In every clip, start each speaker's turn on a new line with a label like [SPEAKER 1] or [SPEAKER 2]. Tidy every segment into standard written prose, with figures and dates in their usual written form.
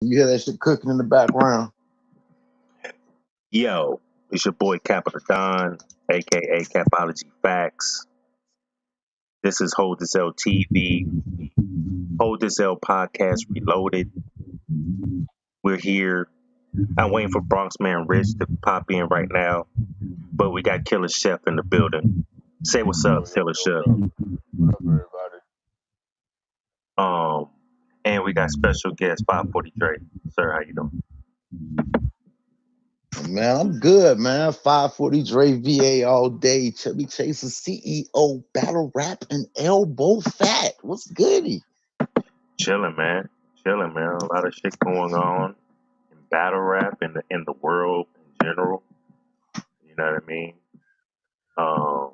[SPEAKER 1] You hear that shit cooking in the background?
[SPEAKER 2] Yo, it's your boy Capital Don, aka Capology Facts. This is Hold This L TV, Hold This L Podcast Reloaded. We're here. I'm waiting for Bronx Man Rich to pop in right now, but we got Killer Chef in the building. Say what's up, Killer Chef.
[SPEAKER 3] What up, everybody?
[SPEAKER 2] And we got special guest 543. Sir, how you doing?
[SPEAKER 1] Man, I'm good, man. 540 Dre VA all day. Chubby Chaser CEO, battle rap, and elbow fat. What's goody?
[SPEAKER 2] Chilling, man. Chilling, man. A lot of shit going on in battle rap and in the world in general. You know what I mean? Trying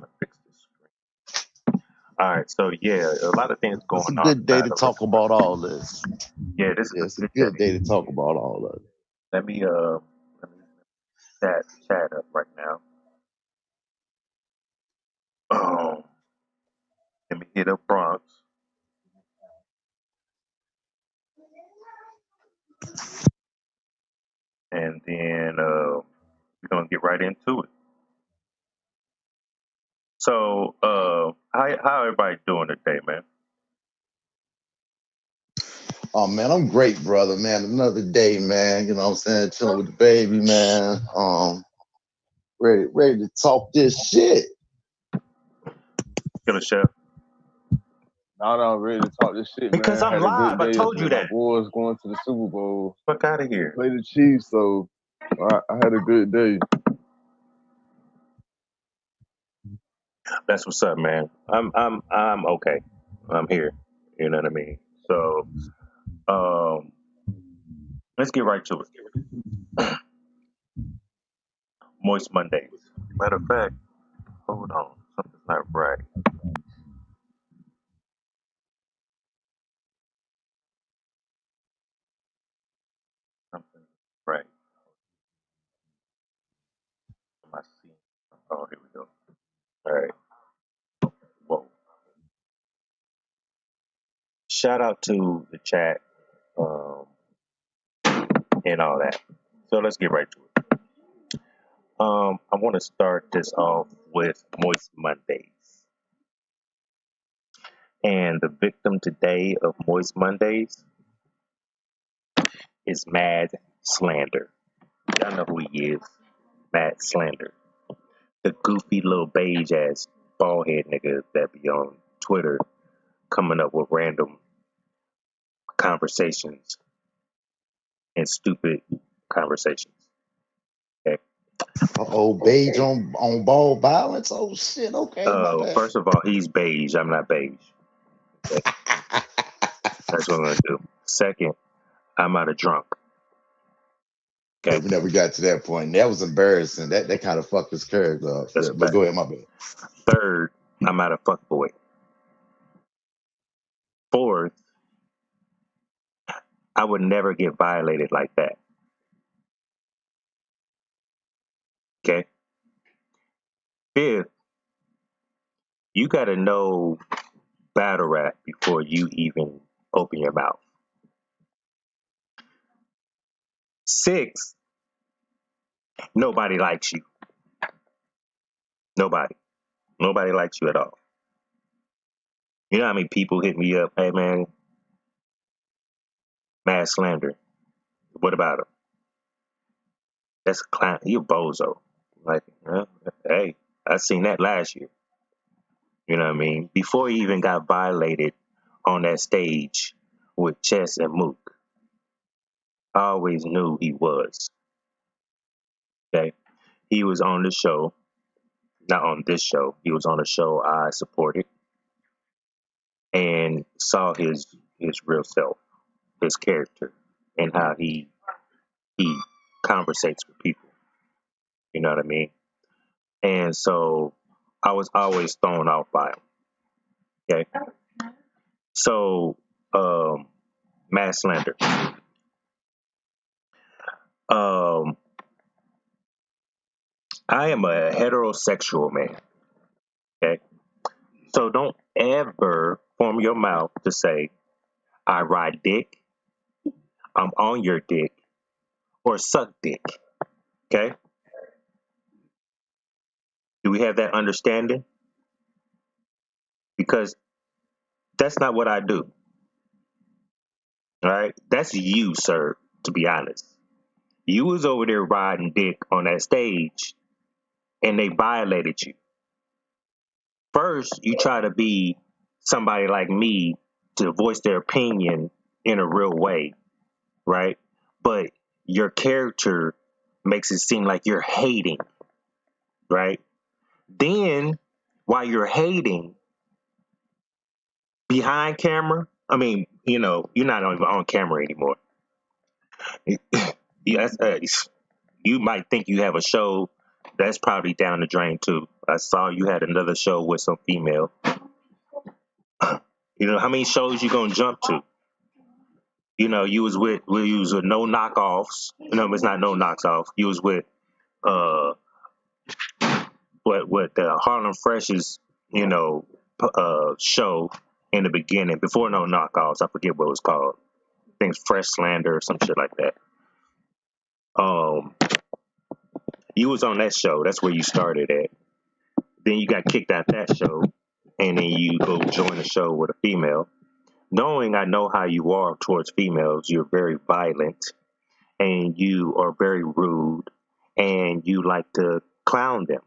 [SPEAKER 2] to fix this screen. All right, so yeah, a lot of things going
[SPEAKER 1] It's a
[SPEAKER 2] on.
[SPEAKER 1] good day to talk about all this.
[SPEAKER 2] Yeah, this
[SPEAKER 1] Yeah,
[SPEAKER 2] is
[SPEAKER 1] it's a good day to talk about all of it.
[SPEAKER 2] Let me chat up right now. Let me hit up Bronx. And then we're gonna get right into it. So how everybody doing today, man?
[SPEAKER 1] Oh man, I'm great, brother, man. Another day, man. You know what I'm saying? Chilling with the baby, man. Ready to talk this shit.
[SPEAKER 2] Killer Chef.
[SPEAKER 3] Now that I'm ready to talk this shit,
[SPEAKER 2] Because
[SPEAKER 3] man.
[SPEAKER 2] I'm
[SPEAKER 3] Had a
[SPEAKER 2] live,
[SPEAKER 3] good
[SPEAKER 2] I
[SPEAKER 3] day
[SPEAKER 2] told you
[SPEAKER 3] yesterday. My
[SPEAKER 2] that.
[SPEAKER 3] boys going to the Super Bowl.
[SPEAKER 2] Fuck out of here.
[SPEAKER 3] Play the Chiefs, so I had a good day.
[SPEAKER 2] That's what's up, man. I'm okay. I'm here. You know what I mean? So let's get right to it. Moist Mondays. Matter of fact, hold on. Something's not right. Something's right. Am I seeing? Oh, here we go. All right. Whoa. Shout out to the chat and all that. So let's get right to it. I want to start this off with Moist Mondays. And the victim today of Moist Mondays is Mad Slander. Y'all know who he is. Mad Slander. The goofy little beige ass bald head nigga that be on Twitter coming up with random conversations and stupid conversations. Okay.
[SPEAKER 1] Beige on ball violence. Oh shit. Okay, my bad.
[SPEAKER 2] First of all, he's beige. I'm not beige. Okay. That's what I'm gonna do. Second, I'm out of drunk. Okay.
[SPEAKER 1] We never got to that point. That was embarrassing. That kind of fucked his character up.
[SPEAKER 2] That's
[SPEAKER 1] Yeah,
[SPEAKER 2] a
[SPEAKER 1] but
[SPEAKER 2] fact.
[SPEAKER 1] go ahead, my bad.
[SPEAKER 2] Third, I'm out of fuckboy. Fourth, I would never get violated like that. Okay. Fifth, you gotta know battle rap before you even open your mouth. Sixth, nobody likes you. Nobody. Nobody likes you at all. You know how many people hit me up, hey man, Mad Slander. What about him? That's a clown. You a bozo. Like, hey, I seen that last year. You know what I mean? Before he even got violated on that stage with Chess and Mook, I always knew he was. Okay? He was on the show, not on this show. He was on a show I supported and saw his real self, his character, and how he conversates with people. You know what I mean? And so I was always thrown off by him. Okay. So, Matt Slander. I am a heterosexual man. Okay. So don't ever form your mouth to say I ride dick I'm on your dick, or suck dick. Okay? Do we have that understanding? Because that's not what I do. All right? That's you, sir, to be honest. You was over there riding dick on that stage and they violated you. First, you try to be somebody like me to voice their opinion in a real way, right? But your character makes it seem like you're hating, right? Then, while you're hating behind camera, I mean, you're not even on camera anymore. Yes, you might think you have a show that's probably down the drain too. I saw you had another show with some female. How many shows you gonna jump to? You was with no knockoffs. No, it's not no knocks off. You was with uh what the Harlem Fresh's show in the beginning before no knockoffs. I forget what it was called. I think it's Fresh Slander or some shit like that. You was on that show. That's where you started at. Then you got kicked out that show, and then you go join a show with a female. Knowing I know how you are towards females, you're very violent, and you are very rude, and you like to clown them.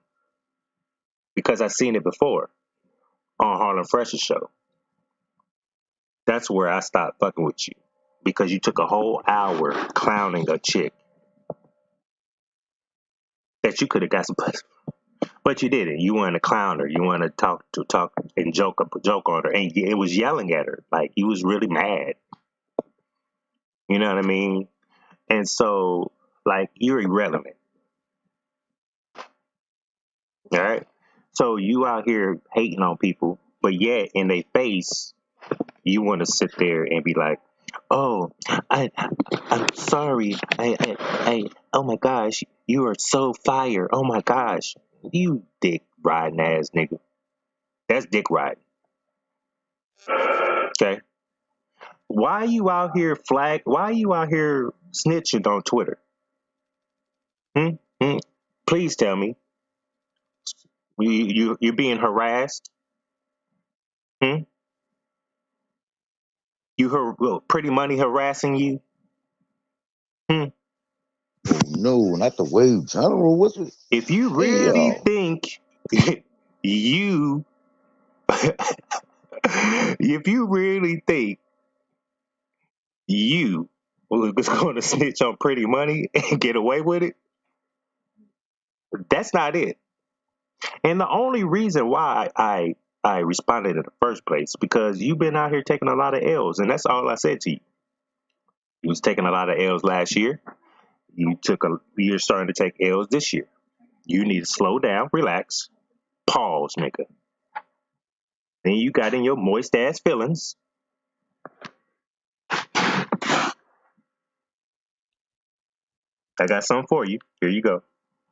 [SPEAKER 2] Because I've seen it before on Harlem Fresh's show. That's where I stopped fucking with you. Because you took a whole hour clowning a chick that you could have got some pussy. But you didn't. You wanted to clown her. You wanted to talk and joke on her. And it was yelling at her. Like, you was really mad. You know what I mean? And so, like, you're irrelevant. All right? So you out here hating on people, but yet in their face, you want to sit there and be like, "Oh, I'm sorry. Oh my gosh, you are so fire. Oh my gosh, you dick riding ass nigga. That's dick riding. Okay. Why are you out here Why are you out here snitching on Twitter? Hmm? Hmm? Please tell me. You're being harassed. Hmm? Pretty money harassing you. Hmm?
[SPEAKER 1] Oh no, not the wave general. What's with
[SPEAKER 2] If you really
[SPEAKER 1] hell?
[SPEAKER 2] think you, if you really think you was going to snitch on Pretty Money and get away with it, that's not it. And the only reason why I responded in the first place because you've been out here taking a lot of L's, and that's all I said to you. You was taking a lot of L's last year. You're starting to take L's this year. You need to slow down, relax, pause, nigga. Then you got in your moist ass feelings. I got something for you. Here you go.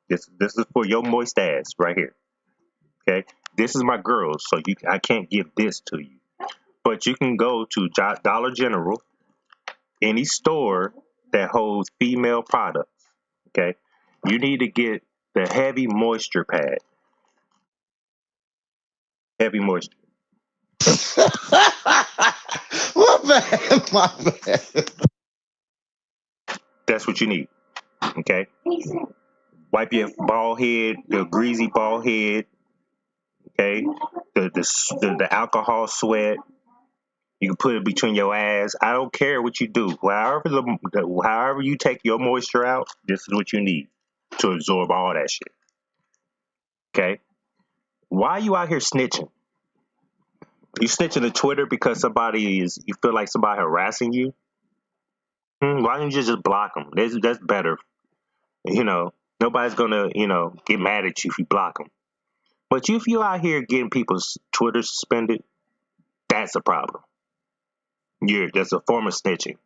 [SPEAKER 2] This is for your moist ass right here. Okay. This is my girls, so I can't give this to you. But you can go to Dollar General, any store that holds female products. Okay. You need to get the heavy moisture pad. Heavy moisture.
[SPEAKER 1] My bad, my bad.
[SPEAKER 2] That's what you need. Okay. Wipe your bald head, your greasy bald head. Okay. The alcohol sweat. You can put it between your ass. I don't care what you do. However you take your moisture out, this is what you need to absorb all that shit. Okay? Why are you out here snitching? You snitching to Twitter because you feel like somebody harassing you? Why don't you just block them? That's better. Nobody's gonna, get mad at you if you block them. But if you out here getting people's Twitter suspended, that's a problem. That's a form of snitching.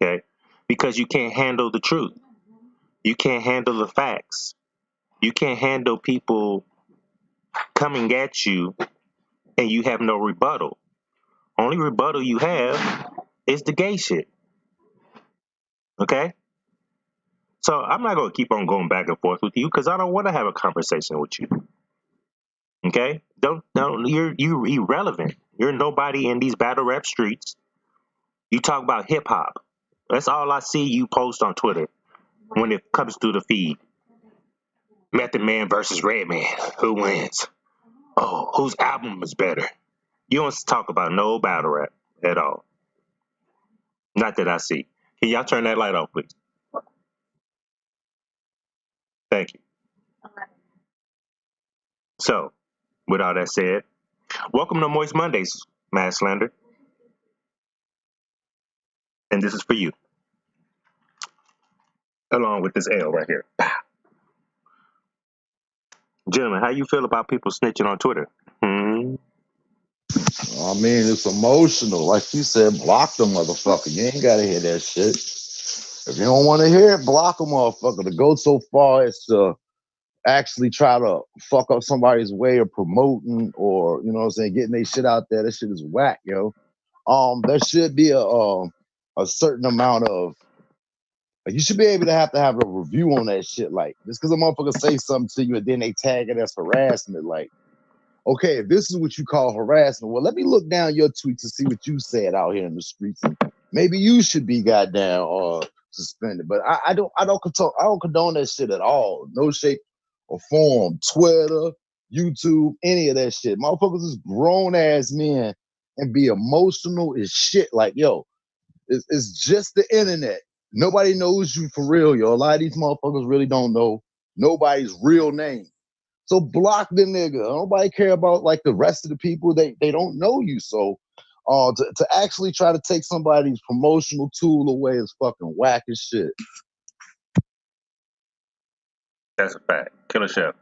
[SPEAKER 2] Okay? Because you can't handle the truth. You can't handle the facts. You can't handle people coming at you and you have no rebuttal. Only rebuttal you have is the gay shit. Okay? So I'm not going to keep on going back and forth with you because I don't want to have a conversation with you. Okay? Don't you're irrelevant. You're nobody in these battle rap streets. You talk about hip hop. That's all I see you post on Twitter when it comes through the feed. Method Man versus Redman. Who wins? Oh, whose album is better? You don't talk about no battle rap at all. Not that I see. Can y'all turn that light off, please? Thank you. So, with all that said, welcome to Moist Mondays, Mad Slander. And this is for you, along with this L right here. Gentlemen, how you feel about people snitching on Twitter?
[SPEAKER 1] I mean, it's emotional. Like you said, block the motherfucker. You ain't gotta hear that shit. If you don't want to hear it, block a motherfucker. To go so far as to actually try to fuck up somebody's way of promoting or, you know what I'm saying, getting their shit out there, that shit is whack, yo. There should be a certain amount of, like, you should be able to have a review on that shit. Like, just because a motherfucker say something to you and then they tag it as harassment, like, okay, if this is what you call harassment, well, let me look down your tweets to see what you said out here in the streets, and maybe you should be goddamn suspended. But I don't condone that shit at all. No shape or form. Twitter, YouTube, any of that shit. Motherfuckers is grown ass men and be emotional as shit. Like, yo, it's just the internet. Nobody knows you for real, yo. A lot of these motherfuckers really don't know nobody's real name. So block the nigga. Nobody care about like the rest of the people. They don't know you. So to actually try to take somebody's promotional tool away is fucking whack as shit.
[SPEAKER 2] That's a fact. Killer Chef.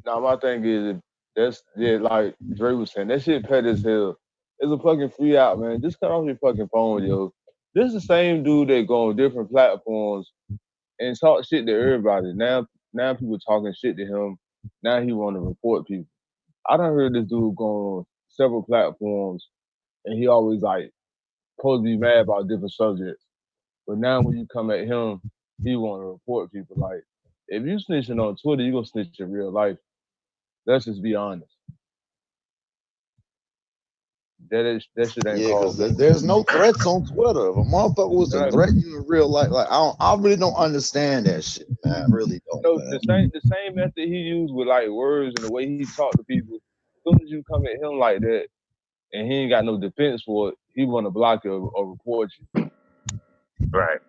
[SPEAKER 3] Now my thing is like Dre was saying, that shit petty as hell. It's a fucking free out, man. Just cut off your fucking phone, yo. This is the same dude that go on different platforms and talk shit to everybody. Now people talking shit to him. Now he want to report people. I done heard this dude go on several platforms and he always like supposed to be mad about different subjects. But now when you come at him, he want to report people. Like, if you snitching on Twitter, you gonna snitch in real life. Let's just be honest. That shit ain't
[SPEAKER 1] Yeah,
[SPEAKER 3] called
[SPEAKER 1] because
[SPEAKER 3] being
[SPEAKER 1] there's no threats on Twitter. If a motherfucker was to
[SPEAKER 3] right.
[SPEAKER 1] threaten you in real life, like I really don't understand that shit, man. I really don't,
[SPEAKER 3] So
[SPEAKER 1] man.
[SPEAKER 3] the same method he used with like words and the way he talked to people. As soon as you come at him like that, and he ain't got no defense for it, he want to block you or report you.
[SPEAKER 2] Right.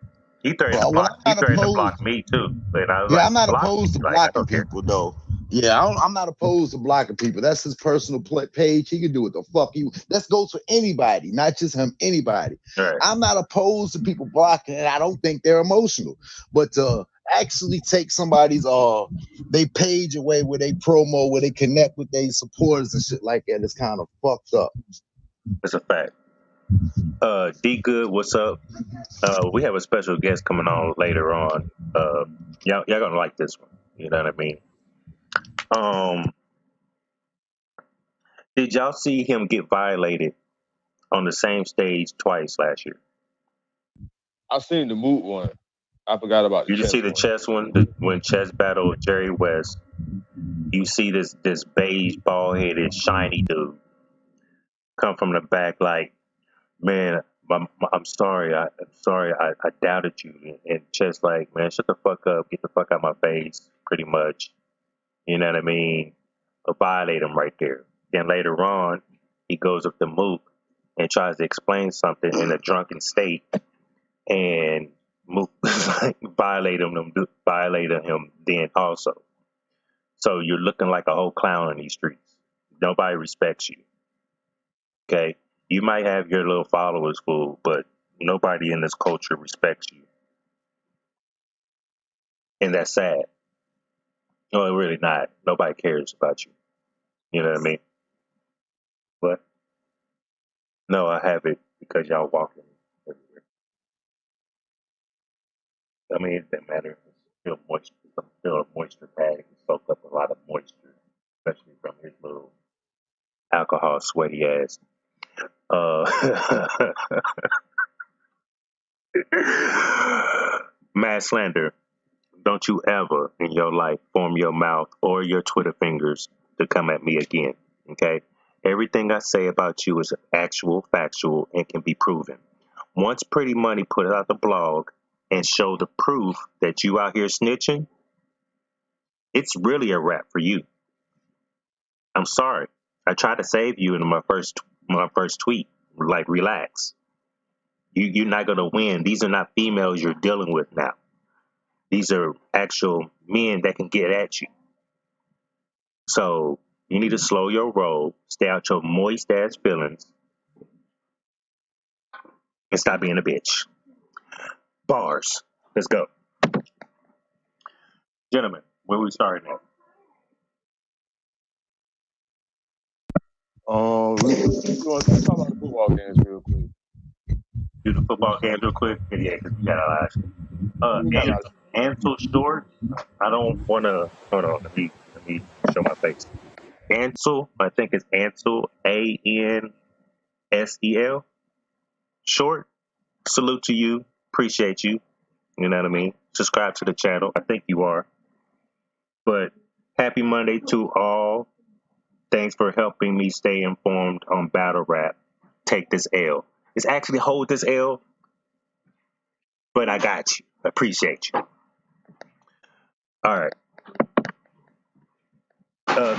[SPEAKER 2] He threatened to
[SPEAKER 1] Well,
[SPEAKER 2] block. He
[SPEAKER 1] I'm not
[SPEAKER 2] threatened to
[SPEAKER 1] opposed.
[SPEAKER 2] block me too. But I was
[SPEAKER 1] Yeah,
[SPEAKER 2] like,
[SPEAKER 1] I'm not
[SPEAKER 2] block me.
[SPEAKER 1] opposed to
[SPEAKER 2] Like I
[SPEAKER 1] blocking
[SPEAKER 2] don't care.
[SPEAKER 1] people though. Yeah, I'm not opposed to blocking people. That's his personal page. He can do what the fuck he. That goes for anybody, not just him. Anybody.
[SPEAKER 2] Right.
[SPEAKER 1] I'm not opposed to people blocking, and I don't think they're emotional. But to actually take somebody's they page away where they promo, where they connect with their supporters and shit like that, is kind of fucked up.
[SPEAKER 2] It's a fact. D Good, what's up? We have a special guest coming on later on. Y'all gonna like this one. You know what I mean? Um, did y'all see him get violated on the same stage twice last year?
[SPEAKER 3] I seen the moot one. I forgot about the
[SPEAKER 2] You just see
[SPEAKER 3] chess
[SPEAKER 2] the
[SPEAKER 3] one.
[SPEAKER 2] chess one, when Chess battled Jerry West. You see this beige, bald headed, shiny dude come from the back like, man, I'm sorry. I'm sorry. I doubted you. And Chess like, man, shut the fuck up. Get the fuck out my face. Pretty much. You know what I mean? Violate him right there. Then later on, he goes up to Mook and tries to explain something in a drunken state, and Mook like violated him then also. So you're looking like a whole clown in these streets. Nobody respects you. Okay, you might have your little followers, fool, but nobody in this culture respects you, and that's sad. No, really not. Nobody cares about you. You know what I mean? But no, I have it because y'all walking everywhere. I mean, it doesn't matter. It's still moisture. It's still a moisture pad. It soaks up a lot of moisture, especially from his little alcohol sweaty ass. Uh, Mass slander. Don't you ever in your life form your mouth or your Twitter fingers to come at me again. Okay? Everything I say about you is actual, factual, and can be proven. Once Pretty Money put out the blog and showed the proof that you out here snitching, it's really a wrap for you. I'm sorry. I tried to save you in my first tweet. Like, relax. You're not gonna win. These are not females you're dealing with now. These are actual men that can get at you. So you need to slow your roll, stay out your moist ass feelings, and stop being a bitch. Bars. Let's go. Gentlemen, where we starting at?
[SPEAKER 3] We want to talk about the football games real quick.
[SPEAKER 2] Do the football games real quick? Yeah, because we got a lot of shit.
[SPEAKER 3] We got a lot of
[SPEAKER 2] Ansel Short. I don't want to. Hold on. Let me show my face. Ansel. I think it's Ansel. Ansel. Short. Salute to you. Appreciate you. You know what I mean? Subscribe to the channel. I think you are. But happy Monday to all. Thanks for helping me stay informed on battle rap. Take this L. It's actually hold this L, but I got you. Appreciate you. All right.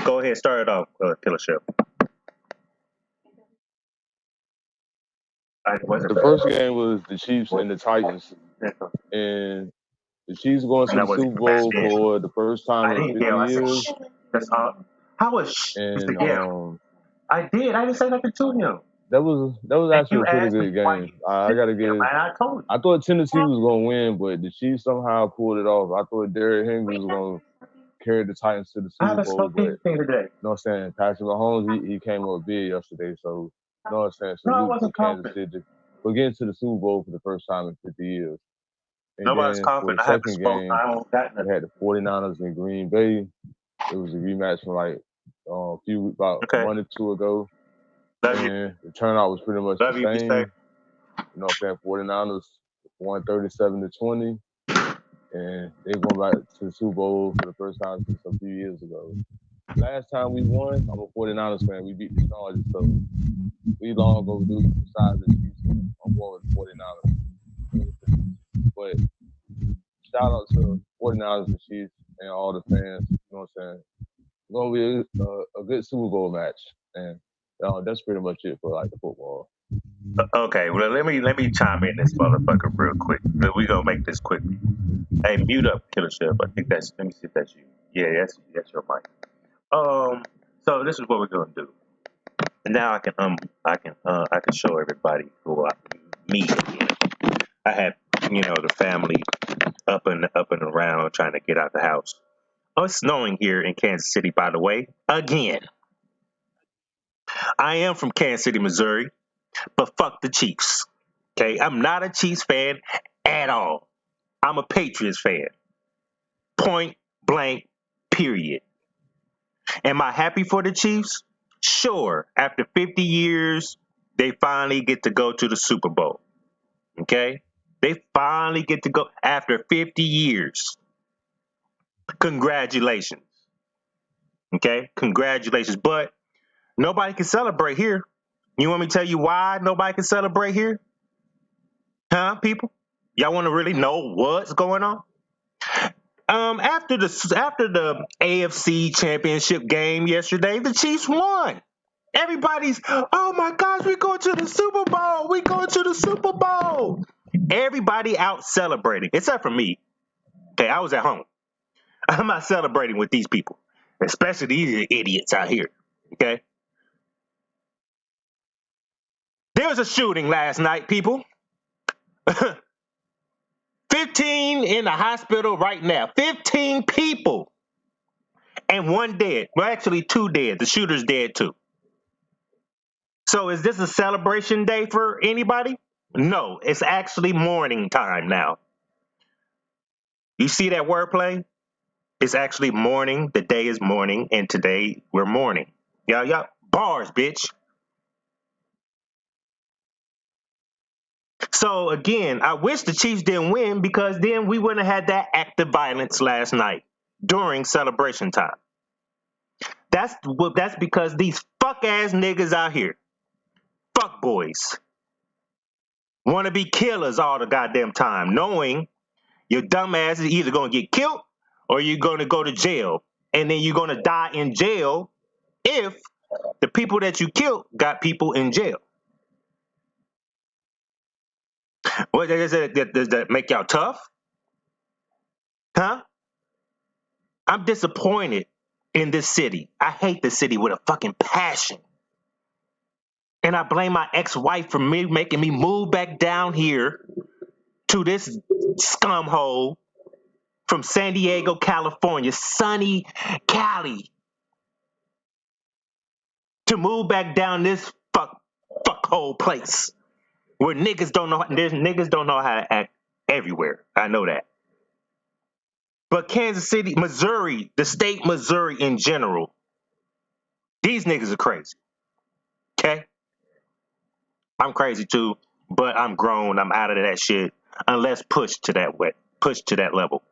[SPEAKER 2] Go ahead. Start it off, Killer Chef.
[SPEAKER 3] The first game was the Chiefs and the Titans, and the Chiefs going to the Super Bowl for the first time in 50 years.
[SPEAKER 2] That's all. How was
[SPEAKER 3] And
[SPEAKER 2] I did. I didn't say nothing to him.
[SPEAKER 3] that was actually a pretty good game. I gotta give. I thought Tennessee was gonna win, but the Chiefs somehow pulled it off. I thought Derrick Henry was gonna carry the Titans to the Super Bowl, but you know what I'm saying? Patrick Mahomes, he came up big yesterday, so you know what I'm saying? Salute to Kansas City for getting to the Super Bowl for the first time in 50 years. And
[SPEAKER 2] Nobody's
[SPEAKER 3] then for
[SPEAKER 2] confident.
[SPEAKER 3] the
[SPEAKER 2] I have
[SPEAKER 3] second
[SPEAKER 2] smoke.
[SPEAKER 3] game,
[SPEAKER 2] I don't got nothing.
[SPEAKER 3] we had the 49ers in Green Bay. It was a rematch from like about a month or two ago.
[SPEAKER 2] Love
[SPEAKER 3] and
[SPEAKER 2] you.
[SPEAKER 3] the turnout was pretty much
[SPEAKER 2] Love
[SPEAKER 3] the
[SPEAKER 2] you. Be
[SPEAKER 3] same.
[SPEAKER 2] safe.
[SPEAKER 3] You know what I'm saying? 49ers won 37-20. And they went back to the Super Bowl for the first time since a few years ago. Last time we won, I'm a 49ers fan. We beat the Chargers, so we long overdue besides the Chiefs. I'm going with the 49ers. But shout out to 49ers and Chiefs and all the fans. You know what I'm saying? It's going to be a good Super Bowl match. And that's pretty much it for like the football.
[SPEAKER 2] Okay, well let me chime in this motherfucker real quick. We gonna make this quick. Hey, mute up, Killer Chef. I think that's. Let me see if that's you. Yeah, that's your mic. So this is what we're gonna do. And now I can show everybody who me again. I had the family up and around trying to get out the house. Oh, it's snowing here in Kansas City, by the way. Again, I am from Kansas City, Missouri, but fuck the Chiefs. Okay, I'm not a Chiefs fan at all. I'm a Patriots fan. Point blank, period. Am I happy for the Chiefs? Sure. After 50 years, they finally get to go to the Super Bowl. Okay? They finally get to go after 50 years. Congratulations. Okay? Congratulations. But nobody can celebrate here. You want me to tell you why nobody can celebrate here? Huh, people? Y'all want to really know what's going on? After the AFC Championship game yesterday, the Chiefs won. Everybody's, oh my gosh, we're going to the Super Bowl. We're going to the Super Bowl. Everybody out celebrating, except for me. Okay, I was at home. I'm not celebrating with these people, especially these idiots out here. Okay. There was a shooting last night, people. 15 in the hospital right now. 15 people. And one dead. Well, actually, two dead. The shooter's dead, too. So is this a celebration day for anybody? No, it's actually mourning time now. You see that wordplay? It's actually morning. The day is morning, and today we're mourning. Yeah, bars, bitch. So again, I wish the Chiefs didn't win because then we wouldn't have had that act of violence last night during celebration time. That's because these fuck ass niggas out here, fuck boys, want to be killers all the goddamn time, knowing your dumb ass is either gonna get killed or you're gonna go to jail, and then you're gonna die in jail if the people that you killed got people in jail. What does that make y'all tough? Huh? I'm disappointed in this city. I hate this city with a fucking passion. And I blame my ex-wife for making me move back down here to this scumhole from San Diego, California, sunny Cali, to move back down this fuckhole place where niggas don't know how to act everywhere. I know that. But Kansas City, Missouri, the state Missouri in general, these niggas are crazy. Okay? I'm crazy too, but I'm grown. I'm out of that shit. Unless pushed to that level.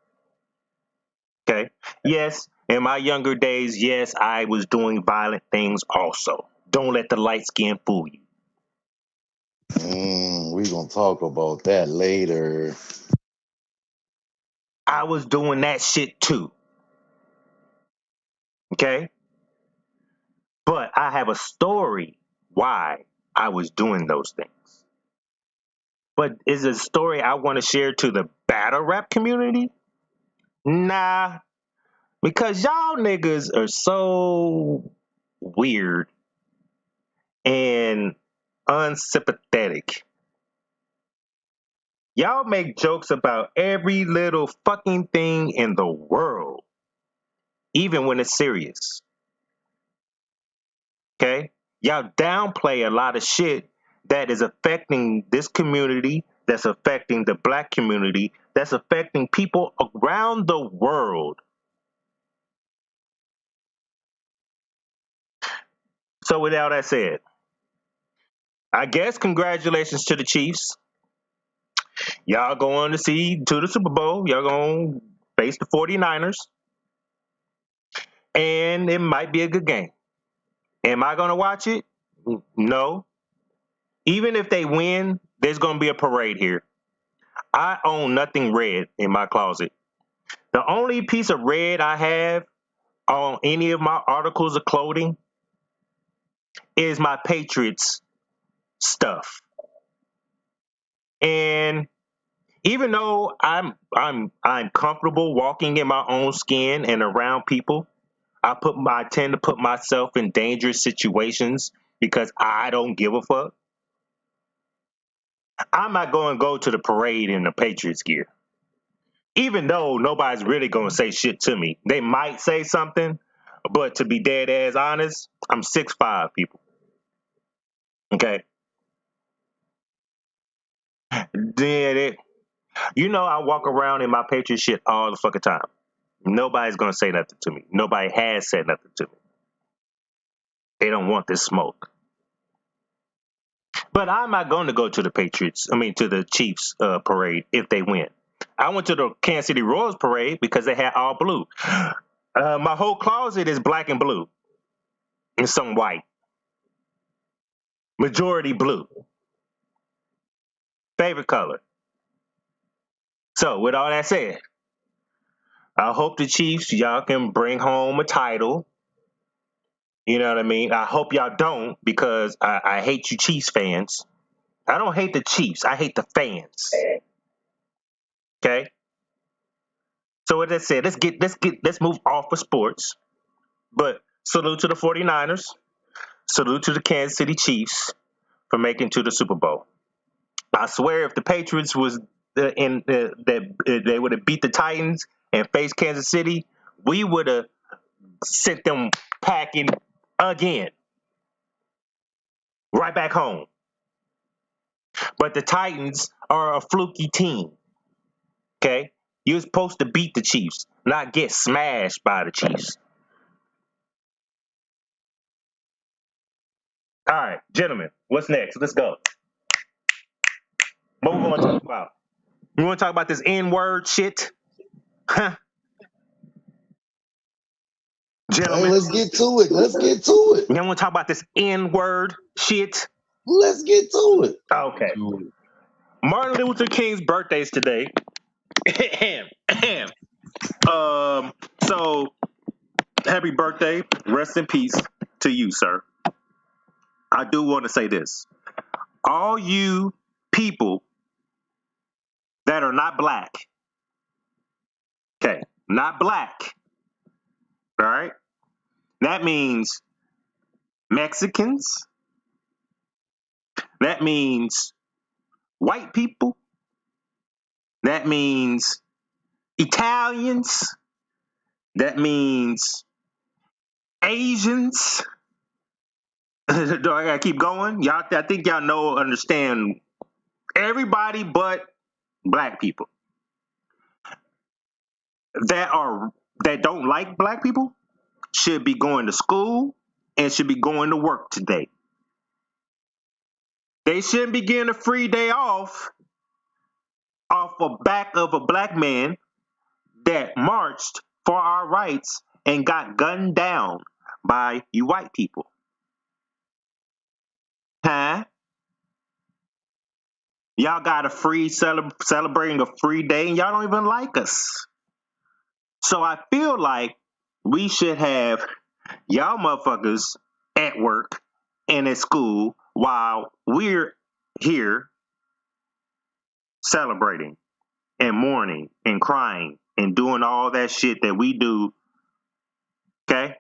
[SPEAKER 2] Okay? Yes, in my younger days, yes, I was doing violent things also. Don't let the light skin fool you.
[SPEAKER 1] We gonna talk about that later.
[SPEAKER 2] I was doing that shit too. Okay? But I have a story why I was doing those things. But is it a story I want to share to the battle rap community? Nah, because y'all niggas are so weird and unsympathetic. Y'all make jokes about every little fucking thing in the world, even when it's serious. Okay? Y'all downplay a lot of shit that is affecting this community, that's affecting the black community, that's affecting people around the world. So, with all that said, I guess congratulations to the Chiefs. Y'all going to the Super Bowl. Y'all going to face the 49ers. And it might be a good game. Am I going to watch it? No. Even if they win, there's going to be a parade here. I own nothing red in my closet. The only piece of red I have on any of my articles of clothing is my Patriots stuff. And even though I'm comfortable walking in my own skin and around people, I tend to put myself in dangerous situations because I don't give a fuck. I'm not going to go to the parade in the Patriots gear. Even though nobody's really going to say shit to me. They might say something, but to be dead ass honest, I'm 6'5", people. Okay? Did it. I walk around in my Patriot shit all the fucking time. Nobody's going to say nothing to me. Nobody has said nothing to me. They don't want this smoke. But I'm not going to go to the Chiefs parade if they win. I went to the Kansas City Royals parade because they had all blue. My whole closet is black and blue and some white. Majority blue. Favorite color. So with all that said, I hope the Chiefs, y'all can bring home a title. You know what I mean? I hope y'all don't because I hate you Chiefs fans. I don't hate the Chiefs. I hate the fans. Okay? So with that said, let's move off of sports. But salute to the 49ers. Salute to the Kansas City Chiefs for making to the Super Bowl. I swear if the Patriots was they would have beat the Titans and faced Kansas City, we would have sent them packing again. Right back home. But the Titans are a fluky team. Okay? You're supposed to beat the Chiefs, not get smashed by the Chiefs. All right, gentlemen, what's next? Let's go. What we want to talk about? We want to talk about this N-word shit? Huh?
[SPEAKER 1] Hey,
[SPEAKER 2] Gentlemen,
[SPEAKER 1] let's get to it. Let's get to it.
[SPEAKER 2] you want to talk about this N-word shit?
[SPEAKER 1] Let's get to it.
[SPEAKER 2] Okay. Martin Luther King's birthday is today. So happy birthday. Rest in peace to you, sir. I do want to say this. All you people that are not black, okay, not black, all right? That means Mexicans. That means white people. That means Italians. That means Asians. Do I gotta keep going? Y'all, I think y'all know, understand everybody but black people that don't like black people should be going to school and should be going to work today. They shouldn't be getting a free day off the back of a black man that marched for our rights and got gunned down by you white people. Huh? Y'all got a free celebrating a free day and y'all don't even like us. So I feel like we should have y'all motherfuckers at work and at school while we're here celebrating and mourning and crying and doing all that shit that we do. Okay?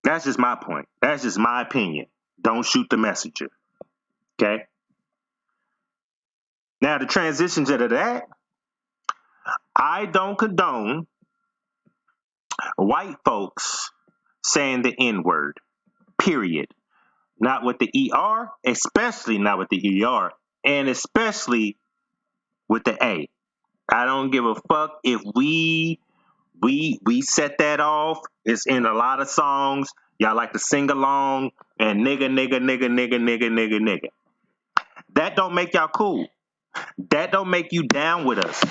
[SPEAKER 2] That's just my point. That's just my opinion. Don't shoot the messenger. Okay? Now, the transition to that, I don't condone white folks saying the N word, period. Not with the ER, especially not with the ER, and especially with the A. I don't give a fuck if we set that off. It's in a lot of songs. Y'all like to sing along and nigga, nigga, nigga, nigga, nigga, nigga, nigga. That don't make y'all cool. That don't make you down with us.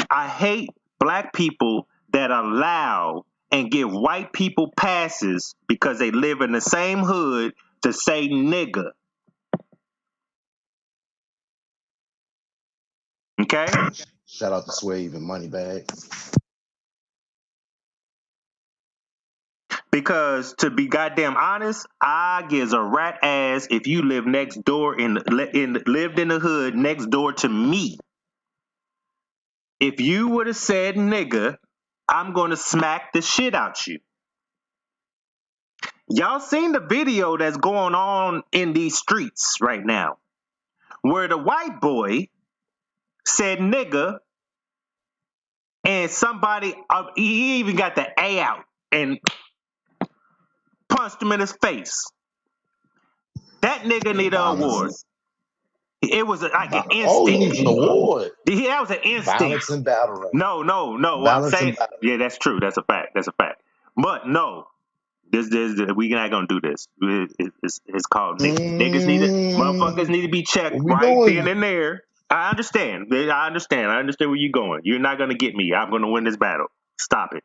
[SPEAKER 2] I hate black people that allow and give white people passes because they live in the same hood to say nigga. Okay?
[SPEAKER 1] Shout out to Swave and Moneybag.
[SPEAKER 2] Because to be goddamn honest, I gives a rat ass if you live next door lived in the hood next door to me. If you would have said nigga, I'm gonna smack the shit out you. Y'all seen the video that's going on in these streets right now, where the white boy said nigga, and somebody he even got the A out and punched him in his face. That nigga need an award. It was like an
[SPEAKER 1] Oh, he
[SPEAKER 2] instinct.
[SPEAKER 1] needs an award.
[SPEAKER 2] That was an instinct.
[SPEAKER 1] Violence and battle rap.
[SPEAKER 2] No. What I'm
[SPEAKER 1] Violence
[SPEAKER 2] saying,
[SPEAKER 1] and battle.
[SPEAKER 2] yeah, that's true. That's a fact. But no, this we not gonna do this. It's called niggas need to motherfuckers need to be checked
[SPEAKER 1] What we
[SPEAKER 2] right
[SPEAKER 1] doing?
[SPEAKER 2] then and there. I understand where you're going. You're not gonna get me. I'm gonna win this battle. Stop it.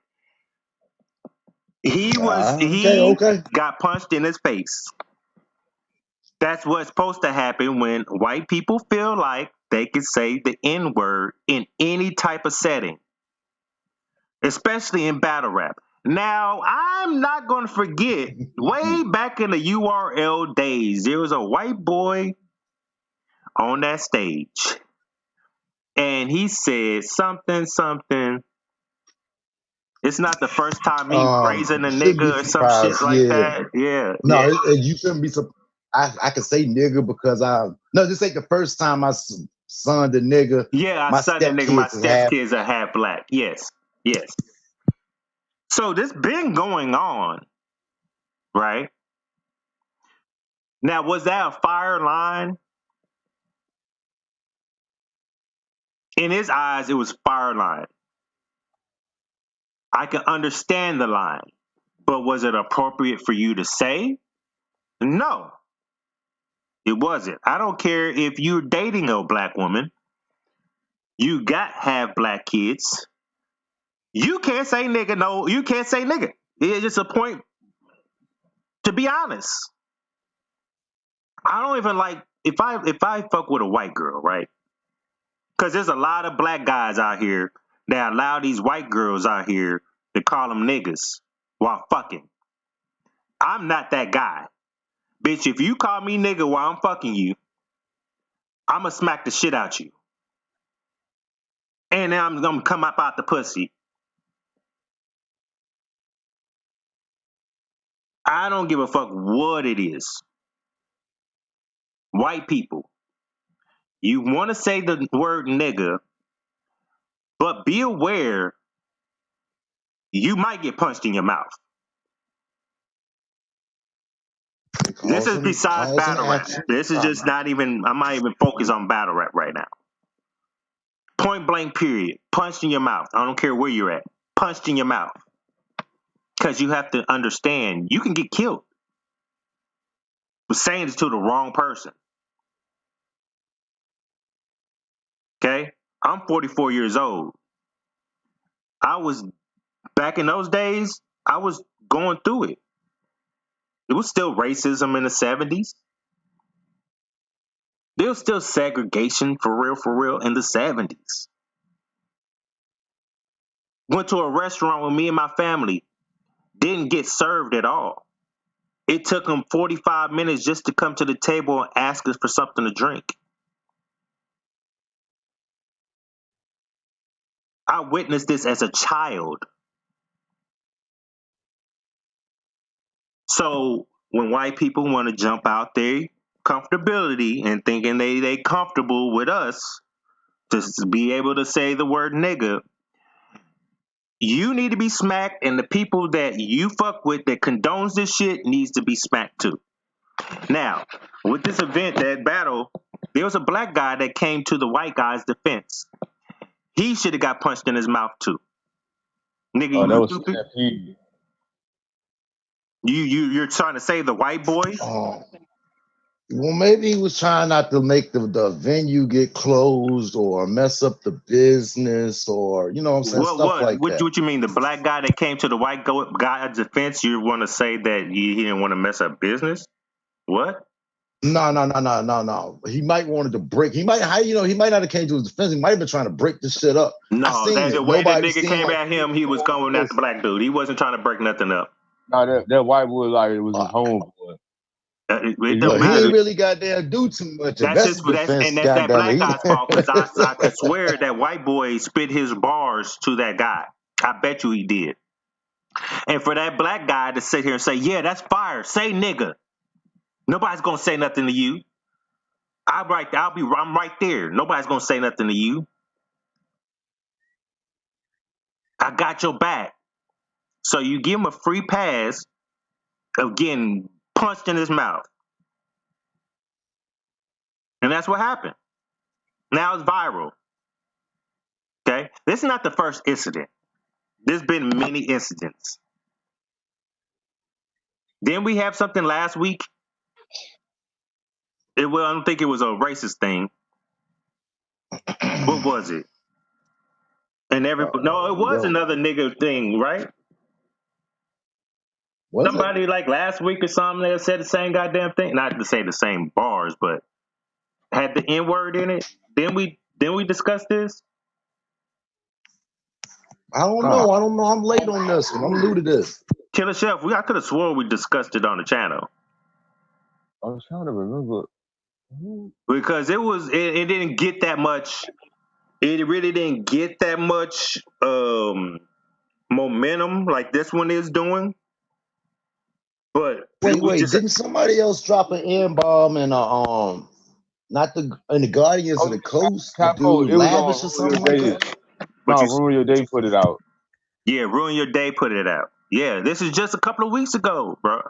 [SPEAKER 2] He got punched in his face. That's what's supposed to happen when white people feel like they can say the N-word in any type of setting, especially in battle rap. Now, I'm not going to forget, way back in the URL days, there was a white boy on that stage, and he said something. It's not the first time me raising a
[SPEAKER 1] You shouldn't be
[SPEAKER 2] nigga or some shit
[SPEAKER 1] surprised.
[SPEAKER 2] like that. Yeah.
[SPEAKER 1] No,
[SPEAKER 2] yeah.
[SPEAKER 1] you shouldn't be surprised. I can say nigga because this ain't the first time I son the nigga.
[SPEAKER 2] Yeah,
[SPEAKER 1] My
[SPEAKER 2] son, that nigga, my stepkids are half black. Yes. So this been going on, right? Now, was that a fire line? In his eyes, it was fire line. I can understand the line, but was it appropriate for you to say? No. It wasn't. I don't care if you're dating a black woman. You got have black kids. You can't say nigga. No, you can't say nigga. It's just a point. To be honest, I don't even like if I fuck with a white girl, right? Because there's a lot of black guys out here that allow these white girls out here to call them niggas while fucking. I'm not that guy. Bitch, if you call me nigga while I'm fucking you, I'm going to smack the shit out you. And then I'm going to come up out the pussy. I don't give a fuck what it is. White people, you want to say the word nigga, but be aware you might get punched in your mouth. This is besides battle rap. This is just not even, I'm not even focused on battle rap right now. Point blank period. Punched in your mouth. I don't care where you're at. Punched in your mouth. Because you have to understand, you can get killed for saying it to the wrong person. Okay? I'm 44 years old. I was, back in those days, I was going through it. It was still racism in the 70s. There was still segregation for real in the 70s. Went to a restaurant with me and my family. Didn't get served at all. It took them 45 minutes just to come to the table and ask us for something to drink. I witnessed this as a child. So when white people want to jump out their comfortability and thinking they comfortable with us to be able to say the word nigga, you need to be smacked, and the people that you fuck with that condones this shit needs to be smacked too. Now, with this event, that battle, there was a black guy that came to the white guy's defense. He should have got punched in his mouth too. Nigga, you stupid. You're trying to say the white boy?
[SPEAKER 1] Well, maybe he was trying not to make the venue get closed or mess up the business or, you know what I'm saying, stuff like that.
[SPEAKER 2] What you mean? The black guy that came to the white guy's defense, you want to say that he didn't want to mess up business? What?
[SPEAKER 1] No. He might wanted to break. He might not have came to his defense. He might have been trying to break this shit up.
[SPEAKER 2] No, the way the nigga came at him, he was going at the black dude. He wasn't trying to break nothing up.
[SPEAKER 3] No, that white boy like it was his homeboy.
[SPEAKER 2] It don't
[SPEAKER 1] He
[SPEAKER 2] matter.
[SPEAKER 1] ain't really goddamn do too much.
[SPEAKER 2] That's that black guy's fault, because I could swear that white boy spit his bars to that guy. I bet you he did. And for that black guy to sit here and say, yeah, that's fire. Say nigga. Nobody's gonna say nothing to you. I'm right there. Nobody's gonna say nothing to you. I got your back. So you give him a free pass of getting punched in his mouth. And that's what happened. Now it's viral. Okay? This is not the first incident. There's been many incidents. Then we have something last week. I don't think it was a racist thing. What was it? And no, it was another nigga thing, right? Somebody like last week or something that said the same goddamn thing. Not to say the same bars, but had the N word in it. Then we discuss this.
[SPEAKER 1] I don't know. I'm late on this one. I'm new to this.
[SPEAKER 2] Killer Chef, I could have swore we discussed it on the channel.
[SPEAKER 3] I was trying to remember.
[SPEAKER 2] Because it didn't get that much. It really didn't get that much momentum like this one is doing. But
[SPEAKER 1] wait, didn't somebody else drop an N-bomb in the Guardians of the Coast?
[SPEAKER 3] Capo,
[SPEAKER 1] it Lavish or something like that?
[SPEAKER 3] No, Ruin Your Day put it out.
[SPEAKER 2] Yeah, Ruin Your Day put it out. Yeah, this is just a couple of weeks ago, bro.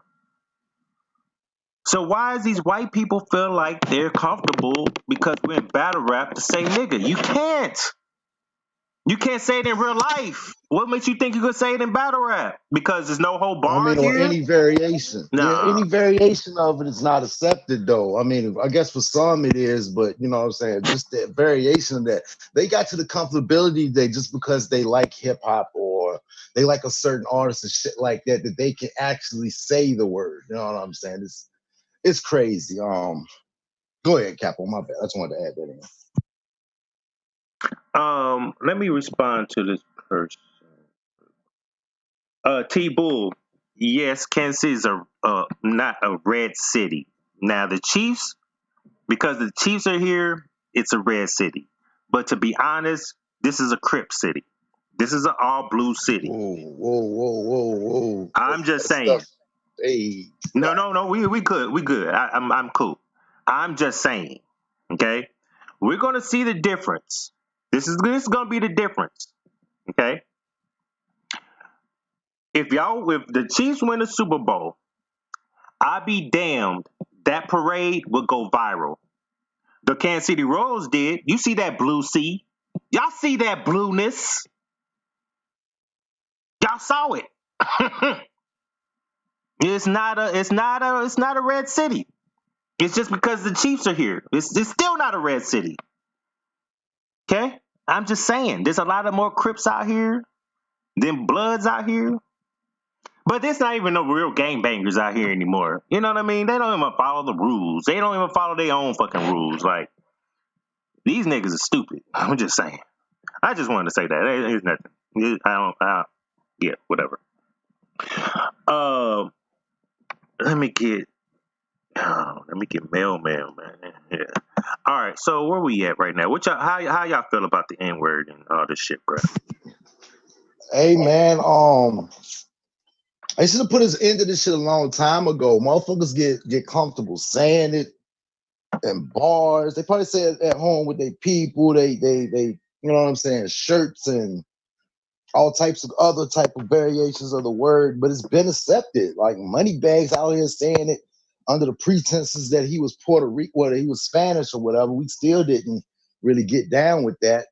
[SPEAKER 2] So why does these white people feel like they're comfortable because we're in battle rap to say nigga? You can't. You can't say it in real life. What makes you think you could say it in battle rap? Because there's no whole
[SPEAKER 1] I mean,
[SPEAKER 2] bars
[SPEAKER 1] or
[SPEAKER 2] here?
[SPEAKER 1] any variation. Yeah,
[SPEAKER 2] Nah.
[SPEAKER 1] any variation of it is not accepted, though. I mean, I guess for some it is, but you know what I'm saying? Just that variation of that. They got to the comfortability they just because they like hip hop or they like a certain artist and shit like that, that they can actually say the word. You know what I'm saying? It's crazy. Go ahead, Capo. My bad. I just wanted to add that in.
[SPEAKER 2] Let me respond to this person. T Bull. Yes, Kansas City is not a red city. Now the Chiefs, because the Chiefs are here, it's a red city. But to be honest, this is a Crip city. This is an all blue city.
[SPEAKER 1] Whoa.
[SPEAKER 2] I'm just
[SPEAKER 1] That
[SPEAKER 2] saying.
[SPEAKER 1] stuff, hey.
[SPEAKER 2] No. We good. I'm cool. I'm just saying. Okay, we're gonna see the difference. This is gonna be the difference. Okay, if the Chiefs win the Super Bowl, I be damned. That parade would go viral. The Kansas City Royals did. You see that blue sea? Y'all see that blueness? Y'all saw it. It's not a red city. It's just because the Chiefs are here. It's still not a red city. Okay? I'm just saying, there's a lot of more Crips out here than Bloods out here. But there's not even no real gangbangers out here anymore. You know what I mean? They don't even follow the rules. They don't even follow their own fucking rules. Like, these niggas are stupid. I'm just saying. I just wanted to say that. It's nothing. Yeah, whatever. Let me get mailmail, man. Yeah. All right. So where we at right now? How y'all feel about the N word and all this shit, bro?
[SPEAKER 1] Hey man, I should have put his end to this shit a long time ago. Motherfuckers get comfortable saying it in bars. They probably say it at home with their people. They you know what I'm saying, shirts and all types of other type of variations of the word, but it's been accepted. Like Moneybags out here saying it under the pretenses that he was Puerto Rico, whether he was Spanish or whatever. We still didn't really get down with that.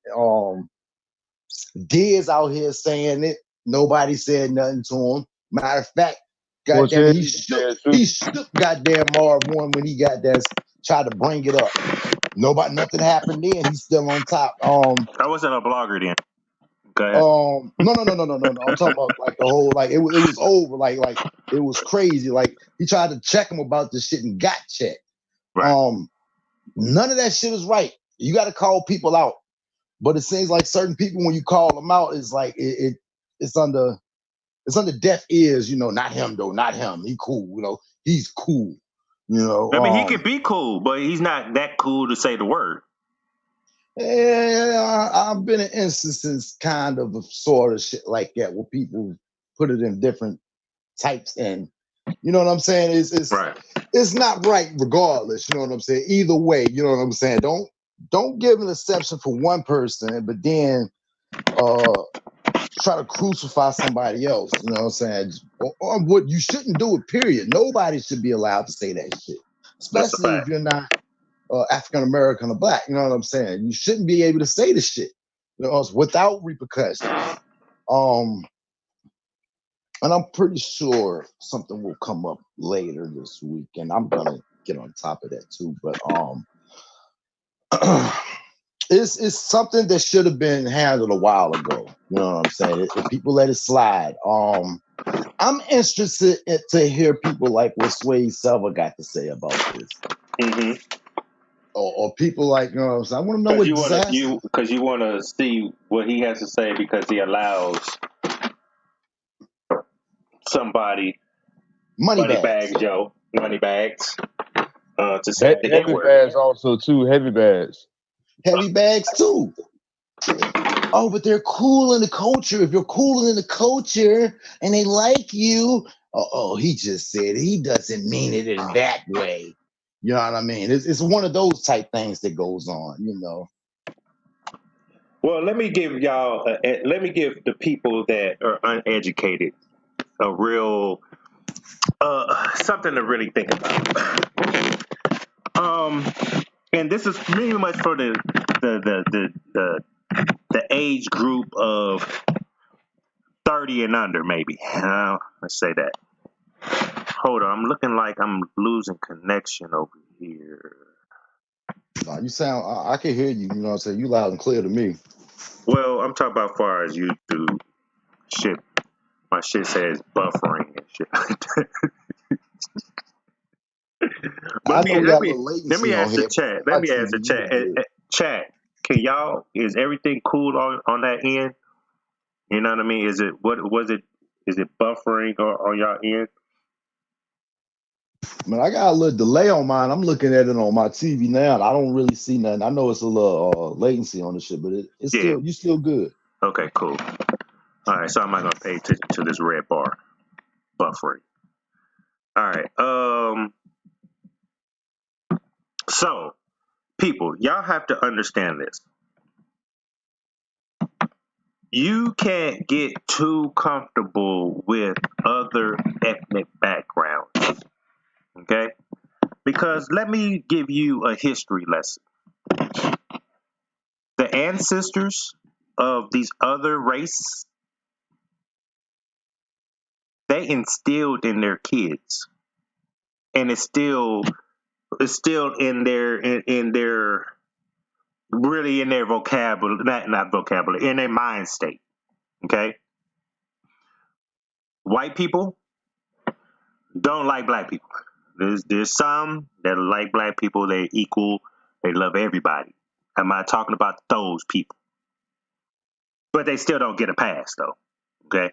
[SPEAKER 1] Diz out here saying it. Nobody said nothing to him. Matter of fact, goddamn, he shook goddamn Marv one when he got that, tried to bring it up. Nothing happened then. He's still on top.
[SPEAKER 2] I wasn't a blogger then. Go ahead.
[SPEAKER 1] No. I'm talking about like the whole, like it was over. Like it was crazy. Like he tried to check him about this shit and got checked.
[SPEAKER 2] Right.
[SPEAKER 1] None of that shit is right. You got to call people out. But it seems like certain people, when you call them out, it's like it's under deaf ears. You know, not him though, not him. He cool. You know, he's cool. You know,
[SPEAKER 2] I mean, he could be cool, but he's not that cool to say the word.
[SPEAKER 1] Yeah, I've been in instances, kind of sort of shit like that, where people put it in different types, and you know what I'm saying.
[SPEAKER 2] Right.
[SPEAKER 1] It's not right, regardless. You know what I'm saying. Either way, you know what I'm saying. Don't give an exception for one person, but then try to crucify somebody else. You know what I'm saying? Or what you shouldn't do it. Period. Nobody should be allowed to say that shit,
[SPEAKER 2] That's a
[SPEAKER 1] especially if
[SPEAKER 2] fact.
[SPEAKER 1] you're not African American or black. You know what I'm saying? You shouldn't be able to say the shit, you know, without repercussions. And I'm pretty sure something will come up later this week, and I'm gonna get on top of that too. But it's something that should have been handled a while ago. You know what I'm saying? If people let it slide. I'm interested to hear people like what Sway Selva got to say about this.
[SPEAKER 2] Mm-hmm.
[SPEAKER 1] Or people like, you know what I'm saying? I want to know what disaster.
[SPEAKER 2] Because you want to see what he has to say, because he allows somebody,
[SPEAKER 1] Moneybags
[SPEAKER 2] to say the N
[SPEAKER 3] Heavy
[SPEAKER 2] word.
[SPEAKER 3] bags also too. Heavy bags.
[SPEAKER 1] Heavy bags too. Oh, but they're cool in the culture. If you're cool in the culture and they like you, he just said it. He doesn't mean it in that way. You know what I mean? It's one of those type things that goes on, you know.
[SPEAKER 2] Well, let me give the people that are uneducated a real something to really think about. And this is pretty much for the the age group of 30 and under, maybe. Let's say that. Hold on, I'm looking like I'm losing connection over here.
[SPEAKER 1] Nah, you sound. I can hear you. You know what I'm saying? You loud and clear to me.
[SPEAKER 2] Well, I'm talking about as far as YouTube shit. My shit says buffering and shit.
[SPEAKER 1] I know we got a little
[SPEAKER 2] Let me
[SPEAKER 1] latency on
[SPEAKER 2] ask the
[SPEAKER 1] here, but
[SPEAKER 2] chat.
[SPEAKER 1] on
[SPEAKER 2] Let
[SPEAKER 1] my
[SPEAKER 2] me ask the
[SPEAKER 1] TV, you
[SPEAKER 2] chat.
[SPEAKER 1] look good.
[SPEAKER 2] Chat, can y'all? Is everything cool on that end? You know what I mean? Is it what was it? Is it buffering on y'all end?
[SPEAKER 1] Man, I got a little delay on mine. I'm looking at it on my TV now, and I don't really see nothing. I know it's a little latency on the shit, but it's
[SPEAKER 2] Yeah.
[SPEAKER 1] still you still good.
[SPEAKER 2] Okay, cool. All right, so I'm not gonna pay attention to this red bar buffering. All right. So people, y'all have to understand this. You can't get too comfortable with other ethnic backgrounds. Okay? Because let me give you a history lesson. The ancestors of these other races, they instilled in their kids, and it's still in their really in their vocabulary, not vocabulary, in their mind state. Okay, white people don't like black people. There's some that like black people. They're equal. They love everybody. I'm not talking about those people, but they still don't get a pass though. Okay,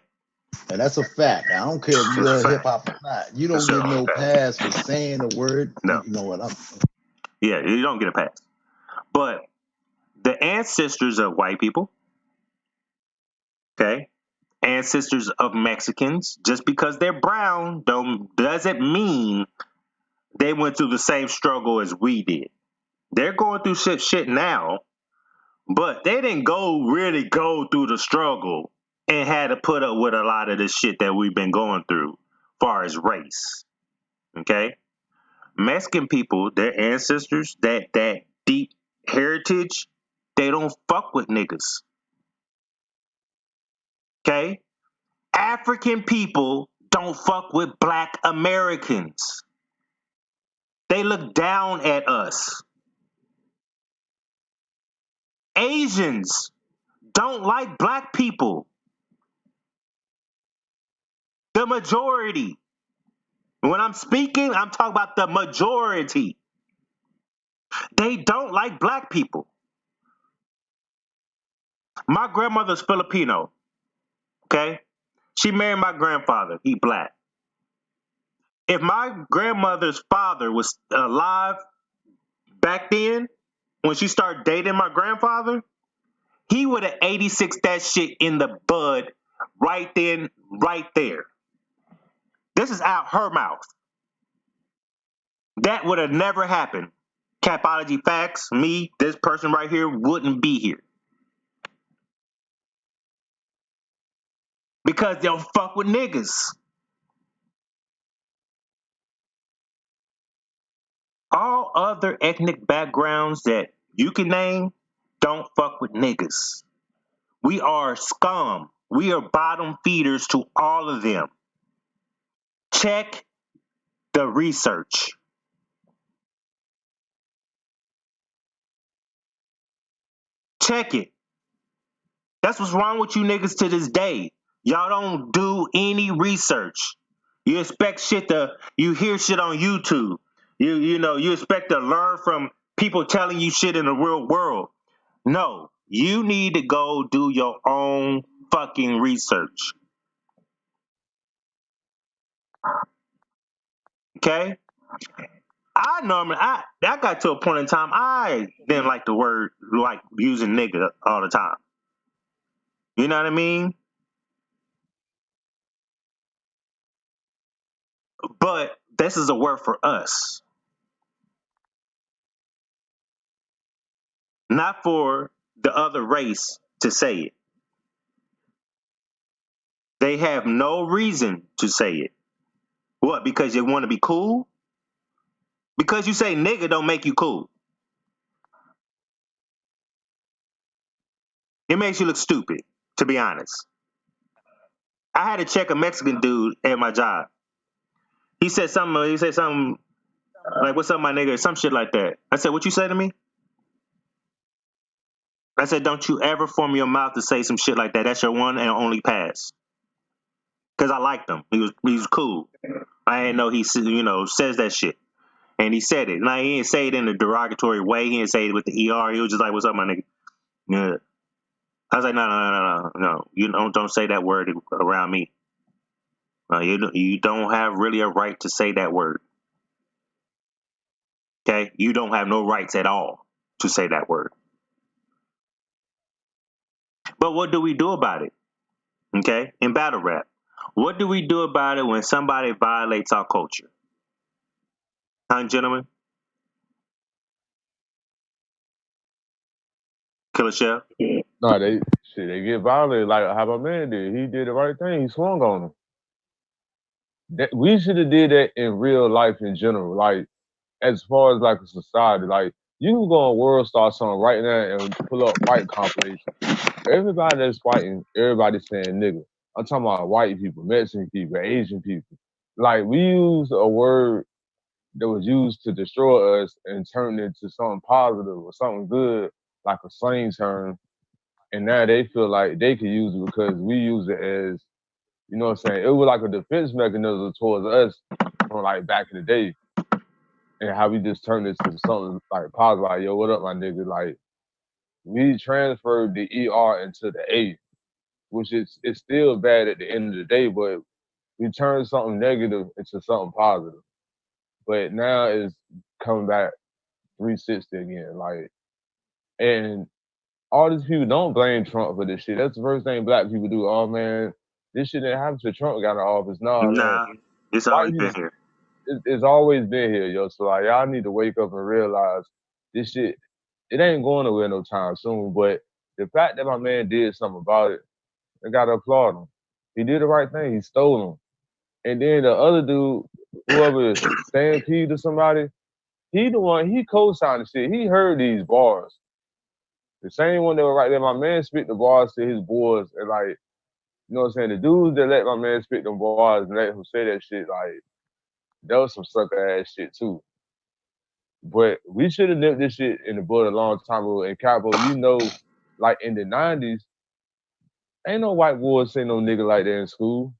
[SPEAKER 1] And that's a fact. I don't care if you
[SPEAKER 2] it's a
[SPEAKER 1] love hip
[SPEAKER 2] fact.
[SPEAKER 1] hop or not. You don't
[SPEAKER 2] It's a
[SPEAKER 1] get no
[SPEAKER 2] fact.
[SPEAKER 1] pass for saying the word.
[SPEAKER 2] No,
[SPEAKER 1] You know what I'm
[SPEAKER 2] yeah, you don't get a pass. But the ancestors of white people, okay, ancestors of Mexicans, just because they're brown doesn't mean they went through the same struggle as we did. They're going through shit now, but they didn't really go through the struggle and had to put up with a lot of the shit that we've been going through as far as race. Okay? Mexican people, their ancestors, that deep heritage, they don't fuck with niggas. Okay? African people don't fuck with black Americans. They look down at us. Asians don't like black people. The majority. When I'm speaking, I'm talking about the majority. They don't like black people. My grandmother's Filipino, okay? She married my grandfather. He black. If my grandmother's father was alive back then, when she started dating my grandfather, he would have 86 that shit in the bud right then, right there. This is out her mouth. That would have never happened. Capology facts, me, this person right here wouldn't be here. Because they'll fuck with niggas. All other ethnic backgrounds that you can name don't fuck with niggas. We are scum. We are bottom feeders to all of them. Check the research. Check it. That's what's wrong with you niggas to this day. Y'all don't do any research. You expect you hear shit on YouTube. You expect to learn from people telling you shit in the real world. No, you need to go do your own fucking research. Okay? I got to a point in time I didn't like the word like using nigga all the time. You know what I mean? But this is a word for us, not for the other race to say it. They have no reason to say it. What? Because you want to be cool? Because you say nigga don't make you cool. It makes you look stupid, to be honest. I had to check a Mexican dude at my job. He said something. He said something like, "What's up, my nigga?" Some shit like that. I said, "What you say to me?" I said, "Don't you ever form your mouth to say some shit like that. That's your one and only pass." Because I liked him. He was cool. I didn't know he says that shit, and he said it. Now he didn't say it in a derogatory way. He didn't say it with the er. He was just like, "What's up, my nigga?" Yeah. I was like, "No. You don't say that word around me. You don't have really a right to say that word. Okay, you don't have no rights at all to say that word." But what do we do about it? Okay, in battle rap, what do we do about it when somebody violates our culture? Huh, gentlemen? Killer Chef?
[SPEAKER 3] No, they get violated. Like how my man did. He did the right thing. He swung on him. We should have did that in real life in general. Like as far as like a society, like you can go on World Star Song right now and pull up fight compilations. Everybody that's fighting, everybody's saying nigga. I'm talking about white people, Mexican people, Asian people. Like we use a word that was used to destroy us and turned it into something positive or something good, like a slang term. And now they feel like they can use it because we use it as, you know what I'm saying? It was like a defense mechanism towards us from like back in the day. And how we just turned it to something like positive, like, yo, what up, my nigga? Like, we transferred the ER into the A, which is it's still bad at the end of the day, but we turned something negative into something positive. But now it's coming back 360 again. Like, and all these people don't blame Trump for this shit. That's the first thing black people do. Oh man, this shit didn't happen till Trump got in office. Nah, man.
[SPEAKER 2] Nah, it's
[SPEAKER 3] White
[SPEAKER 2] always
[SPEAKER 3] people,
[SPEAKER 2] been here.
[SPEAKER 3] it's always been here, yo. So like, y'all need to wake up and realize this shit. It ain't going nowhere no time soon. But the fact that my man did something about it, I gotta applaud him. He did the right thing. He stole him. And then the other dude, whoever Stampede or somebody, he the one, he co-signed the shit. He heard these bars. The same one that was right there, my man spit the bars to his boys. And like, you know what I'm saying? The dudes that let my man spit them bars and let him say that shit, like, that was some sucker ass shit too. But we should have nipped this shit in the bud a long time ago. And Capo, you know, like in the 90s, ain't no white boys say no nigga like that in school.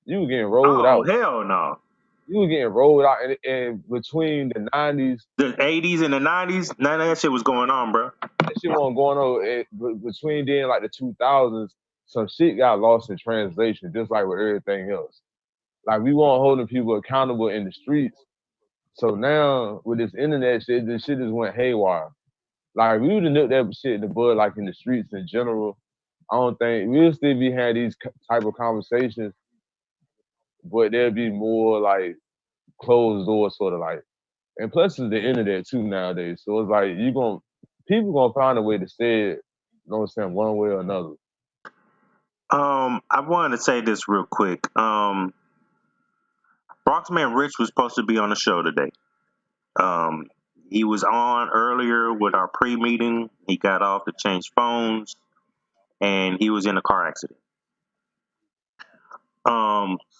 [SPEAKER 3] You were getting rolled
[SPEAKER 2] Oh,
[SPEAKER 3] out.
[SPEAKER 2] hell no.
[SPEAKER 3] You were getting rolled out, and between the 90s,
[SPEAKER 2] The 80s and the 90s, none of that shit was going on, bro.
[SPEAKER 3] that shit wasn't going on. Between then, like the 2000s, some shit got lost in translation, just like with everything else. Like we weren't holding people accountable in the streets. So now with this internet shit, this shit just went haywire. Like we would have nipped that shit in the bud, like in the streets in general. I don't think we'll still be having these type of conversations, but there'll be more like closed doors, sort of like. And plus, it's the internet too nowadays. So it's like people gonna find a way to say it. You know what I'm saying? One way or another.
[SPEAKER 2] I wanted to say this real quick. Bronxman Rich was supposed to be on the show today. Um, he was on earlier with our pre-meeting. He got off to change phones, and he was in a car accident.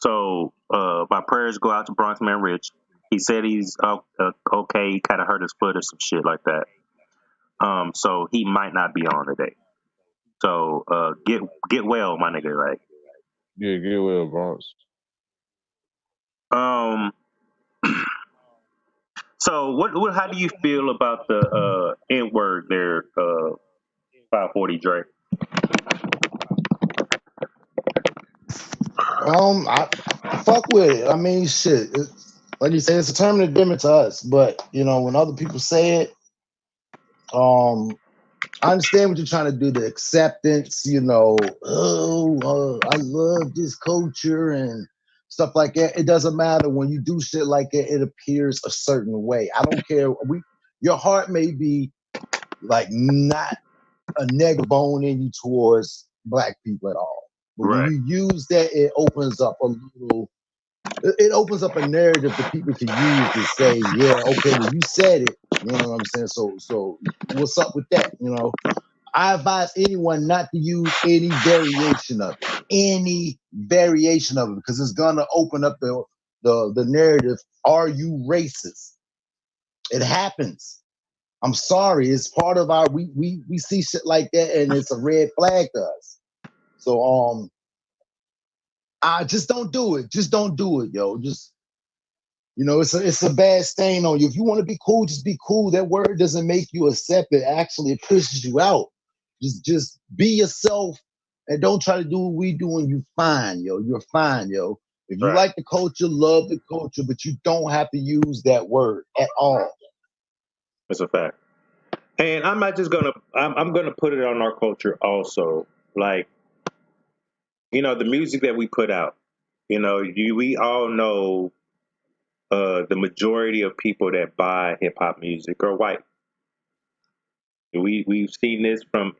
[SPEAKER 2] So my prayers go out to Bronxman Rich. He said he's okay. He kind of hurt his foot or some shit like that. So he might not be on today. So get well, my nigga. Right.
[SPEAKER 3] Yeah, get well, Bronx.
[SPEAKER 2] Um. So what? How do you feel about the N word there? 540 Drake.
[SPEAKER 1] I fuck with it. I mean, shit. Like you say, it's a term that's different to us, but you know, when other people say it, I understand what you're trying to do, the acceptance, you know, I love this culture and stuff like that. It doesn't matter when you do shit like that, it appears a certain way. I don't care. Your heart may be like not a neg bone in you towards black people at all. But when
[SPEAKER 2] Right.
[SPEAKER 1] you use that, it opens up a narrative that people can use to say, yeah, okay, well, you said it. You know what I'm saying? So what's up with that? You know, I advise anyone not to use any variation of it. Any variation of it, because it's gonna open up the narrative. Are you racist? It happens. I'm sorry. It's part of our we see shit like that, and it's a red flag to us. So I just don't do it. Just don't do it, yo. Just it's a bad stain on you. If you want to be cool, just be cool. That word doesn't make you accept it. Actually, it pushes you out. Just be yourself and don't try to do what we do and you fine, yo. You're fine, yo. If you like the culture, love the culture, but you don't have to use that word at all.
[SPEAKER 2] That's a fact. And I'm not just gonna. I'm gonna put it on our culture also. Like, the music that we put out. We all know the majority of people that buy hip hop music are white. We've seen this from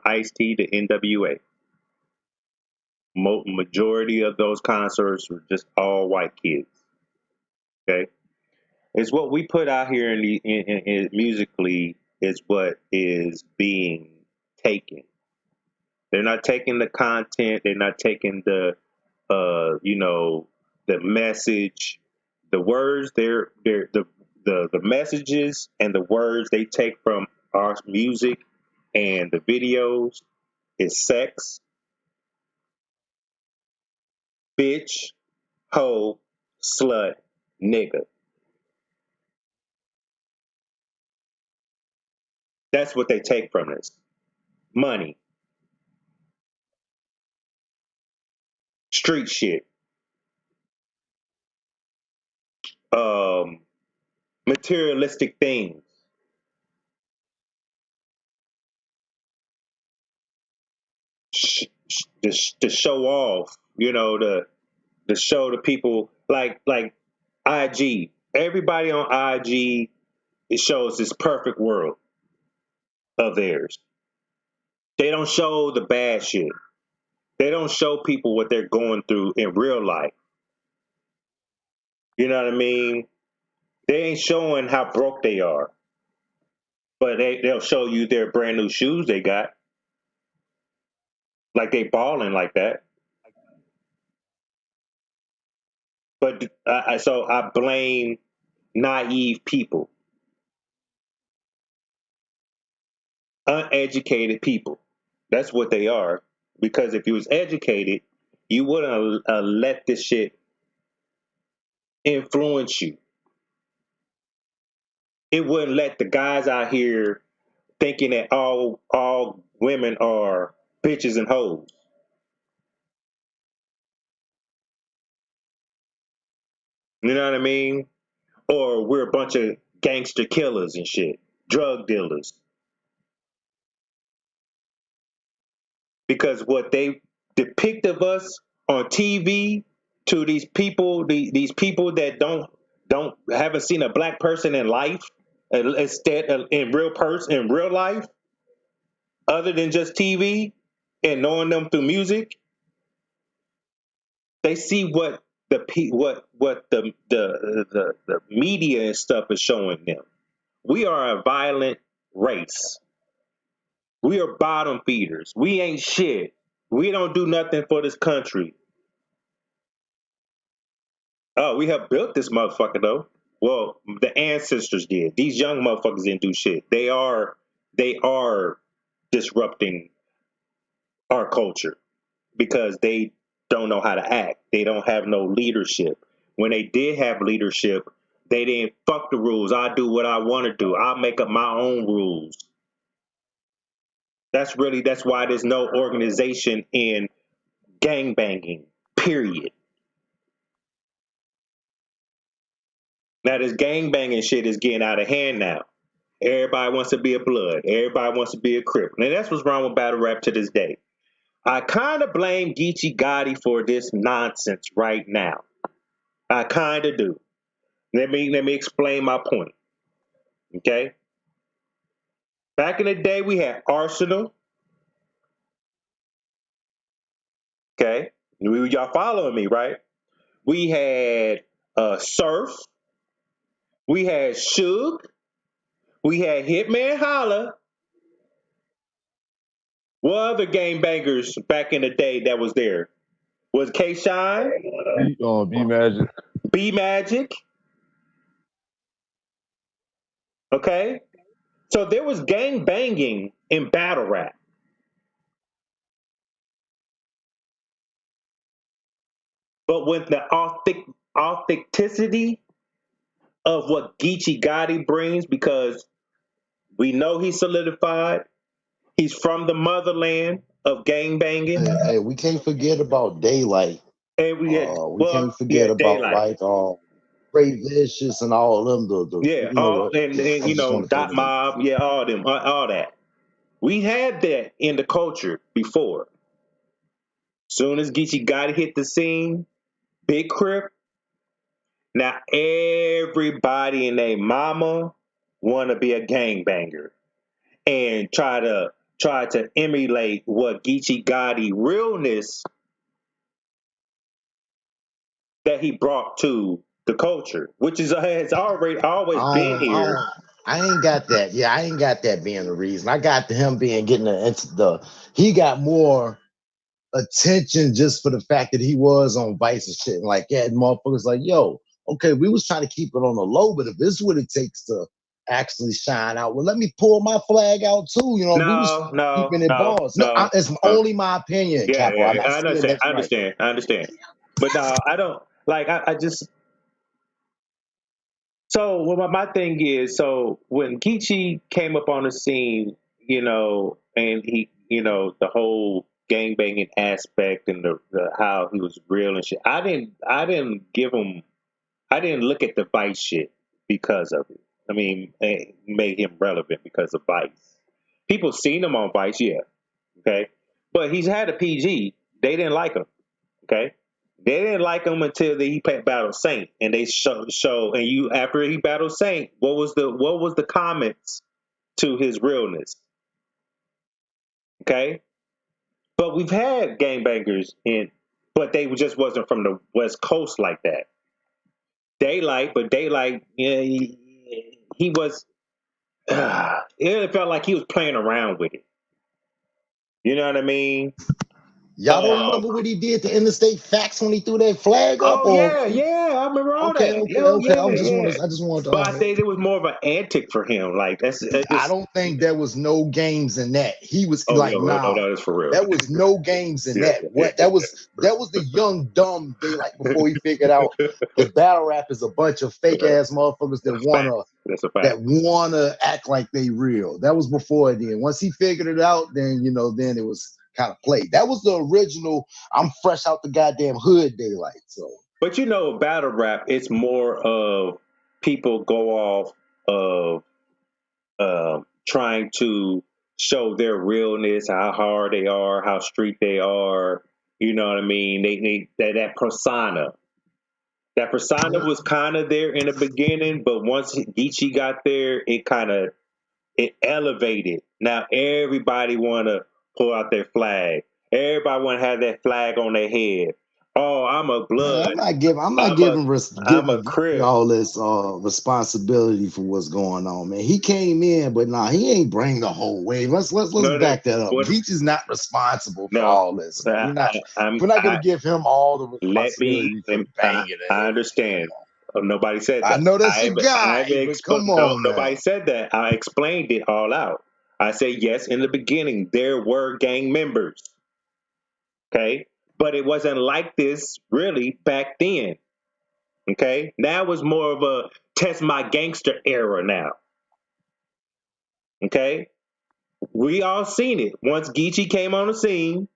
[SPEAKER 2] Ice-T to NWA. Majority of those concerts were just all white kids. Okay, it's what we put out here in musically is what is being taken. They're not taking the content. They're not taking the message, the words. They're the messages and the words they take from our music and the videos is sex, bitch, hoe, slut, nigga. That's what they take from this. Money, street shit, um, materialistic things. To show off, to show the people like IG. Everybody on IG, it shows this perfect world of theirs. They don't show the bad shit. They don't show people what they're going through in real life. You know what I mean? They ain't showing how broke they are, but they'll show you their brand new shoes they got, like they balling like that. But so I blame naive people, uneducated people. That's what they are. Because if you was educated, you wouldn't let this shit influence you. It wouldn't let the guys out here thinking that all women are bitches and hoes. You know what I mean? Or we're a bunch of gangster killers and shit, drug dealers. Because what they depict of us on TV to these people, these people that don't haven't seen a black person in life, instead in real life, other than just TV and knowing them through music, they see what the media and stuff is showing them. We are a violent race. We are bottom feeders. We ain't shit. We don't do nothing for this country. Oh, we have built this motherfucker though. Well, the ancestors did. These young motherfuckers didn't do shit. They are disrupting our culture because they don't know how to act. They don't have no leadership. When they did have leadership, they didn't fuck the rules. I do what I want to do. I'll make up my own rules. That's why there's no organization in gang banging. Period. Now this gang banging shit is getting out of hand now. Everybody wants to be a blood. Everybody wants to be a crip. And that's what's wrong with battle rap to this day. I kind of blame Geechee Gotti for this nonsense right now. I kind of do. Let me explain my point. Okay. Back in the day, we had Arsenal. Okay, y'all following me, right? We had Surf. We had Suge. We had Hitman Holla. What other game bangers back in the day that was there? Was K Shine,
[SPEAKER 3] B Magic.
[SPEAKER 2] B Magic? Okay, so there was gang banging in battle rap, but with the authenticity of what Geechee Gotti brings, because we know he's solidified. He's from the motherland of gang banging,
[SPEAKER 1] Hey, we can't forget about Daylight.
[SPEAKER 2] and we had
[SPEAKER 1] We can't forget about
[SPEAKER 2] daylight.
[SPEAKER 1] like Ray Vicious and all of them. The
[SPEAKER 2] Yeah,
[SPEAKER 1] you know,
[SPEAKER 2] and
[SPEAKER 1] I just want to throw
[SPEAKER 2] Dot
[SPEAKER 1] that in.
[SPEAKER 2] Mob, yeah, all them, all that. We had that in the culture before. Soon as Geechee Gotti hit the scene, Big Crip, now everybody and their mama want to be a gangbanger and try to emulate what Geechee Gotti realness that he brought to the culture, which has already always been here.
[SPEAKER 1] I ain't got that. Yeah, I ain't got that being the reason. I got him getting he got more attention just for the fact that he was on Vice and shit. And like, yeah, and motherfuckers like, yo, okay, we was trying to keep it on the low, but if this is what it takes to actually shine out, well, let me pull my flag out too. You know, we was keeping it bars. No, it's only my opinion,
[SPEAKER 2] Yeah,
[SPEAKER 1] Capo. I'm not
[SPEAKER 2] I
[SPEAKER 1] saying
[SPEAKER 2] understand.
[SPEAKER 1] that's right.
[SPEAKER 2] I understand. But no, I don't like. I just so well, my thing is so when Geechee came up on the scene, and he, the whole gangbanging aspect and the how he was real and shit. I didn't give him. I didn't look at the Vice shit because of it. I mean, it made him relevant because of Vice. People seen him on Vice, yeah, okay, but he's had a PG. They didn't like him. Okay, they didn't like him until he battled Saint, and they show and you after he battled Saint, what was the comments to his realness? Okay, but we've had gangbangers but they just wasn't from the West Coast like that. Daylight, yeah, he was. It felt like he was playing around with it. You know what I mean?
[SPEAKER 1] Y'all don't remember what he did to Interstate Facts when he threw that flag up?
[SPEAKER 2] Oh
[SPEAKER 1] Or
[SPEAKER 2] yeah, I remember all
[SPEAKER 1] okay,
[SPEAKER 2] that.
[SPEAKER 1] okay,
[SPEAKER 2] Oh
[SPEAKER 1] okay.
[SPEAKER 2] yeah, yeah.
[SPEAKER 1] I just wanted to.
[SPEAKER 2] But I think it was more of an antic for him. Like that's
[SPEAKER 1] I
[SPEAKER 2] it's.
[SPEAKER 1] don't think there was no games in that. He was
[SPEAKER 2] Oh
[SPEAKER 1] like,
[SPEAKER 2] no,
[SPEAKER 1] nah,
[SPEAKER 2] that's for real.
[SPEAKER 1] there was no games in
[SPEAKER 2] Yeah,
[SPEAKER 1] that. What that was the young dumb Daylight before he figured out that battle rap is a bunch of fake ass motherfuckers
[SPEAKER 2] That's a fact.
[SPEAKER 1] that wanna act like they real. That was before then. Once he figured it out, then then it was kind of played. That was the original. I'm fresh out the goddamn hood Daylight. So,
[SPEAKER 2] But battle rap, it's more of people go off of trying to show their realness, how hard they are, how street they are. You know what I mean? They that persona. That persona was kind of there in the beginning, but once Geechee got there, it elevated. Now everybody want to pull out their flag. Everybody want to have that flag on their head. Oh, I'm a blood.
[SPEAKER 1] I'm not
[SPEAKER 2] I'm a
[SPEAKER 1] giving
[SPEAKER 2] crib.
[SPEAKER 1] all this responsibility for what's going on, man. He came in, but nah, he ain't bring the whole wave. Let's
[SPEAKER 2] No,
[SPEAKER 1] back that up.
[SPEAKER 2] what?
[SPEAKER 1] Geach is not responsible for
[SPEAKER 2] No,
[SPEAKER 1] all this, man.
[SPEAKER 2] I'm.
[SPEAKER 1] We're not gonna give him all the
[SPEAKER 2] Let me.
[SPEAKER 1] responsibility for the banging.
[SPEAKER 2] I understand. Nobody said
[SPEAKER 1] I
[SPEAKER 2] that.
[SPEAKER 1] know that's your guy, but come on now.
[SPEAKER 2] Nobody said that. I explained it all out. I said yes. In the beginning, there were gang members. Okay, but it wasn't like this really back then. Okay, now it's more of a test my gangster era now. Okay, we all seen it. Once Geechee came on the scene,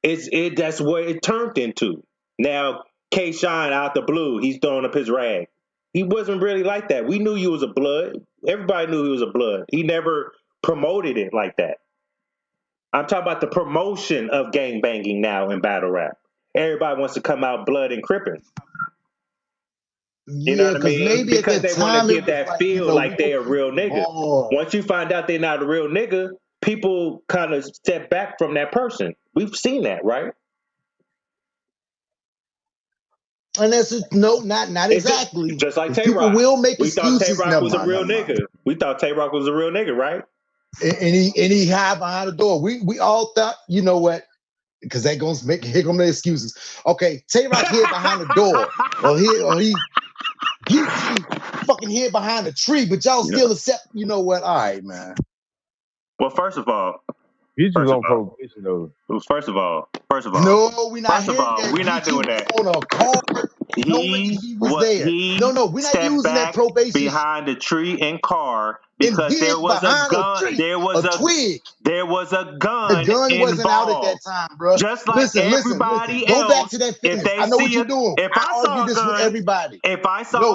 [SPEAKER 2] that's what it turned into. Now K Shine out the blue, he's throwing up his rag. He wasn't really like that. We knew he was a blood. Everybody knew he was a blood. He never promoted it like that. I'm talking about the promotion of gang banging now in battle rap. Everybody wants to come out blood and crippin'. You know
[SPEAKER 1] Yeah,
[SPEAKER 2] what I
[SPEAKER 1] because
[SPEAKER 2] mean?
[SPEAKER 1] maybe at
[SPEAKER 2] Because
[SPEAKER 1] that
[SPEAKER 2] they want to
[SPEAKER 1] time it
[SPEAKER 2] give
[SPEAKER 1] was
[SPEAKER 2] that
[SPEAKER 1] like,
[SPEAKER 2] feel
[SPEAKER 1] we
[SPEAKER 2] like they a
[SPEAKER 1] were
[SPEAKER 2] real nigga.
[SPEAKER 1] more.
[SPEAKER 2] Once you find out they're not a real nigga, people kind of step back from that person. We've seen that, right?
[SPEAKER 1] And that's just, no, not
[SPEAKER 2] It's
[SPEAKER 1] exactly.
[SPEAKER 2] just like
[SPEAKER 1] Because
[SPEAKER 2] Tay
[SPEAKER 1] people
[SPEAKER 2] Rock.
[SPEAKER 1] will make
[SPEAKER 2] We thought Tay
[SPEAKER 1] excuses.
[SPEAKER 2] Rock
[SPEAKER 1] Never
[SPEAKER 2] was a
[SPEAKER 1] mind,
[SPEAKER 2] real
[SPEAKER 1] never mind.
[SPEAKER 2] nigga. We thought Tay Rock was a real nigga, right?
[SPEAKER 1] and he hide behind the door. We all thought, you know what? Because they gonna make here come the excuses. Okay, Tay Rock hid behind the door, or he Geechee fucking hid behind a tree, but y'all still accept. You know what? All right, man.
[SPEAKER 2] Well, first of all,
[SPEAKER 3] Geechee's on probation though.
[SPEAKER 2] First of all,
[SPEAKER 1] No, we're not
[SPEAKER 2] first of
[SPEAKER 1] hearing
[SPEAKER 2] all,
[SPEAKER 1] that.
[SPEAKER 2] we're not
[SPEAKER 1] Geechee
[SPEAKER 2] doing
[SPEAKER 1] was
[SPEAKER 2] that.
[SPEAKER 1] on a car knowing he was there. No, we're not
[SPEAKER 2] stepped
[SPEAKER 1] using that
[SPEAKER 2] back
[SPEAKER 1] probation
[SPEAKER 2] behind the tree and car
[SPEAKER 1] and
[SPEAKER 2] because there
[SPEAKER 1] hid
[SPEAKER 2] was a
[SPEAKER 1] behind a
[SPEAKER 2] gun.
[SPEAKER 1] tree, a twig.
[SPEAKER 2] There was a
[SPEAKER 1] The
[SPEAKER 2] gun
[SPEAKER 1] gun wasn't out at that
[SPEAKER 2] involved.
[SPEAKER 1] time, bro.
[SPEAKER 2] Just like
[SPEAKER 1] Listen.
[SPEAKER 2] everybody
[SPEAKER 1] Go back to
[SPEAKER 2] else,
[SPEAKER 1] that
[SPEAKER 2] if
[SPEAKER 1] finish.
[SPEAKER 2] they
[SPEAKER 1] I know what
[SPEAKER 2] see
[SPEAKER 1] you're
[SPEAKER 2] it,
[SPEAKER 1] doing.
[SPEAKER 2] if
[SPEAKER 1] I
[SPEAKER 2] I
[SPEAKER 1] argue
[SPEAKER 2] saw a
[SPEAKER 1] this with
[SPEAKER 2] gun,
[SPEAKER 1] everybody.
[SPEAKER 2] a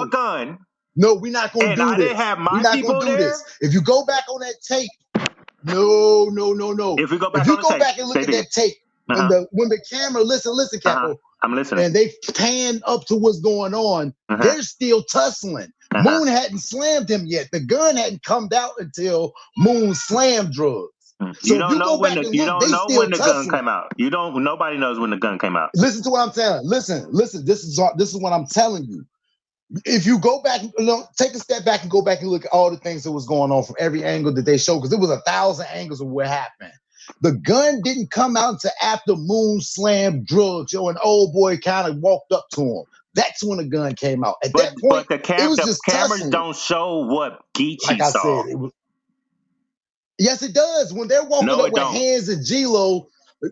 [SPEAKER 2] gun,
[SPEAKER 1] No, we're not gonna
[SPEAKER 2] and
[SPEAKER 1] do
[SPEAKER 2] I didn't
[SPEAKER 1] this.
[SPEAKER 2] have
[SPEAKER 1] We're
[SPEAKER 2] my
[SPEAKER 1] not gonna
[SPEAKER 2] people
[SPEAKER 1] do
[SPEAKER 2] there,
[SPEAKER 1] this. If you go back on that tape, no.
[SPEAKER 2] if we go
[SPEAKER 1] If
[SPEAKER 2] back
[SPEAKER 1] you
[SPEAKER 2] on the
[SPEAKER 1] go
[SPEAKER 2] tape,
[SPEAKER 1] back and look
[SPEAKER 2] they
[SPEAKER 1] at
[SPEAKER 2] did.
[SPEAKER 1] that tape, when the camera, listen, Capo,
[SPEAKER 2] I'm listening.
[SPEAKER 1] and they pan up to what's going on, they're still tussling. Moon hadn't slammed him yet. The gun hadn't come out until Moon slammed drugs. So if you go back and look, they still tussling.
[SPEAKER 2] Gun came out. Nobody knows when the gun came out.
[SPEAKER 1] Listen to what I'm saying. Listen. This is what I'm telling you. If you go back, take a step back and go back and look at all the things that was going on from every angle that they showed, because it was 1,000 angles of what happened. The gun didn't come out until after Moon slammed drugs. An old boy kind of walked up to him. That's when the gun came out. At that point, it was just
[SPEAKER 2] cameras
[SPEAKER 1] tussling.
[SPEAKER 2] Don't show what Geechee
[SPEAKER 1] like I
[SPEAKER 2] saw.
[SPEAKER 1] said, it was. Yes, it does. When they're walking up with Hands and G-Lo,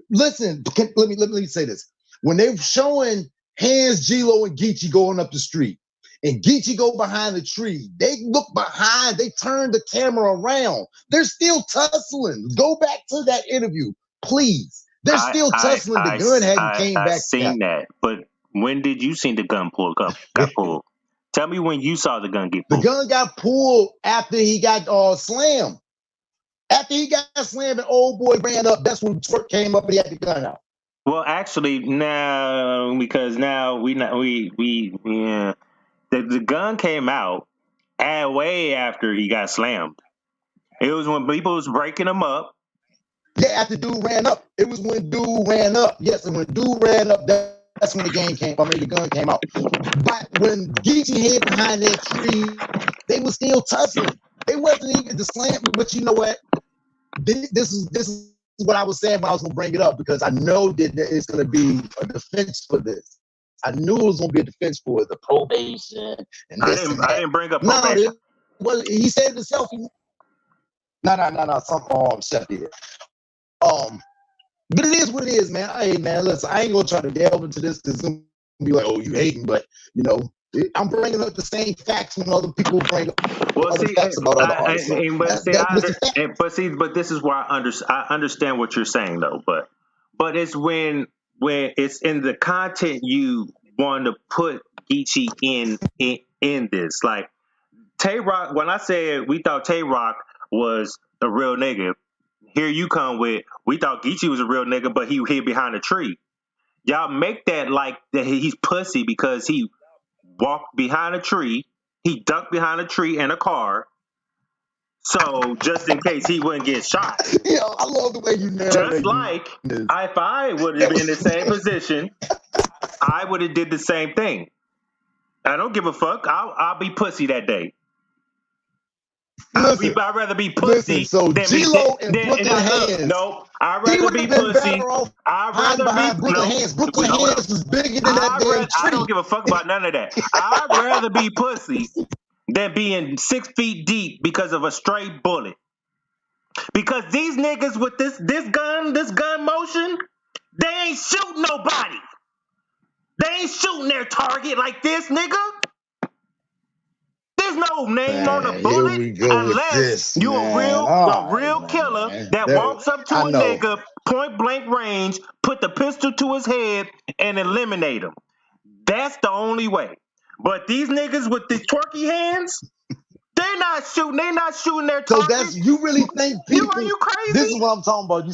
[SPEAKER 1] listen. Let me say this. When they're showing Hands, G-Lo, and Geechee going up the street, and Geechee go behind the tree, they look behind, they turn the camera around. They're still tussling. Go back to that interview, please. They're still tussling. The gun hadn't came back.
[SPEAKER 2] I seen that, but when did you see the gun got pulled? Tell me when you saw the gun get pulled.
[SPEAKER 1] The gun got pulled after he got slammed. After he got slammed, and old boy ran up. That's when Twerk came up and he had the gun out.
[SPEAKER 2] Well, actually, now because now the gun came out way after he got slammed. It was when people was breaking him up.
[SPEAKER 1] Yeah, after dude ran up. It was when dude ran up. Yes, and when dude ran up, that's when the gun came out. But when Geechee hid behind that tree, they were still tussling. They wasn't even the slam. But you know what? This is what I was saying when I was going to bring it up, because I know that there is going to be a defense for this. I knew it was going to be a defense for the probation and this and that.
[SPEAKER 2] I didn't bring up probation.
[SPEAKER 1] No, he said it himself. No. Some chef did. But it is what it is, man. Hey, man, listen, I ain't gonna try to delve into this because it's gonna be like, oh, you hating, but I'm bringing up the same facts when other people bring up other facts about other artists.
[SPEAKER 2] But this is why I understand what you're saying though. But it's when it's in the content you want to put Geechee in this. Like Tay Rock, when I said we thought Tay Rock was a real nigga, here you come with we thought Geechee was a real nigga, but he hid behind a tree. Y'all make that like that he's pussy because he walked behind a tree, he ducked behind a tree in a car, so just in case he wouldn't get shot.
[SPEAKER 1] I love the way you narrate.
[SPEAKER 2] Just like if I would have been in the same position, I would have did the same thing. I don't give a fuck. I'll be pussy that day. I'd rather be pussy than
[SPEAKER 1] G-Lo and Brooklyn Hands.
[SPEAKER 2] No, I'd rather be pussy. I'd rather be
[SPEAKER 1] Brooklyn Hands. Brooklyn Hands was bigger than that damn tree.
[SPEAKER 2] I don't give a fuck about none of that. I'd rather be pussy than being 6 feet deep because of a stray bullet. Because these niggas with this gun motion, they ain't shooting nobody. They ain't shooting their target like this, nigga. There's no name on the bullet unless you a real killer that walks up to a nigga point blank range, put the pistol to his head, and eliminate him. That's the only way. But these niggas with these twerky hands, they're not shooting their target.
[SPEAKER 1] So you really think people?
[SPEAKER 2] Are you crazy?
[SPEAKER 1] This is what I'm talking about. You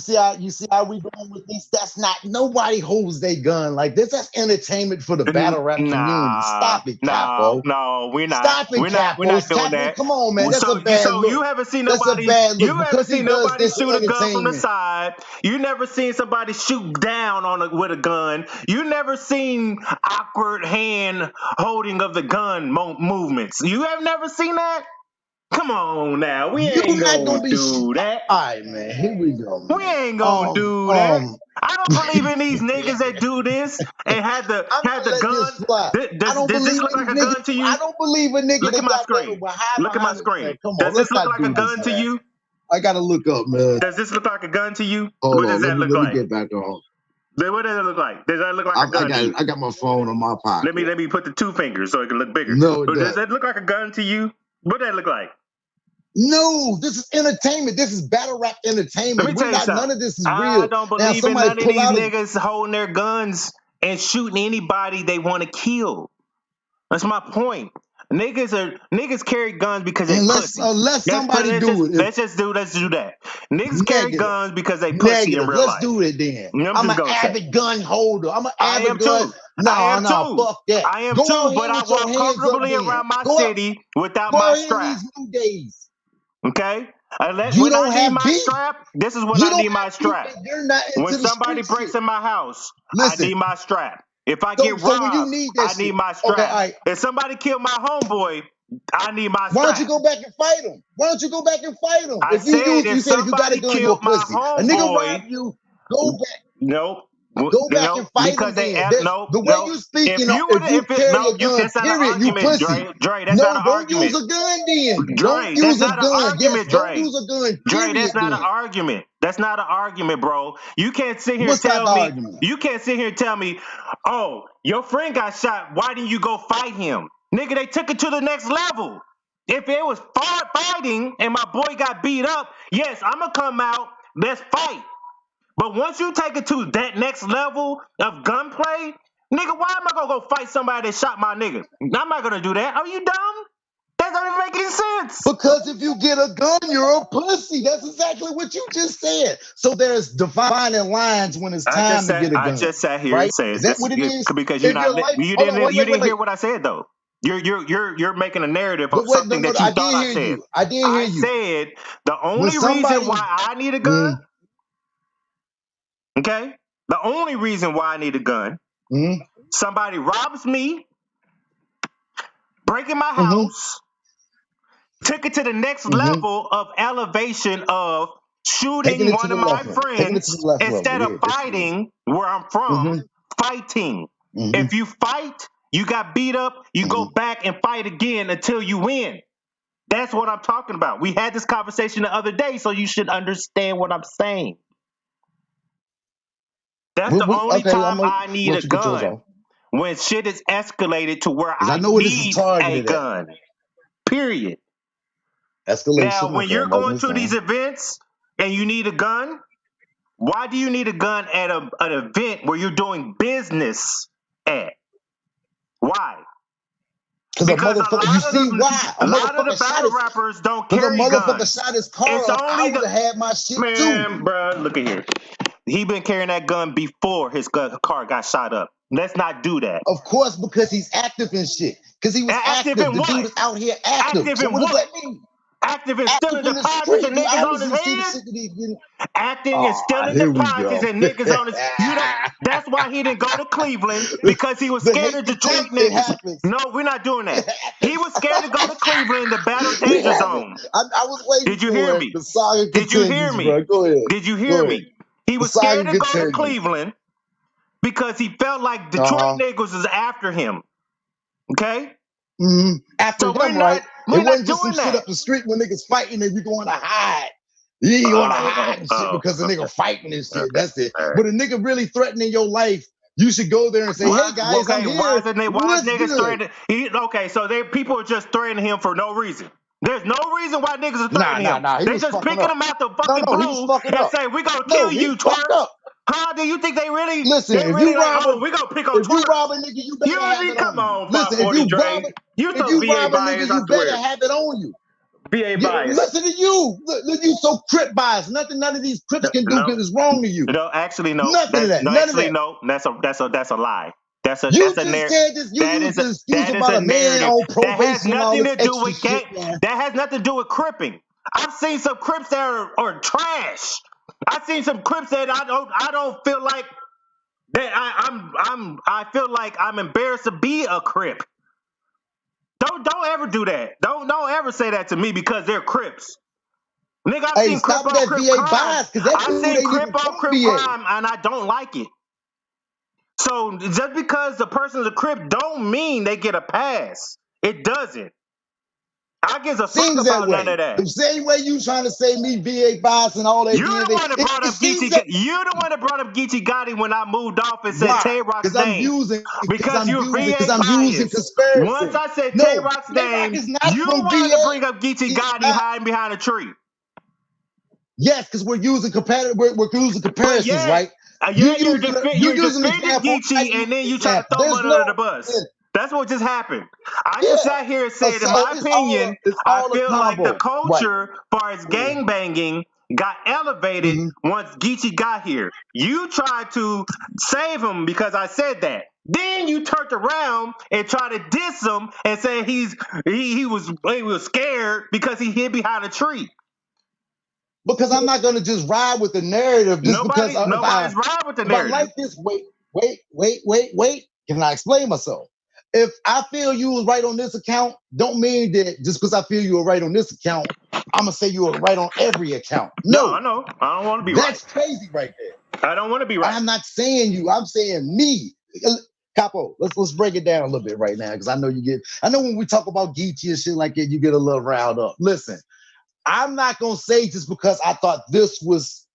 [SPEAKER 1] see how we going with this? That's not, nobody holds their gun like this. That's entertainment for the battle rap community. Stop it, Capo.
[SPEAKER 2] No, we're not.
[SPEAKER 1] Stop it, Capo.
[SPEAKER 2] We're not doing that.
[SPEAKER 1] Come on, man. That's a bad look.
[SPEAKER 2] You haven't seen
[SPEAKER 1] That's
[SPEAKER 2] nobody.
[SPEAKER 1] A bad look.
[SPEAKER 2] You haven't seen nobody shoot a gun from the
[SPEAKER 1] entertainment.
[SPEAKER 2] side. You never seen somebody shoot down with a gun. You never seen awkward hand holding of the gun movements. You have never seen that. Come on now. We
[SPEAKER 1] You're
[SPEAKER 2] ain't
[SPEAKER 1] not
[SPEAKER 2] gonna
[SPEAKER 1] gonna be.
[SPEAKER 2] do that.
[SPEAKER 1] All right, man. Here we go,
[SPEAKER 2] We
[SPEAKER 1] man.
[SPEAKER 2] ain't gonna do that. I don't believe in these
[SPEAKER 1] I'm
[SPEAKER 2] niggas that do this and had
[SPEAKER 1] gonna
[SPEAKER 2] the
[SPEAKER 1] let this
[SPEAKER 2] gun.
[SPEAKER 1] fly. I don't
[SPEAKER 2] Does this
[SPEAKER 1] believe
[SPEAKER 2] look
[SPEAKER 1] in
[SPEAKER 2] like a
[SPEAKER 1] niggas.
[SPEAKER 2] gun to
[SPEAKER 1] I
[SPEAKER 2] you?
[SPEAKER 1] don't believe a nigga
[SPEAKER 2] Look at
[SPEAKER 1] that
[SPEAKER 2] my
[SPEAKER 1] got that
[SPEAKER 2] screen.
[SPEAKER 1] will hide
[SPEAKER 2] Look at my
[SPEAKER 1] behind it, man.
[SPEAKER 2] screen.
[SPEAKER 1] Come on,
[SPEAKER 2] Does this
[SPEAKER 1] let's
[SPEAKER 2] look
[SPEAKER 1] not
[SPEAKER 2] like a
[SPEAKER 1] do this,
[SPEAKER 2] gun to
[SPEAKER 1] man.
[SPEAKER 2] you?
[SPEAKER 1] I gotta look up, man.
[SPEAKER 2] Does this look like a gun to you?
[SPEAKER 1] Hold
[SPEAKER 2] What does
[SPEAKER 1] on,
[SPEAKER 2] that look
[SPEAKER 1] let me
[SPEAKER 2] like?
[SPEAKER 1] get back on.
[SPEAKER 2] What does it look like? Does that look like a gun to you?
[SPEAKER 1] I got my phone in my pocket.
[SPEAKER 2] Let me put the two fingers so it can look bigger.
[SPEAKER 1] No, it
[SPEAKER 2] Does
[SPEAKER 1] doesn't.
[SPEAKER 2] that look like a gun to you? What does that look like?
[SPEAKER 1] No, this is entertainment. This is battle rap
[SPEAKER 2] Let
[SPEAKER 1] entertainment.
[SPEAKER 2] me tell you
[SPEAKER 1] None
[SPEAKER 2] something.
[SPEAKER 1] of this is
[SPEAKER 2] I
[SPEAKER 1] real.
[SPEAKER 2] don't
[SPEAKER 1] Now
[SPEAKER 2] believe in
[SPEAKER 1] somebody
[SPEAKER 2] none of
[SPEAKER 1] pull
[SPEAKER 2] these
[SPEAKER 1] out
[SPEAKER 2] niggas holding their guns and shooting anybody they want to kill. That's my point. Niggas carry guns because they
[SPEAKER 1] unless
[SPEAKER 2] pussy.
[SPEAKER 1] somebody do it.
[SPEAKER 2] Let's do that. Niggas carry
[SPEAKER 1] Negative.
[SPEAKER 2] guns because they pussy in real
[SPEAKER 1] Let's
[SPEAKER 2] life.
[SPEAKER 1] do it then.
[SPEAKER 2] I'm
[SPEAKER 1] I'm
[SPEAKER 2] just
[SPEAKER 1] an
[SPEAKER 2] gonna say.
[SPEAKER 1] avid gun holder. I'm an
[SPEAKER 2] I
[SPEAKER 1] avid
[SPEAKER 2] am
[SPEAKER 1] gun.
[SPEAKER 2] too.
[SPEAKER 1] No, fuck that.
[SPEAKER 2] I am
[SPEAKER 1] Go
[SPEAKER 2] too,
[SPEAKER 1] out
[SPEAKER 2] but
[SPEAKER 1] here
[SPEAKER 2] I
[SPEAKER 1] with your
[SPEAKER 2] walk
[SPEAKER 1] hands up
[SPEAKER 2] comfortably
[SPEAKER 1] then.
[SPEAKER 2] around my
[SPEAKER 1] Go out,
[SPEAKER 2] city without
[SPEAKER 1] go
[SPEAKER 2] my
[SPEAKER 1] out here in
[SPEAKER 2] strap.
[SPEAKER 1] these new days.
[SPEAKER 2] Okay?
[SPEAKER 1] You
[SPEAKER 2] When I
[SPEAKER 1] don't
[SPEAKER 2] need
[SPEAKER 1] have
[SPEAKER 2] my
[SPEAKER 1] beef.
[SPEAKER 2] strap, this is when
[SPEAKER 1] You
[SPEAKER 2] I
[SPEAKER 1] don't
[SPEAKER 2] need my
[SPEAKER 1] have beef
[SPEAKER 2] strap.
[SPEAKER 1] and you're not
[SPEAKER 2] When
[SPEAKER 1] into the
[SPEAKER 2] somebody
[SPEAKER 1] street
[SPEAKER 2] breaks
[SPEAKER 1] shit.
[SPEAKER 2] in my house, I
[SPEAKER 1] Listen,
[SPEAKER 2] need my strap. If I get
[SPEAKER 1] so when you
[SPEAKER 2] robbed,
[SPEAKER 1] need that
[SPEAKER 2] I need
[SPEAKER 1] shit,
[SPEAKER 2] my
[SPEAKER 1] okay, all
[SPEAKER 2] strap.
[SPEAKER 1] right.
[SPEAKER 2] If somebody kill my homeboy, I need my
[SPEAKER 1] Why don't you
[SPEAKER 2] strap.
[SPEAKER 1] go back and fight him? Why don't you go back and fight him?
[SPEAKER 2] I
[SPEAKER 1] If you
[SPEAKER 2] said
[SPEAKER 1] use,
[SPEAKER 2] if
[SPEAKER 1] you said if you got a
[SPEAKER 2] somebody
[SPEAKER 1] gun, you're a
[SPEAKER 2] killed my
[SPEAKER 1] pussy. A nigga rob
[SPEAKER 2] homeboy,
[SPEAKER 1] you, go back.
[SPEAKER 2] nope,
[SPEAKER 1] Go back and fight him
[SPEAKER 2] because they
[SPEAKER 1] then.
[SPEAKER 2] nope,
[SPEAKER 1] The way
[SPEAKER 2] nope.
[SPEAKER 1] you speaking,
[SPEAKER 2] If you would,
[SPEAKER 1] if you
[SPEAKER 2] if it
[SPEAKER 1] carry
[SPEAKER 2] no,
[SPEAKER 1] a gun,
[SPEAKER 2] that's not an
[SPEAKER 1] period, you
[SPEAKER 2] argument,
[SPEAKER 1] pussy.
[SPEAKER 2] Dre. That's not
[SPEAKER 1] No,
[SPEAKER 2] an
[SPEAKER 1] don't use
[SPEAKER 2] argument,
[SPEAKER 1] a gun then. Don't
[SPEAKER 2] Dre. That's
[SPEAKER 1] use a
[SPEAKER 2] not an
[SPEAKER 1] gun. Yes,
[SPEAKER 2] argument,
[SPEAKER 1] don't
[SPEAKER 2] Dre.
[SPEAKER 1] use a gun,
[SPEAKER 2] Dre,
[SPEAKER 1] period
[SPEAKER 2] that's not an
[SPEAKER 1] then.
[SPEAKER 2] argument. That's not an argument, bro. You can't sit here and
[SPEAKER 1] What's not
[SPEAKER 2] tell
[SPEAKER 1] the
[SPEAKER 2] me.
[SPEAKER 1] argument?
[SPEAKER 2] You can't sit here and tell me, oh, your friend got shot. Why didn't you go fight him, nigga? They took it to the next level. If it was fighting and my boy got beat up, yes, I'm gonna come out. Let's fight. But once you take it to that next level of gunplay, nigga, why am I gonna go fight somebody that shot my nigga? I'm not gonna do that. Are you dumb? That doesn't even make any sense.
[SPEAKER 1] Because if you get a gun, you're a pussy. That's exactly what you just said. So there's defining lines when it's time to get a gun.
[SPEAKER 2] I just sat here
[SPEAKER 1] right?
[SPEAKER 2] and said
[SPEAKER 1] Is that
[SPEAKER 2] this
[SPEAKER 1] what it is?
[SPEAKER 2] because
[SPEAKER 1] If your life, hold on,
[SPEAKER 2] you didn't
[SPEAKER 1] wait.
[SPEAKER 2] hear what I said though. You're making a narrative of
[SPEAKER 1] Wait,
[SPEAKER 2] something
[SPEAKER 1] no,
[SPEAKER 2] that you
[SPEAKER 1] I
[SPEAKER 2] thought
[SPEAKER 1] did
[SPEAKER 2] I
[SPEAKER 1] hear
[SPEAKER 2] said.
[SPEAKER 1] you. I did hear
[SPEAKER 2] I
[SPEAKER 1] you.
[SPEAKER 2] said the
[SPEAKER 1] When
[SPEAKER 2] only reason
[SPEAKER 1] somebody,
[SPEAKER 2] why I need a gun, okay? The only reason why I need a gun, somebody robs me, breaking my house, took it to the next level of elevation of
[SPEAKER 1] taking
[SPEAKER 2] shooting
[SPEAKER 1] it to
[SPEAKER 2] one
[SPEAKER 1] the
[SPEAKER 2] of my
[SPEAKER 1] left level, taking it to the
[SPEAKER 2] friends
[SPEAKER 1] left level.
[SPEAKER 2] instead of
[SPEAKER 1] Yeah,
[SPEAKER 2] fighting where I'm from, fighting. If you fight, you got beat up, you go back and fight again until you win. That's what I'm talking about. We had this conversation the other day, so you should understand what I'm saying. That's the only
[SPEAKER 1] Okay,
[SPEAKER 2] time
[SPEAKER 1] I'm gonna
[SPEAKER 2] I need a
[SPEAKER 1] let you get yours
[SPEAKER 2] gun.
[SPEAKER 1] off.
[SPEAKER 2] When shit is escalated to where
[SPEAKER 1] Because I
[SPEAKER 2] I
[SPEAKER 1] know where this is
[SPEAKER 2] need a
[SPEAKER 1] targeted at.
[SPEAKER 2] gun. Period. Now,
[SPEAKER 1] Escalation.
[SPEAKER 2] when
[SPEAKER 1] Okay,
[SPEAKER 2] you're
[SPEAKER 1] I'm writing
[SPEAKER 2] going
[SPEAKER 1] this
[SPEAKER 2] to these
[SPEAKER 1] down.
[SPEAKER 2] events and you need a gun, why do you need a gun at an event where you're doing business at? Why?
[SPEAKER 1] Because a motherfucker, you see why? A
[SPEAKER 2] lot of the
[SPEAKER 1] motherfucker shot
[SPEAKER 2] battle
[SPEAKER 1] his,
[SPEAKER 2] rappers don't
[SPEAKER 1] because a
[SPEAKER 2] carry
[SPEAKER 1] motherfucker
[SPEAKER 2] guns.
[SPEAKER 1] shot his car
[SPEAKER 2] It's
[SPEAKER 1] up. I
[SPEAKER 2] only
[SPEAKER 1] would have had my shit too.
[SPEAKER 2] man, bro. Look at here. He been carrying that gun before his car got shot up. Let's not do that.
[SPEAKER 1] Of course, because he's active and shit. Because he was
[SPEAKER 2] Active
[SPEAKER 1] active.
[SPEAKER 2] in
[SPEAKER 1] The dude
[SPEAKER 2] what?
[SPEAKER 1] is out here active.
[SPEAKER 2] Active
[SPEAKER 1] So
[SPEAKER 2] in
[SPEAKER 1] what does
[SPEAKER 2] what?
[SPEAKER 1] that mean?
[SPEAKER 2] Active in
[SPEAKER 1] Active
[SPEAKER 2] stealing
[SPEAKER 1] in the
[SPEAKER 2] deposits
[SPEAKER 1] street.
[SPEAKER 2] and
[SPEAKER 1] You
[SPEAKER 2] niggas on his
[SPEAKER 1] obviously see the
[SPEAKER 2] head.
[SPEAKER 1] shit that he's getting.
[SPEAKER 2] Acting and stealing
[SPEAKER 1] Here we
[SPEAKER 2] deposits
[SPEAKER 1] go.
[SPEAKER 2] and niggas on his. You know that's why he didn't go to Cleveland because he was
[SPEAKER 1] The
[SPEAKER 2] scared
[SPEAKER 1] hate
[SPEAKER 2] of
[SPEAKER 1] the
[SPEAKER 2] Detroit
[SPEAKER 1] take, it
[SPEAKER 2] niggas.
[SPEAKER 1] happens.
[SPEAKER 2] No, we're not doing
[SPEAKER 1] It
[SPEAKER 2] that. He was scared to
[SPEAKER 1] happens.
[SPEAKER 2] go to Cleveland to battle
[SPEAKER 1] We
[SPEAKER 2] Danger
[SPEAKER 1] have it.
[SPEAKER 2] Zone.
[SPEAKER 1] I was waiting
[SPEAKER 2] Did you
[SPEAKER 1] for
[SPEAKER 2] hear
[SPEAKER 1] it.
[SPEAKER 2] me?
[SPEAKER 1] The saga
[SPEAKER 2] Did you hear
[SPEAKER 1] continues,
[SPEAKER 2] me?
[SPEAKER 1] bro. Go ahead.
[SPEAKER 2] Did you hear
[SPEAKER 1] Go ahead.
[SPEAKER 2] me? He
[SPEAKER 1] The
[SPEAKER 2] was scared
[SPEAKER 1] saga
[SPEAKER 2] to go to
[SPEAKER 1] continues.
[SPEAKER 2] Cleveland because he felt like Detroit
[SPEAKER 1] Uh-huh.
[SPEAKER 2] niggas was after him. Okay?
[SPEAKER 1] After
[SPEAKER 2] So
[SPEAKER 1] him, right? It
[SPEAKER 2] we're not
[SPEAKER 1] wasn't just some
[SPEAKER 2] doing
[SPEAKER 1] shit
[SPEAKER 2] that.
[SPEAKER 1] up the street when niggas fighting and you going to hide. You ain't going to hide and shit because the nigga fighting and shit.
[SPEAKER 2] Okay.
[SPEAKER 1] That's it.
[SPEAKER 2] All right.
[SPEAKER 1] But a nigga really threatening your life, you should go there and say, hey guys, I'm
[SPEAKER 2] Why
[SPEAKER 1] here.
[SPEAKER 2] is it? Why is
[SPEAKER 1] What's
[SPEAKER 2] niggas
[SPEAKER 1] good?
[SPEAKER 2] threatening? Okay, so people are just threatening him for no reason. There's no reason why niggas are threatening him.
[SPEAKER 1] Nah. He
[SPEAKER 2] They
[SPEAKER 1] was
[SPEAKER 2] just
[SPEAKER 1] fucking
[SPEAKER 2] picking
[SPEAKER 1] up.
[SPEAKER 2] him out the fucking
[SPEAKER 1] No, he was
[SPEAKER 2] blue
[SPEAKER 1] fucking
[SPEAKER 2] and
[SPEAKER 1] up.
[SPEAKER 2] say, "We gonna
[SPEAKER 1] No,
[SPEAKER 2] kill
[SPEAKER 1] he
[SPEAKER 2] you,
[SPEAKER 1] was fucked
[SPEAKER 2] twerp."
[SPEAKER 1] up.
[SPEAKER 2] How do you think they really?
[SPEAKER 1] Listen,
[SPEAKER 2] They
[SPEAKER 1] if
[SPEAKER 2] really
[SPEAKER 1] you
[SPEAKER 2] like,
[SPEAKER 1] rob
[SPEAKER 2] oh, we gonna pick on twerp.
[SPEAKER 1] a nigga, you better have it
[SPEAKER 2] Come
[SPEAKER 1] on you.
[SPEAKER 2] on,
[SPEAKER 1] Listen, if
[SPEAKER 2] 540
[SPEAKER 1] you rob
[SPEAKER 2] Dre. You
[SPEAKER 1] if
[SPEAKER 2] so
[SPEAKER 1] you
[SPEAKER 2] VA
[SPEAKER 1] rob a nigga,
[SPEAKER 2] bias, I
[SPEAKER 1] you better
[SPEAKER 2] swear.
[SPEAKER 1] have it on you.
[SPEAKER 2] VA bias.
[SPEAKER 1] Listen to you. Look, you so crip biased. Nothing none of these crips can do
[SPEAKER 2] No,
[SPEAKER 1] because it's wrong to you.
[SPEAKER 2] no, actually, no.
[SPEAKER 1] Nothing of that. None of that.
[SPEAKER 2] No. That's a lie. That's a
[SPEAKER 1] You just
[SPEAKER 2] narrative.
[SPEAKER 1] said this. You used the excuse
[SPEAKER 2] That is
[SPEAKER 1] about
[SPEAKER 2] a
[SPEAKER 1] a man
[SPEAKER 2] narrative
[SPEAKER 1] on
[SPEAKER 2] that has
[SPEAKER 1] probation and all
[SPEAKER 2] nothing
[SPEAKER 1] this
[SPEAKER 2] to do
[SPEAKER 1] extra
[SPEAKER 2] with
[SPEAKER 1] shit,
[SPEAKER 2] gang.
[SPEAKER 1] man.
[SPEAKER 2] That has nothing to do with cripping. I've seen some crips that are trash. I've seen some crips that I don't feel like that I feel like I'm embarrassed to be a crip. Don't ever do that. Don't ever say that to me because they're Crips. Nigga, I've
[SPEAKER 1] Hey,
[SPEAKER 2] seen Crip
[SPEAKER 1] stop with
[SPEAKER 2] on
[SPEAKER 1] that
[SPEAKER 2] Crip
[SPEAKER 1] VA
[SPEAKER 2] crime.
[SPEAKER 1] bias, because that
[SPEAKER 2] I've
[SPEAKER 1] dude
[SPEAKER 2] seen
[SPEAKER 1] ain't
[SPEAKER 2] Crip
[SPEAKER 1] even
[SPEAKER 2] on
[SPEAKER 1] from
[SPEAKER 2] Crip
[SPEAKER 1] VA.
[SPEAKER 2] crime, and I don't like it. So just because the person's a Crip don't mean they get a pass. It doesn't. I gives a fuck
[SPEAKER 1] Seems that
[SPEAKER 2] about none
[SPEAKER 1] way.
[SPEAKER 2] of that.
[SPEAKER 1] The same way you trying to say me VA bias and all that
[SPEAKER 2] You're the
[SPEAKER 1] DNA,
[SPEAKER 2] one that brought
[SPEAKER 1] it
[SPEAKER 2] up
[SPEAKER 1] seems
[SPEAKER 2] Geechee.
[SPEAKER 1] that
[SPEAKER 2] You're the one that brought up Geechee Gotti when I moved off and said
[SPEAKER 1] why?
[SPEAKER 2] Tay Rock's
[SPEAKER 1] Because I'm
[SPEAKER 2] name.
[SPEAKER 1] using
[SPEAKER 2] Because you're VA biased. Once
[SPEAKER 1] comparison.
[SPEAKER 2] I said Tay
[SPEAKER 1] No,
[SPEAKER 2] Rock's
[SPEAKER 1] J-Rock
[SPEAKER 2] name,
[SPEAKER 1] is not
[SPEAKER 2] you
[SPEAKER 1] from
[SPEAKER 2] wanted to
[SPEAKER 1] VA.
[SPEAKER 2] bring up Geechee
[SPEAKER 1] He is
[SPEAKER 2] Gotti
[SPEAKER 1] not.
[SPEAKER 2] hiding behind a tree.
[SPEAKER 1] Yes, because we're using we're using
[SPEAKER 2] But
[SPEAKER 1] comparisons,
[SPEAKER 2] yet,
[SPEAKER 1] right? You
[SPEAKER 2] you're,
[SPEAKER 1] you
[SPEAKER 2] you're
[SPEAKER 1] use an
[SPEAKER 2] defending
[SPEAKER 1] example, I
[SPEAKER 2] Geechee
[SPEAKER 1] use
[SPEAKER 2] and then
[SPEAKER 1] an
[SPEAKER 2] you try to
[SPEAKER 1] example.
[SPEAKER 2] throw him
[SPEAKER 1] There's
[SPEAKER 2] under
[SPEAKER 1] no
[SPEAKER 2] the bus. That's what just happened. I just
[SPEAKER 1] yeah.
[SPEAKER 2] sat here and said, in
[SPEAKER 1] So
[SPEAKER 2] my
[SPEAKER 1] it's
[SPEAKER 2] opinion,
[SPEAKER 1] all
[SPEAKER 2] I
[SPEAKER 1] a
[SPEAKER 2] feel like the
[SPEAKER 1] combo. Right.
[SPEAKER 2] culture, far as gang banging, got elevated
[SPEAKER 1] Mhm.
[SPEAKER 2] once Geechee got here. You tried to save him because I said that. Then you turned around and tried to diss him and say he was scared because he hid behind a tree.
[SPEAKER 1] Because I'm not gonna just ride with the narrative just because
[SPEAKER 2] Nobody's riding with the
[SPEAKER 1] if I
[SPEAKER 2] narrative.
[SPEAKER 1] like this, wait. Can I explain myself? If I feel you was right on this account, don't mean that just because I feel you were right on this account, I'm gonna say you were right on every account.
[SPEAKER 2] No, I
[SPEAKER 1] No,
[SPEAKER 2] know. I don't want to be right.
[SPEAKER 1] that's crazy right there.
[SPEAKER 2] I don't want to be right.
[SPEAKER 1] I'm not saying you. I'm saying me. Capo, let's break it down a little bit right now because I know when we talk about Geechee and shit like that, you get a little riled up. Listen, I'm not gonna say just because I thought this was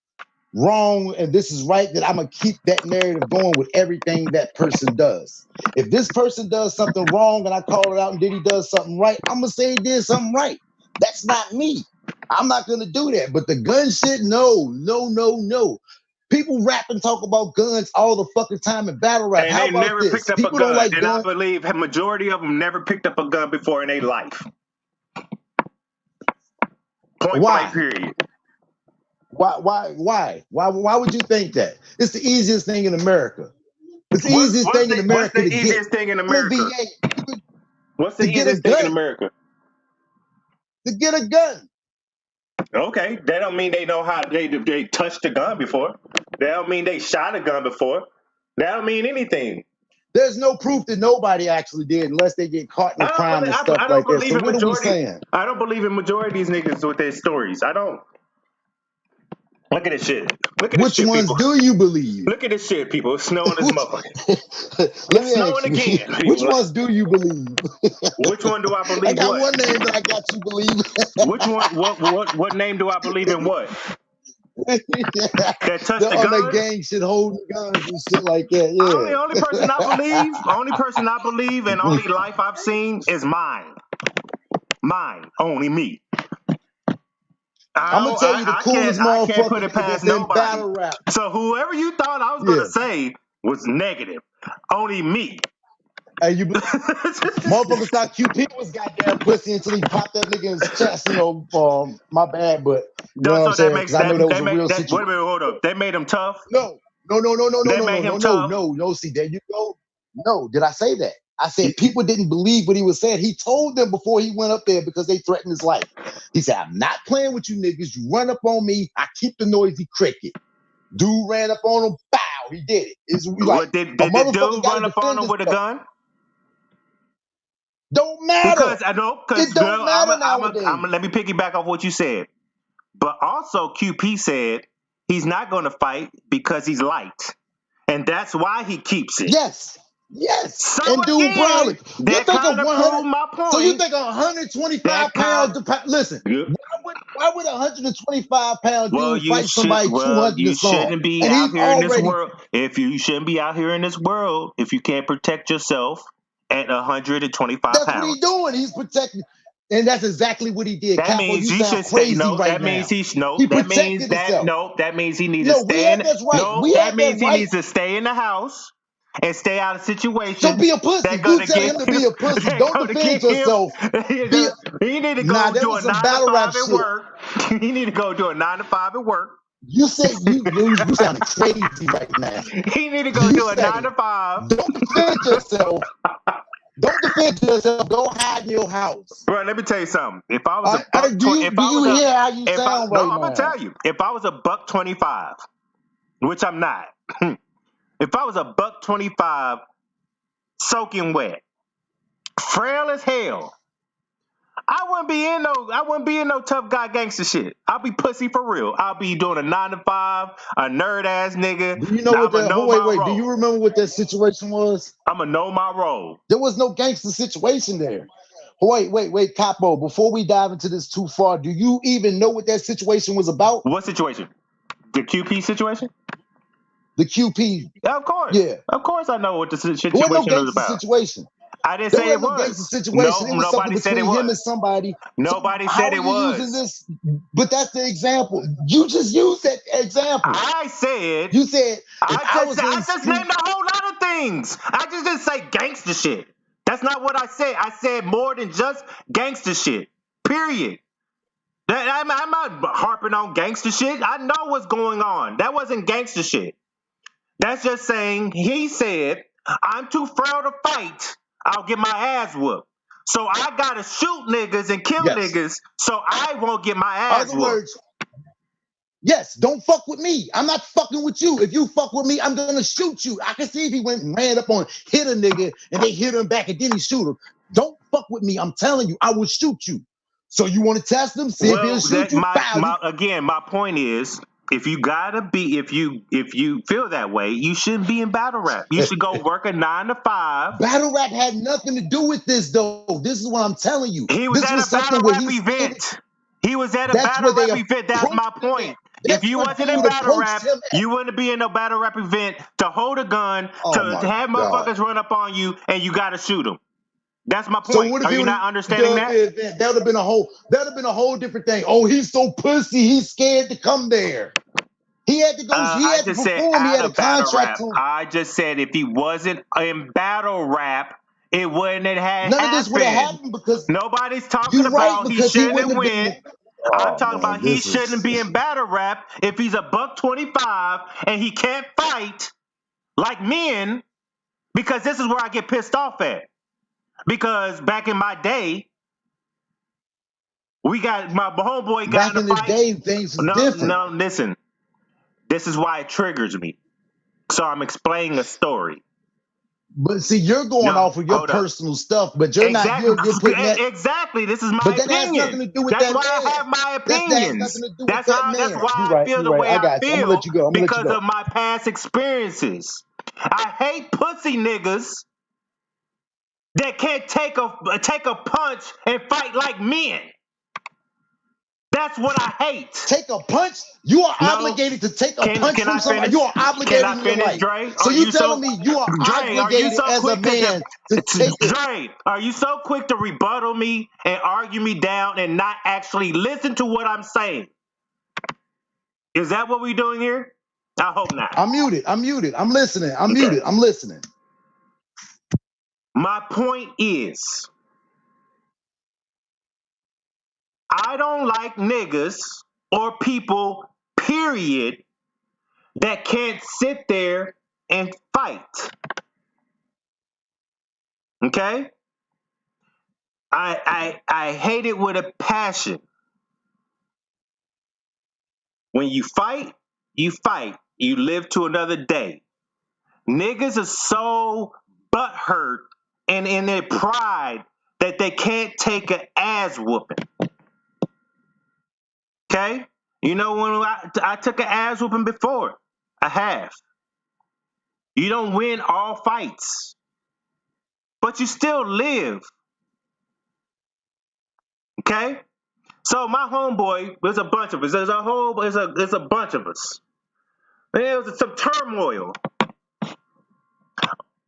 [SPEAKER 1] wrong and this is right that I'm gonna keep that narrative going with everything that person does. If this person does something wrong and I call it out and then he does something right, I'm gonna say he did something right. That's not me. I'm not gonna do that. But the gun shit, no. People rap and talk about guns all the fucking time in battle rap.
[SPEAKER 2] And
[SPEAKER 1] How
[SPEAKER 2] they
[SPEAKER 1] about
[SPEAKER 2] never picked
[SPEAKER 1] this?
[SPEAKER 2] up a
[SPEAKER 1] People don't
[SPEAKER 2] gun.
[SPEAKER 1] like
[SPEAKER 2] And I
[SPEAKER 1] guns.
[SPEAKER 2] believe a majority of them never picked up a gun before in their life. Point blank,
[SPEAKER 1] Why?
[SPEAKER 2] period.
[SPEAKER 1] Why would you think that? It's the easiest thing in America. It's the easiest thing in
[SPEAKER 2] What's
[SPEAKER 1] America
[SPEAKER 2] the
[SPEAKER 1] to get.
[SPEAKER 2] easiest thing in
[SPEAKER 1] I'm a
[SPEAKER 2] America?
[SPEAKER 1] VA
[SPEAKER 2] What's the
[SPEAKER 1] to get a
[SPEAKER 2] easiest thing in
[SPEAKER 1] gun.
[SPEAKER 2] America?
[SPEAKER 1] To get a gun.
[SPEAKER 2] Okay, that don't mean they know how they touched a gun before. That don't mean they shot a gun before. That don't mean anything.
[SPEAKER 1] There's no proof that nobody actually did unless they get caught in a crime and stuff
[SPEAKER 2] I don't
[SPEAKER 1] like that.
[SPEAKER 2] believe
[SPEAKER 1] So
[SPEAKER 2] in
[SPEAKER 1] what are we
[SPEAKER 2] majority.
[SPEAKER 1] saying?
[SPEAKER 2] I don't believe in majority of these niggas with their stories. I don't. Look at this shit. Look at this
[SPEAKER 1] Which
[SPEAKER 2] shit,
[SPEAKER 1] ones
[SPEAKER 2] people.
[SPEAKER 1] do you believe?
[SPEAKER 2] Look at this shit, people. It's snowing this
[SPEAKER 1] Which,
[SPEAKER 2] motherfucker.
[SPEAKER 1] let
[SPEAKER 2] It's
[SPEAKER 1] me ask
[SPEAKER 2] snowing
[SPEAKER 1] you,
[SPEAKER 2] again,
[SPEAKER 1] which
[SPEAKER 2] people.
[SPEAKER 1] ones do you believe?
[SPEAKER 2] Which one do I
[SPEAKER 1] I
[SPEAKER 2] believe
[SPEAKER 1] got
[SPEAKER 2] what?
[SPEAKER 1] one name that I got you believe.
[SPEAKER 2] Which one? What name do I believe in? What?
[SPEAKER 1] Yeah.
[SPEAKER 2] That touched
[SPEAKER 1] They're
[SPEAKER 2] the
[SPEAKER 1] on that
[SPEAKER 2] gun?
[SPEAKER 1] gang shit, holding guns and shit like that. Yeah.
[SPEAKER 2] Only person I believe, and only life I've seen is mine. Mine, only me.
[SPEAKER 1] I'm gonna tell you the coolest
[SPEAKER 2] I can't put
[SPEAKER 1] motherfucker
[SPEAKER 2] it past
[SPEAKER 1] that's in
[SPEAKER 2] nobody.
[SPEAKER 1] battle rap.
[SPEAKER 2] So whoever you thought I was gonna
[SPEAKER 1] Yeah.
[SPEAKER 2] say was negative, only me.
[SPEAKER 1] Hey, motherfuckers thought QP was goddamn pussy until he popped that nigga in his chest. My bad, but you know what I'm
[SPEAKER 2] So that
[SPEAKER 1] saying?
[SPEAKER 2] makes
[SPEAKER 1] Because I know that was
[SPEAKER 2] they
[SPEAKER 1] a
[SPEAKER 2] make
[SPEAKER 1] real
[SPEAKER 2] that. Wait a
[SPEAKER 1] situation.
[SPEAKER 2] minute, hold up. They made him tough.
[SPEAKER 1] No.
[SPEAKER 2] They made him tough.
[SPEAKER 1] No. See, there you go. No, did I say that? I said people didn't believe what he was saying. He told them before he went up there because they threatened his life. He said, I'm not playing with you niggas. You run up on me, I keep the noisy cricket. Dude ran up on him, bow, he did it. It's like
[SPEAKER 2] Did
[SPEAKER 1] a
[SPEAKER 2] the
[SPEAKER 1] motherfucker
[SPEAKER 2] dude
[SPEAKER 1] gotta
[SPEAKER 2] run up on
[SPEAKER 1] defend
[SPEAKER 2] him with a
[SPEAKER 1] himself.
[SPEAKER 2] gun?
[SPEAKER 1] Don't matter.
[SPEAKER 2] Because I know,
[SPEAKER 1] It don't matter nowadays.
[SPEAKER 2] let me piggyback off what you said. But also, QP said he's not going to fight because he's light, and that's why he keeps it.
[SPEAKER 1] Yes.
[SPEAKER 2] So
[SPEAKER 1] And dude,
[SPEAKER 2] again,
[SPEAKER 1] probably you
[SPEAKER 2] that
[SPEAKER 1] think of
[SPEAKER 2] kind of
[SPEAKER 1] 100.
[SPEAKER 2] proved my point.
[SPEAKER 1] So you think 125 pounds? Listen, why would 125 pound
[SPEAKER 2] Well,
[SPEAKER 1] dude fight somebody 200
[SPEAKER 2] you
[SPEAKER 1] and some?
[SPEAKER 2] shouldn't be
[SPEAKER 1] And
[SPEAKER 2] out
[SPEAKER 1] he's
[SPEAKER 2] here in this
[SPEAKER 1] already.
[SPEAKER 2] world. You shouldn't be out here in this world if you can't protect yourself at 125
[SPEAKER 1] That's what
[SPEAKER 2] pounds.
[SPEAKER 1] he's doing. He's protecting. And that's exactly what he did.
[SPEAKER 2] That
[SPEAKER 1] Capo,
[SPEAKER 2] means
[SPEAKER 1] you
[SPEAKER 2] he
[SPEAKER 1] sound
[SPEAKER 2] should stay.
[SPEAKER 1] crazy
[SPEAKER 2] No,
[SPEAKER 1] right
[SPEAKER 2] that
[SPEAKER 1] now.
[SPEAKER 2] means
[SPEAKER 1] He protected himself.
[SPEAKER 2] that means he needs to
[SPEAKER 1] No, we
[SPEAKER 2] stay
[SPEAKER 1] had
[SPEAKER 2] in.
[SPEAKER 1] that's right.
[SPEAKER 2] No,
[SPEAKER 1] We
[SPEAKER 2] that
[SPEAKER 1] had that
[SPEAKER 2] means he
[SPEAKER 1] right.
[SPEAKER 2] needs to stay in the house and stay out of
[SPEAKER 1] So
[SPEAKER 2] situations
[SPEAKER 1] be a pussy.
[SPEAKER 2] that
[SPEAKER 1] You
[SPEAKER 2] gonna
[SPEAKER 1] tell
[SPEAKER 2] get
[SPEAKER 1] him to
[SPEAKER 2] him.
[SPEAKER 1] be a pussy.
[SPEAKER 2] That
[SPEAKER 1] Don't
[SPEAKER 2] gonna
[SPEAKER 1] defend
[SPEAKER 2] get him.
[SPEAKER 1] yourself. Be
[SPEAKER 2] He need to
[SPEAKER 1] Nah,
[SPEAKER 2] go
[SPEAKER 1] that
[SPEAKER 2] do
[SPEAKER 1] was
[SPEAKER 2] a
[SPEAKER 1] some
[SPEAKER 2] 9 to
[SPEAKER 1] battle rap
[SPEAKER 2] 5 at
[SPEAKER 1] shit.
[SPEAKER 2] work. He need to go do a 9 to 5 at work.
[SPEAKER 1] You said you sounding crazy right now.
[SPEAKER 2] He need to go
[SPEAKER 1] You
[SPEAKER 2] do a
[SPEAKER 1] say
[SPEAKER 2] 9 to 5.
[SPEAKER 1] don't defend yourself. Don't defend yourself. Go hide in your house.
[SPEAKER 2] Bro, let me tell you something. If I was a buck
[SPEAKER 1] Do
[SPEAKER 2] 20,
[SPEAKER 1] you hear how you sound
[SPEAKER 2] no,
[SPEAKER 1] right
[SPEAKER 2] I'm gonna
[SPEAKER 1] now?
[SPEAKER 2] tell you. If I was a buck 25, which I'm not. If I was a buck 25 soaking wet, frail as hell. I wouldn't be in no tough guy gangster shit. I'll be pussy for real. I'll be doing a 9 to 5, a nerd ass nigga.
[SPEAKER 1] Do you know what
[SPEAKER 2] I'ma
[SPEAKER 1] that?
[SPEAKER 2] know
[SPEAKER 1] Wait,
[SPEAKER 2] my
[SPEAKER 1] wait. Do you
[SPEAKER 2] role.
[SPEAKER 1] remember what that situation was?
[SPEAKER 2] I'ma know my role.
[SPEAKER 1] There was no gangster situation there. Wait, Capo. Before we dive into this too far, do you even know what that situation was about?
[SPEAKER 2] What situation? The QP situation?
[SPEAKER 1] The QP.
[SPEAKER 2] Yeah, of course.
[SPEAKER 1] Yeah.
[SPEAKER 2] Of course I know what the
[SPEAKER 1] There wasn't no
[SPEAKER 2] situation is
[SPEAKER 1] gangster
[SPEAKER 2] about.
[SPEAKER 1] situation.
[SPEAKER 2] I didn't
[SPEAKER 1] There
[SPEAKER 2] say it
[SPEAKER 1] wasn't no gangster
[SPEAKER 2] was.
[SPEAKER 1] situation.
[SPEAKER 2] No,
[SPEAKER 1] It was something
[SPEAKER 2] nobody said it
[SPEAKER 1] between him and
[SPEAKER 2] was.
[SPEAKER 1] somebody.
[SPEAKER 2] Nobody
[SPEAKER 1] So
[SPEAKER 2] said
[SPEAKER 1] how
[SPEAKER 2] it
[SPEAKER 1] are you using
[SPEAKER 2] was.
[SPEAKER 1] this? But that's the example. You just used that example.
[SPEAKER 2] I said,
[SPEAKER 1] You said if I was in
[SPEAKER 2] I just
[SPEAKER 1] street,
[SPEAKER 2] named a whole lot of things. I just didn't say gangster shit. That's not what I said. I said more than just gangster shit. Period. I'm not harping on gangster shit. I know what's going on. That wasn't gangster shit. That's just saying he said, I'm too frail to fight. I'll get my ass whooped. So I gotta shoot niggas and kill
[SPEAKER 1] yes.
[SPEAKER 2] niggas so I won't get my ass
[SPEAKER 1] Other
[SPEAKER 2] whooped.
[SPEAKER 1] words, yes, don't fuck with me. I'm not fucking with you. If you fuck with me, I'm gonna shoot you. I can see if he went and ran up on, hit a nigga, and they hit him back and then he shoot him. Don't fuck with me. I'm telling you, I will shoot you. So you want to test him, see if he'll
[SPEAKER 2] Well,
[SPEAKER 1] shoot
[SPEAKER 2] that
[SPEAKER 1] you? Foul.
[SPEAKER 2] my point is, if you feel that way, you shouldn't be in battle rap. You should go work a 9 to 5.
[SPEAKER 1] Battle rap had nothing to do with this, though. This is what I'm telling you.
[SPEAKER 2] He was
[SPEAKER 1] This
[SPEAKER 2] at
[SPEAKER 1] was
[SPEAKER 2] a battle
[SPEAKER 1] something where
[SPEAKER 2] rap
[SPEAKER 1] he stated.
[SPEAKER 2] event. He was at a
[SPEAKER 1] That's
[SPEAKER 2] battle
[SPEAKER 1] where they
[SPEAKER 2] rap event. That's
[SPEAKER 1] approached
[SPEAKER 2] my
[SPEAKER 1] him at.
[SPEAKER 2] point. If
[SPEAKER 1] That's
[SPEAKER 2] you
[SPEAKER 1] where
[SPEAKER 2] wasn't in
[SPEAKER 1] dude
[SPEAKER 2] battle
[SPEAKER 1] approached
[SPEAKER 2] rap,
[SPEAKER 1] him at.
[SPEAKER 2] you wouldn't be in no battle rap event to hold a gun,
[SPEAKER 1] Oh
[SPEAKER 2] to
[SPEAKER 1] my
[SPEAKER 2] have
[SPEAKER 1] God.
[SPEAKER 2] motherfuckers run up on you, and you got to shoot them. That's my
[SPEAKER 1] So
[SPEAKER 2] point.
[SPEAKER 1] what if
[SPEAKER 2] Are
[SPEAKER 1] he
[SPEAKER 2] you
[SPEAKER 1] would
[SPEAKER 2] not
[SPEAKER 1] have
[SPEAKER 2] understanding
[SPEAKER 1] done
[SPEAKER 2] that?
[SPEAKER 1] the event? That would have been a whole different thing. Oh, he's so pussy, he's scared to come there. He had to go, he
[SPEAKER 2] I
[SPEAKER 1] had to
[SPEAKER 2] just said
[SPEAKER 1] perform, he
[SPEAKER 2] out
[SPEAKER 1] had a
[SPEAKER 2] of battle
[SPEAKER 1] contract
[SPEAKER 2] rap.
[SPEAKER 1] to.
[SPEAKER 2] I just said if he wasn't in battle rap, it wouldn't have
[SPEAKER 1] None of this would have
[SPEAKER 2] happened.
[SPEAKER 1] happened because
[SPEAKER 2] Nobody's talking
[SPEAKER 1] you're right,
[SPEAKER 2] about he
[SPEAKER 1] because he
[SPEAKER 2] shouldn't
[SPEAKER 1] wouldn't
[SPEAKER 2] have
[SPEAKER 1] have been.
[SPEAKER 2] win. I'm
[SPEAKER 1] Oh
[SPEAKER 2] talking
[SPEAKER 1] man,
[SPEAKER 2] about he
[SPEAKER 1] this
[SPEAKER 2] shouldn't
[SPEAKER 1] is
[SPEAKER 2] be in battle rap if he's a $125 and he can't fight like men, because this is where I get pissed off at. Because back in my day, we got my homeboy got
[SPEAKER 1] back
[SPEAKER 2] in a
[SPEAKER 1] in the
[SPEAKER 2] fight.
[SPEAKER 1] day, things was different.
[SPEAKER 2] No, listen. This is why it triggers me. So I'm explaining a story.
[SPEAKER 1] But see, you're going
[SPEAKER 2] No,
[SPEAKER 1] off of your
[SPEAKER 2] hold up.
[SPEAKER 1] personal stuff, but you're not.
[SPEAKER 2] Exactly.
[SPEAKER 1] You're putting that.
[SPEAKER 2] Exactly. This is
[SPEAKER 1] But
[SPEAKER 2] my
[SPEAKER 1] that has nothing
[SPEAKER 2] opinion.
[SPEAKER 1] to do with
[SPEAKER 2] That's
[SPEAKER 1] that
[SPEAKER 2] why I
[SPEAKER 1] man.
[SPEAKER 2] have my
[SPEAKER 1] That has
[SPEAKER 2] opinions.
[SPEAKER 1] nothing to do with
[SPEAKER 2] That's
[SPEAKER 1] that
[SPEAKER 2] how. That's
[SPEAKER 1] man.
[SPEAKER 2] why
[SPEAKER 1] You're
[SPEAKER 2] I
[SPEAKER 1] right.
[SPEAKER 2] feel
[SPEAKER 1] You're
[SPEAKER 2] the
[SPEAKER 1] right.
[SPEAKER 2] way
[SPEAKER 1] I
[SPEAKER 2] I
[SPEAKER 1] got you. I'm gonna
[SPEAKER 2] feel
[SPEAKER 1] let you go. I'm gonna let you
[SPEAKER 2] because
[SPEAKER 1] go.
[SPEAKER 2] of my past experiences. I hate pussy niggas that can't take a punch and fight like men. That's what I hate.
[SPEAKER 1] Take a punch. You are
[SPEAKER 2] No.
[SPEAKER 1] obligated to take a punch
[SPEAKER 2] Can
[SPEAKER 1] from
[SPEAKER 2] I
[SPEAKER 1] somebody.
[SPEAKER 2] finish?
[SPEAKER 1] You are
[SPEAKER 2] Can
[SPEAKER 1] obligated
[SPEAKER 2] I
[SPEAKER 1] in your
[SPEAKER 2] finish,
[SPEAKER 1] life.
[SPEAKER 2] Dre?
[SPEAKER 1] So you telling me you are
[SPEAKER 2] Dre, are you
[SPEAKER 1] obligated
[SPEAKER 2] so
[SPEAKER 1] as a
[SPEAKER 2] quick to
[SPEAKER 1] man to take it?
[SPEAKER 2] Dre, are you so quick to rebuttal me and argue me down and not actually listen to what I'm saying? Is that what we're doing here? I hope not.
[SPEAKER 1] I'm muted. I'm muted. I'm listening. I'm
[SPEAKER 2] Okay.
[SPEAKER 1] muted. I'm listening.
[SPEAKER 2] My point is, I don't like niggas or people, period, that can't sit there and fight. Okay? I hate it with a passion. When you fight, you fight. You live to another day. Niggas are so butthurt and in their pride that they can't take an ass whooping. Okay? You know, when I took an ass whooping before, I have. You don't win all fights, but you still live. Okay? So my homeboy, there's a bunch of us. There's a bunch of us. There was some turmoil.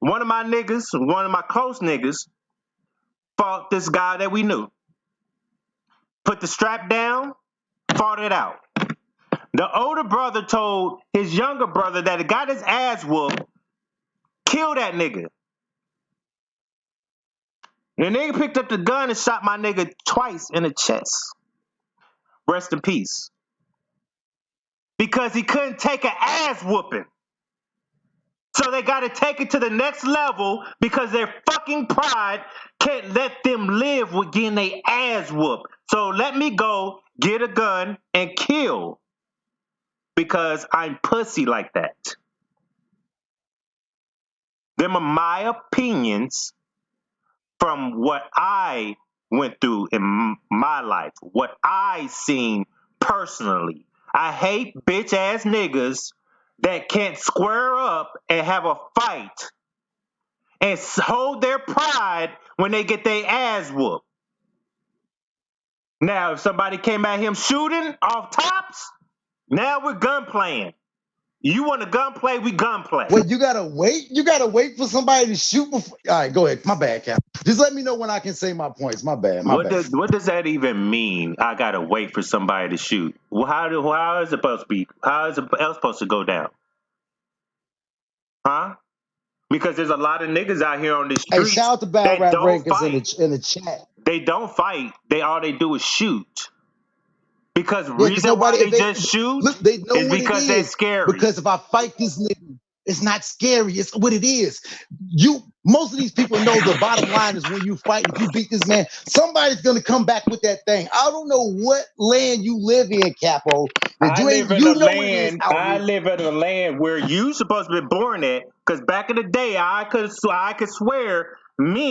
[SPEAKER 2] One of my niggas, one of my close niggas, fought this guy that we knew. Put the strap down, fought it out. The older brother told his younger brother that he got his ass whooped, kill that nigga. The nigga picked up the gun and shot my nigga twice in the chest. Rest in peace. Because he couldn't take an ass whooping. So they got to take it to the next level because their fucking pride can't let them live with getting their ass whooped. So let me go get a gun and kill because I'm pussy like that. Them are my opinions from what I went through in my life, what I seen personally. I hate bitch ass niggas that can't square up and have a fight and hold their pride when they get their ass whooped. Now, if somebody came at him shooting off tops, now we're gun playing. You want a gunplay? We gunplay.
[SPEAKER 1] Wait, you gotta wait? You gotta wait for somebody to shoot before. All right, go ahead. My bad, Cap. Just let me know when I can say my points. My bad. My bad.
[SPEAKER 2] What does that even mean? I gotta wait for somebody to shoot. Well, how is it supposed to be? How is it else supposed to go down? Huh? Because there's a lot of niggas out here on the
[SPEAKER 1] Hey,
[SPEAKER 2] streets
[SPEAKER 1] shout out to Battle
[SPEAKER 2] that
[SPEAKER 1] Rap
[SPEAKER 2] don't
[SPEAKER 1] Rankers
[SPEAKER 2] fight.
[SPEAKER 1] in the chat.
[SPEAKER 2] They don't fight. All they do is shoot. Because
[SPEAKER 1] Yeah, because
[SPEAKER 2] reason why
[SPEAKER 1] nobody, if
[SPEAKER 2] they
[SPEAKER 1] they
[SPEAKER 2] just shoot
[SPEAKER 1] look, they know
[SPEAKER 2] is
[SPEAKER 1] what it
[SPEAKER 2] because that's
[SPEAKER 1] is.
[SPEAKER 2] scary.
[SPEAKER 1] Because if I fight this nigga, it's not scary. It's what it is. Most of these people know the bottom line is when you fight, if you beat this man, somebody's gonna come back with that thing. I don't know what land you live in, Capo. That
[SPEAKER 2] I live in
[SPEAKER 1] you
[SPEAKER 2] a
[SPEAKER 1] know what it is
[SPEAKER 2] land.
[SPEAKER 1] out
[SPEAKER 2] I
[SPEAKER 1] here.
[SPEAKER 2] live in a land where you supposed to be born at. Because back in the day, I could swear,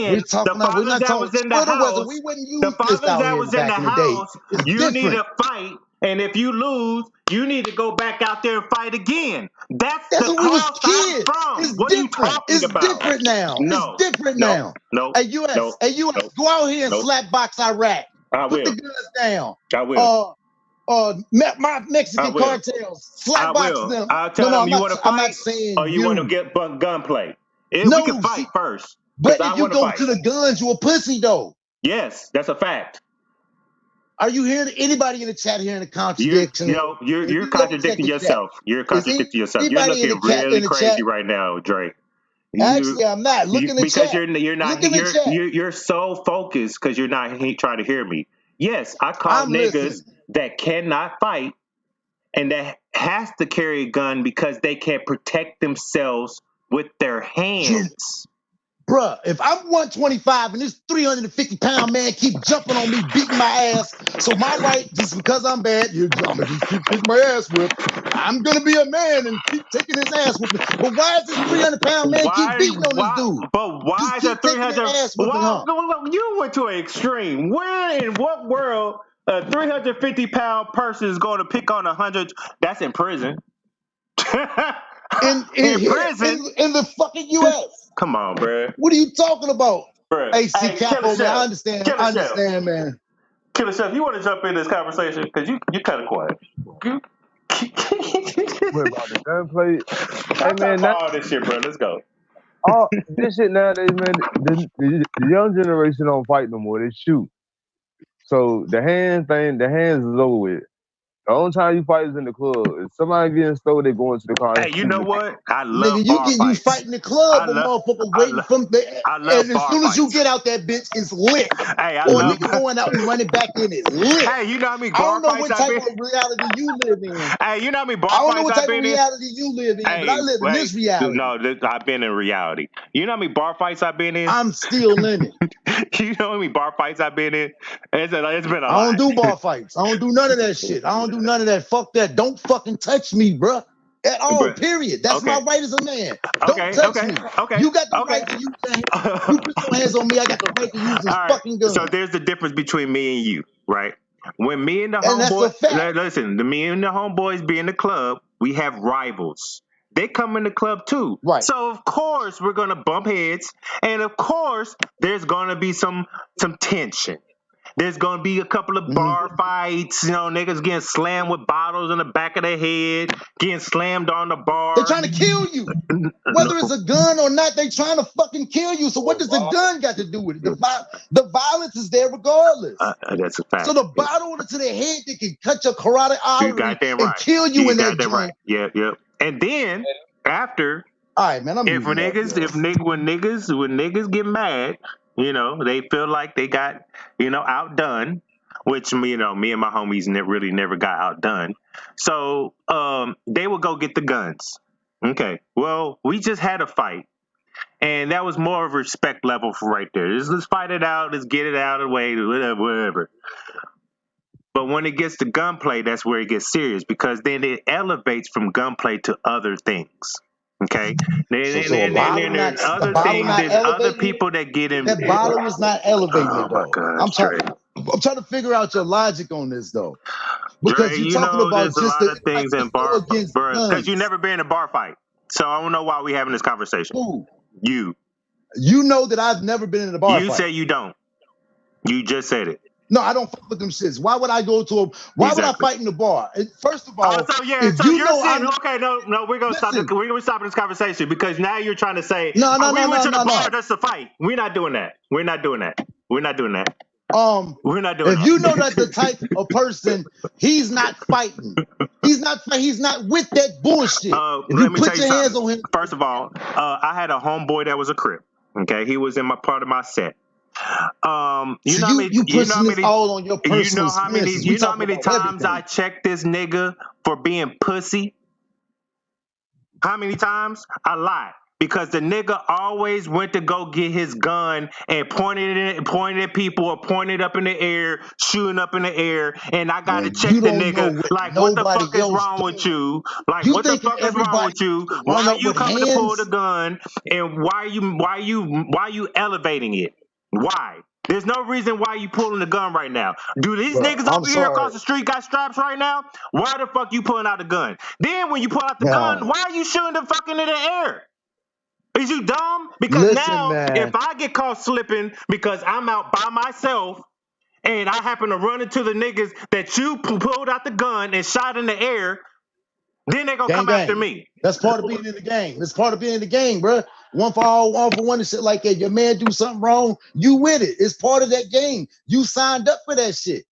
[SPEAKER 1] We're
[SPEAKER 2] men, the
[SPEAKER 1] we're
[SPEAKER 2] fathers
[SPEAKER 1] not
[SPEAKER 2] that
[SPEAKER 1] talking
[SPEAKER 2] was in the
[SPEAKER 1] Twitter wasn't.
[SPEAKER 2] house,
[SPEAKER 1] We wouldn't
[SPEAKER 2] the
[SPEAKER 1] use this
[SPEAKER 2] fathers
[SPEAKER 1] out
[SPEAKER 2] that
[SPEAKER 1] here
[SPEAKER 2] was in the
[SPEAKER 1] back in the day.
[SPEAKER 2] house,
[SPEAKER 1] It's
[SPEAKER 2] you need
[SPEAKER 1] different.
[SPEAKER 2] to fight, and if you lose, you need to go back out there and fight again. That's
[SPEAKER 1] That's
[SPEAKER 2] the
[SPEAKER 1] when we was
[SPEAKER 2] house I'm
[SPEAKER 1] kids.
[SPEAKER 2] from.
[SPEAKER 1] It's
[SPEAKER 2] What are you
[SPEAKER 1] different.
[SPEAKER 2] talking
[SPEAKER 1] It's
[SPEAKER 2] about?
[SPEAKER 1] different now. It's
[SPEAKER 2] No,
[SPEAKER 1] different
[SPEAKER 2] no,
[SPEAKER 1] now.
[SPEAKER 2] no,
[SPEAKER 1] Hey, US.
[SPEAKER 2] no,
[SPEAKER 1] Hey, US.
[SPEAKER 2] no,
[SPEAKER 1] Go out here and
[SPEAKER 2] no.
[SPEAKER 1] slap box Iraq.
[SPEAKER 2] I
[SPEAKER 1] Put the
[SPEAKER 2] will.
[SPEAKER 1] guns down.
[SPEAKER 2] I will.
[SPEAKER 1] My
[SPEAKER 2] I
[SPEAKER 1] Mexican
[SPEAKER 2] will.
[SPEAKER 1] cartels.
[SPEAKER 2] I
[SPEAKER 1] Slap box
[SPEAKER 2] will.
[SPEAKER 1] them.
[SPEAKER 2] I'll
[SPEAKER 1] No,
[SPEAKER 2] tell
[SPEAKER 1] no,
[SPEAKER 2] them
[SPEAKER 1] I'm
[SPEAKER 2] you
[SPEAKER 1] not.
[SPEAKER 2] want to
[SPEAKER 1] I'm not
[SPEAKER 2] fight
[SPEAKER 1] saying
[SPEAKER 2] or you want to
[SPEAKER 1] you.
[SPEAKER 2] get gunplay. We can
[SPEAKER 1] No,
[SPEAKER 2] fight
[SPEAKER 1] see,
[SPEAKER 2] first because
[SPEAKER 1] but
[SPEAKER 2] I
[SPEAKER 1] if you
[SPEAKER 2] want to
[SPEAKER 1] go
[SPEAKER 2] fight.
[SPEAKER 1] to the guns, you a pussy though.
[SPEAKER 2] Yes, that's a fact.
[SPEAKER 1] Are you hearing anybody in the chat hearing a
[SPEAKER 2] You're
[SPEAKER 1] contradiction? If
[SPEAKER 2] you're
[SPEAKER 1] you double check
[SPEAKER 2] contradicting
[SPEAKER 1] the chat,
[SPEAKER 2] yourself. You're
[SPEAKER 1] is
[SPEAKER 2] contradicting yourself. You're
[SPEAKER 1] anybody in
[SPEAKER 2] looking
[SPEAKER 1] the cat
[SPEAKER 2] really
[SPEAKER 1] in the
[SPEAKER 2] crazy
[SPEAKER 1] chat?
[SPEAKER 2] right now, Drake.
[SPEAKER 1] Actually, I'm not. Look in the
[SPEAKER 2] Because
[SPEAKER 1] chat.
[SPEAKER 2] you're not
[SPEAKER 1] Look in the chat.
[SPEAKER 2] you're so focused because you're not trying to hear me. Yes, I call
[SPEAKER 1] I'm
[SPEAKER 2] niggas
[SPEAKER 1] listening.
[SPEAKER 2] that cannot fight and that has to carry a gun because they can't protect themselves with their
[SPEAKER 1] You,
[SPEAKER 2] hands.
[SPEAKER 1] bruh, if I'm 125 and this 350-pound man keep jumping on me, beating my ass, so my right, just because I'm bad, I'm gonna just keep getting my ass whipped. I'm gonna be a man and keep taking his ass whipping. But why is this 300-pound man keep beating on this dude?
[SPEAKER 2] But why
[SPEAKER 1] Just
[SPEAKER 2] is a
[SPEAKER 1] keep taking
[SPEAKER 2] 300?
[SPEAKER 1] that ass whipping,
[SPEAKER 2] Why
[SPEAKER 1] huh?
[SPEAKER 2] you went to an extreme? Where in what world a 350-pound person is going to pick on 100? That's in prison.
[SPEAKER 1] In
[SPEAKER 2] In
[SPEAKER 1] here,
[SPEAKER 2] prison.
[SPEAKER 1] in the fucking US.
[SPEAKER 2] Come on, bro.
[SPEAKER 1] What are you talking about?
[SPEAKER 2] Bruh.
[SPEAKER 1] Hey, see,
[SPEAKER 2] Hey, Killer
[SPEAKER 1] Capo, man, I
[SPEAKER 2] Chef.
[SPEAKER 1] understand.
[SPEAKER 2] Killer
[SPEAKER 1] I
[SPEAKER 2] Chef.
[SPEAKER 1] understand, man.
[SPEAKER 2] Killer Chef, you want to jump in this conversation? Because you kind of quiet.
[SPEAKER 3] What about the gunplay? Hey
[SPEAKER 2] I'm talking
[SPEAKER 3] man,
[SPEAKER 2] about all this shit, bro. Let's go.
[SPEAKER 3] all this shit nowadays, man. The young generation don't fight no more. They shoot. So the hands is over with. The only time you fight is in the club. If somebody getting stole, they go into the car and
[SPEAKER 2] Hey, you
[SPEAKER 3] shoot
[SPEAKER 2] know
[SPEAKER 3] them.
[SPEAKER 2] what? I love
[SPEAKER 1] Nigga,
[SPEAKER 2] bar
[SPEAKER 1] you
[SPEAKER 2] fights.
[SPEAKER 1] fight in the club,
[SPEAKER 2] I
[SPEAKER 1] but
[SPEAKER 2] love,
[SPEAKER 1] motherfucker
[SPEAKER 2] I
[SPEAKER 1] waiting
[SPEAKER 2] love,
[SPEAKER 1] from the
[SPEAKER 2] I
[SPEAKER 1] and
[SPEAKER 2] love
[SPEAKER 1] as
[SPEAKER 2] bar
[SPEAKER 1] soon as you
[SPEAKER 2] fights.
[SPEAKER 1] get out that bitch, it's lit.
[SPEAKER 2] Hey, I
[SPEAKER 1] Or a
[SPEAKER 2] love.
[SPEAKER 1] nigga going out and running back in is lit.
[SPEAKER 2] Hey, you know how many
[SPEAKER 1] I
[SPEAKER 2] bar
[SPEAKER 1] don't know
[SPEAKER 2] fights
[SPEAKER 1] what
[SPEAKER 2] I've
[SPEAKER 1] type
[SPEAKER 2] been?
[SPEAKER 1] of reality you live in.
[SPEAKER 2] Hey, you know how many
[SPEAKER 1] I
[SPEAKER 2] bar
[SPEAKER 1] don't know
[SPEAKER 2] fights
[SPEAKER 1] what
[SPEAKER 2] I've
[SPEAKER 1] type of
[SPEAKER 2] been in?
[SPEAKER 1] reality you live in, but I
[SPEAKER 2] Hey,
[SPEAKER 1] live in
[SPEAKER 2] wait,
[SPEAKER 1] this reality.
[SPEAKER 2] no, I've been in reality. You know how many bar fights I've been in?
[SPEAKER 1] I'm still in it.
[SPEAKER 2] You know how many bar fights I've been in? It's been a
[SPEAKER 1] I don't
[SPEAKER 2] lot.
[SPEAKER 1] do bar fights. I don't do none of that shit. I don't do none of that. Fuck that. Don't fucking touch me, bruh. At all,
[SPEAKER 2] But
[SPEAKER 1] period. That's my
[SPEAKER 2] okay,
[SPEAKER 1] right as a man. Don't
[SPEAKER 2] okay,
[SPEAKER 1] touch
[SPEAKER 2] okay,
[SPEAKER 1] me.
[SPEAKER 2] okay,
[SPEAKER 1] You got the
[SPEAKER 2] okay.
[SPEAKER 1] right to use your hand. You put your hands on me, I got the right to use
[SPEAKER 2] All
[SPEAKER 1] this
[SPEAKER 2] right.
[SPEAKER 1] fucking
[SPEAKER 2] So
[SPEAKER 1] gun.
[SPEAKER 2] there's the difference between me and you, right? When me and the
[SPEAKER 1] And that's a
[SPEAKER 2] homeboy,
[SPEAKER 1] fact.
[SPEAKER 2] listen, me and the homeboys be in the club, we have rivals. They come in the club too.
[SPEAKER 1] Right.
[SPEAKER 2] So of course we're gonna bump heads, and of course there's gonna be some tension. There's gonna be a couple of
[SPEAKER 1] Mhm.
[SPEAKER 2] bar fights, niggas getting slammed with bottles in the back of their head, getting slammed on the
[SPEAKER 1] They're
[SPEAKER 2] bar.
[SPEAKER 1] trying to kill you.
[SPEAKER 2] No,
[SPEAKER 1] Whether it's a gun or not, they trying to fucking kill you. So what does the gun got to do with it? The violence is there regardless.
[SPEAKER 2] that's a
[SPEAKER 1] So
[SPEAKER 2] fact.
[SPEAKER 1] the bottle to the head that can cut your carotid
[SPEAKER 2] You
[SPEAKER 1] artery
[SPEAKER 2] got that
[SPEAKER 1] and
[SPEAKER 2] right.
[SPEAKER 1] kill you
[SPEAKER 2] You
[SPEAKER 1] in that
[SPEAKER 2] got that right.
[SPEAKER 1] joint.
[SPEAKER 2] Yep, yep. And then after,
[SPEAKER 1] All right, man, I'm
[SPEAKER 2] if
[SPEAKER 1] muting up,
[SPEAKER 2] niggas,
[SPEAKER 1] yo.
[SPEAKER 2] when niggas get mad, they feel like they got, outdone, which me and my homies really never got outdone. So they will go get the guns. Okay. Well, we just had a fight. And that was more of a respect level for right there. Let's fight it out. Let's get it out of the way. Whatever. But when it gets to gunplay, that's where it gets serious because then it elevates from gunplay to other things. Okay,
[SPEAKER 1] So a bottle not
[SPEAKER 2] there's
[SPEAKER 1] the
[SPEAKER 2] other
[SPEAKER 1] bottle
[SPEAKER 2] things.
[SPEAKER 1] not
[SPEAKER 2] There's other
[SPEAKER 1] elevating it.
[SPEAKER 2] people that get in.
[SPEAKER 1] That bottle was not elevating
[SPEAKER 2] Oh
[SPEAKER 1] it
[SPEAKER 2] my
[SPEAKER 1] though.
[SPEAKER 2] gosh, Dre.
[SPEAKER 1] I'm trying to figure out your logic on this though,
[SPEAKER 2] Dre,
[SPEAKER 1] because you're
[SPEAKER 2] you
[SPEAKER 1] talking
[SPEAKER 2] know
[SPEAKER 1] about
[SPEAKER 2] there's a
[SPEAKER 1] just
[SPEAKER 2] lot
[SPEAKER 1] the
[SPEAKER 2] of
[SPEAKER 1] like
[SPEAKER 2] things in
[SPEAKER 1] it's go
[SPEAKER 2] bar,
[SPEAKER 1] against
[SPEAKER 2] because you
[SPEAKER 1] guns.
[SPEAKER 2] never been in a bar fight. So I don't know why we having this conversation.
[SPEAKER 1] Ooh,
[SPEAKER 2] You
[SPEAKER 1] know that I've never been in a bar fight.
[SPEAKER 2] say you don't. You just said it.
[SPEAKER 1] No, I don't fuck with them shits. Why would I go to a? Why would I
[SPEAKER 2] Exactly.
[SPEAKER 1] fight in the bar? First of all,
[SPEAKER 2] So yeah,
[SPEAKER 1] if
[SPEAKER 2] so
[SPEAKER 1] you
[SPEAKER 2] you're
[SPEAKER 1] know
[SPEAKER 2] saying,
[SPEAKER 1] I'm
[SPEAKER 2] okay, no, we're gonna stop.
[SPEAKER 1] listen,
[SPEAKER 2] We're gonna stop this conversation because now you're trying to say,
[SPEAKER 1] no,
[SPEAKER 2] we went to the bar
[SPEAKER 1] no.
[SPEAKER 2] just to fight. We're not doing that. We're not doing that. We're not doing that. We're not doing
[SPEAKER 1] If
[SPEAKER 2] that.
[SPEAKER 1] you know that the type of person, he's not fighting. He's not with that bullshit. If you
[SPEAKER 2] Let me tell
[SPEAKER 1] put
[SPEAKER 2] you
[SPEAKER 1] your hands
[SPEAKER 2] something.
[SPEAKER 1] on him,
[SPEAKER 2] First of all, I had a homeboy that was a Crip. Okay, he was in my part of my set. You
[SPEAKER 1] so
[SPEAKER 2] know how many?
[SPEAKER 1] you
[SPEAKER 2] You know how
[SPEAKER 1] pushing this
[SPEAKER 2] many?
[SPEAKER 1] all on your
[SPEAKER 2] You
[SPEAKER 1] personal
[SPEAKER 2] know how many?
[SPEAKER 1] experiences. We
[SPEAKER 2] You know how
[SPEAKER 1] talking
[SPEAKER 2] many
[SPEAKER 1] about
[SPEAKER 2] times I
[SPEAKER 1] everything.
[SPEAKER 2] checked this nigga for being pussy? How many times? A lot. Because the nigga always went to go get his gun and pointed at people or pointed up in the air, shooting up in the air, and I gotta
[SPEAKER 1] Man,
[SPEAKER 2] check
[SPEAKER 1] you
[SPEAKER 2] the
[SPEAKER 1] don't know
[SPEAKER 2] nigga.
[SPEAKER 1] what
[SPEAKER 2] Like, what the
[SPEAKER 1] nobody
[SPEAKER 2] fuck is
[SPEAKER 1] else
[SPEAKER 2] wrong with
[SPEAKER 1] doing.
[SPEAKER 2] you? Like,
[SPEAKER 1] You
[SPEAKER 2] what the
[SPEAKER 1] thinking
[SPEAKER 2] fuck is wrong
[SPEAKER 1] everybody
[SPEAKER 2] with you?
[SPEAKER 1] to
[SPEAKER 2] Why
[SPEAKER 1] run
[SPEAKER 2] are
[SPEAKER 1] up
[SPEAKER 2] you
[SPEAKER 1] with
[SPEAKER 2] coming to pull the
[SPEAKER 1] hands?
[SPEAKER 2] gun? And why you elevating it? Why? There's no reason why you pulling the gun right now. Do these
[SPEAKER 1] Bro,
[SPEAKER 2] niggas
[SPEAKER 1] I'm
[SPEAKER 2] over here
[SPEAKER 1] sorry.
[SPEAKER 2] across the street got straps right now? Why the fuck you pulling out the gun? Then when you pull out the gun,
[SPEAKER 1] Nah,
[SPEAKER 2] why are you shooting the fucking in the air? Is you dumb? Because
[SPEAKER 1] listen,
[SPEAKER 2] now, if
[SPEAKER 1] man.
[SPEAKER 2] I get caught slipping because I'm out by myself and I happen to run into the niggas that you pulled out the gun and shot in the air, then they gonna come after
[SPEAKER 1] Gang.
[SPEAKER 2] me.
[SPEAKER 1] That's part of being in the game. That's part of being in the game, bro. One for all, all for one, and shit like that. Your man do something wrong, you with it. It's part of that game. You signed up for that shit.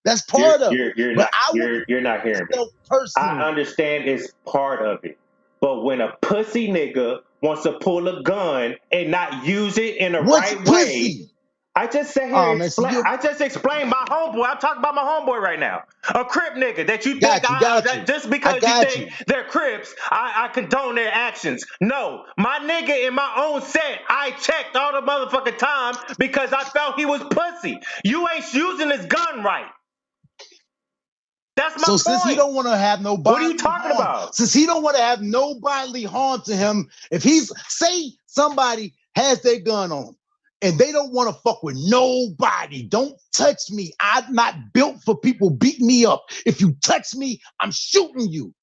[SPEAKER 1] That's part of it.
[SPEAKER 2] You're
[SPEAKER 1] But
[SPEAKER 2] not
[SPEAKER 1] I would
[SPEAKER 2] you're not hearing me.
[SPEAKER 1] myself
[SPEAKER 2] I
[SPEAKER 1] personally.
[SPEAKER 2] understand it's part of it. But when a pussy nigga wants to pull a gun and not use it in the
[SPEAKER 1] What's
[SPEAKER 2] right way,
[SPEAKER 1] pussy?
[SPEAKER 2] I just sat here
[SPEAKER 1] Oh
[SPEAKER 2] and
[SPEAKER 1] man, see
[SPEAKER 2] explain.
[SPEAKER 1] you
[SPEAKER 2] I just explained my homeboy. I'm talking about my homeboy right now. A Crip nigga that you think
[SPEAKER 1] got
[SPEAKER 2] that
[SPEAKER 1] you.
[SPEAKER 2] just
[SPEAKER 1] I
[SPEAKER 2] because you
[SPEAKER 1] got
[SPEAKER 2] think
[SPEAKER 1] you.
[SPEAKER 2] they're Crips, I condone their actions. No, my nigga in my own set, I checked all the motherfucking time because I felt he was pussy. You ain't using his gun right. That's my
[SPEAKER 1] So since he
[SPEAKER 2] point.
[SPEAKER 1] don't want to have no
[SPEAKER 2] What are you
[SPEAKER 1] bodily
[SPEAKER 2] talking
[SPEAKER 1] harm,
[SPEAKER 2] about?
[SPEAKER 1] since he don't want to have no bodily harm to him, if he's say somebody has their gun on him and they don't want to fuck with nobody, don't touch me. I'm not built for people beating me up. If you touch me, I'm shooting you.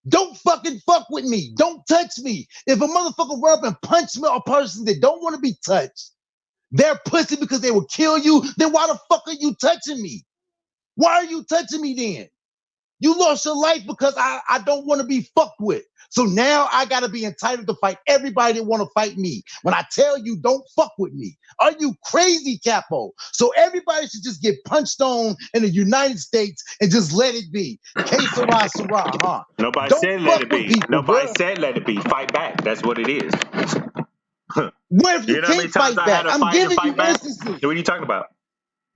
[SPEAKER 1] Don't fucking fuck with me. Don't touch me. If a motherfucker run up and punch me, a person that don't want to be touched, they're pussy because they will kill you. Then why the fuck are you touching me? Why are you touching me then? You lost your life because I don't want to be fucked with. So now I got to be entitled to fight everybody that want to fight me. When I tell you, don't fuck with me. Are you crazy, Capo? So everybody should just get punched on in the United States and just let it be. Que sera, sera, huh?
[SPEAKER 2] Nobody
[SPEAKER 1] Don't
[SPEAKER 2] said let
[SPEAKER 1] fuck
[SPEAKER 2] it
[SPEAKER 1] with
[SPEAKER 2] be.
[SPEAKER 1] people,
[SPEAKER 2] Nobody
[SPEAKER 1] bro.
[SPEAKER 2] said let it be. Fight back. That's what it is.
[SPEAKER 1] What if
[SPEAKER 2] You
[SPEAKER 1] you
[SPEAKER 2] know how many
[SPEAKER 1] can't
[SPEAKER 2] times
[SPEAKER 1] fight
[SPEAKER 2] I had
[SPEAKER 1] back?
[SPEAKER 2] to
[SPEAKER 1] I'm
[SPEAKER 2] fight to
[SPEAKER 1] giving you
[SPEAKER 2] fight back?
[SPEAKER 1] instances.
[SPEAKER 2] What are you talking about?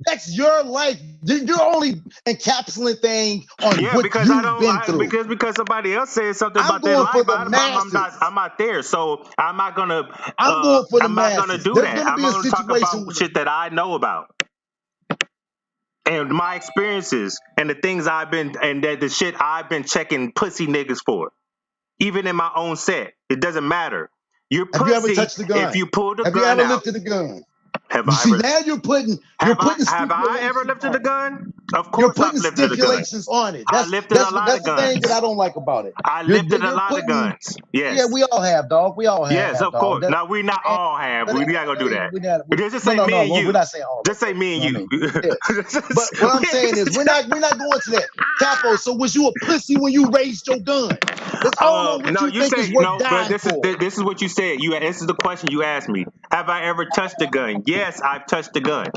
[SPEAKER 1] That's your life. You're only encapsulating thing on
[SPEAKER 2] Yeah,
[SPEAKER 1] what
[SPEAKER 2] because I
[SPEAKER 1] you've
[SPEAKER 2] don't.
[SPEAKER 1] been through.
[SPEAKER 2] because somebody else said something
[SPEAKER 1] I'm
[SPEAKER 2] about their
[SPEAKER 1] going for
[SPEAKER 2] life.
[SPEAKER 1] the masses.
[SPEAKER 2] I'm not there, so I'm not gonna.
[SPEAKER 1] I'm going for the
[SPEAKER 2] I'm not gonna
[SPEAKER 1] masses.
[SPEAKER 2] do
[SPEAKER 1] There's
[SPEAKER 2] that.
[SPEAKER 1] going to
[SPEAKER 2] I'm
[SPEAKER 1] be a
[SPEAKER 2] gonna talk
[SPEAKER 1] situation
[SPEAKER 2] about
[SPEAKER 1] with
[SPEAKER 2] shit that I know about and my experiences and the things I've been and the shit I've been checking pussy niggas for. Even in my own set, it doesn't matter. You're
[SPEAKER 1] Have you ever
[SPEAKER 2] pussy
[SPEAKER 1] touched the
[SPEAKER 2] if
[SPEAKER 1] gun?
[SPEAKER 2] you pull the
[SPEAKER 1] Have you
[SPEAKER 2] gun
[SPEAKER 1] ever
[SPEAKER 2] out.
[SPEAKER 1] lifted a gun?
[SPEAKER 2] Have
[SPEAKER 1] You
[SPEAKER 2] I
[SPEAKER 1] see,
[SPEAKER 2] ever?
[SPEAKER 1] now you're putting
[SPEAKER 2] Have I ever
[SPEAKER 1] stipulations
[SPEAKER 2] lifted
[SPEAKER 1] on
[SPEAKER 2] a
[SPEAKER 1] it.
[SPEAKER 2] gun? Of
[SPEAKER 1] You're
[SPEAKER 2] course, I've
[SPEAKER 1] putting
[SPEAKER 2] lifted a gun.
[SPEAKER 1] stipulations on it.
[SPEAKER 2] I
[SPEAKER 1] That's
[SPEAKER 2] lifted a
[SPEAKER 1] that's
[SPEAKER 2] lot
[SPEAKER 1] that's
[SPEAKER 2] of
[SPEAKER 1] the thing that
[SPEAKER 2] guns.
[SPEAKER 1] I don't like about it.
[SPEAKER 2] I lifted a
[SPEAKER 1] You're
[SPEAKER 2] lot of
[SPEAKER 1] putting,
[SPEAKER 2] guns.
[SPEAKER 1] yeah,
[SPEAKER 2] Yes.
[SPEAKER 1] we all have, dog. We all
[SPEAKER 2] Yes,
[SPEAKER 1] have,
[SPEAKER 2] of
[SPEAKER 1] dog.
[SPEAKER 2] course. Now we not
[SPEAKER 1] And
[SPEAKER 2] all have.
[SPEAKER 1] that
[SPEAKER 2] We
[SPEAKER 1] ain't,
[SPEAKER 2] not gonna
[SPEAKER 1] that
[SPEAKER 2] do
[SPEAKER 1] ain't,
[SPEAKER 2] that.
[SPEAKER 1] we not, we,
[SPEAKER 2] Just
[SPEAKER 1] no,
[SPEAKER 2] say
[SPEAKER 1] no,
[SPEAKER 2] me
[SPEAKER 1] no.
[SPEAKER 2] and
[SPEAKER 1] We're
[SPEAKER 2] you.
[SPEAKER 1] not saying all of
[SPEAKER 2] Just say
[SPEAKER 1] that.
[SPEAKER 2] me and
[SPEAKER 1] You know what I mean?
[SPEAKER 2] you.
[SPEAKER 1] Yeah. But what I'm saying is, we're not going to that. Capo, so was you a pussy when you raised your gun? It's all on what
[SPEAKER 2] No,
[SPEAKER 1] you
[SPEAKER 2] you
[SPEAKER 1] think is
[SPEAKER 2] say
[SPEAKER 1] worth
[SPEAKER 2] no, but
[SPEAKER 1] dying for.
[SPEAKER 2] this is what you said. This is the question you asked me. Have I ever touched a gun? Yes, I've touched a gun.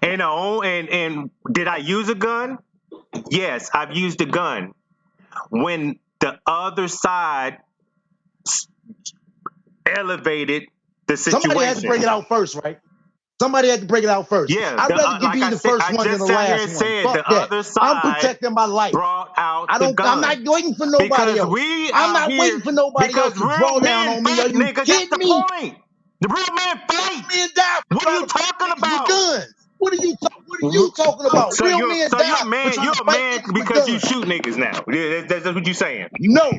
[SPEAKER 2] And did I use a gun? Yes, I've used a gun. When the other side elevated the
[SPEAKER 1] Somebody had to
[SPEAKER 2] situation.
[SPEAKER 1] break it out first, right? Somebody had to break it out first.
[SPEAKER 2] Yeah,
[SPEAKER 1] I'd rather
[SPEAKER 2] like
[SPEAKER 1] be
[SPEAKER 2] I
[SPEAKER 1] the
[SPEAKER 2] said,
[SPEAKER 1] first
[SPEAKER 2] I
[SPEAKER 1] one than
[SPEAKER 2] just
[SPEAKER 1] the
[SPEAKER 2] sat here
[SPEAKER 1] last
[SPEAKER 2] and
[SPEAKER 1] one.
[SPEAKER 2] said
[SPEAKER 1] Fuck
[SPEAKER 2] the
[SPEAKER 1] that.
[SPEAKER 2] other
[SPEAKER 1] I'm
[SPEAKER 2] side
[SPEAKER 1] protecting my life.
[SPEAKER 2] brought out the
[SPEAKER 1] I'm
[SPEAKER 2] gun
[SPEAKER 1] not waiting for nobody
[SPEAKER 2] because
[SPEAKER 1] else.
[SPEAKER 2] we
[SPEAKER 1] I'm
[SPEAKER 2] out
[SPEAKER 1] not
[SPEAKER 2] here
[SPEAKER 1] waiting for nobody else
[SPEAKER 2] because
[SPEAKER 1] to
[SPEAKER 2] real
[SPEAKER 1] draw down
[SPEAKER 2] men
[SPEAKER 1] on me. Are
[SPEAKER 2] fight,
[SPEAKER 1] you
[SPEAKER 2] nigga. That's
[SPEAKER 1] kidding
[SPEAKER 2] the
[SPEAKER 1] me?
[SPEAKER 2] point. The real men fight.
[SPEAKER 1] Men die for
[SPEAKER 2] What are
[SPEAKER 1] trying
[SPEAKER 2] you
[SPEAKER 1] to fight
[SPEAKER 2] talking
[SPEAKER 1] niggas with
[SPEAKER 2] about?
[SPEAKER 1] guns. What are you talking about? Real men
[SPEAKER 2] So you're
[SPEAKER 1] die
[SPEAKER 2] a
[SPEAKER 1] for
[SPEAKER 2] man.
[SPEAKER 1] trying
[SPEAKER 2] You're
[SPEAKER 1] to
[SPEAKER 2] a
[SPEAKER 1] fight
[SPEAKER 2] man
[SPEAKER 1] niggas with
[SPEAKER 2] because you
[SPEAKER 1] guns.
[SPEAKER 2] shoot niggas now. Yeah, that's what you're saying.
[SPEAKER 1] No.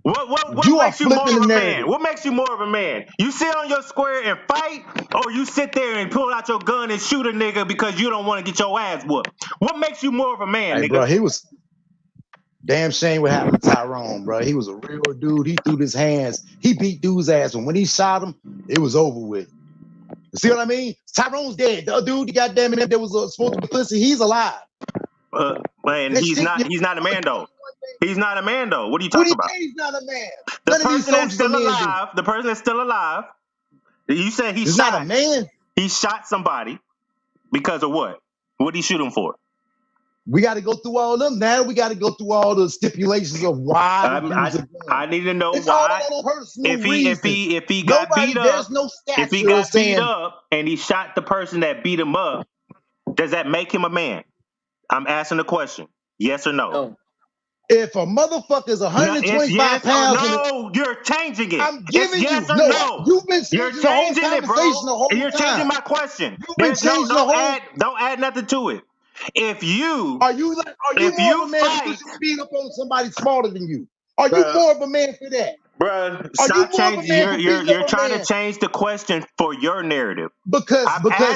[SPEAKER 2] What
[SPEAKER 1] You are
[SPEAKER 2] makes you more
[SPEAKER 1] flipping
[SPEAKER 2] of
[SPEAKER 1] the
[SPEAKER 2] a
[SPEAKER 1] narrative.
[SPEAKER 2] man? What makes you more of a man? You sit on your square and fight, or you sit there and pull out your gun and shoot a nigga because you don't want to get your ass whooped? What makes you more of a man,
[SPEAKER 1] Hey,
[SPEAKER 2] nigga?
[SPEAKER 1] bro, he was damn shame what happened to Tyrone, bro. He was a real dude. He threw his hands. He beat dude's ass. And when he shot him, it was over with. You see what I mean? Tyrone's dead. The dude, goddamn it, that was supposed to be pussy, he's alive.
[SPEAKER 2] And he's not a man though. He's not a man though. What are you talking about?
[SPEAKER 1] He's not a man.
[SPEAKER 2] The
[SPEAKER 1] None of these
[SPEAKER 2] person that's
[SPEAKER 1] soldiers are
[SPEAKER 2] still
[SPEAKER 1] men,
[SPEAKER 2] alive. The person that's still alive. You said
[SPEAKER 1] he's not a man.
[SPEAKER 2] He shot somebody because of what? What did he shoot him for?
[SPEAKER 1] We got to go through all of them. Now we got to go through all the stipulations of why to use a gun.
[SPEAKER 2] I need to know
[SPEAKER 1] it's
[SPEAKER 2] why.
[SPEAKER 1] All personal
[SPEAKER 2] If he got
[SPEAKER 1] Nobody,
[SPEAKER 2] beat up,
[SPEAKER 1] there's no
[SPEAKER 2] if he
[SPEAKER 1] statute
[SPEAKER 2] got
[SPEAKER 1] saying,
[SPEAKER 2] beat up and he shot the person that beat him up, does that make him a man? I'm asking the question. Yes or no?
[SPEAKER 1] If a motherfucker is 125
[SPEAKER 2] yes
[SPEAKER 1] pounds,
[SPEAKER 2] no, you're changing it.
[SPEAKER 1] I'm giving
[SPEAKER 2] it's yes
[SPEAKER 1] you
[SPEAKER 2] or no.
[SPEAKER 1] You've been
[SPEAKER 2] You're
[SPEAKER 1] changing the whole
[SPEAKER 2] changing it, bro.
[SPEAKER 1] conversation the whole
[SPEAKER 2] You're
[SPEAKER 1] time.
[SPEAKER 2] changing my question.
[SPEAKER 1] You've been
[SPEAKER 2] There's no
[SPEAKER 1] changing the whole.
[SPEAKER 2] don't add nothing to it. If you
[SPEAKER 1] Are you more of a man because you beat up on somebody smaller than you? Are you more of a man for that?
[SPEAKER 2] Bro,
[SPEAKER 1] Are you more of a man for beating
[SPEAKER 2] you're
[SPEAKER 1] up a
[SPEAKER 2] trying
[SPEAKER 1] man?
[SPEAKER 2] to change the question for your narrative.
[SPEAKER 1] Because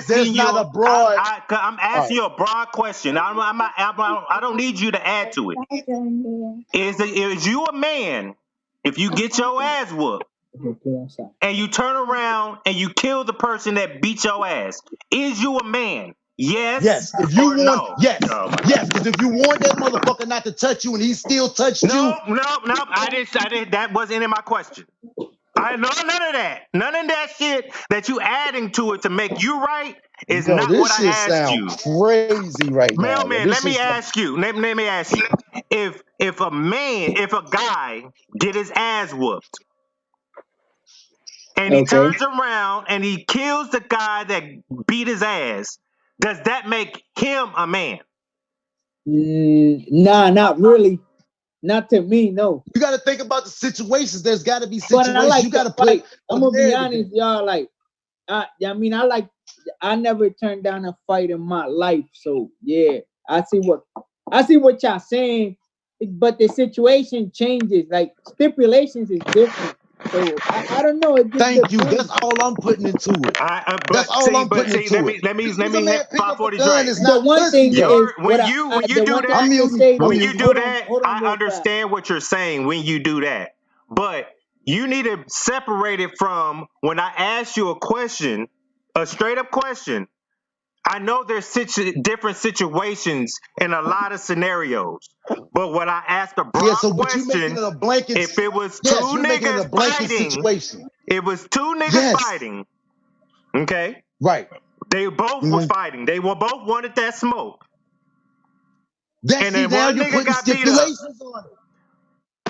[SPEAKER 1] there's not a broad.
[SPEAKER 2] I'm asking you a broad question. I don't need you to add to it. Is you a man if you get your ass whooped and you turn around and you kill the person that beat your ass? Is you a man? Yes.
[SPEAKER 1] If you want,
[SPEAKER 2] no?
[SPEAKER 1] yes. Because if you want that motherfucker not to touch you and he still touched you,
[SPEAKER 2] no. I didn't. That wasn't in my question. I know none of that. None of that shit that you adding to it to make you right is not what I asked you.
[SPEAKER 1] Crazy right now.
[SPEAKER 2] Mailman, let me ask you. Let me ask you. If a guy get his ass whooped and he turns around and he kills the guy that beat his ass, does that make him a man?
[SPEAKER 4] Nah, not really. Not to me, no.
[SPEAKER 1] You got to think about the situations. There's got to be situations.
[SPEAKER 4] But I like
[SPEAKER 1] you got to play.
[SPEAKER 4] I'm gonna be honest, y'all. Like, I never turned down a fight in my life. So yeah, I see what y'all saying, but the situation changes. Like stipulations is different. So I don't know.
[SPEAKER 1] Thank you. That's all I'm putting into it. That's all I'm putting into it.
[SPEAKER 2] Let me hit 540 Drake.
[SPEAKER 1] The one thing
[SPEAKER 2] is when you do that, I understand what you're saying when you do that, but you need to separate it from when I ask you a question, a straight up question. I know there's different situations in a lot of scenarios, but when I ask a broad question, if it was two niggas fighting, it was two niggas fighting. Okay,
[SPEAKER 1] right?
[SPEAKER 2] They both was fighting. They both wanted that smoke.
[SPEAKER 1] And then one nigga got beat up.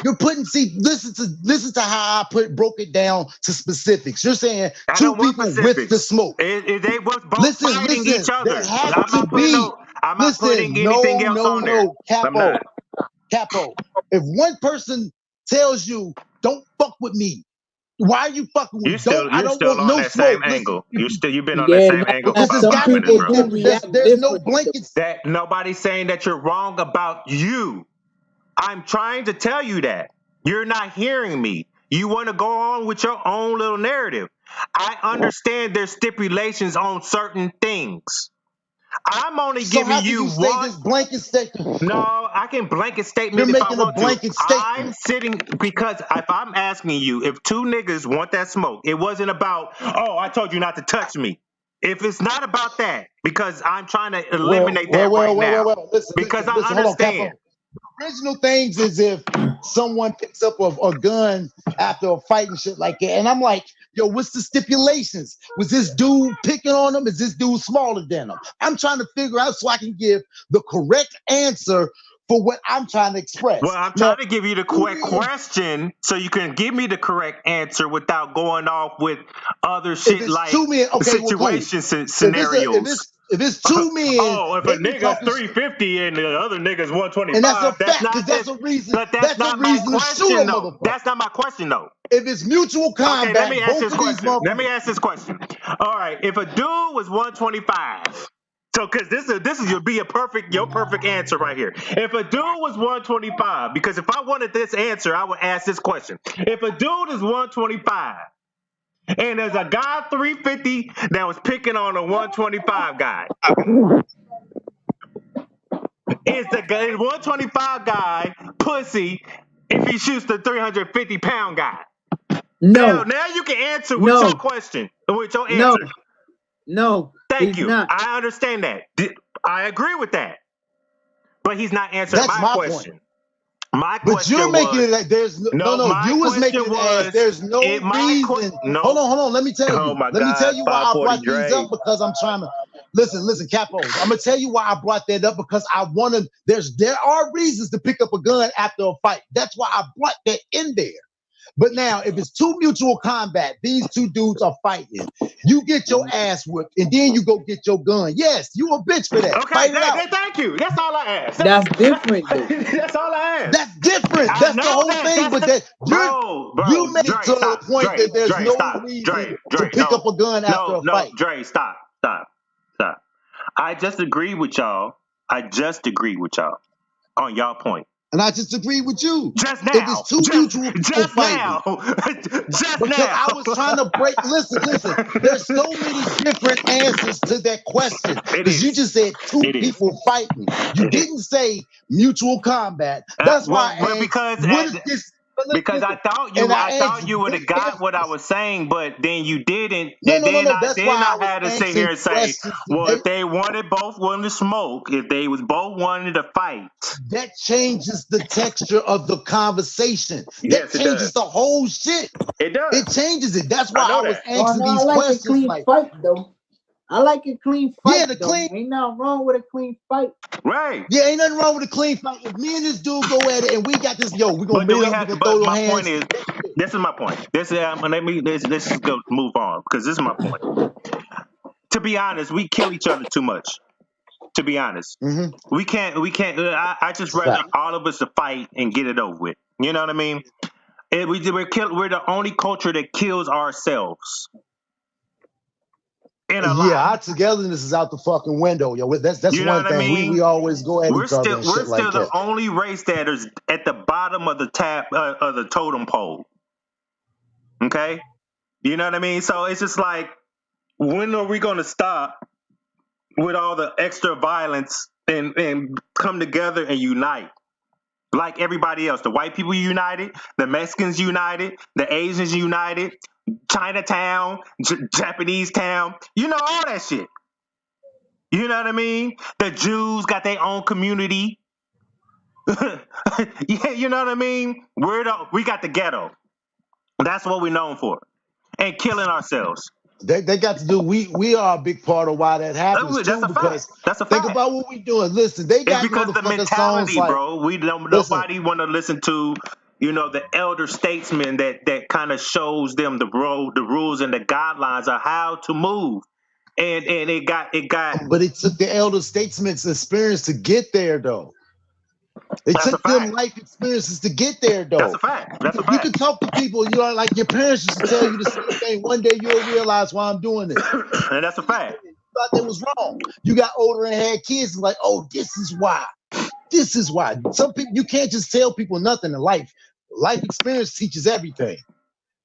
[SPEAKER 1] You're putting, listen to how I broke it down to specifics. You're saying two people with the smoke.
[SPEAKER 2] They was both fighting each other. I'm not putting anything else on there.
[SPEAKER 1] Capo. If one person tells you, "Don't fuck with me," why are you fucking with me? I don't want no smoke.
[SPEAKER 2] Angle. You've been on that same angle for about 5 minutes, bro.
[SPEAKER 1] There's no blankets.
[SPEAKER 2] That nobody's saying that you're wrong about you. I'm trying to tell you that. You're not hearing me. You want to go on with your own little narrative. I understand there's stipulations on certain things. I'm only giving you one
[SPEAKER 1] blanket statement.
[SPEAKER 2] No, I can blanket statement if I want to. I'm sitting because if I'm asking you if two niggas want that smoke, it wasn't about, oh, I told you not to touch me. If it's not about that, because I'm trying to eliminate that right now. Because I understand.
[SPEAKER 1] Original things is if someone picks up a gun after a fight and shit like that. And I'm like, yo, what's the stipulations? Was this dude picking on him? Is this dude smaller than him? I'm trying to figure out so I can give the correct answer for what I'm trying to express.
[SPEAKER 2] Well, I'm trying to give you the correct question so you can give me the correct answer without going off with other shit like scenarios.
[SPEAKER 1] If it's two men,
[SPEAKER 2] if a nigga's 350 and the other nigga's 125,
[SPEAKER 1] and that's a fact, because that's a reason.
[SPEAKER 2] But that's not my question, though. That's not my question, though.
[SPEAKER 1] If it's mutual combat,
[SPEAKER 2] let me ask this question. All right, if a dude was 125 So, because this is your perfect answer right here. If a dude was 125, because if I wanted this answer, I would ask this question. If a dude is 125 and there's a guy 350 that was picking on a 125 guy, is the 125 guy pussy if he shoots the 350-pound guy?
[SPEAKER 4] No,
[SPEAKER 2] Now you can answer with your question, with your answer.
[SPEAKER 4] No.
[SPEAKER 2] Thank
[SPEAKER 4] He's
[SPEAKER 2] you.
[SPEAKER 4] not.
[SPEAKER 2] I understand that. I agree with that. But he's not answering
[SPEAKER 1] That's
[SPEAKER 2] my
[SPEAKER 1] my
[SPEAKER 2] question.
[SPEAKER 1] point.
[SPEAKER 2] My
[SPEAKER 1] But
[SPEAKER 2] question
[SPEAKER 1] you're making
[SPEAKER 2] was
[SPEAKER 1] it like there's no.
[SPEAKER 2] my
[SPEAKER 1] You was
[SPEAKER 2] question
[SPEAKER 1] making it as
[SPEAKER 2] was
[SPEAKER 1] there's no reason. Hold
[SPEAKER 2] no.
[SPEAKER 1] on. Let me tell
[SPEAKER 2] Oh
[SPEAKER 1] you.
[SPEAKER 2] my
[SPEAKER 1] Let me tell
[SPEAKER 2] God,
[SPEAKER 1] you why I
[SPEAKER 2] 540
[SPEAKER 1] brought these
[SPEAKER 2] Dre.
[SPEAKER 1] up because I'm trying to listen, Capos. I'm gonna tell you why I brought that up because I want to. There are reasons to pick up a gun after a fight. That's why I brought that in there. But now, if it's two mutual combat, these two dudes are fighting. You get your ass whipped, and then you go get your gun. Yes, you a bitch for that.
[SPEAKER 2] Okay,
[SPEAKER 1] Fight it out.
[SPEAKER 2] thank you. That's all I asked.
[SPEAKER 4] That's different though.
[SPEAKER 2] That's all I asked.
[SPEAKER 1] That's different.
[SPEAKER 2] I
[SPEAKER 1] That's the
[SPEAKER 2] know
[SPEAKER 1] whole
[SPEAKER 2] that.
[SPEAKER 1] thing. But that you made it
[SPEAKER 2] Dre,
[SPEAKER 1] to the
[SPEAKER 2] stop.
[SPEAKER 1] point
[SPEAKER 2] Dre,
[SPEAKER 1] that there's
[SPEAKER 2] Dre,
[SPEAKER 1] no
[SPEAKER 2] stop.
[SPEAKER 1] reason to
[SPEAKER 2] Dre,
[SPEAKER 1] pick up a gun after a fight.
[SPEAKER 2] Dre, stop. I just agree with y'all. On y'all point.
[SPEAKER 1] And I just agree with you.
[SPEAKER 2] Just
[SPEAKER 1] If
[SPEAKER 2] now.
[SPEAKER 1] it's two mutual people fighting.
[SPEAKER 2] Just
[SPEAKER 1] Because
[SPEAKER 2] now.
[SPEAKER 1] I was trying to break. Listen. There's so many different answers to that question. Because you just said two people fighting. You didn't say mutual combat. That's why I asked, what is this?
[SPEAKER 2] Because I thought you would have got what I was saying, but then you didn't.
[SPEAKER 1] No.
[SPEAKER 2] Then
[SPEAKER 1] That's why I was
[SPEAKER 2] had to sit
[SPEAKER 1] asking
[SPEAKER 2] here and say,
[SPEAKER 1] questions.
[SPEAKER 2] well, if they both wanted to smoke, if they was both wanted to fight,
[SPEAKER 1] that changes the texture of the conversation.
[SPEAKER 2] Yes,
[SPEAKER 1] That changes the whole shit.
[SPEAKER 2] it does.
[SPEAKER 1] It changes it. That's why I was
[SPEAKER 4] Oh,
[SPEAKER 1] asking
[SPEAKER 4] no,
[SPEAKER 1] these
[SPEAKER 4] I like
[SPEAKER 1] questions.
[SPEAKER 4] a clean
[SPEAKER 1] Like,
[SPEAKER 4] fight though. I like a clean fight.
[SPEAKER 1] Yeah, the
[SPEAKER 4] though.
[SPEAKER 1] clean-
[SPEAKER 4] Ain't nothing wrong with a clean fight.
[SPEAKER 2] Right.
[SPEAKER 1] yeah, ain't nothing wrong with a clean fight. If me and this dude go at it and we got this, we're gonna meet up, we're gonna throw your hands.
[SPEAKER 2] Point is, this is my point. Let's just go move on because this is my point. To be honest, we kill each other too much. To be honest, we can't. I just rather all of us to fight and get it over with. You know what I mean? We're the only culture that kills ourselves.
[SPEAKER 1] Our togetherness is out the fucking window, yo. That's
[SPEAKER 2] You know
[SPEAKER 1] one
[SPEAKER 2] what I
[SPEAKER 1] thing.
[SPEAKER 2] mean?
[SPEAKER 1] We always go at each other and
[SPEAKER 2] We're
[SPEAKER 1] shit like
[SPEAKER 2] still the
[SPEAKER 1] that.
[SPEAKER 2] only race that is at the bottom of the of the totem pole. Okay, you know what I mean? So it's just like, when are we gonna stop with all the extra violence and come together and unite? Like everybody else, the white people united, the Mexicans united, the Asians united, Chinatown, Japanese town, all that shit. You know what I mean? The Jews got their own community. Yeah, you know what I mean? We got the ghetto. That's what we're known for. And killing ourselves.
[SPEAKER 1] They got to do. We are a big part of why that happens too.
[SPEAKER 2] That's a
[SPEAKER 1] because
[SPEAKER 2] fact. That's a
[SPEAKER 1] think
[SPEAKER 2] fact.
[SPEAKER 1] about what we're doing. Listen, they got
[SPEAKER 2] It's because the mentality,
[SPEAKER 1] songs like,
[SPEAKER 2] bro. Nobody want to listen to, the elder statesman that kind of shows them the rules and the guidelines of how to move. And it got.
[SPEAKER 1] But it took the elder statesman's experience to get there, though. It took them life experiences to get there, though.
[SPEAKER 2] That's a fact. That's a fact.
[SPEAKER 1] You can talk to people, like your parents used to tell you the same thing. One day you'll realize why I'm doing this.
[SPEAKER 2] And that's a fact.
[SPEAKER 1] You thought that was wrong. You got older and had kids, like, oh, this is why. This is why. Some people, you can't just tell people nothing in life. Life experience teaches everything.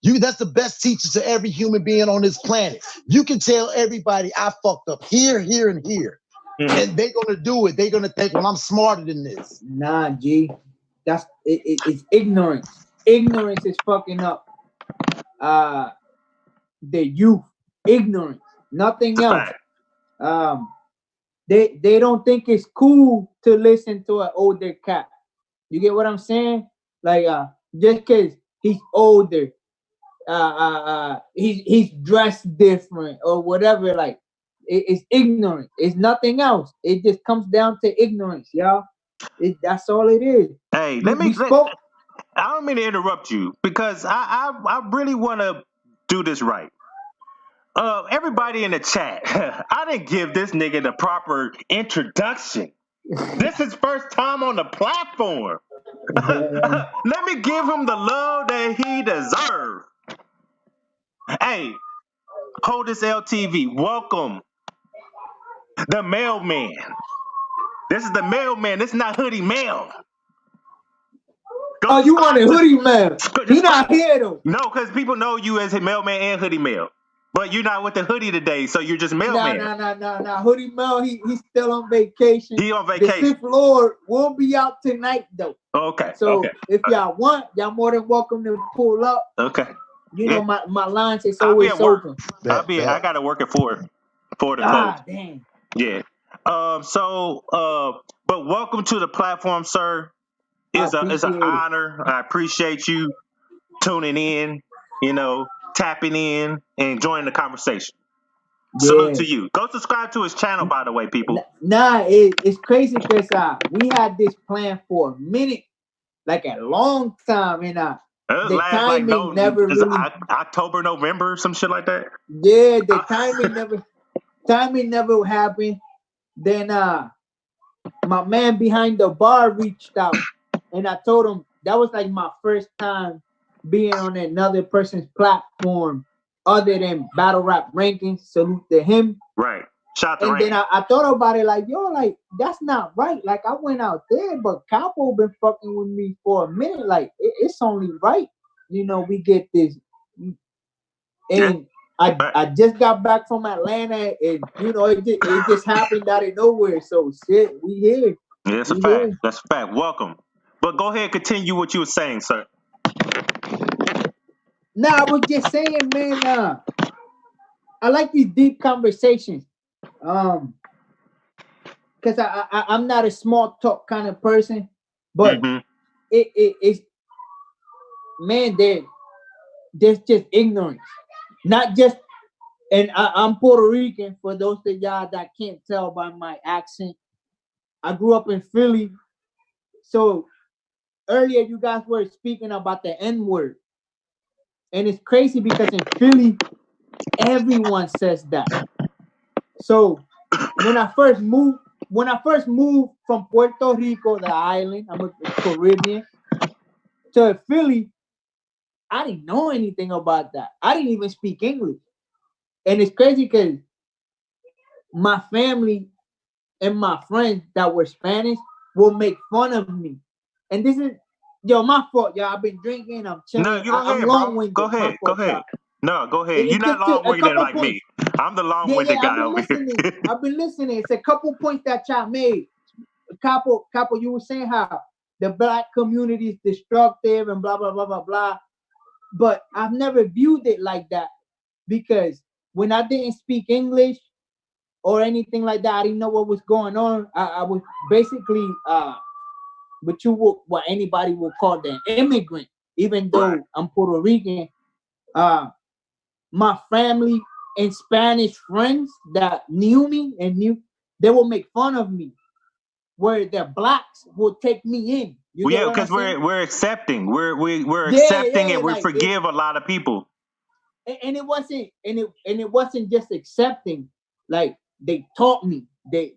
[SPEAKER 1] That's the best teacher to every human being on this planet. You can tell everybody I fucked up here, here, and here. And they're gonna do it. They're gonna think, well, I'm smarter than this.
[SPEAKER 4] Nah, G. It's ignorance. Ignorance is fucking up the youth. Ignorance. Nothing else. They don't think it's cool to listen to an older cat. You get what I'm saying? Like just cause he's older, he's dressed different or whatever. Like it's ignorant. It's nothing else. It just comes down to ignorance, y'all. That's all it is.
[SPEAKER 2] Hey, I don't mean to interrupt you because I really want to do this right. Everybody in the chat, I didn't give this nigga the proper introduction. This is first time on the platform. Let me give him the love that he deserves. Hey, hold this LTV. Welcome The mailman. This is the mailman. This is not hoodie mail.
[SPEAKER 4] Oh, you want a hoodie mail? He not here though.
[SPEAKER 2] No, because people know you as mailman and hoodie mail. But you're not with the hoodie today, so you're just mailman.
[SPEAKER 4] Nah. Hoodie mail, he's still on vacation.
[SPEAKER 2] He on vacation.
[SPEAKER 4] The Sith Lord will be out tonight though.
[SPEAKER 2] Okay.
[SPEAKER 4] So if y'all want, y'all more than welcome to pull up.
[SPEAKER 2] Okay.
[SPEAKER 4] You know my lunch is always open.
[SPEAKER 2] I gotta work at 4 to close.
[SPEAKER 4] Damn.
[SPEAKER 2] Yeah. But welcome to the platform, sir. It's an honor. I appreciate you tuning in, tapping in and joining the conversation. Yeah. Salute to you. Go subscribe to his channel, by the way, people.
[SPEAKER 4] Nah, it's crazy because we had this plan for a minute, like a long time, and the timing never really.
[SPEAKER 2] October, November, some shit like that.
[SPEAKER 4] Yeah, the timing never happened. Then my man behind the bar reached out, and I told him that was like my first time being on another person's platform other than battle rap rankings. Salute to him.
[SPEAKER 2] Right. Shout
[SPEAKER 4] and then I thought about it like, yo, like that's not right. Like I went out there, but Capo been fucking with me for a minute. Like it's only right, we get this. And I just got back from Atlanta, and it just happened out of nowhere. So shit, we here.
[SPEAKER 2] Yeah, that's a fact. That's a fact. Welcome. But go ahead, continue what you were saying, sir.
[SPEAKER 4] Nah, I was just saying, man. I like these deep conversations. Because I'm not a small talk kind of person, but it's man, there's just ignorance, not just. And I'm Puerto Rican. For those of y'all that can't tell by my accent, I grew up in Philly. So earlier, you guys were speaking about the N-word, and it's crazy because in Philly, everyone says that. So when I first moved from Puerto Rico, the island, I'm a Caribbean, to Philly, I didn't know anything about that. I didn't even speak English. And it's crazy because my family and my friends that were Spanish will make fun of me. And this is, my fault, y'all. I've been drinking, I'm chilling.
[SPEAKER 2] No, I'm long-winded. Go ahead. No, go ahead. You're not long-winded like me. I'm the long-winded guy over here.
[SPEAKER 4] I've been listening. It's a couple points that y'all made. Capo, you were saying how the black community is destructive and blah, blah, blah, blah, blah. But I've never viewed it like that because when I didn't speak English or anything like that, I didn't know what was going on. I was basically what anybody would call the immigrant, even though I'm Puerto Rican. My family and Spanish friends that knew me they will make fun of me. Where the blacks will take me in.
[SPEAKER 2] Because we're accepting. We're accepting and we forgive a lot of people.
[SPEAKER 4] And it wasn't just accepting. Like they taught me. You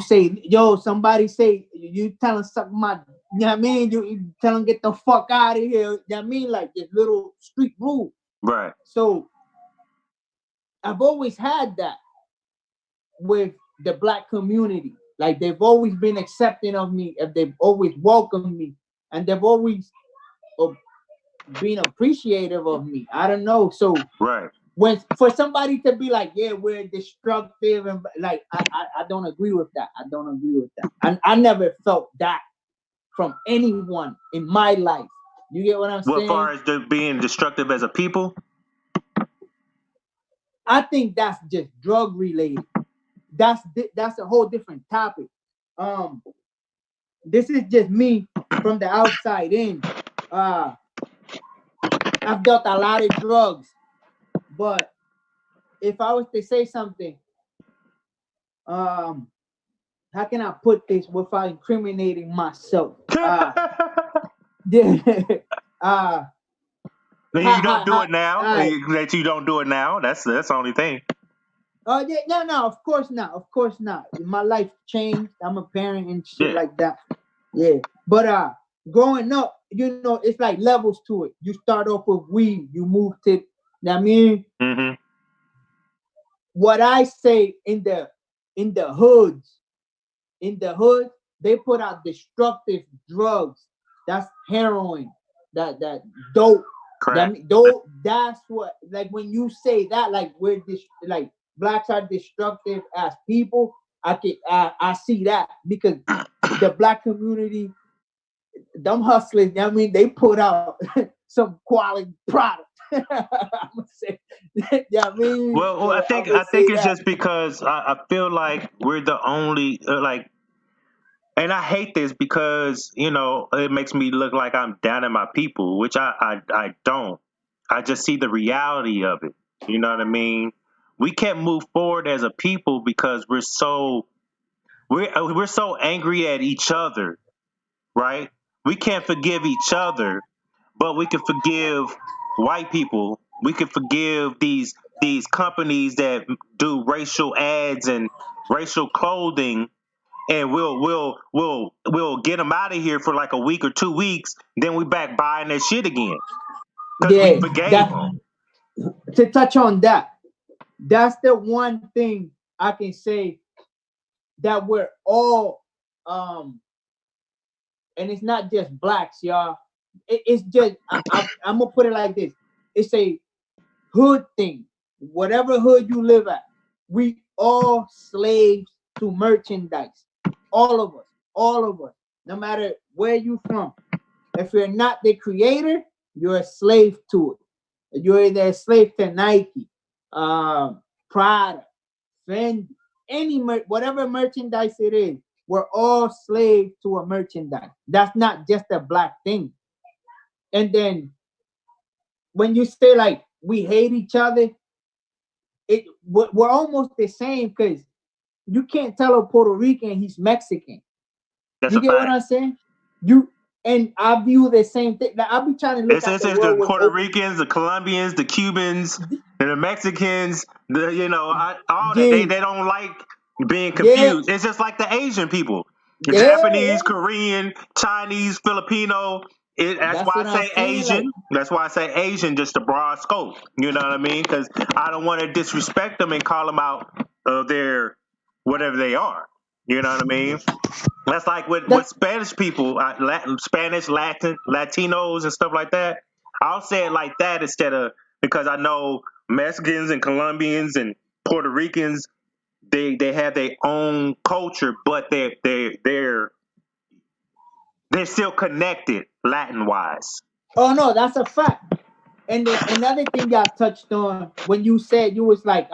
[SPEAKER 4] say, somebody say, you tell them suck my, you know what I mean? You tell them get the fuck out of here. You know what I mean? Like this little street rule.
[SPEAKER 2] Right.
[SPEAKER 4] So I've always had that with the black community. Like they've always been accepting of me, and they've always welcomed me, and they've always been appreciative of me. I don't know. So when for somebody to be like, yeah, we're destructive, and like I don't agree with that. I never felt that from anyone in my life. You get what I'm saying?
[SPEAKER 2] As far as being destructive as a people?
[SPEAKER 4] I think that's just drug related. That's a whole different topic. This is just me from the outside in. I've dealt a lot of drugs, but if I was to say something, how can I put this without incriminating myself?
[SPEAKER 2] You don't do it now. That you don't do it now. That's the only thing.
[SPEAKER 4] No, of course not. My life changed. I'm a parent and shit like that. Yeah, but growing up, it's like levels to it. You start off with weed, you move to, I mean, what I say in the hoods, they put out destructive drugs. That's heroin, that dope.
[SPEAKER 2] Crack.
[SPEAKER 4] Dope. That's what, like, when you say that, like, like blacks are destructive as people. I see that because the black community, them hustlers, I mean, they put out some quality product. I'm gonna say, yeah, I mean,
[SPEAKER 2] Well, I think it's just because I feel like we're the only like, and I hate this because it makes me look like I'm down in my people, which I don't. I just see the reality of it. You know what I mean? We can't move forward as a people because we're so angry at each other, right? We can't forgive each other, but we can forgive white people. We can forgive these companies that do racial ads and racial clothing, and we'll get them out of here for like a week or 2 weeks. Then we back buying their shit again because we
[SPEAKER 4] yeah,
[SPEAKER 2] forgave them.
[SPEAKER 4] to touch on that, that's the one thing I can say, that we're all and it's not just blacks, y'all. It's just I'm gonna put it like this: it's a hood thing. Whatever hood you live at, we all slaves to merchandise. All of us, no matter where you from. If you're not the creator, you're a slave to it. You're either a slave to Nike, Prada, Fendi, whatever merchandise it is. We're all slaves to a merchandise. That's not just a black thing. And then when you say like we hate each other, we're almost the same, because you can't tell a Puerto Rican he's Mexican.
[SPEAKER 2] That's
[SPEAKER 4] you get
[SPEAKER 2] fact.
[SPEAKER 4] what I'm saying? And I view the same thing. Like, I'll be trying to look at the world
[SPEAKER 2] the
[SPEAKER 4] with
[SPEAKER 2] Puerto Ricans, the Colombians, the Cubans, and the Mexicans. All that they don't like being confused. It's just like the Asian people, Japanese, Korean, Chinese, Filipino. That's why I say Asian.
[SPEAKER 4] Like,
[SPEAKER 2] that's why I say Asian, just a broad scope. You know what I mean? Because I don't want to disrespect them and call them out of their whatever they are. You know what I mean? That's like with Spanish people, Spanish, Latinos, and stuff like that. I'll say it like that instead of, because I know Mexicans and Colombians and Puerto Ricans, they have their own culture, but they're still connected Latin wise.
[SPEAKER 4] oh no, that's a fact. And then another thing y'all touched on when you said, you was like,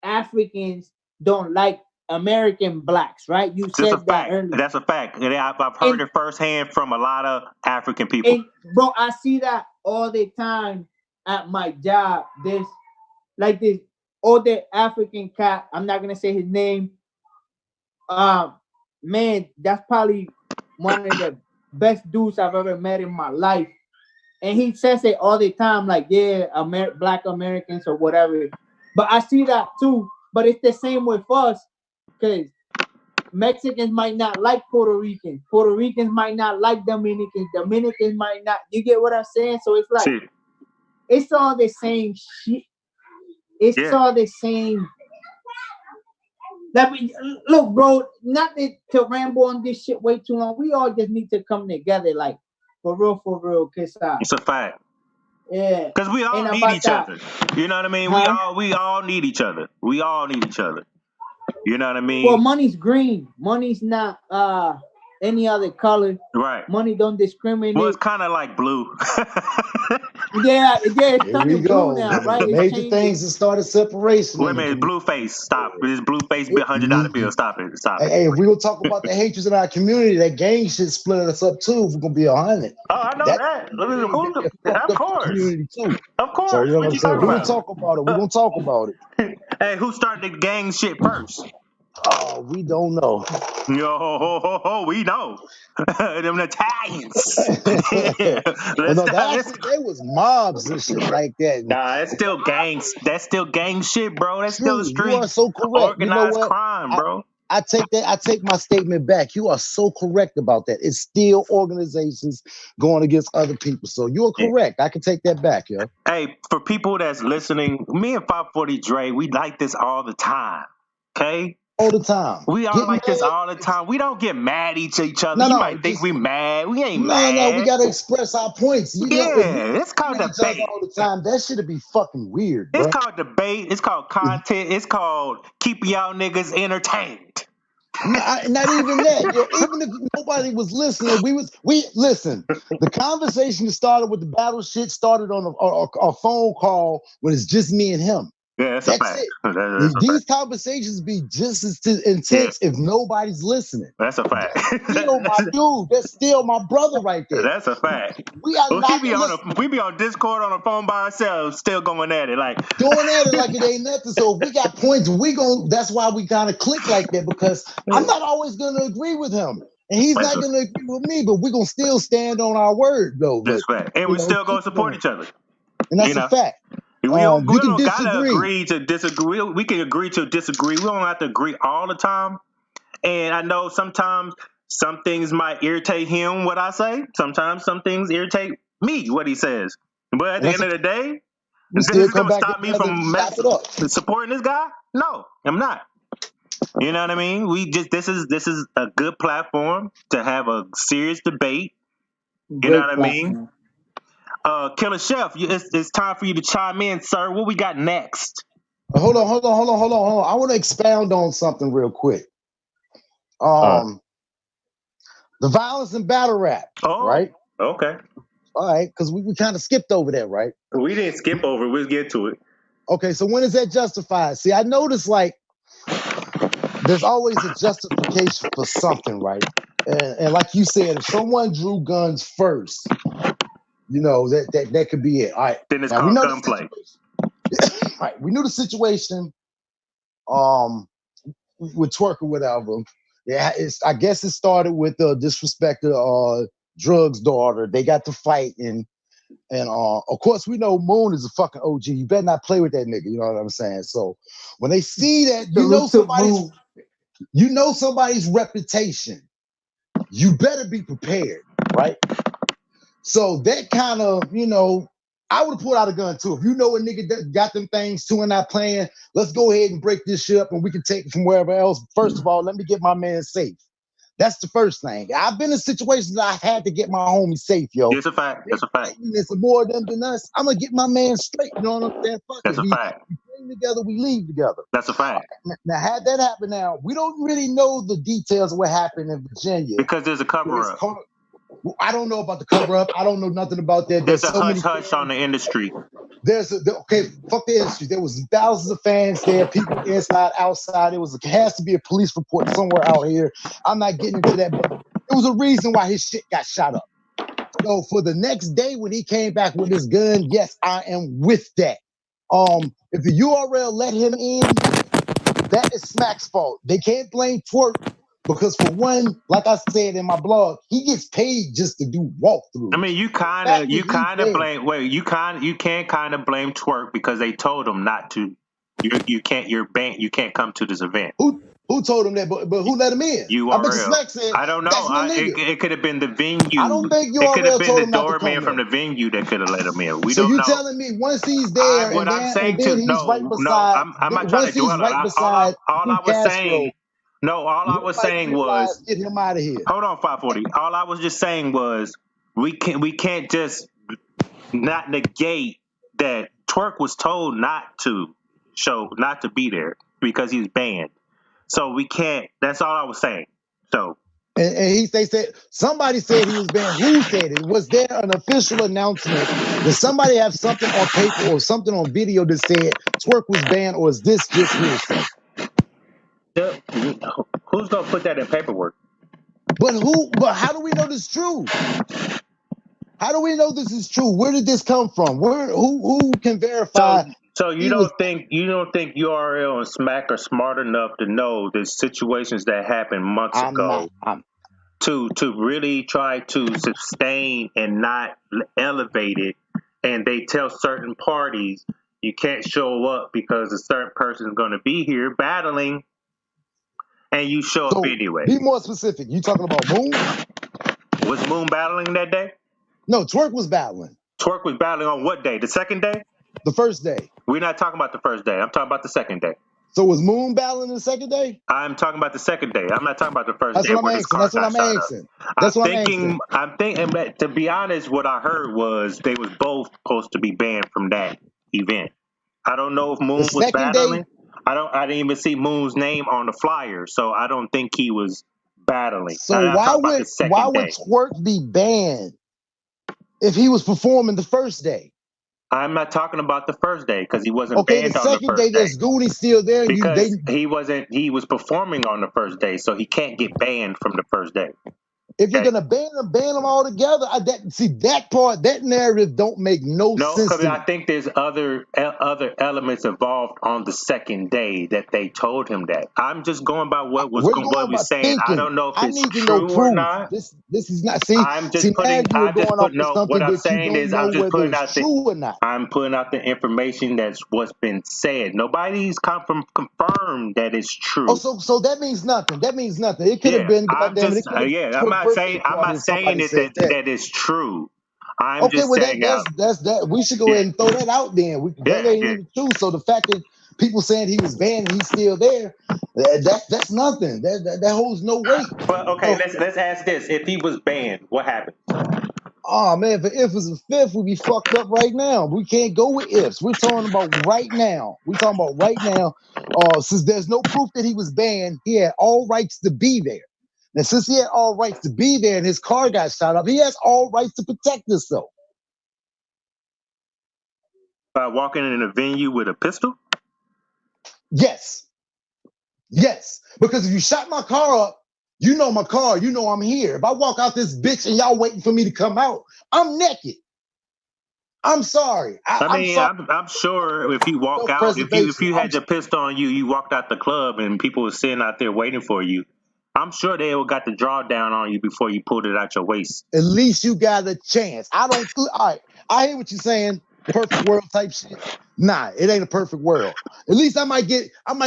[SPEAKER 4] Africans don't like American blacks, right? You
[SPEAKER 2] That's a
[SPEAKER 4] said that
[SPEAKER 2] fact.
[SPEAKER 4] earlier.
[SPEAKER 2] That's a fact. And I've heard it firsthand from a lot of African people.
[SPEAKER 4] And bro, I see that all the time at my job. There's like this older African cat. I'm not gonna say his name. Man, that's probably one of the best dudes I've ever met in my life. And he says it all the time, like, yeah, black Americans or whatever. But I see that too. But it's the same with us, because Mexicans might not like Puerto Ricans. Puerto Ricans might not like Dominicans. Dominicans might not. You get what I'm saying? So it's like, it's all the same shit. It's all the same. Look, bro, not to ramble on this shit way too long. We all just need to come together, like, for real. Cause
[SPEAKER 2] it's a fact.
[SPEAKER 4] Yeah.
[SPEAKER 2] Because we all need each other. You know what I mean?
[SPEAKER 4] Huh?
[SPEAKER 2] We all need each other. We all need each other. You know what I mean?
[SPEAKER 4] Well, money's green. Money's not any other color.
[SPEAKER 2] Right.
[SPEAKER 4] Money don't discriminate.
[SPEAKER 2] Well, it's kind of like blue.
[SPEAKER 4] yeah, it's kind of blue now, right?
[SPEAKER 1] Major things that started separation.
[SPEAKER 2] Wait a minute, blue face. Stop. This blue face $100 bill. Stop it.
[SPEAKER 1] Hey, if we gonna talk about the hatreds in our community, that gang shit split us up too. If we're gonna be 100.
[SPEAKER 2] Oh, I know that. Of course.
[SPEAKER 1] Community too.
[SPEAKER 2] Of course.
[SPEAKER 1] So you know
[SPEAKER 2] what
[SPEAKER 1] I'm
[SPEAKER 2] you
[SPEAKER 1] saying?
[SPEAKER 2] talking
[SPEAKER 1] We're
[SPEAKER 2] about?
[SPEAKER 1] gonna talk about it. We're gonna talk about it.
[SPEAKER 2] Hey, who started the gang shit first?
[SPEAKER 1] Oh, we don't know.
[SPEAKER 2] Yo, we know. Them Italians.
[SPEAKER 1] Well, no, they was mobs and shit like that.
[SPEAKER 2] Nah, that's still gangs. That's still gang shit, bro. That's still the street.
[SPEAKER 1] You are so correct.
[SPEAKER 2] Organized crime, bro.
[SPEAKER 1] I take my statement back. You are so correct about that. It's still organizations going against other people. So you're correct. I can take that back, yo.
[SPEAKER 2] Hey, for people that's listening, me and 540 Dre, we like this all the time. Okay?
[SPEAKER 1] All the time.
[SPEAKER 2] We are
[SPEAKER 1] Get
[SPEAKER 2] like this
[SPEAKER 1] mad.
[SPEAKER 2] all the time. We don't get mad at each other.
[SPEAKER 1] No,
[SPEAKER 2] You
[SPEAKER 1] no,
[SPEAKER 2] might think
[SPEAKER 1] just
[SPEAKER 2] we mad. We ain't
[SPEAKER 1] no. We
[SPEAKER 2] mad.
[SPEAKER 1] gotta express our points. You know, if we
[SPEAKER 2] Yeah, it's called
[SPEAKER 1] at each other
[SPEAKER 2] debate.
[SPEAKER 1] all the time, that should be fucking weird,
[SPEAKER 2] It's
[SPEAKER 1] bro.
[SPEAKER 2] called debate. It's called content. It's called keeping y'all niggas entertained.
[SPEAKER 1] Not even that, yo. Even if nobody was listening, we listen. The conversation that started with the battle shit started on a phone call when it's just me and him.
[SPEAKER 2] Yeah, that's a
[SPEAKER 1] That's
[SPEAKER 2] fact.
[SPEAKER 1] it.
[SPEAKER 2] That's a
[SPEAKER 1] These
[SPEAKER 2] fact.
[SPEAKER 1] conversations be just as intense if nobody's listening.
[SPEAKER 2] That's a fact.
[SPEAKER 1] Still my dude. That's still my brother right there.
[SPEAKER 2] That's a fact.
[SPEAKER 1] We are
[SPEAKER 2] Well,
[SPEAKER 1] not gonna
[SPEAKER 2] we be on Discord on the phone by ourselves, still going at it. Like
[SPEAKER 1] doing at it like it ain't nothing. So if we got points, that's why we kind of click like that, because I'm not always gonna agree with him. And he's not gonna agree with me, but we're gonna still stand on our word though.
[SPEAKER 2] that's
[SPEAKER 1] But
[SPEAKER 2] fact. And we still gonna support each other.
[SPEAKER 1] and that's
[SPEAKER 2] You
[SPEAKER 1] a
[SPEAKER 2] know?
[SPEAKER 1] fact.
[SPEAKER 2] We
[SPEAKER 1] You can
[SPEAKER 2] don't gotta
[SPEAKER 1] disagree.
[SPEAKER 2] agree to disagree. We can agree to disagree. We don't have to agree all the time. And I know sometimes some things might irritate him, what I say. Sometimes some things irritate me, what he says. But at the end of the day,
[SPEAKER 1] we
[SPEAKER 2] this
[SPEAKER 1] still
[SPEAKER 2] is
[SPEAKER 1] come
[SPEAKER 2] going to
[SPEAKER 1] back
[SPEAKER 2] stop me
[SPEAKER 1] together and
[SPEAKER 2] from
[SPEAKER 1] chop it up.
[SPEAKER 2] supporting this guy? No, I'm not. You know what I mean? This is a good platform to have a serious debate. You know
[SPEAKER 4] Great
[SPEAKER 2] what I mean? Killer Chef, it's time for you to chime in, sir. What we got next?
[SPEAKER 1] Hold on. I want to expound on something real quick. The violence in battle rap, right?
[SPEAKER 2] Okay.
[SPEAKER 1] All right, because we kind of skipped over that, right?
[SPEAKER 2] We didn't skip over. We'll get to it.
[SPEAKER 1] Okay, so when is that justified? See, I noticed like there's always a justification for something, right? And like you said, if someone drew guns first, you know that could be it. All right.
[SPEAKER 2] Then it's
[SPEAKER 1] Now we
[SPEAKER 2] called
[SPEAKER 1] know
[SPEAKER 2] gunplay.
[SPEAKER 1] right. We knew the situation. With Twerk or whatever. Yeah, I guess it started with the disrespect of Drug's daughter. They got to fight and of course we know Moon is a fucking OG. You better not play with that nigga. You know what I'm saying? So when they see that, you know somebody's reputation. You better be prepared, right? So that kind of, I would have pulled out a gun too. If you know a nigga that got them things too and not playing, let's go ahead and break this shit up and we can take it from wherever else. First of all, let me get my man safe. That's the first thing. I've been in situations that I had to get my homie safe, yo.
[SPEAKER 2] It's a fact. It's a fact.
[SPEAKER 1] There's more of them than us. I'm gonna get my man straight. You know what I'm saying? Fuck
[SPEAKER 2] That's
[SPEAKER 1] it.
[SPEAKER 2] a fact.
[SPEAKER 1] We train together, we leave together.
[SPEAKER 2] That's a fact.
[SPEAKER 1] Now, had that happen now, we don't really know the details of what happened in Virginia.
[SPEAKER 2] Because there's a cover-up.
[SPEAKER 1] I don't know about the cover-up. I don't know nothing about that.
[SPEAKER 2] There's a hush-hush on the industry.
[SPEAKER 1] Okay, fuck the industry. There was thousands of fans there, people inside, outside. It has to be a police report somewhere out here. I'm not getting into that, but it was a reason why his shit got shot up. So for the next day when he came back with his gun, yes, I am with that. If the URL let him in, that is Smack's fault. They can't blame Twerk because for one, like I said in my blog, he gets paid just to do walkthroughs.
[SPEAKER 2] I mean, you kind of blame. Wait, you can kind of blame Twerk because they told him not to. You can't. You're banned. You can't come to this event.
[SPEAKER 1] Who told him that? But who let him in?
[SPEAKER 2] URL.
[SPEAKER 1] I bet the Smack said.
[SPEAKER 2] I don't know. It could have been the venue.
[SPEAKER 1] I don't think URL
[SPEAKER 2] it could have been
[SPEAKER 1] told
[SPEAKER 2] the
[SPEAKER 1] him not to
[SPEAKER 2] doorman
[SPEAKER 1] come
[SPEAKER 2] from
[SPEAKER 1] there.
[SPEAKER 2] the venue that could have let him in. We
[SPEAKER 1] so
[SPEAKER 2] don't
[SPEAKER 1] you
[SPEAKER 2] know.
[SPEAKER 1] telling me once he's there
[SPEAKER 2] What I'm saying to
[SPEAKER 1] he's right beside.
[SPEAKER 2] no, I'm not trying to dwell on it. All I was saying. No, all I was saying was
[SPEAKER 1] get him out of here.
[SPEAKER 2] Hold on, 540. All I was just saying was we can't just not negate that Twerk was told not to be there because he's banned. So we can't. That's all I was saying. So.
[SPEAKER 1] And they said somebody said he was banned. Who said it? Was there an official announcement? Does somebody have something on paper or something on video that said Twerk was banned, or is this just hearsay?
[SPEAKER 2] Who's gonna put that in paperwork?
[SPEAKER 1] But how do we know this is true? How do we know this is true? Where did this come from? Who can verify?
[SPEAKER 2] So you don't think URL and Smack are smart enough to know the situations that happened months ago to really try to sustain and not elevate it, and they tell certain parties you can't show up because a certain person is going to be here battling, And you show up
[SPEAKER 1] So
[SPEAKER 2] anyway.
[SPEAKER 1] be more specific. You talking about Moon?
[SPEAKER 2] Was Moon battling that day?
[SPEAKER 1] No, Twerk was battling
[SPEAKER 2] Twerk was battling on what day? The second day?
[SPEAKER 1] the first day.
[SPEAKER 2] We're not talking about the first day. I'm talking about the second day.
[SPEAKER 1] So was Moon battling the second day?
[SPEAKER 2] I'm talking about the second day. I'm not talking about the first
[SPEAKER 1] That's
[SPEAKER 2] day
[SPEAKER 1] what I'm
[SPEAKER 2] where his
[SPEAKER 1] asking.
[SPEAKER 2] car
[SPEAKER 1] That's what
[SPEAKER 2] got
[SPEAKER 1] I'm
[SPEAKER 2] shot up.
[SPEAKER 1] asking. That's what I'm asking.
[SPEAKER 2] I'm thinking that, to be honest, what I heard was they was both supposed to be banned from that event. I don't know if
[SPEAKER 1] The
[SPEAKER 2] Moon was
[SPEAKER 1] second
[SPEAKER 2] battling.
[SPEAKER 1] day.
[SPEAKER 2] I didn't even see Moon's name on the flyer, so I don't think he was battling.
[SPEAKER 1] So
[SPEAKER 2] I'm talking about the
[SPEAKER 1] why
[SPEAKER 2] second
[SPEAKER 1] would
[SPEAKER 2] day.
[SPEAKER 1] Twerk be banned if he was performing the first day?
[SPEAKER 2] I'm not talking about the first day because he wasn't
[SPEAKER 1] Okay, the
[SPEAKER 2] banned on the
[SPEAKER 1] second day,
[SPEAKER 2] first day.
[SPEAKER 1] there's Goonies still there. And
[SPEAKER 2] Because he was performing on the first day, so he can't get banned from the first day.
[SPEAKER 1] if you're
[SPEAKER 2] Okay.
[SPEAKER 1] gonna ban them all together. That narrative don't make no
[SPEAKER 2] No,
[SPEAKER 1] sense
[SPEAKER 2] because
[SPEAKER 1] to
[SPEAKER 2] I
[SPEAKER 1] me.
[SPEAKER 2] think there's other elements involved on the second day that they told him that. I'm just going by what
[SPEAKER 1] We're
[SPEAKER 2] what
[SPEAKER 1] going
[SPEAKER 2] we're
[SPEAKER 1] by
[SPEAKER 2] saying. I
[SPEAKER 1] thinking.
[SPEAKER 2] don't know if
[SPEAKER 1] I
[SPEAKER 2] it's
[SPEAKER 1] need to know
[SPEAKER 2] true or
[SPEAKER 1] proof.
[SPEAKER 2] not.
[SPEAKER 1] This is not.
[SPEAKER 2] I'm just
[SPEAKER 1] Now you are going off of
[SPEAKER 2] no, what
[SPEAKER 1] something
[SPEAKER 2] I'm
[SPEAKER 1] that you
[SPEAKER 2] saying
[SPEAKER 1] don't
[SPEAKER 2] is
[SPEAKER 1] know
[SPEAKER 2] I'm just
[SPEAKER 1] whether
[SPEAKER 2] putting
[SPEAKER 1] it's
[SPEAKER 2] out the
[SPEAKER 1] true or not.
[SPEAKER 2] I'm putting out the information that's what's been said. Nobody's confirmed that it's
[SPEAKER 1] Oh,
[SPEAKER 2] true.
[SPEAKER 1] so that means nothing. That means nothing. It could have
[SPEAKER 2] Yeah,
[SPEAKER 1] been, goddamn it, it could have been
[SPEAKER 2] I'm
[SPEAKER 1] Twerk's
[SPEAKER 2] not
[SPEAKER 1] birthday
[SPEAKER 2] saying
[SPEAKER 1] party if somebody
[SPEAKER 2] it
[SPEAKER 1] said that.
[SPEAKER 2] that is true. I'm
[SPEAKER 1] Okay,
[SPEAKER 2] just
[SPEAKER 1] well
[SPEAKER 2] saying out.
[SPEAKER 1] that's that. We should go
[SPEAKER 2] Yeah,
[SPEAKER 1] ahead and throw that out then. That
[SPEAKER 2] yeah,
[SPEAKER 1] ain't
[SPEAKER 2] yeah.
[SPEAKER 1] even true. So the fact that people saying he was banned and he's still there, that's nothing. That holds no weight.
[SPEAKER 2] But okay,
[SPEAKER 1] So,
[SPEAKER 2] let's ask this: if he was banned, what happened?
[SPEAKER 1] oh man, if it was a fifth, we'd be fucked up right now. We can't go with ifs. We're talking about right now. We're talking about right now. Since there's no proof that he was banned, he had all rights to be there. And since he had all rights to be there and his car got shot up, he has all rights to protect himself.
[SPEAKER 2] By walking in a venue with a pistol?
[SPEAKER 1] Yes. Yes. Because if you shot my car up, you know my car, you know I'm here. If I walk out this bitch and y'all waiting for me to come out, I'm naked. I'm sorry. I'm sorry.
[SPEAKER 2] I'm sure if you walk out, if
[SPEAKER 1] Self-preservation.
[SPEAKER 2] you had your pistol on you, you walked out the club and people were sitting out there waiting for you. I'm sure they all got the draw down on you before you pulled it out your waist.
[SPEAKER 1] At least you got a chance. All right. I hear what you're saying. Perfect world type shit. Nah, it ain't a perfect world. At least I might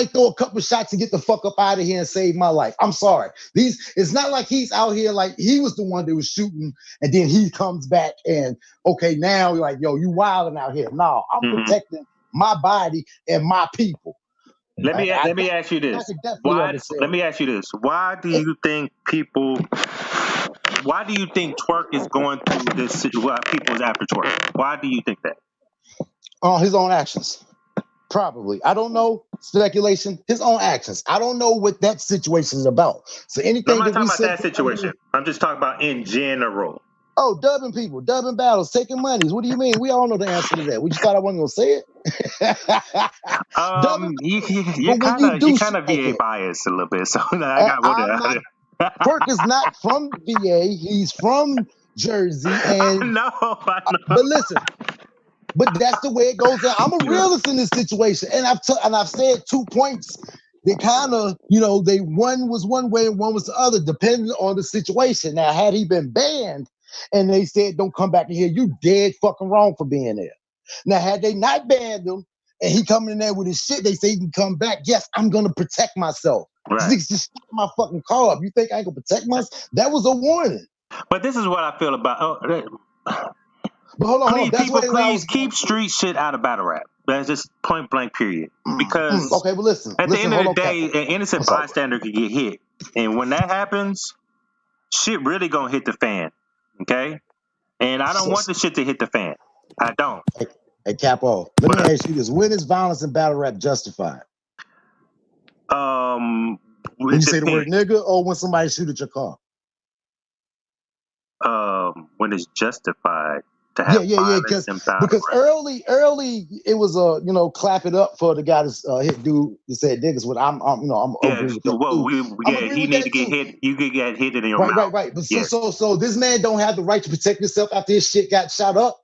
[SPEAKER 1] throw a couple shots and get the fuck up out of here and save my life. I'm sorry. It's not like he's out here like he was the one that was shooting and then he comes back and okay, now you're like, yo, you wilding out here. No, I'm protecting my body and my people.
[SPEAKER 2] Let me ask you this. Let me ask you this. Why do you think Twerk is going through this? Why people's after Twerk? Why do you think that?
[SPEAKER 1] His own actions. Probably. I don't know. Speculation. His own actions. I don't know what that situation is about. So anything
[SPEAKER 2] I'm not
[SPEAKER 1] that we
[SPEAKER 2] talking about
[SPEAKER 1] say.
[SPEAKER 2] that situation. I'm just talking about in general.
[SPEAKER 1] Oh, dubbing people, dubbing battles, taking monies. What do you mean? We all know the answer to that. What you thought I wasn't gonna say it? Dubbing battles.
[SPEAKER 2] You're
[SPEAKER 1] But when you do
[SPEAKER 2] kind
[SPEAKER 1] shit
[SPEAKER 2] of
[SPEAKER 1] like
[SPEAKER 2] VA
[SPEAKER 1] that,
[SPEAKER 2] biased a little bit, so I got one
[SPEAKER 1] I'm not. Twerk is not from VA. He's from Jersey,
[SPEAKER 2] I
[SPEAKER 1] and
[SPEAKER 2] know.
[SPEAKER 1] but listen. But that's the way it goes down. I'm a realist in this situation, and I've said 2 points. They kind of, they one was one way and one was the other, depending on the situation. Now, had he been banned, and they said don't come back in here, you dead fucking wrong for being there. Now, had they not banned him, and he coming in there with his shit, they say he can come back. Yes, I'm gonna protect myself.
[SPEAKER 2] Right.
[SPEAKER 1] Just stop my fucking car up. You think I ain't gonna protect myself? That was a warning.
[SPEAKER 2] But this is what I feel about.
[SPEAKER 1] But hold on. That's
[SPEAKER 2] People,
[SPEAKER 1] what I was
[SPEAKER 2] please keep street shit out of battle rap. That's just point blank. Period. Because
[SPEAKER 1] okay, well, listen.
[SPEAKER 2] at the end of
[SPEAKER 1] Hold
[SPEAKER 2] the
[SPEAKER 1] on,
[SPEAKER 2] day,
[SPEAKER 1] Capo.
[SPEAKER 2] an innocent bystander could get hit, and when that happens, shit really gonna hit the fan. Okay, and I don't want the shit to hit the fan. I don't.
[SPEAKER 1] Hey, Capo, let me ask you this: when is violence in battle rap justified?
[SPEAKER 2] When
[SPEAKER 1] you say the word nigga, or when somebody shoot at your car?
[SPEAKER 2] When it's justified to have violence in battle
[SPEAKER 1] because
[SPEAKER 2] rap.
[SPEAKER 1] early it was clap it up for the guy that hit dude that said niggas. What I'm agree with that too.
[SPEAKER 2] He need to get hit. You could get hit in your mouth.
[SPEAKER 1] Right. But so this man don't have the right to protect himself after his shit got shot up.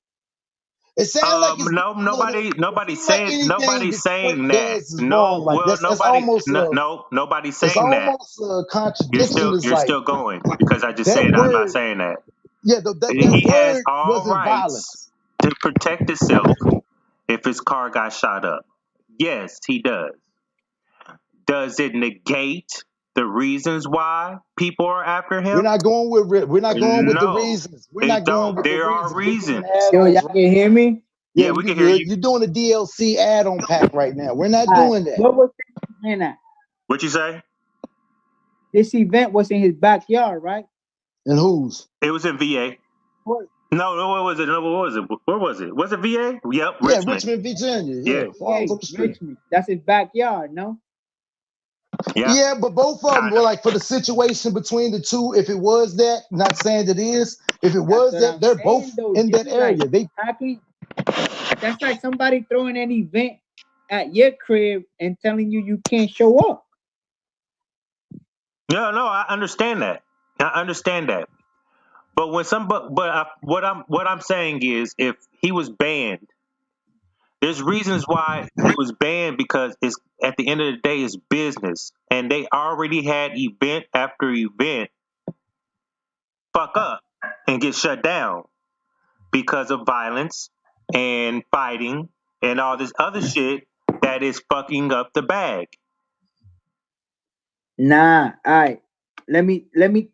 [SPEAKER 1] It sounds like it's
[SPEAKER 2] nobody's saying that.
[SPEAKER 1] Is wrong. Like
[SPEAKER 2] well,
[SPEAKER 1] that's almost
[SPEAKER 2] nobody's
[SPEAKER 1] it's
[SPEAKER 2] saying that.
[SPEAKER 1] almost a contradiction.
[SPEAKER 2] You're still going because I just said I'm not saying that.
[SPEAKER 1] Yeah, that
[SPEAKER 2] he
[SPEAKER 1] word
[SPEAKER 2] has all
[SPEAKER 1] wasn't
[SPEAKER 2] rights
[SPEAKER 1] violence
[SPEAKER 2] to protect himself if his car got shot up. Yes, he does. Does it negate the reasons why people are after him?
[SPEAKER 1] We're not going with the
[SPEAKER 2] No,
[SPEAKER 1] reasons. We're
[SPEAKER 2] they
[SPEAKER 1] not going
[SPEAKER 2] don't.
[SPEAKER 1] with the
[SPEAKER 2] There are
[SPEAKER 1] reasons. We're doing
[SPEAKER 2] reasons.
[SPEAKER 4] Yo,
[SPEAKER 1] add-ons.
[SPEAKER 4] y'all can hear me?
[SPEAKER 2] Yeah, we can hear you.
[SPEAKER 1] You're doing a DLC add-on pack right now. We're not
[SPEAKER 4] All right.
[SPEAKER 1] doing that.
[SPEAKER 4] What was this event at?
[SPEAKER 2] What you say?
[SPEAKER 4] This event was in his backyard, right?
[SPEAKER 1] And whose?
[SPEAKER 2] It was in VA.
[SPEAKER 4] What?
[SPEAKER 2] No, what was it? No, what was it? Where was it? Was it VA? Yep,
[SPEAKER 1] Yeah,
[SPEAKER 2] Richmond.
[SPEAKER 1] Richmond, Virginia.
[SPEAKER 2] Yeah.
[SPEAKER 1] Yeah, Falls
[SPEAKER 4] Hey,
[SPEAKER 1] up the street.
[SPEAKER 4] Richmond. That's his backyard, no?
[SPEAKER 2] Yeah.
[SPEAKER 1] Yeah, but both of them
[SPEAKER 2] Kinda.
[SPEAKER 1] were like for the situation between the two. If it was that, not saying it is. If it was
[SPEAKER 4] That's what
[SPEAKER 1] that,
[SPEAKER 4] I'm
[SPEAKER 1] they're
[SPEAKER 4] saying,
[SPEAKER 1] both
[SPEAKER 4] though,
[SPEAKER 1] in that
[SPEAKER 4] Jimmy,
[SPEAKER 1] area.
[SPEAKER 4] like, how can that's like somebody throwing an event at your crib and telling you can't show up.
[SPEAKER 2] No, I understand that. But when what I'm saying is, if he was banned, there's reasons why he was banned, because it's at the end of the day, it's business, and they already had event after event fuck up and get shut down because of violence and fighting and all this other shit that is fucking up the bag.
[SPEAKER 4] Nah, all right. Let me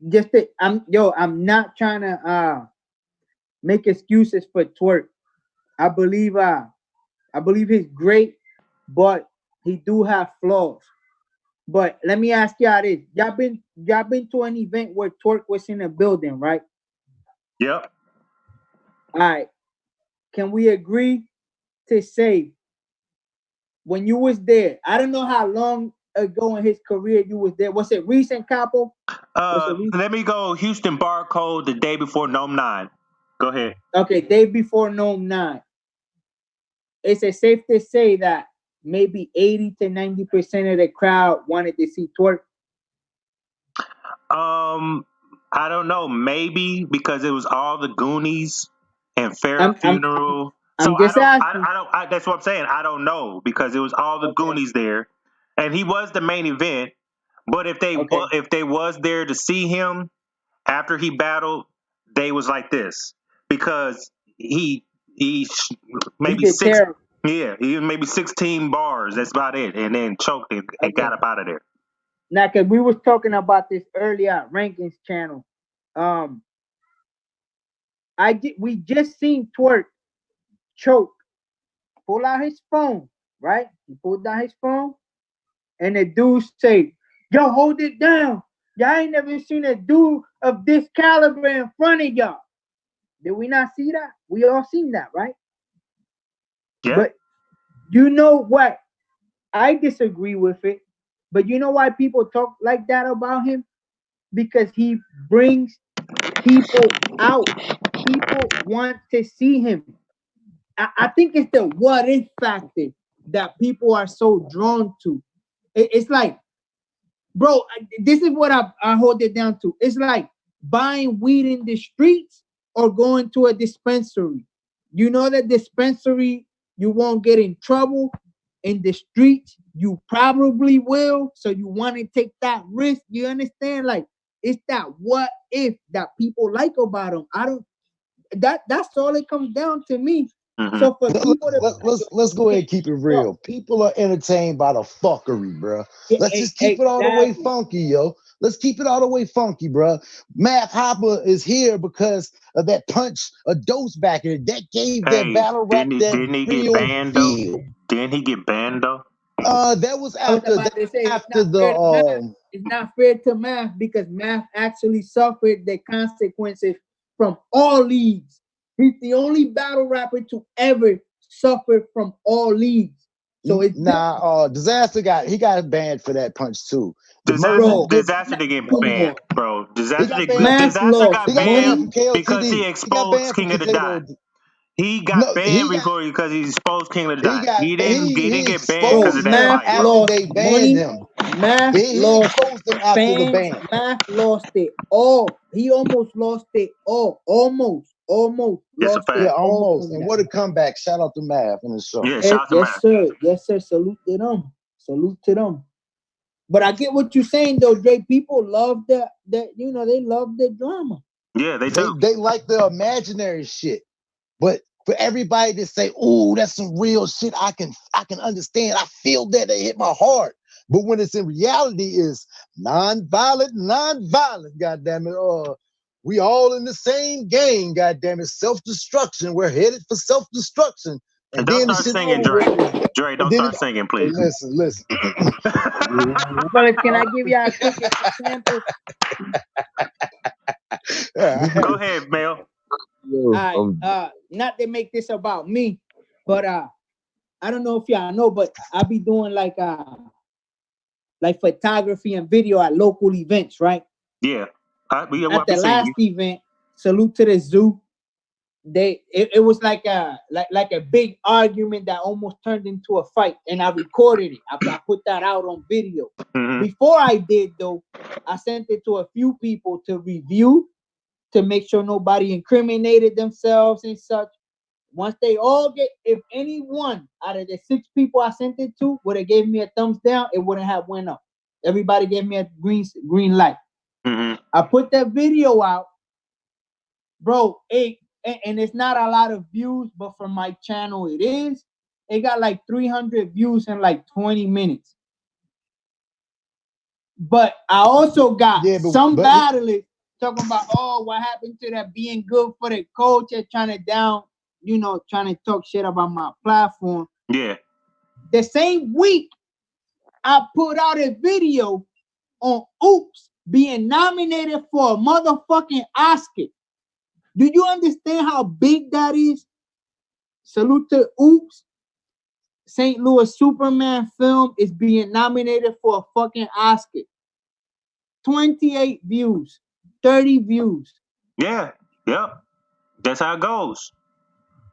[SPEAKER 4] just I'm not trying to make excuses for Twerk. I believe he's great, but he do have flaws. But let me ask y'all this. Y'all been to an event where Twerk was in a building, right?
[SPEAKER 2] Yep.
[SPEAKER 4] All right. Can we agree to say when you was there, I don't know how long ago in his career you was there. Was it recent, Capo?
[SPEAKER 2] Let me go Houston Barcode the day before Gnome 9. Go ahead.
[SPEAKER 4] Okay, day before Gnome 9. Is it safe to say that maybe 80 to 90% of the crowd wanted to see Twerk?
[SPEAKER 2] I don't know. Maybe because it was all the Goonies and Farrah funeral. So
[SPEAKER 4] I'm just asking.
[SPEAKER 2] that's what I'm saying. I don't know, because it was all the Goonies there, and he was the main event. But if they was there to see him after he battled, they was like this, because he maybe six.
[SPEAKER 4] Terrible.
[SPEAKER 2] Yeah, he maybe 16 bars. That's about it, and then choked and got up out of there.
[SPEAKER 4] Now, because we was talking about this earlier at Rankings channel. We just seen Twerk choke, pull out his phone, right? He pulled out his phone, and the dude say, "Yo, hold it down. Y'all ain't never seen a dude of this caliber in front of y'all." Did we not see that? We all seen that, right?
[SPEAKER 2] Yeah.
[SPEAKER 4] But you know what? I disagree with it. But you know why people talk like that about him? Because he brings people out. People want to see him. I think it's the what if factor that people are so drawn to. It's like, bro, this is what I hold it down to. It's like buying weed in the streets or going to a dispensary. You know that dispensary, you won't get in trouble. In the streets, you probably will. So you want to take that risk. You understand? Like, it's that what if that people like about him. That's all it comes down to me.
[SPEAKER 2] Mm-hmm.
[SPEAKER 4] So for people
[SPEAKER 1] let's go ahead and keep it real. People are entertained by the fuckery, bro. Let's just keep it all the way funky, yo. Let's keep it all the way funky, bro. Math Hopper is here because of that punch, a dose back in it. That gave that battle rap
[SPEAKER 2] didn't he get banned though? Didn't he get banned though?
[SPEAKER 1] That was after
[SPEAKER 4] it's not fair to Math, because Math actually suffered the consequences from all leagues. He's the only battle rapper to ever suffer from all leagues. So it's
[SPEAKER 1] Disaster got banned for that punch too.
[SPEAKER 2] Disaster didn't get banned, bro. Disaster got banned because he exposed King of the Dot. He got banned because he exposed King of the Dot. He didn't get banned because of that fight.
[SPEAKER 1] After they banned him.
[SPEAKER 4] Math lost
[SPEAKER 1] them after the ban.
[SPEAKER 4] Math lost it all. He almost lost it all. Almost lost it all.
[SPEAKER 1] Almost. And what a comeback. Shout out to Math in the show.
[SPEAKER 2] Yeah, shout out to Math.
[SPEAKER 4] Yes, sir. Salute to them. But I get what you're saying though, Dre. People love the they love the drama.
[SPEAKER 2] Yeah, they do.
[SPEAKER 1] They like the imaginary shit. But for everybody to say, "Ooh, that's some real shit," I can understand. I feel that it hit my heart. But when it's in reality, is non-violent, goddamn it. We all in the same game, goddamn it. Self-destruction. We're headed for self-destruction.
[SPEAKER 2] And
[SPEAKER 1] And
[SPEAKER 2] don't
[SPEAKER 1] then the
[SPEAKER 2] start
[SPEAKER 1] shit's
[SPEAKER 2] singing,
[SPEAKER 1] over
[SPEAKER 2] Dre.
[SPEAKER 1] with.
[SPEAKER 2] Dre,
[SPEAKER 1] And
[SPEAKER 2] don't
[SPEAKER 1] then
[SPEAKER 2] start singing,
[SPEAKER 1] hey,
[SPEAKER 2] please.
[SPEAKER 1] listen.
[SPEAKER 4] But can I give y'all a quick example?
[SPEAKER 2] Go ahead, Mel.
[SPEAKER 1] Yo,
[SPEAKER 4] Not to make this about me, but I don't know if y'all know, but I be doing like photography and video at local events, right?
[SPEAKER 2] Yeah.
[SPEAKER 4] At the last event, salute to the zoo. It was like a big argument that almost turned into a fight, and I recorded it. I put that out on video.
[SPEAKER 2] Mm-hmm.
[SPEAKER 4] Before I did though, I sent it to a few people to review to make sure nobody incriminated themselves and such. Once they all if any one out of the 6 people I sent it to would have gave me a thumbs down, it wouldn't have went up. Everybody gave me a green light.
[SPEAKER 2] Mm-hmm.
[SPEAKER 4] I put that video out, bro. And it's not a lot of views, but for my channel, it is. It got like 300 views in like 20 minutes. But I also got some battlers talking about, what happened to that being good for the coach and trying to talk shit about my platform.
[SPEAKER 2] Yeah.
[SPEAKER 4] The same week, I put out a video on Oops being nominated for a motherfucking Oscar. Do you understand how big that is? Salute to Oops. St. Louis Superman film is being nominated for a fucking Oscar. 28 views, 30 views.
[SPEAKER 2] Yeah. Yep. That's how it goes.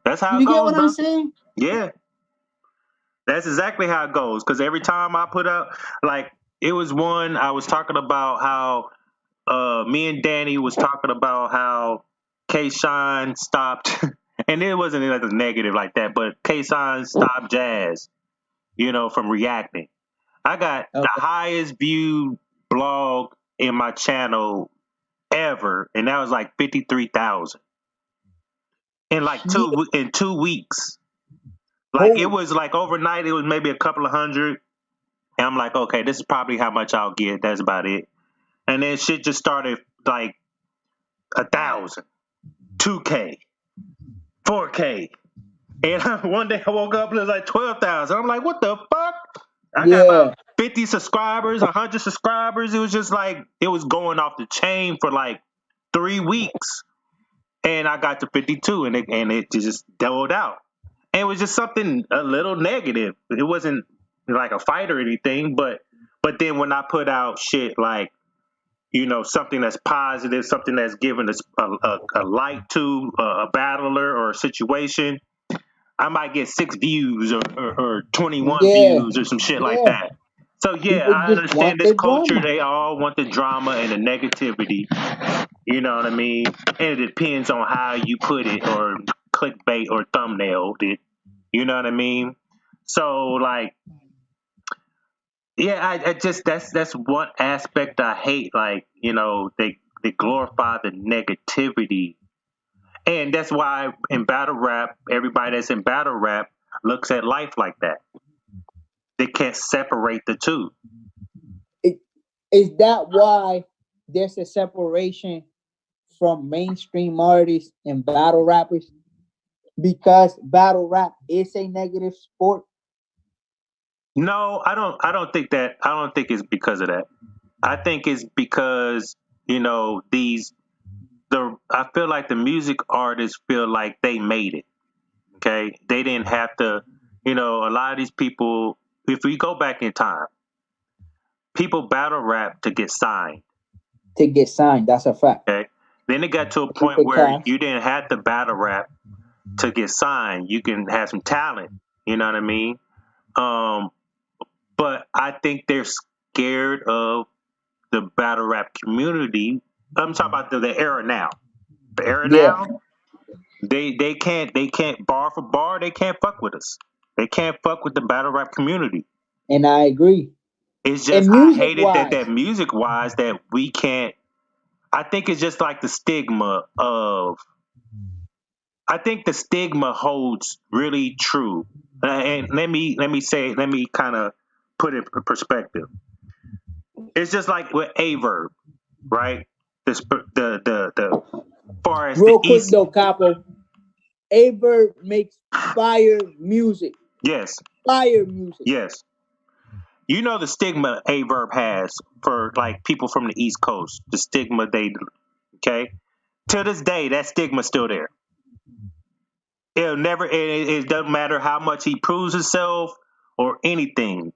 [SPEAKER 2] That's how
[SPEAKER 4] you
[SPEAKER 2] it goes.
[SPEAKER 4] Get what I'm saying?
[SPEAKER 2] Yeah. That's exactly how it goes. Because every time I put out, like, it was one I was talking about how me and Danny was talking about how K-Shine stopped, and it wasn't like a negative like that, but K-Shine stopped Jazz, from reacting. I got the highest viewed blog in my channel ever, and that was like 53,000 in like 2 weeks. Like it was like overnight, it was maybe a couple of hundred, and I'm like, okay, this is probably how much I'll get. That's about it. And then shit just started like 1,000, 2K, 4K. And one day I woke up and it was like 12,000. I'm like, what the fuck? I got about 50 subscribers, 100 subscribers. It was just like, it was going off the chain for like 3 weeks. And I got to 52 and it just doubled out. And it was just something a little negative. It wasn't like a fight or anything, but then when I put out shit like, something that's positive, something that's given us a light to a battler or a situation, I might get 6 views or 21 views or some shit like that. So yeah, I understand this culture. They all want the drama and the negativity. You know what I mean? And it depends on how you put it or clickbait or thumbnailed it. You know what I mean? So like, yeah, I just that's one aspect I hate. Like, they glorify the negativity, and that's why in battle rap, everybody that's in battle rap looks at life like that. They can't separate the two.
[SPEAKER 4] Is that why there's a separation from mainstream artists and battle rappers? Because battle rap is a negative sport?
[SPEAKER 2] No, I don't think that. I don't think it's because of that. I think it's because, I feel like the music artists feel like they made it. Okay. They didn't have to, a lot of these people, if we go back in time, people battle rap to get signed.
[SPEAKER 4] That's a fact.
[SPEAKER 2] Okay. Then it got to a point where you didn't have to battle rap to get signed. You can have some talent. You know what I mean? But I think they're scared of the battle rap community. I'm talking about the era now. The era now, they can't bar for bar. They can't fuck with us. They can't fuck with the battle rap community.
[SPEAKER 4] And I agree.
[SPEAKER 2] It's just I hate it that music wise that we can't. I think it's just like the stigma of. I think the stigma holds really true. And let me kind of put it in perspective. It's just like with Averb, right? The far as
[SPEAKER 4] Real
[SPEAKER 2] the
[SPEAKER 4] quick
[SPEAKER 2] East.
[SPEAKER 4] though, Capo, Averb makes fire music.
[SPEAKER 2] Yes.
[SPEAKER 4] Fire music.
[SPEAKER 2] Yes. You know the stigma Averb has for like people from the East Coast. The stigma okay? To this day, that stigma's still there. It'll never, it doesn't matter how much he proves himself or anything.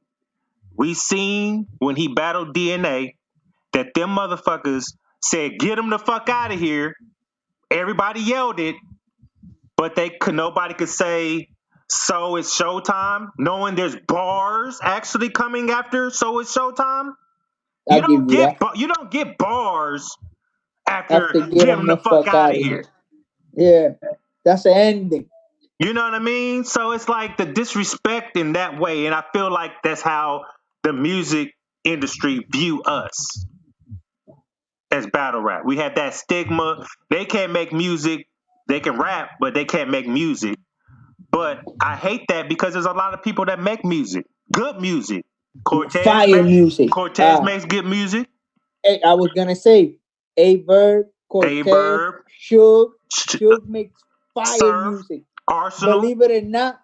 [SPEAKER 2] We seen when he battled DNA that them motherfuckers said, get him the fuck out of here. Everybody yelled it, but nobody could say, so it's showtime, knowing there's bars actually coming after so it's showtime.
[SPEAKER 4] I give you that.
[SPEAKER 2] You don't get bars after
[SPEAKER 4] After get
[SPEAKER 2] get
[SPEAKER 4] him
[SPEAKER 2] him the
[SPEAKER 4] the
[SPEAKER 2] fuck
[SPEAKER 4] fuck
[SPEAKER 2] out
[SPEAKER 4] out
[SPEAKER 2] of
[SPEAKER 4] of
[SPEAKER 2] here.
[SPEAKER 4] here. Yeah, that's the ending.
[SPEAKER 2] You know what I mean? So it's like the disrespect in that way, and I feel like that's how the music industry view us as battle rap. We have that stigma. They can't make music. They can rap, but they can't make music. But I hate that because there's a lot of people that make music, good music.
[SPEAKER 4] Fire music.
[SPEAKER 2] Cortez makes good music.
[SPEAKER 4] I was gonna say Averb, Cortez,
[SPEAKER 2] Averb,
[SPEAKER 4] Suge makes fire
[SPEAKER 2] Surf,
[SPEAKER 4] music.
[SPEAKER 2] Arsenal.
[SPEAKER 4] Believe it or not,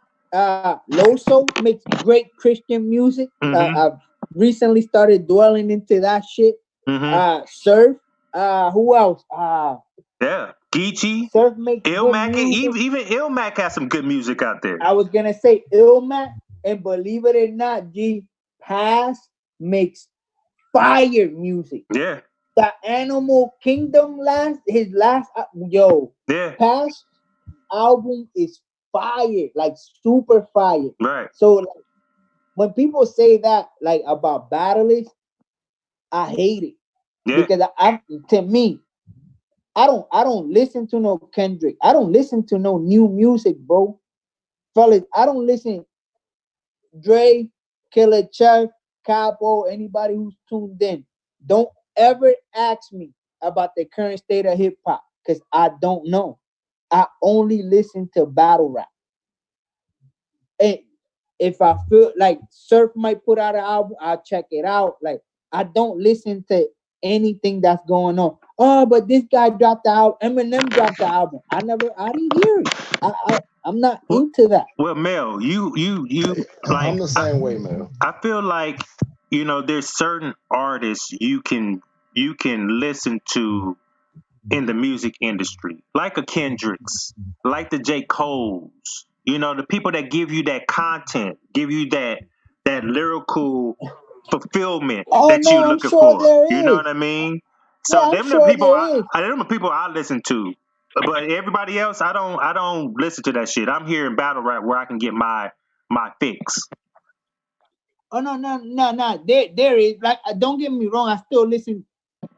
[SPEAKER 4] Loso makes great Christian music. I've recently started dwelling into that shit. Surf. Who else?
[SPEAKER 2] Yeah, Geechee.
[SPEAKER 4] Surf makes
[SPEAKER 2] Ilmac,
[SPEAKER 4] good music.
[SPEAKER 2] even Ilmac has some good music out there.
[SPEAKER 4] I was gonna say Ilmac, and believe it or not, G Pass makes fire music.
[SPEAKER 2] Yeah.
[SPEAKER 4] The Animal Kingdom his last
[SPEAKER 2] Yeah.
[SPEAKER 4] Pass album is fire, like super fire.
[SPEAKER 2] Right.
[SPEAKER 4] So like, when people say that like about battlers, I hate it.
[SPEAKER 2] Yeah.
[SPEAKER 4] Because to me, I don't listen to no Kendrick. I don't listen to no new music, bro. Fellas, I don't listen Dre, Killer Chuck, Capo, anybody who's tuned in. Don't ever ask me about the current state of hip hop because I don't know. I only listen to battle rap. And if I feel like Surf might put out an album, I'll check it out. Like I don't listen to anything that's going on. Oh, but this guy dropped the album. Eminem dropped the album. I didn't hear it. I'm not into that.
[SPEAKER 2] Well, Mel, you like
[SPEAKER 1] I'm the same way, Mel.
[SPEAKER 2] I feel like there's certain artists you can listen to in the music industry, like a Kendricks, like the J. Cole's. The people that give you that content, give you that lyrical fulfillment that you're looking
[SPEAKER 4] Sure
[SPEAKER 2] for.
[SPEAKER 4] there
[SPEAKER 2] You know
[SPEAKER 4] is.
[SPEAKER 2] what I mean? So
[SPEAKER 4] Yeah, I'm
[SPEAKER 2] them the
[SPEAKER 4] sure
[SPEAKER 2] people
[SPEAKER 4] there is.
[SPEAKER 2] them the people I listen to. But everybody else, I don't listen to that shit. I'm here in battle rap where I can get my fix.
[SPEAKER 4] Oh no. There is like don't get me wrong. I still listen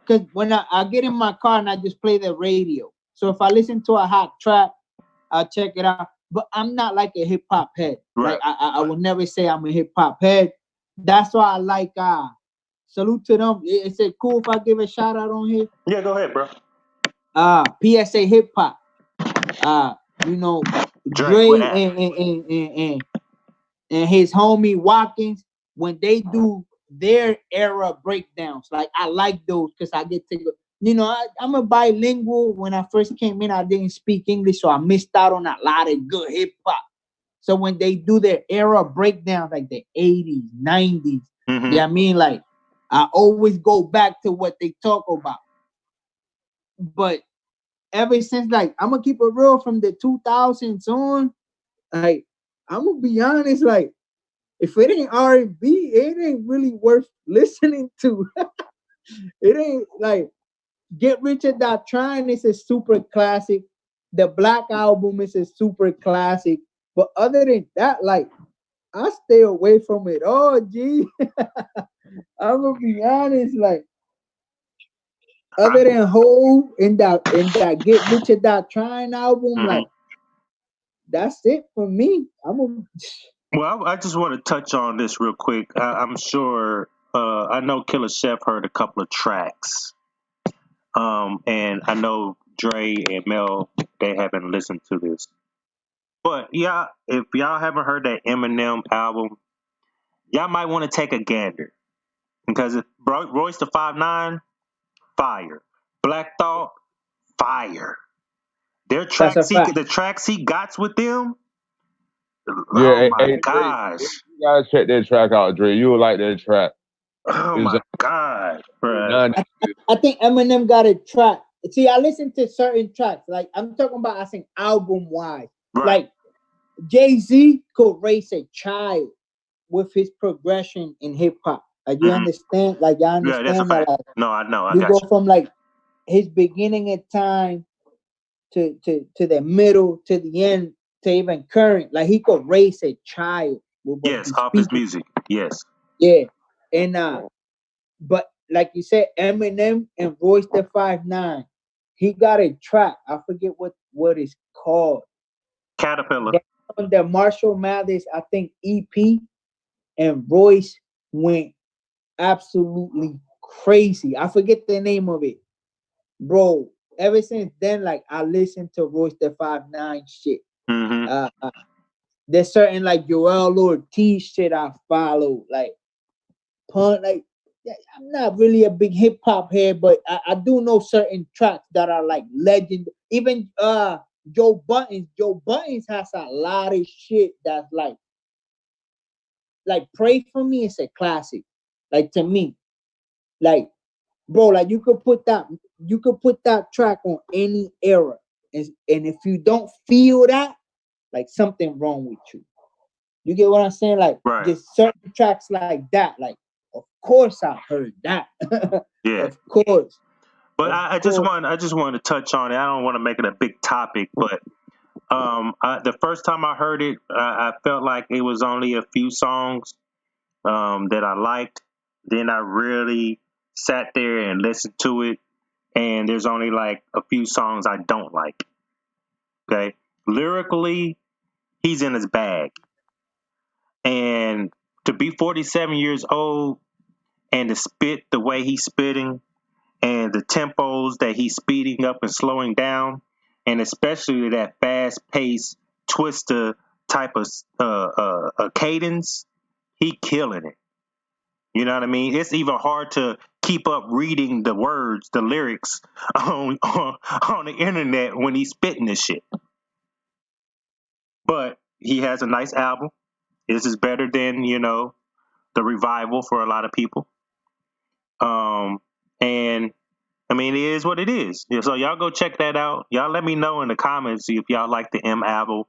[SPEAKER 4] because when I get in my car and I just play the radio. So if I listen to a hot track, I'll check it out. But I'm not like a hip hop head.
[SPEAKER 2] Right.
[SPEAKER 4] Like I would never say I'm a hip hop head. That's why I like salute to them. Is it cool if I give a shout out on here?
[SPEAKER 2] Yeah, go ahead, bro.
[SPEAKER 4] PSA hip hop. Dre and his homie Watkins, when they do their era breakdowns, like I like those because I get to go. I'm a bilingual. When I first came in, I didn't speak English, so I missed out on a lot of good hip hop. So when they do their era breakdowns, like the 80s, 90s, I mean, like I always go back to what they talk about. But ever since, like, I'm gonna keep it real from the 2000s on, like, I'm gonna be honest, like, if it ain't R&B, it ain't really worth listening to. It ain't like Get Rich or Die Trying is a super classic. The Black Album is a super classic. But other than that, like, I stay away from it all, G. I'm gonna be honest, like, other than Hove in that Get Rich or Die Trying album, like, that's it for me.
[SPEAKER 2] Well, I just want to touch on this real quick. I'm sure I know Killer Chef heard a couple of tracks, and I know Dre and Mel, they haven't listened to this. But yeah, if y'all haven't heard that Eminem album, y'all might want to take a gander because if Royce the 5'9", fire. Black Thought, fire. Their
[SPEAKER 4] That's a fact.
[SPEAKER 2] the tracks he got with them.
[SPEAKER 3] Yeah,
[SPEAKER 2] Oh my
[SPEAKER 3] hey, Dre,
[SPEAKER 2] gosh.
[SPEAKER 3] you gotta check that track out, Dre. You will like that track.
[SPEAKER 2] Oh
[SPEAKER 3] It's
[SPEAKER 2] my god, bruh.
[SPEAKER 3] 9.
[SPEAKER 4] I think Eminem got a track. See, I listen to certain tracks. Like I'm talking about, I think album wise.
[SPEAKER 2] Right.
[SPEAKER 4] Like Jay-Z could raise a child with his progression in hip hop. Like you understand? Like I
[SPEAKER 2] Yeah, that's a
[SPEAKER 4] understand
[SPEAKER 2] fact.
[SPEAKER 4] that. Like,
[SPEAKER 2] No, I know. I
[SPEAKER 4] you
[SPEAKER 2] got
[SPEAKER 4] go
[SPEAKER 2] you.
[SPEAKER 4] from like his beginning in time to the middle to the end to even current. Like he could raise a child with what
[SPEAKER 2] Yes,
[SPEAKER 4] he's
[SPEAKER 2] off his
[SPEAKER 4] speaking.
[SPEAKER 2] music. Yes.
[SPEAKER 4] Yeah, and but like you said, Eminem and Royce the 5'9", he got a track. I forget what it's called.
[SPEAKER 2] Caterpillar.
[SPEAKER 4] On the Marshall Mathers, I think EP, and Royce went absolutely crazy. I forget the name of it, bro. Ever since then, like I listened to Royce the 5'9" shit.
[SPEAKER 2] Mm-hmm.
[SPEAKER 4] There's certain like Joel Ortiz shit I follow, like pun, like I'm not really a big hip hop head, but I do know certain tracks that are like legend. Even Joe Buttons has a lot of shit that's like Pray For Me is a classic. Like to me, like bro, like you could put that track on any era, and if you don't feel that, like something wrong with you. You get what I'm saying? Like
[SPEAKER 2] Right.
[SPEAKER 4] just certain tracks like that. Like, of course I heard that.
[SPEAKER 2] Yeah.
[SPEAKER 4] Of course.
[SPEAKER 2] But I just wanted to touch on it. I don't want to make it a big topic, but the first time I heard it, I felt like it was only a few songs that I liked. Then I really sat there and listened to it, and there's only like a few songs I don't like. Okay, lyrically, he's in his bag, and to be 47 years old and to spit the way he's spitting and the tempos that he's speeding up and slowing down, and especially that fast paced twister type of cadence, he killing it. You know what I mean? It's even hard to keep up reading the words, the lyrics on the internet when he's spitting this shit. But he has a nice album. This is better than the revival for a lot of people. And I mean, it is what it is. Yeah, so y'all go check that out. Y'all let me know in the comments if y'all like the M album.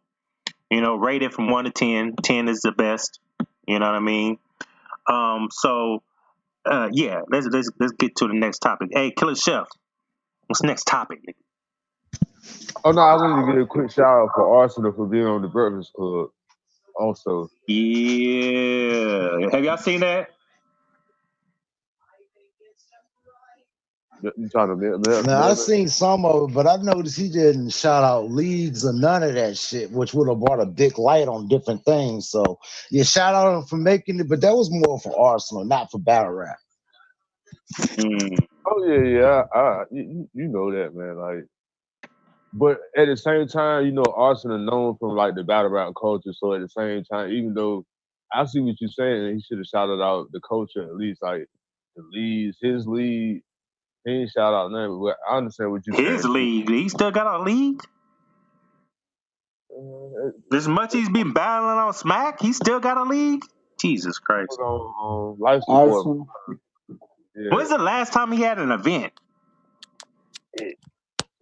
[SPEAKER 2] Rate it from 1 to 10. 10 is the best. You know what I mean? So yeah, let's get to the next topic. Hey, Killer Chef, what's the next topic?
[SPEAKER 3] Oh no, I wanted to give a quick shout out for Arsenal for being on the Breakfast Club. Also,
[SPEAKER 2] Yeah, have y'all seen that?
[SPEAKER 3] you trying to
[SPEAKER 1] Now I've seen some of it, but I noticed he didn't shout out leagues or none of that shit, which would have brought a big light on different things. So yeah, shout out him for making it, but that was more for Arsenal, not for battle rap.
[SPEAKER 3] Oh yeah. You know that, man. Like, but at the same time, Arsenal known from like the battle rap culture. So at the same time, even though I see what you're saying, he should have shouted out the culture at least, like the leads, his league. He ain't shout out nothing, but I understand what you're saying.
[SPEAKER 2] His league, he still got a league. As much he's been battling on Smack, he still got a league. Jesus Christ!
[SPEAKER 3] Life support.
[SPEAKER 2] Yeah. When's the last time he had an event?
[SPEAKER 4] They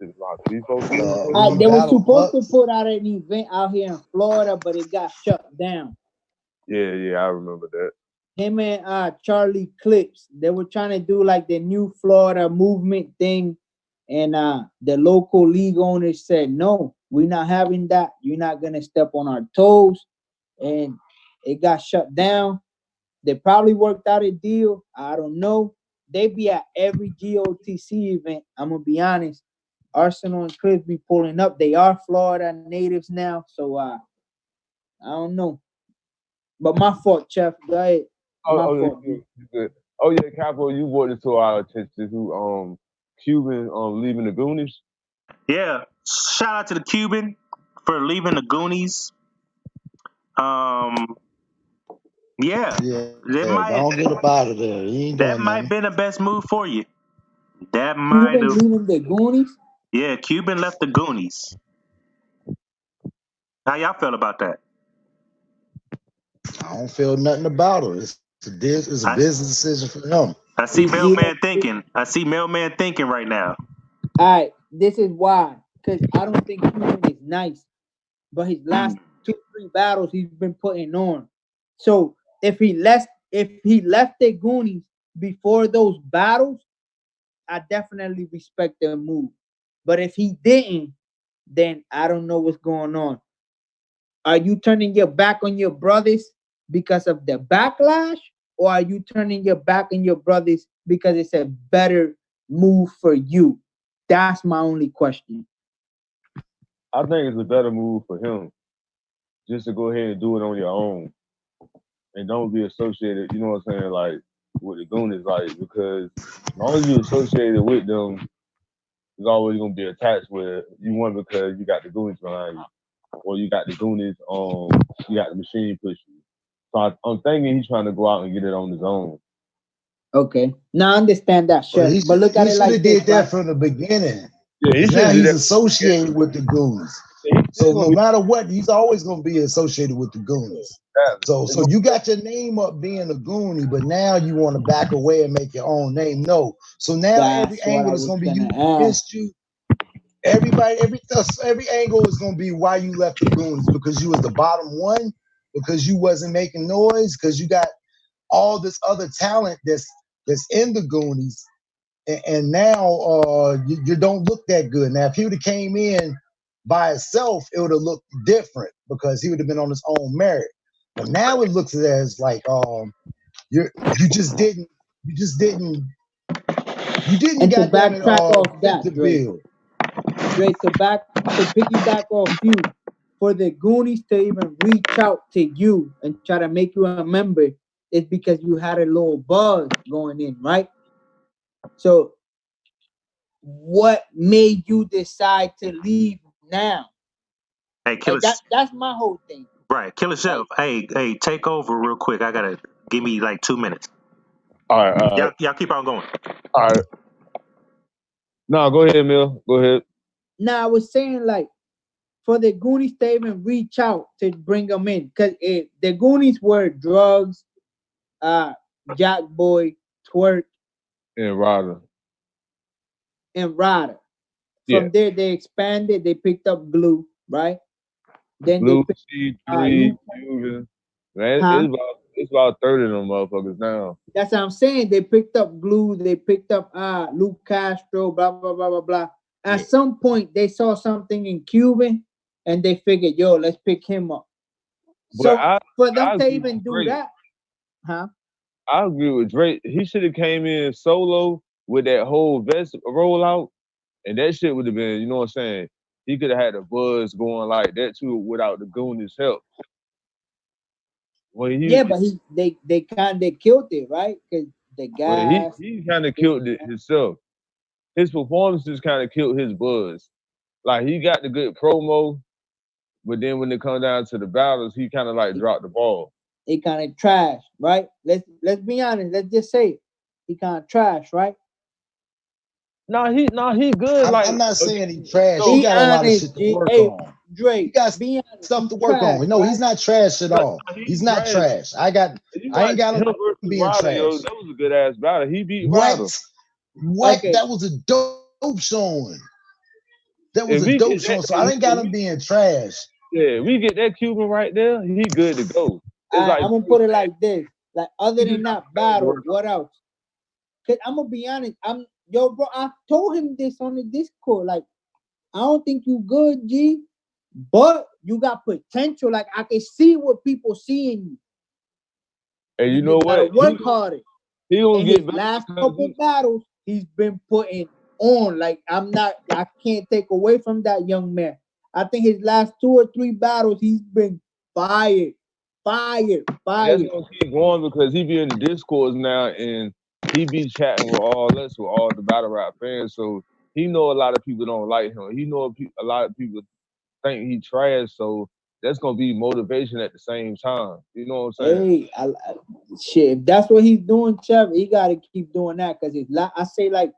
[SPEAKER 4] were supposed to put out an event out here in Florida, but it got shut down.
[SPEAKER 3] Yeah, I remember that.
[SPEAKER 4] Him and Charlie Clips, they were trying to do like the new Florida movement thing, and the local league owners said, no, we're not having that. You're not gonna step on our toes, and it got shut down. They probably worked out a deal. I don't know. They be at every GOTC event. I'm gonna be honest. Arsenal and Clips be pulling up. They are Florida natives now, so I don't know. But my fault, Chef. Go ahead.
[SPEAKER 3] Good. Oh yeah, Capo, you brought it to our attention. Who Cuban leaving the Goonies?
[SPEAKER 2] Yeah, shout out to the Cuban for leaving the Goonies. Yeah, it
[SPEAKER 1] Yeah,
[SPEAKER 2] might
[SPEAKER 1] don't get up out of there. He ain't
[SPEAKER 2] that
[SPEAKER 1] doing
[SPEAKER 2] might
[SPEAKER 1] nothing.
[SPEAKER 2] been the best move for you. That might
[SPEAKER 4] Cuban
[SPEAKER 2] have.
[SPEAKER 4] leaving the Goonies.
[SPEAKER 2] Yeah, Cuban left the Goonies. How y'all feel about that?
[SPEAKER 1] I don't feel nothing about it. It's a
[SPEAKER 2] I
[SPEAKER 1] business decision for him.
[SPEAKER 2] I see
[SPEAKER 4] He
[SPEAKER 2] Mailman
[SPEAKER 4] don't.
[SPEAKER 2] thinking. I see Mailman thinking right now.
[SPEAKER 4] All right, this is why. Because I don't think Cuban is nice, but his last
[SPEAKER 2] Mm.
[SPEAKER 4] 2, 3 battles he's been putting on. So if he left the Goonies before those battles, I definitely respect the move. But if he didn't, then I don't know what's going on. Are you turning your back on your brothers because of the backlash, or are you turning your back on your brothers because it's a better move for you? That's my only question.
[SPEAKER 3] I think it's a better move for him just to go ahead and do it on your own and don't be associated. You know what I'm saying? Like with the Goonies, like because as long as you associated with them, it's always gonna be attached with you. One because you got the Goonies behind you, or you got the Goonies. You got the machine pushing you. So I'm thinking he's trying to go out and get it on his own.
[SPEAKER 4] Okay. Now I understand that
[SPEAKER 1] Well,
[SPEAKER 4] shit. But look at
[SPEAKER 1] he
[SPEAKER 4] it
[SPEAKER 1] should
[SPEAKER 4] like
[SPEAKER 1] have
[SPEAKER 4] this,
[SPEAKER 1] did
[SPEAKER 4] right?
[SPEAKER 1] that from the beginning.
[SPEAKER 3] Yeah, he
[SPEAKER 1] Because
[SPEAKER 3] should
[SPEAKER 1] now
[SPEAKER 3] do
[SPEAKER 1] he's
[SPEAKER 3] that.
[SPEAKER 1] associated with the Goonies.
[SPEAKER 3] Yeah, he's
[SPEAKER 1] So
[SPEAKER 3] still
[SPEAKER 1] no
[SPEAKER 3] gonna be
[SPEAKER 1] matter what, he's always going to be associated with the Goonies.
[SPEAKER 3] established.
[SPEAKER 1] So you got your name up being a Goonie, but now you want to back away and make your own name. No. So now every
[SPEAKER 4] That's what I
[SPEAKER 1] angle is
[SPEAKER 4] was
[SPEAKER 1] going to be
[SPEAKER 4] gonna
[SPEAKER 1] used
[SPEAKER 4] ask.
[SPEAKER 1] against you. Everybody, every angle is going to be why you left the Goonies, because you was the bottom one, because you wasn't making noise, because you got all this other talent that's in the Goonies, and now you don't look that good. Now, if he would have came in by himself, it would have looked different because he would have been on his own merit. But now it looks as like you just didn't you just didn't you didn't
[SPEAKER 4] And to
[SPEAKER 1] goddamn it
[SPEAKER 4] backtrack off
[SPEAKER 1] fit
[SPEAKER 4] that,
[SPEAKER 1] the
[SPEAKER 4] Dre.
[SPEAKER 1] bill.
[SPEAKER 4] Dre, to piggyback off you, for the Goonies to even reach out to you and try to make you a member is because you had a little buzz going in, right? So what made you decide to leave now?
[SPEAKER 2] Hey,
[SPEAKER 4] Like
[SPEAKER 2] Killer,
[SPEAKER 4] that's my whole thing.
[SPEAKER 2] right? Killer
[SPEAKER 4] Like
[SPEAKER 2] Chef. Hey, take over real quick. I gotta give me like 2 minutes.
[SPEAKER 3] All right, all right,
[SPEAKER 2] Y'all keep on going.
[SPEAKER 3] all right. No, go ahead, Mill. Go ahead.
[SPEAKER 4] now I was saying like for the Goonies to even reach out to bring them in, because the Goonies were drugs, uh, Jack Boy, Twerk,
[SPEAKER 3] And Ryder.
[SPEAKER 4] and Ryder.
[SPEAKER 3] Yeah.
[SPEAKER 4] From there, they expanded. They picked up Glue, right? Then they
[SPEAKER 3] Blue,
[SPEAKER 4] picked
[SPEAKER 3] C3,
[SPEAKER 4] Luke,
[SPEAKER 3] Cuban. Man,
[SPEAKER 4] huh?
[SPEAKER 3] it's about 30 of them motherfuckers now.
[SPEAKER 4] That's what I'm saying. They picked up Glue. They picked up Luke Castro, blah blah blah blah blah. At
[SPEAKER 3] Yeah.
[SPEAKER 4] some point, they saw something in Cuban, and they figured, yo, let's pick him up.
[SPEAKER 3] But
[SPEAKER 4] So for them
[SPEAKER 3] I
[SPEAKER 4] to
[SPEAKER 3] agree
[SPEAKER 4] even
[SPEAKER 3] with
[SPEAKER 4] do
[SPEAKER 3] Drake.
[SPEAKER 4] that, huh?
[SPEAKER 3] I agree with Drake. He should have came in solo with that whole vest rollout, and that shit would have been, you know what I'm saying? He could have had the buzz going like that too without the Goonies' help. When
[SPEAKER 4] Yeah,
[SPEAKER 3] he
[SPEAKER 4] but they kind of killed it, right? Because the
[SPEAKER 3] well, he
[SPEAKER 4] gas,
[SPEAKER 3] he kind of
[SPEAKER 4] this
[SPEAKER 3] killed
[SPEAKER 4] and
[SPEAKER 3] it
[SPEAKER 4] that.
[SPEAKER 3] himself. His performances kind of killed his buzz. Like he got the good promo, but then when it comes down to the battles, he kind of like dropped the ball.
[SPEAKER 4] He kind of trash, right? Let's be honest. Let's just say it. He kind of trash, right?
[SPEAKER 3] He good.
[SPEAKER 1] I'm
[SPEAKER 3] Like
[SPEAKER 1] not saying he trash. He
[SPEAKER 3] no,
[SPEAKER 4] Be
[SPEAKER 1] got a lot of
[SPEAKER 4] honest,
[SPEAKER 1] shit to
[SPEAKER 4] G.
[SPEAKER 1] work
[SPEAKER 4] Hey,
[SPEAKER 1] on. He
[SPEAKER 4] Drake.
[SPEAKER 1] got
[SPEAKER 4] Be honest.
[SPEAKER 1] stuff
[SPEAKER 4] He
[SPEAKER 1] to work
[SPEAKER 4] trash,
[SPEAKER 1] on. No, he's
[SPEAKER 4] right?
[SPEAKER 1] not trash at all.
[SPEAKER 3] he's
[SPEAKER 1] He's not
[SPEAKER 3] trash.
[SPEAKER 1] trash.
[SPEAKER 3] You
[SPEAKER 1] I ain't
[SPEAKER 3] watch
[SPEAKER 1] got
[SPEAKER 3] him
[SPEAKER 1] him
[SPEAKER 3] versus
[SPEAKER 1] being
[SPEAKER 3] Ryder,
[SPEAKER 1] trash.
[SPEAKER 3] yo. That was a good ass battle. He beat
[SPEAKER 1] What?
[SPEAKER 3] Ryder.
[SPEAKER 1] What?
[SPEAKER 4] Okay.
[SPEAKER 1] That was a dope showing. That was
[SPEAKER 3] If
[SPEAKER 1] a
[SPEAKER 3] we
[SPEAKER 1] dope
[SPEAKER 3] get
[SPEAKER 1] showing. So I didn't got him being trash.
[SPEAKER 3] we get that Cuban right there, he good to go. It's like
[SPEAKER 4] I'm gonna
[SPEAKER 3] Drake
[SPEAKER 4] put it
[SPEAKER 3] said,
[SPEAKER 4] like this. Like other
[SPEAKER 3] he just
[SPEAKER 4] than
[SPEAKER 3] got
[SPEAKER 4] that
[SPEAKER 3] some things to
[SPEAKER 4] battle,
[SPEAKER 3] work
[SPEAKER 4] what else? Cause I'm gonna be honest. Bro. I told him this on the Discord. Like I don't think you good, G, but you got potential. Like I can see what people see in you.
[SPEAKER 3] on. And
[SPEAKER 4] You
[SPEAKER 3] you know
[SPEAKER 4] just gotta
[SPEAKER 3] what?
[SPEAKER 4] work harder.
[SPEAKER 3] He gonna
[SPEAKER 4] And
[SPEAKER 3] get
[SPEAKER 4] his
[SPEAKER 3] better
[SPEAKER 4] last
[SPEAKER 3] because
[SPEAKER 4] couple battles, he's been putting on. Like I can't take away from that young man. I think his last 2 or 3 battles, he's been fired, fired,
[SPEAKER 3] and that's
[SPEAKER 4] fired.
[SPEAKER 3] gonna keep going because he be in the discourse now and he be chatting with all us, with all the battle rap fans. So he know a lot of people don't like him. He know a lot of people think he trash. So that's gonna be motivation at the same time. You know what I'm saying?
[SPEAKER 4] Hey, shit. If that's what he's doing, Chev, he gotta keep doing that because I say like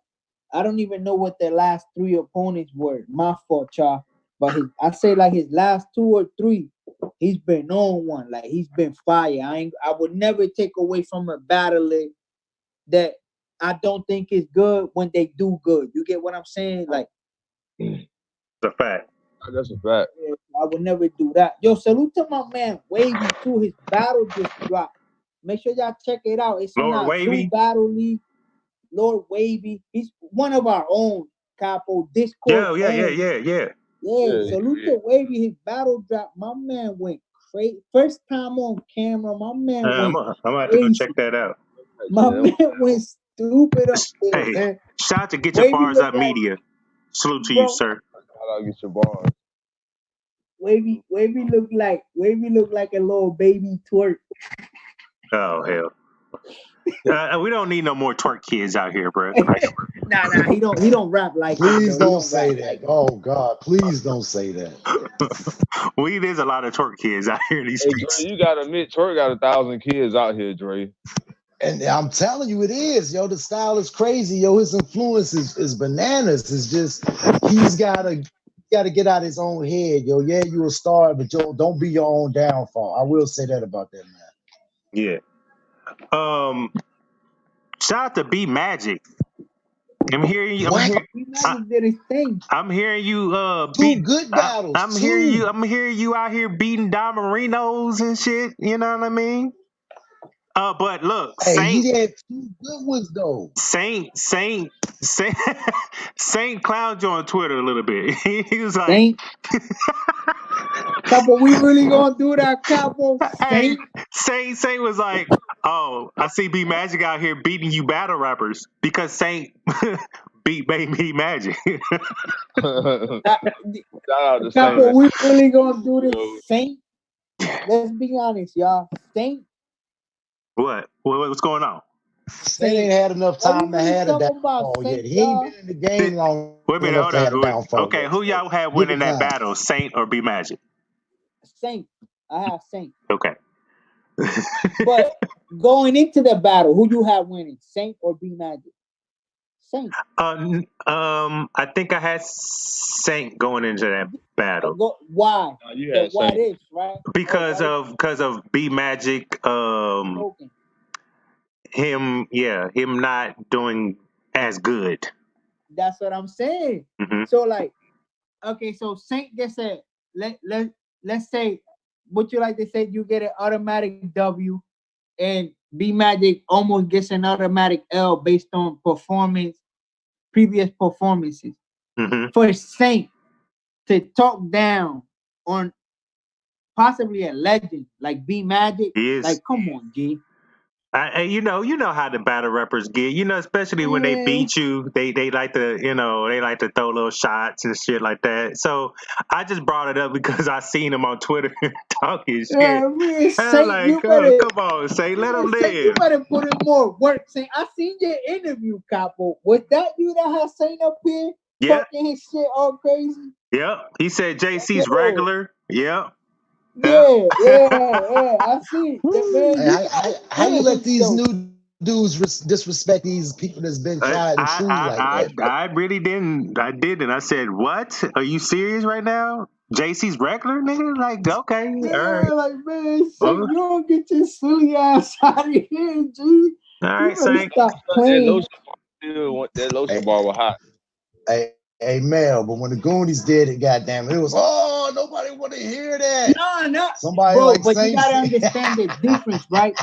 [SPEAKER 4] I don't even know what their last 3 opponents were. My fault, y'all. But I say like his last 2 or 3, he's been on one. Like he's been fire. I would never take away from a battler that I don't think is good when they do good. You get what I'm saying? Like
[SPEAKER 2] It's a fact.
[SPEAKER 3] That's a fact.
[SPEAKER 4] yeah, I would never do that. Yo, salute to my man Wavy too. His battle just dropped. Make sure y'all check it out. It's in
[SPEAKER 2] Lord
[SPEAKER 4] our
[SPEAKER 2] Wavy?
[SPEAKER 4] Zoo Battle League. Lord Wavy. He's one of our own Capo Discord.
[SPEAKER 2] Yeah.
[SPEAKER 4] Yeah, salute to Wavy. His battle drop. My man went crazy. First time on camera, my man
[SPEAKER 2] I'm
[SPEAKER 4] went
[SPEAKER 2] gonna have to go
[SPEAKER 4] crazy.
[SPEAKER 2] check that out.
[SPEAKER 4] My man went stupid up there,
[SPEAKER 2] Hey,
[SPEAKER 4] man.
[SPEAKER 2] shout out to Get Your
[SPEAKER 4] Wavy
[SPEAKER 2] Bars
[SPEAKER 4] look
[SPEAKER 2] Up
[SPEAKER 4] like,
[SPEAKER 2] Media. Salute to you,
[SPEAKER 4] bro.
[SPEAKER 2] sir.
[SPEAKER 3] I'll get your bars.
[SPEAKER 4] Wavy look like a little baby twerk.
[SPEAKER 2] Oh hell. We don't need no more twerk kids out here, bro.
[SPEAKER 4] Nah, he don't rap like that.
[SPEAKER 1] Please
[SPEAKER 4] Though.
[SPEAKER 1] don't say that. Oh God, please don't say that.
[SPEAKER 2] There's a lot of twerk kids out here in these
[SPEAKER 3] Hey,
[SPEAKER 2] streets.
[SPEAKER 3] Dre, you gotta admit, Twerk got 1,000 kids out here, Dre.
[SPEAKER 1] And I'm telling you, it is, yo. The style is crazy, yo. His influence is bananas. It's just he's gotta get out his own head, yo. Yeah, you a star, but yo, don't be your own downfall. I will say that about that man.
[SPEAKER 2] Yeah. Shout out to B Magic. I'm hearing you.
[SPEAKER 4] Did his thing.
[SPEAKER 2] I'm hearing you.
[SPEAKER 1] Two good battles.
[SPEAKER 2] I'm hearing you. I'm hearing you out here beating Don Marinos and shit. You know what I mean? But look,
[SPEAKER 1] Hey,
[SPEAKER 2] Saint.
[SPEAKER 1] he had 2 good ones though.
[SPEAKER 2] Saint clowned you on Twitter a little bit. He was like,
[SPEAKER 4] Saint. Capo, we really gonna do that, Capo?
[SPEAKER 2] hey,
[SPEAKER 4] Saint.
[SPEAKER 2] Saint was like, oh, I see B Magic out here beating you battle rappers because Saint beat Baby Magic.
[SPEAKER 3] Shout out to
[SPEAKER 4] Capo,
[SPEAKER 3] Saint.
[SPEAKER 4] we really gonna do this, Saint? Let's be honest, y'all. Saint.
[SPEAKER 2] What's going on?
[SPEAKER 1] Saint ain't had enough time to have a downfall
[SPEAKER 4] Saint,
[SPEAKER 1] yet. He ain't been in the game long
[SPEAKER 2] Wait a minute,
[SPEAKER 1] enough
[SPEAKER 2] hold
[SPEAKER 1] to have a
[SPEAKER 2] on.
[SPEAKER 1] downfall.
[SPEAKER 2] Okay,
[SPEAKER 1] yet.
[SPEAKER 2] who y'all had winning that battle, Saint or B Magic?
[SPEAKER 4] Saint. I have Saint.
[SPEAKER 2] Okay.
[SPEAKER 4] But going into the battle, who you have winning, Saint or B Magic? Saint.
[SPEAKER 2] I think I had Saint going into that battle.
[SPEAKER 4] Why?
[SPEAKER 3] You had
[SPEAKER 4] Why
[SPEAKER 3] Saint.
[SPEAKER 4] this, right?
[SPEAKER 2] Because of B Magic, him not doing as good.
[SPEAKER 4] That's what I'm saying.
[SPEAKER 2] Mm-hmm.
[SPEAKER 4] So like, okay, so Saint gets a let's say, what you like to say, you get an automatic W, and B Magic almost gets an automatic L based on previous performances.
[SPEAKER 2] Mm-hmm.
[SPEAKER 4] For Saint to talk down on possibly a legend like B Magic, like come on, G.
[SPEAKER 2] You know how the battle rappers get, especially when they beat you, they like to, they like to throw little shots and shit like that. So I just brought it up because I seen him on Twitter talking shit. I'm like, come on, Saint, let him live.
[SPEAKER 4] You better put in more work, Saint. I seen your interview, Capo. Was that you that had Saint up here talking his shit all crazy?
[SPEAKER 2] Yep. He said JC's regular. Yep.
[SPEAKER 4] Yeah. I see. Man,
[SPEAKER 1] how you let these new dudes disrespect these people that's been tried and true like that?
[SPEAKER 2] I really didn't. I didn't. I said, what? Are you serious right now? JC's regular, nigga? Like, okay.
[SPEAKER 4] Yeah,
[SPEAKER 2] all right.
[SPEAKER 4] like, man, Saint, you don't get your silly ass out of here, G.
[SPEAKER 2] All right, Saint.
[SPEAKER 4] Stop playing.
[SPEAKER 3] That lotion bar was hot.
[SPEAKER 1] Hey, Mel, but when the Goonies did it, goddamn it was, nobody want to hear that.
[SPEAKER 4] No.
[SPEAKER 1] Somebody
[SPEAKER 4] bro,
[SPEAKER 1] like
[SPEAKER 4] but
[SPEAKER 1] Saint
[SPEAKER 4] you gotta understand the difference, right?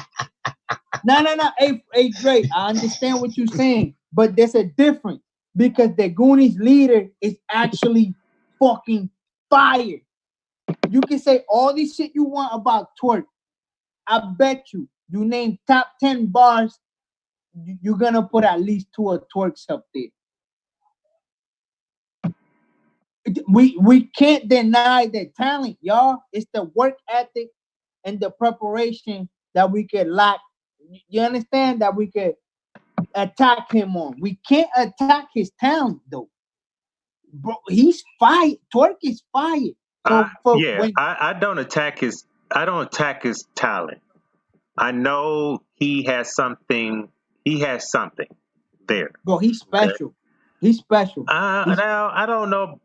[SPEAKER 4] No. Hey, Dre, I understand what you're saying, but there's a difference because the Goonies leader is actually fucking fire. You can say all this shit you want about Twerk. I bet you name top 10 bars, you're gonna put at least 2 of Twerks up there. We can't deny the talent, y'all. It's the work ethic and the preparation that we could lack. You understand that we could attack him on. We can't attack his talent though. Bro, he's fire. Twerk is fire.
[SPEAKER 2] I don't attack his talent. I know he has something. He has something there.
[SPEAKER 4] Bro, he's special. Okay. He's special.
[SPEAKER 2] Now I don't know,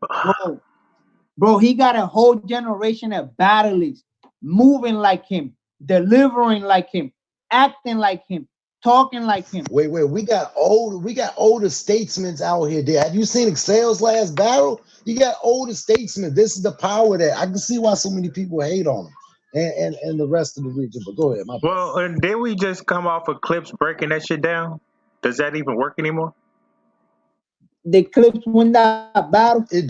[SPEAKER 4] bro. He got a whole generation of battlers moving like him, delivering like him, acting like him, talking like him.
[SPEAKER 1] Wait, we got older statesmen out here. There, have you seen Excel's last battle? You got older statesmen. This is the power that I can see why so many people hate on him. And the rest of the region. But go ahead, my
[SPEAKER 2] well, and then we just come off of Clips breaking that shit down. Does that even work anymore?
[SPEAKER 4] The Clips win that battle.
[SPEAKER 1] It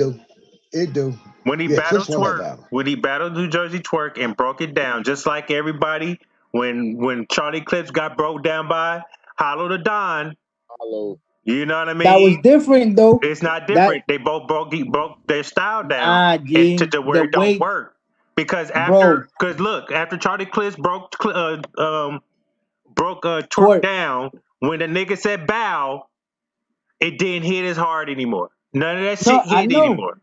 [SPEAKER 1] do.
[SPEAKER 2] When he battled Twerk, when he battled New Jersey Twerk and broke it down, just like everybody, when Charlie Clips got broke down by Hollow the Don.
[SPEAKER 3] Hollow.
[SPEAKER 2] You know what I mean?
[SPEAKER 4] That was different though.
[SPEAKER 2] It's not different. They both broke their style down to where it don't work. Because look, after Charlie Clips broke Twerk down, when the nigga said bow, it didn't hit as hard anymore. None of that shit hit anymore.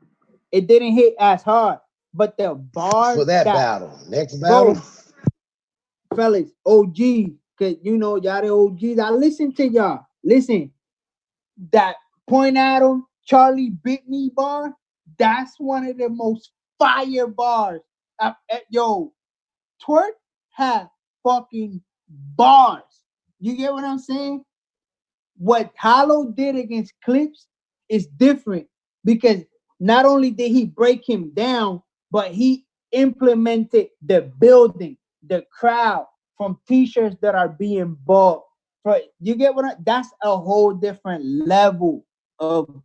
[SPEAKER 4] It didn't hit as hard, but the bars
[SPEAKER 1] for that battle, next battle,
[SPEAKER 4] fellas, OG, cause you know y'all the OGs. I listen to y'all. Listen, that point at him, Charlie bit me bar. That's one of the most fire bars. Yo, Twerk had fucking bars. You get what I'm saying? What Hollow did against Clips is different because not only did he break him down, but he implemented the building, the crowd from t-shirts that are being bought. You get what that's a whole different level of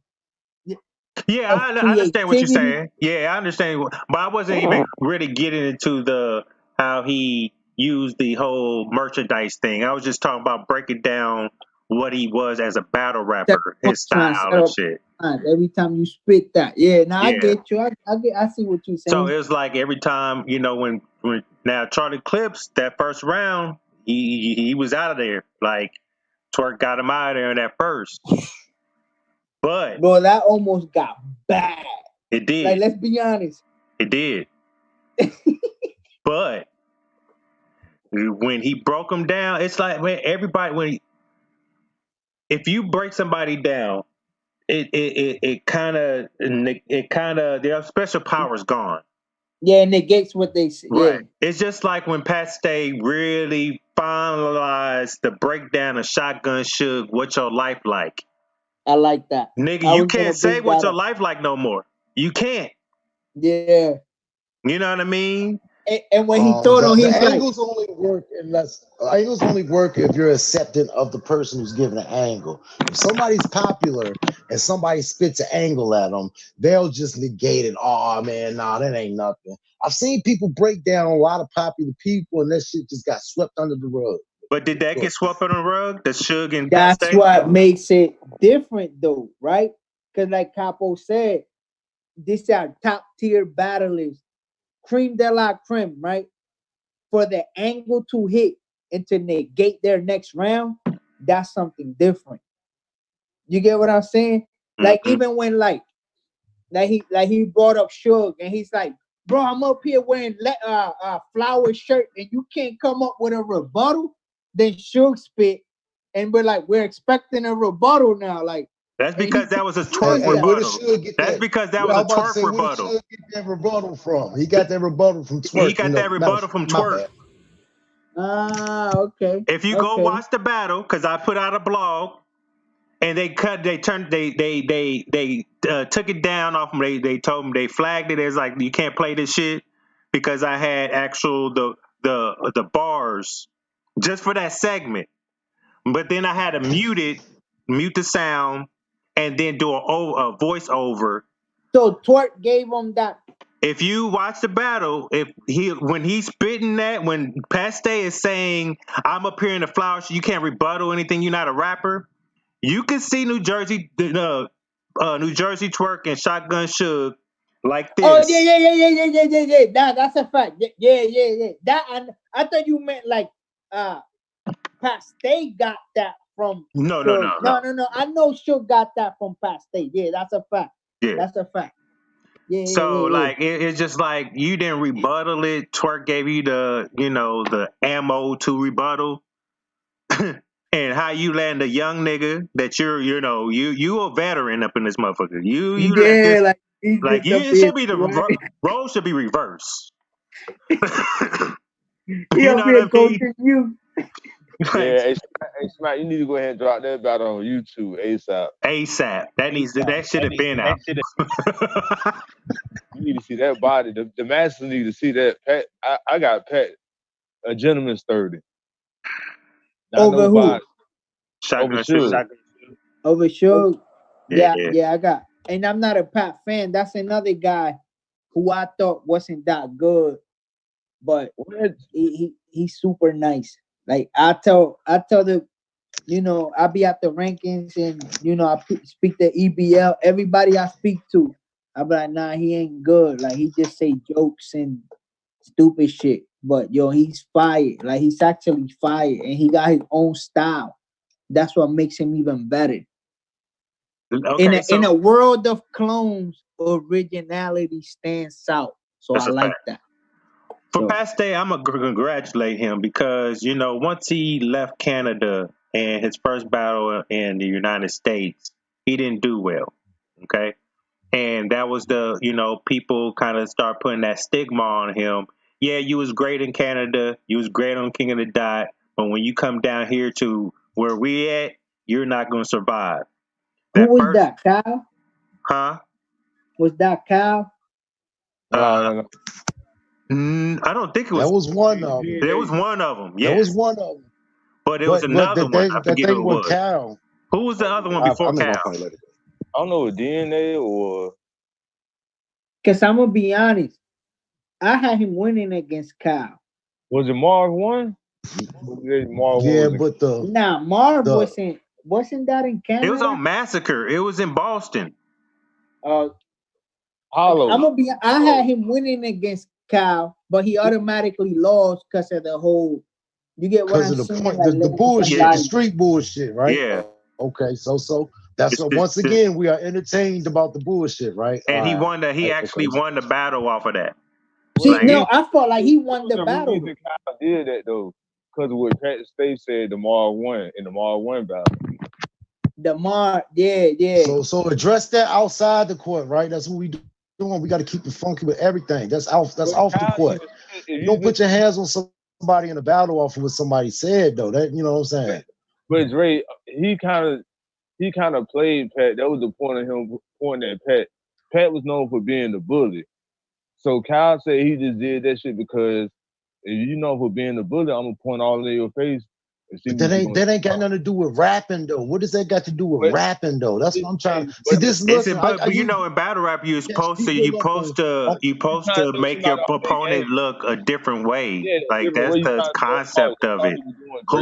[SPEAKER 2] I understand what you're saying. Yeah, I understand. But I wasn't even really getting into how he used the whole merchandise thing. I was just talking about breaking down what he was as a battle rapper, his style and shit.
[SPEAKER 4] Every time you spit that, I get you. I see what you're saying.
[SPEAKER 2] So it was like every time, when now Charlie Clips that first round, he was out of there. Like Twerk got him out of there in that first. But
[SPEAKER 4] bro, that almost got bad.
[SPEAKER 2] It did.
[SPEAKER 4] Like, let's be honest.
[SPEAKER 2] It did. But when he broke him down, it's like if you break somebody down, it kind of their special power's gone.
[SPEAKER 4] Yeah, and negates what they say.
[SPEAKER 2] Right.
[SPEAKER 4] Yeah.
[SPEAKER 2] It's just like when Pat Stay really finalized the breakdown of Shotgun Suge, What Your Life Like.
[SPEAKER 4] I like that.
[SPEAKER 2] Nigga, you can't say what your life like no more. You can't.
[SPEAKER 4] Yeah.
[SPEAKER 2] You know what I mean?
[SPEAKER 4] And when he told him, he's like,
[SPEAKER 1] angles only work if you're accepting of the person who's giving an angle. If somebody's popular and somebody spits an angle at them, they'll just negate it. Oh man, nah, that ain't nothing. I've seen people break down a lot of popular people, and that shit just got swept under the rug.
[SPEAKER 2] But did that get swept under the rug? The Suge and
[SPEAKER 4] that's what makes it different, though, right? Because like Capo said, these are top tier battlers. Cream de la creme, right? For the angle to hit and to negate their next round, that's something different. You get what I'm saying? Mm-hmm. Like even when like he brought up Suge and he's like, bro, I'm up here wearing flower shirt and you can't come up with a rebuttal. Then Suge spit and we're expecting a rebuttal now. Like
[SPEAKER 2] that's because that was a Twerk rebuttal. That's because that was a Twerk rebuttal.
[SPEAKER 1] Where did Suge get that rebuttal from? He got that rebuttal from Twerk.
[SPEAKER 2] He got that rebuttal from Twerk.
[SPEAKER 4] Okay.
[SPEAKER 2] If you go watch the battle, because I put out a blog, and they took it down off him. They told him they flagged it as like you can't play this shit because I had the bars just for that segment. But then I had to mute the sound, and then do a voiceover.
[SPEAKER 4] So Twerk gave him that.
[SPEAKER 2] If you watch the battle, when he's spitting that, when Pat Stay is saying, "I'm up here in the flower, so you can't rebuttal anything. You're not a rapper." You can see New Jersey Twerk and Shotgun Suge like this.
[SPEAKER 4] Oh yeah. That's a fact. Yeah. That I thought you meant like Pat Stay got that from.
[SPEAKER 2] No.
[SPEAKER 4] I know Suge got that from Pat Stay. Yeah, that's a fact.
[SPEAKER 2] Yeah,
[SPEAKER 4] that's a fact.
[SPEAKER 2] So like it's just like you didn't rebuttal it. Twerk gave you the ammo to rebuttal. And how you land a young nigga that you a veteran up in this motherfucker. You let this
[SPEAKER 4] like he
[SPEAKER 2] like
[SPEAKER 4] did
[SPEAKER 2] you
[SPEAKER 4] the
[SPEAKER 2] it should
[SPEAKER 4] bit,
[SPEAKER 2] be
[SPEAKER 4] right?
[SPEAKER 2] roles should be reversed.
[SPEAKER 4] He
[SPEAKER 2] You
[SPEAKER 4] over
[SPEAKER 2] know what
[SPEAKER 4] here
[SPEAKER 2] I mean?
[SPEAKER 4] coaching you.
[SPEAKER 2] Like,
[SPEAKER 3] Yeah, hey, Smack, you need to go ahead and drop that battle on YouTube ASAP.
[SPEAKER 2] ASAP. That should have been out.
[SPEAKER 3] You need to see that body. The masses need to see that. Pat, I got Pat, a gentleman's 30. Not
[SPEAKER 4] Over who?
[SPEAKER 3] nobody. Over
[SPEAKER 2] Shotgun
[SPEAKER 3] sure.
[SPEAKER 2] shooter.
[SPEAKER 4] Over Suge.
[SPEAKER 2] Yeah.
[SPEAKER 4] I got. And I'm not a Pat fan. That's another guy who I thought wasn't that good, but he's super nice. Like I tell the, I be at the rankings and I speak to EBL. Everybody I speak to, I be like, nah, he ain't good. Like he just say jokes and stupid shit. But yo, he's fired. Like he's actually fired, and he got his own style. That's what makes him even better.
[SPEAKER 2] Okay,
[SPEAKER 4] In a world of clones, originality stands out. So I like that.
[SPEAKER 2] For Paste, I'm gonna congratulate him because once he left Canada and his first battle in the United States, he didn't do well. Okay, and that was people kind of start putting that stigma on him. Yeah, you was great in Canada, you was great on King of the Dot, but when you come down here to where we at, you're not gonna survive.
[SPEAKER 4] Who was that, Kyle?
[SPEAKER 2] Huh?
[SPEAKER 4] Was that Kyle?
[SPEAKER 3] No.
[SPEAKER 2] I don't think it was.
[SPEAKER 1] That was one of them.
[SPEAKER 2] There was one of them. Yes.
[SPEAKER 1] That was one of them.
[SPEAKER 2] But it was another one. I forget who it was.
[SPEAKER 1] Cal.
[SPEAKER 2] Who was the other one before Cal?
[SPEAKER 3] I don't know, DNA or.
[SPEAKER 4] Because I'm going to be honest. I had him winning against Cal.
[SPEAKER 3] Was it Marv 1?
[SPEAKER 4] Marv wasn't that in Canada?
[SPEAKER 2] It was on Massacre. It was in Boston.
[SPEAKER 3] Hollow.
[SPEAKER 4] I had him winning against Cal, but he automatically lost because of the whole. You get what I'm saying?
[SPEAKER 1] The bullshit, the street bullshit, right?
[SPEAKER 2] Yeah.
[SPEAKER 1] Okay, so that's once again we are entertained about the bullshit, right?
[SPEAKER 2] And he won that. He actually won the battle off of that.
[SPEAKER 4] See, I felt like he won the battle.
[SPEAKER 3] Kyle did that though, because of what Pat Stave said. The Marv won in the Marv 1 battle.
[SPEAKER 4] The Marv, yeah.
[SPEAKER 1] So address that outside the court, right? That's what we doing. We got to keep it funky with everything. That's off the court. You don't put your hands on somebody in a battle off of what somebody said though. That you know what I'm saying.
[SPEAKER 3] But Dre, he kind of played Pat. That was the point of him pointing at Pat. Pat was known for being the bully. So Kyle said he just did that shit because if you know for being the bully, I'm gonna point all in your face.
[SPEAKER 1] But that ain't got nothing to do with rapping though. What does that got to do with rapping though? That's what I'm trying to see. This look,
[SPEAKER 2] but in battle rap, you're supposed to make your opponent look a different way.
[SPEAKER 3] Yeah,
[SPEAKER 2] like that's the concept of it.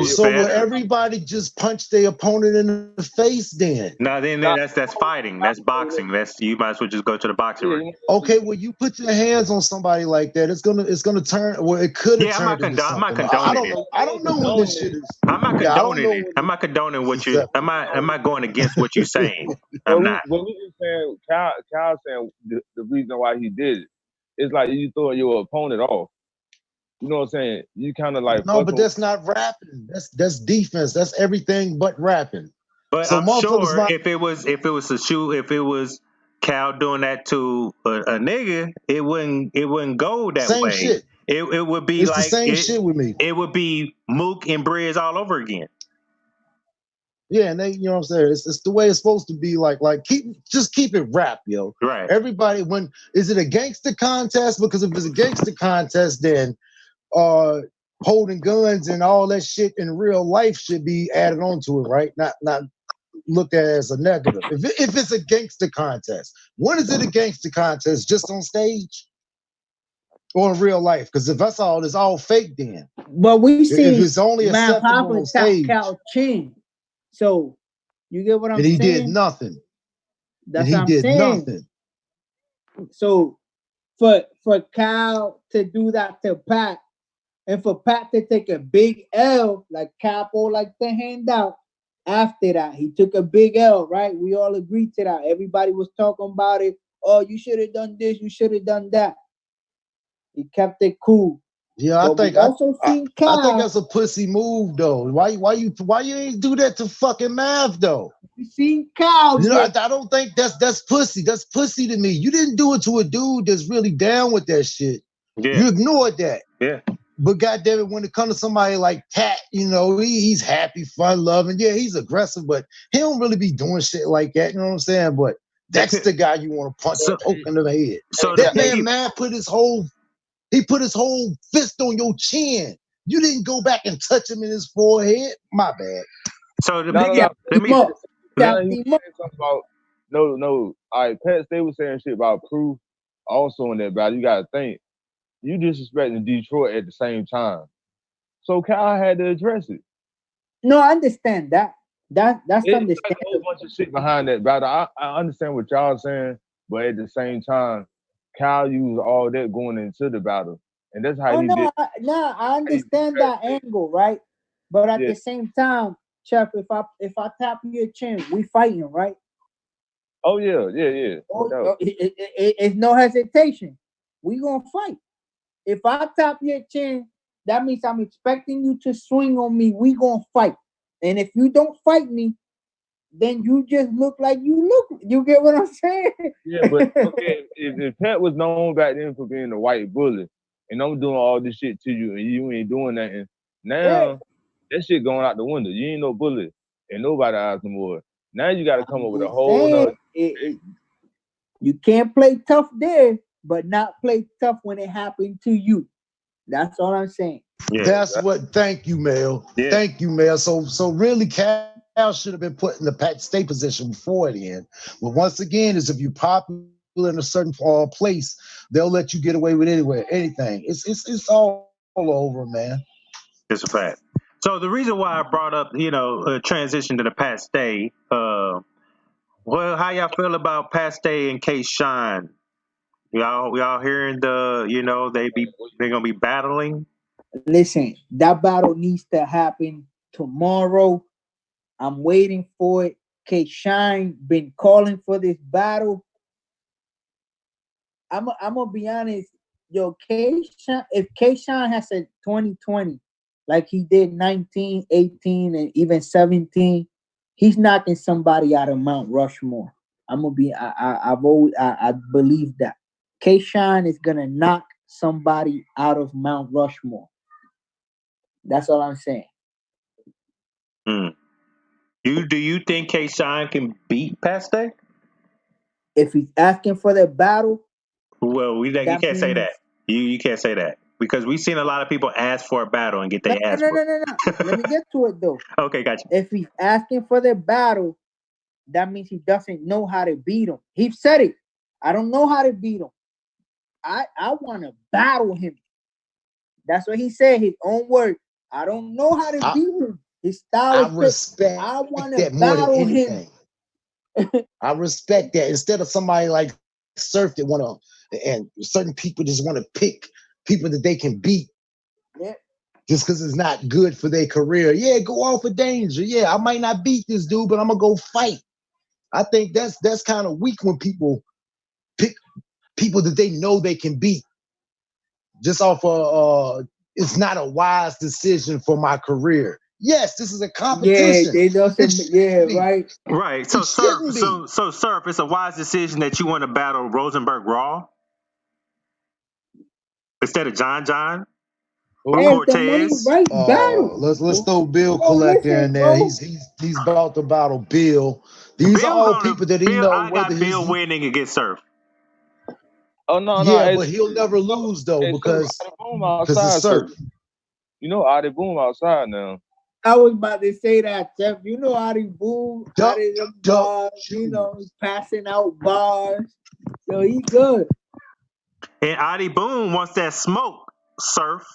[SPEAKER 1] So will everybody just punch their opponent in the face then?
[SPEAKER 2] No, then that's fighting. That's boxing. You might as well just go to the boxing ring.
[SPEAKER 1] Okay, well you put your hands on somebody like that, it's gonna turn. Well, it could have turned into something.
[SPEAKER 2] I'm not condoning it.
[SPEAKER 1] I don't know when this shit is.
[SPEAKER 2] I'm not condoning it. I'm not condoning what you. I'm not going against what you're saying. I'm not.
[SPEAKER 3] When we were saying Kyle saying the reason why he did it, it's like you throw your opponent off. You know what I'm saying? You kind of like
[SPEAKER 1] no, but that's not rapping. That's defense. That's everything but rapping.
[SPEAKER 2] But so I'm sure if it was Cal doing that to a nigga, it wouldn't go that
[SPEAKER 1] same
[SPEAKER 2] way.
[SPEAKER 1] Shit.
[SPEAKER 2] It would be
[SPEAKER 1] it's
[SPEAKER 2] like
[SPEAKER 1] the same shit with me.
[SPEAKER 2] It would be Mook and Briz all over again.
[SPEAKER 1] Yeah, and they, you know what I'm saying? It's the way it's supposed to be. Like keep it rap, yo.
[SPEAKER 2] Right.
[SPEAKER 1] Everybody, is it a gangster contest? Because if it's a gangster contest, then holding guns and all that shit in real life should be added onto it, right? Not looked at as a negative. If it's a gangster contest, when is it a gangster contest? Just on stage? Or in real life? Because if that's all, it's all fake then.
[SPEAKER 4] But we see
[SPEAKER 1] if it's only acceptable on stage.
[SPEAKER 4] Cal Chin. So you get what I'm saying?
[SPEAKER 1] And he did nothing.
[SPEAKER 4] That's what I'm saying.
[SPEAKER 1] Nothing.
[SPEAKER 4] So for Cal to do that to Pat, and for Pat to take a big L, like Capo like to hand out, after that, he took a big L, right? We all agreed to that. Everybody was talking about it. oh, you should have done this, you should have done that. He kept it cool.
[SPEAKER 1] Yeah,
[SPEAKER 4] But we also seen
[SPEAKER 1] I think
[SPEAKER 4] Kyle.
[SPEAKER 1] that's a pussy move though. Why you ain't do that to fucking Mav though?
[SPEAKER 4] We seen Kyle.
[SPEAKER 1] You know, I don't think that's pussy. That's pussy to me. You didn't do it to a dude that's really down with that shit.
[SPEAKER 2] Yeah.
[SPEAKER 1] You ignored that.
[SPEAKER 2] Yeah.
[SPEAKER 1] But goddamn it, when it comes to somebody like Cat, you know, he's happy, fun loving. Yeah, he's aggressive, but he don't really be doing shit like that. You know what I'm saying? But that's the guy you want to punch, poke in the head.
[SPEAKER 2] So
[SPEAKER 1] that man put his whole fist on your chin. You didn't go back and touch him in his forehead. My bad.
[SPEAKER 2] So the
[SPEAKER 3] No,
[SPEAKER 2] big let me
[SPEAKER 3] talking about no. All right, Pat Stay was saying shit about Proof. Also in that battle, you gotta think you disrespecting Detroit at the same time. So Kyle had to address it.
[SPEAKER 4] No, I understand that. That's understandable.
[SPEAKER 3] Like a whole bunch of shit behind that battle. I understand what y'all saying, but at the same time, Kyle used all that going into the battle, and that's how did.
[SPEAKER 4] I understand that angle, right? But at the same time, Chef, if I tap your chin, we fighting, right?
[SPEAKER 3] Oh yeah.
[SPEAKER 4] It's no hesitation. We gonna fight. If I tap your chin, that means I'm expecting you to swing on me. We gonna fight. And if you don't fight me, then you just look like you look. You get what I'm saying?
[SPEAKER 3] Yeah, but okay, if Pat was known back then for being a white bully, and I'm doing all this shit to you, and you ain't doing nothing, now that shit going out the window. You ain't no bully, and nobody eyes no more. Now you got to come up with a whole nother.
[SPEAKER 4] You can't play tough there, but not play tough when it happened to you. That's all I'm saying.
[SPEAKER 1] Yeah, that's what. Thank you, Mel. Yeah. Thank you, Mel. So really, Cal should have been put in the Pat Stay position before the end. But once again, is if you popular in a certain place, they'll let you get away with anything. It's all over, man.
[SPEAKER 2] It's a fact. So the reason why I brought up, transition to the Pat Stay, well, how y'all feel about Pat Stay and K Shine? Y'all hearing they're gonna be battling?
[SPEAKER 4] Listen, that battle needs to happen tomorrow. I'm waiting for it. K Shine been calling for this battle. I'm gonna be honest, yo, K Shine, if K Shine has a 2020 like he did 19, 18, and even 17, he's knocking somebody out of Mount Rushmore. I'm gonna be I believe that. K Shine is gonna knock somebody out of Mount Rushmore. That's all I'm saying.
[SPEAKER 2] Do you think K Shine can beat Pat Stay?
[SPEAKER 4] If he's asking for the battle,
[SPEAKER 2] well, you can't say that. You can't say that because we've seen a lot of people ask for a battle and get their ass.
[SPEAKER 4] No. Let me get to it though.
[SPEAKER 2] Okay, gotcha.
[SPEAKER 4] If he's asking for the battle, that means he doesn't know how to beat him. He said it. I don't know how to beat him. I want to battle him. That's what he said. His own word. I don't know how to beat him. His style.
[SPEAKER 1] I respect
[SPEAKER 4] I want
[SPEAKER 1] that
[SPEAKER 4] to
[SPEAKER 1] more than
[SPEAKER 4] battle
[SPEAKER 1] anything.
[SPEAKER 4] him.
[SPEAKER 1] I respect that. Instead of somebody like Surf that want to, and certain people just want to pick people that they can beat.
[SPEAKER 4] Yeah.
[SPEAKER 1] Just because it's not good for their career. Yeah, go off for danger. Yeah, I might not beat this dude, but I'm gonna go fight. I think that's kind of weak when people pick people that they know they can beat. Just off it's not a wise decision for my career. Yes, this is a competition.
[SPEAKER 4] Right.
[SPEAKER 2] Right. So Surf, it's a wise decision that you want to battle Rosenberg Raw instead of John. Or Cortez.
[SPEAKER 1] Let's throw Bill Collector in there. He's about to battle Bill. These are all people that he know.
[SPEAKER 2] I got Bill winning against Surf.
[SPEAKER 3] Oh no!
[SPEAKER 1] Yeah, but he'll never lose though because it's Surf.
[SPEAKER 3] You know, Adi Boom outside now.
[SPEAKER 4] I was about to say that, Jeff. You know, Adi Boom, bars, he's passing out bars, so he good.
[SPEAKER 2] And Adi Boom wants that smoke, Surf.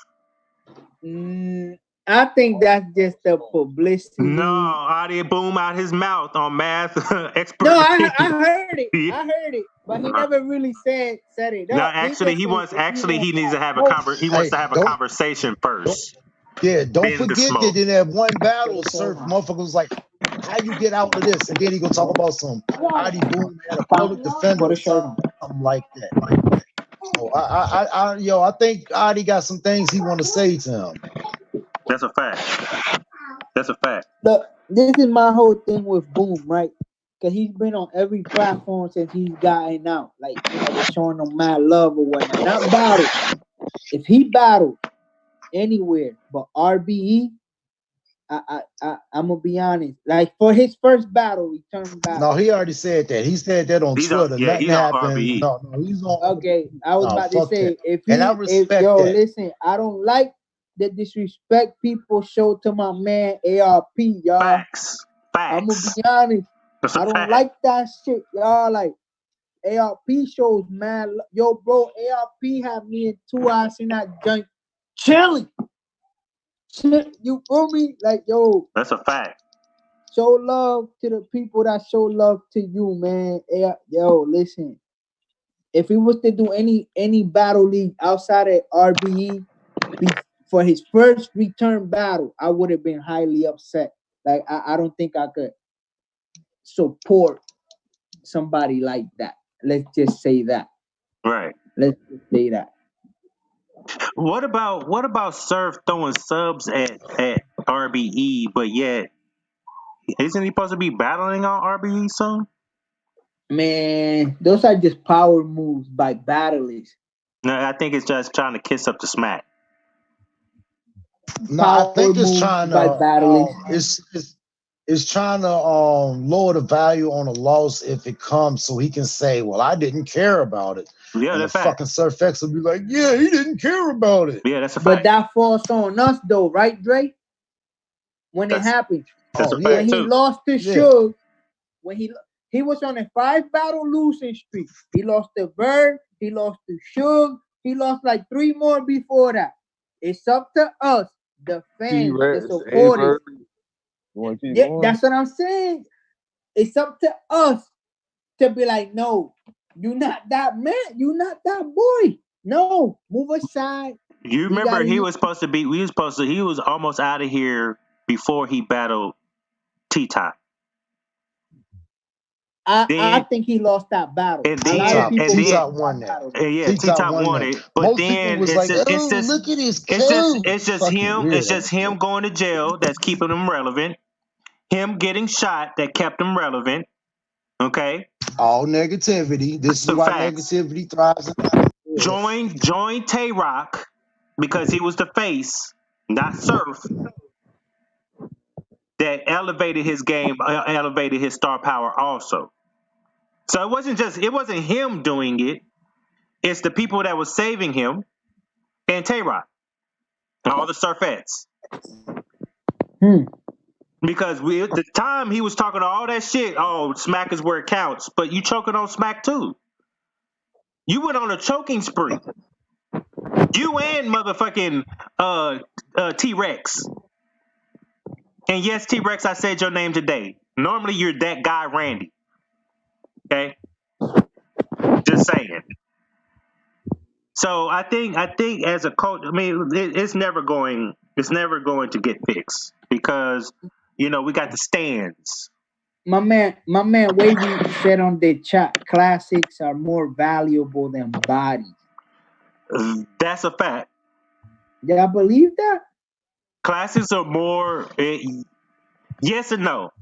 [SPEAKER 4] I think that's just the publicity.
[SPEAKER 2] No, Adi Boom out his mouth on math expert.
[SPEAKER 4] No, I heard it. I heard it, but he never really said it.
[SPEAKER 2] No, actually, he needs to have a he wants to have a conversation first.
[SPEAKER 1] Don't forget that in that one battle, Surf motherfucker was like, "How you get out of this?" And then he gonna talk about some Adi Boom had a public defender. something like that. So I think Adi got some things he want to say to him.
[SPEAKER 2] That's a fact. That's a fact.
[SPEAKER 4] Look, this is my whole thing with Boom, right? Because he's been on every platform since he's gotten out. Like, they're showing him mad love or whatnot. Not battle. If he battled anywhere but RBE, I'm gonna be honest. Like, for his first battle, return battle.
[SPEAKER 1] No, he already said that. He said that on Twitter. Nothing
[SPEAKER 2] he's on
[SPEAKER 1] happened.
[SPEAKER 2] RBE.
[SPEAKER 1] No, he's on.
[SPEAKER 4] Okay, I was about to say,
[SPEAKER 1] that.
[SPEAKER 4] listen, I don't like the disrespect people show to my man ARP, y'all.
[SPEAKER 2] Facts.
[SPEAKER 4] I'm gonna be honest. I don't like that shit, y'all. Like, ARP shows, man. Yo, bro, ARP had me in 2 hours in that joint chilling. You feel me? Like, yo.
[SPEAKER 2] That's a fact.
[SPEAKER 4] Show love to the people that show love to you, man. Yo, listen. If he was to do any battle league outside of RBE for his first return battle, I would have been highly upset. Like, I don't think I could support somebody like that. Let's just say that.
[SPEAKER 2] Right.
[SPEAKER 4] Let's just say that.
[SPEAKER 2] What about Surf throwing subs at RBE, but yet isn't he supposed to be battling on RBE soon?
[SPEAKER 4] Man, those are just power moves by battlers.
[SPEAKER 2] No, I think it's just trying to kiss up to Smack.
[SPEAKER 1] No, I think it's trying to it's trying to lower the value on a loss if it comes, so he can say, "Well, I didn't care about it."
[SPEAKER 2] Yeah,
[SPEAKER 1] and
[SPEAKER 2] that's
[SPEAKER 1] the fucking Surf X will be like, "Yeah, he didn't care about it."
[SPEAKER 2] Yeah, that's a fact.
[SPEAKER 4] But that falls on us, though, right, Dre? When it happened, when he lost to Suge, when he was on a 5-battle losing streak, he lost to Verb, he lost to Suge, he lost like 3 more before that. It's up to us, the fans, the supporters. That's what I'm saying. It's up to us to be like, no, you're not that man, you're not that boy. No, move aside.
[SPEAKER 2] You remember he was almost out of here before he battled T-Top.
[SPEAKER 4] I think he lost that battle.
[SPEAKER 2] And then
[SPEAKER 1] T-Top won that.
[SPEAKER 2] Yeah, T-Top won it. But
[SPEAKER 1] most
[SPEAKER 2] then
[SPEAKER 1] people was like, "Oh, look at his coat."
[SPEAKER 2] It's just him going to jail that's keeping him relevant. Him getting shot that kept him relevant. Okay.
[SPEAKER 1] All negativity. This is why negativity thrives.
[SPEAKER 2] Join Tay Rock because he was the face, not Surf. That elevated his game, elevated his star power also. So it wasn't him doing it. It's the people that was saving him and Tay Rock, all the Surfettes. Because at the time he was talking all that shit. Oh, Smack is where it counts, but you choking on Smack too. You went on a choking spree. You and motherfucking T-Rex. And yes, T-Rex, I said your name today. Normally you're that guy, Randy. Okay? Just saying. So I think as a coach, I mean, it's never going to get fixed because we got the stands.
[SPEAKER 4] My man Wavy said on the chat, classics are more valuable than bodies.
[SPEAKER 2] That's a fact.
[SPEAKER 4] Yeah, I believe that.
[SPEAKER 2] Classics are more. Yes and no.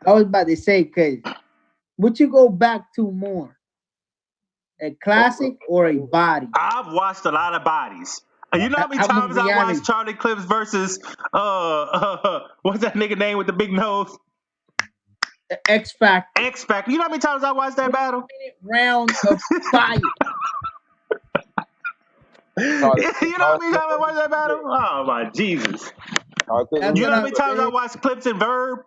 [SPEAKER 4] I was about to say, cause would you go back to more? A classic or a body?
[SPEAKER 2] I've watched a lot of bodies. You know how many times I watched Charlie Clips versus what's that nigga name with the big nose?
[SPEAKER 4] X Factor.
[SPEAKER 2] You know how many times I watched that battle?
[SPEAKER 4] Round of fire.
[SPEAKER 2] You know how many times I watched that battle? Oh my Jesus! You know how many times I watched Clips and Verb?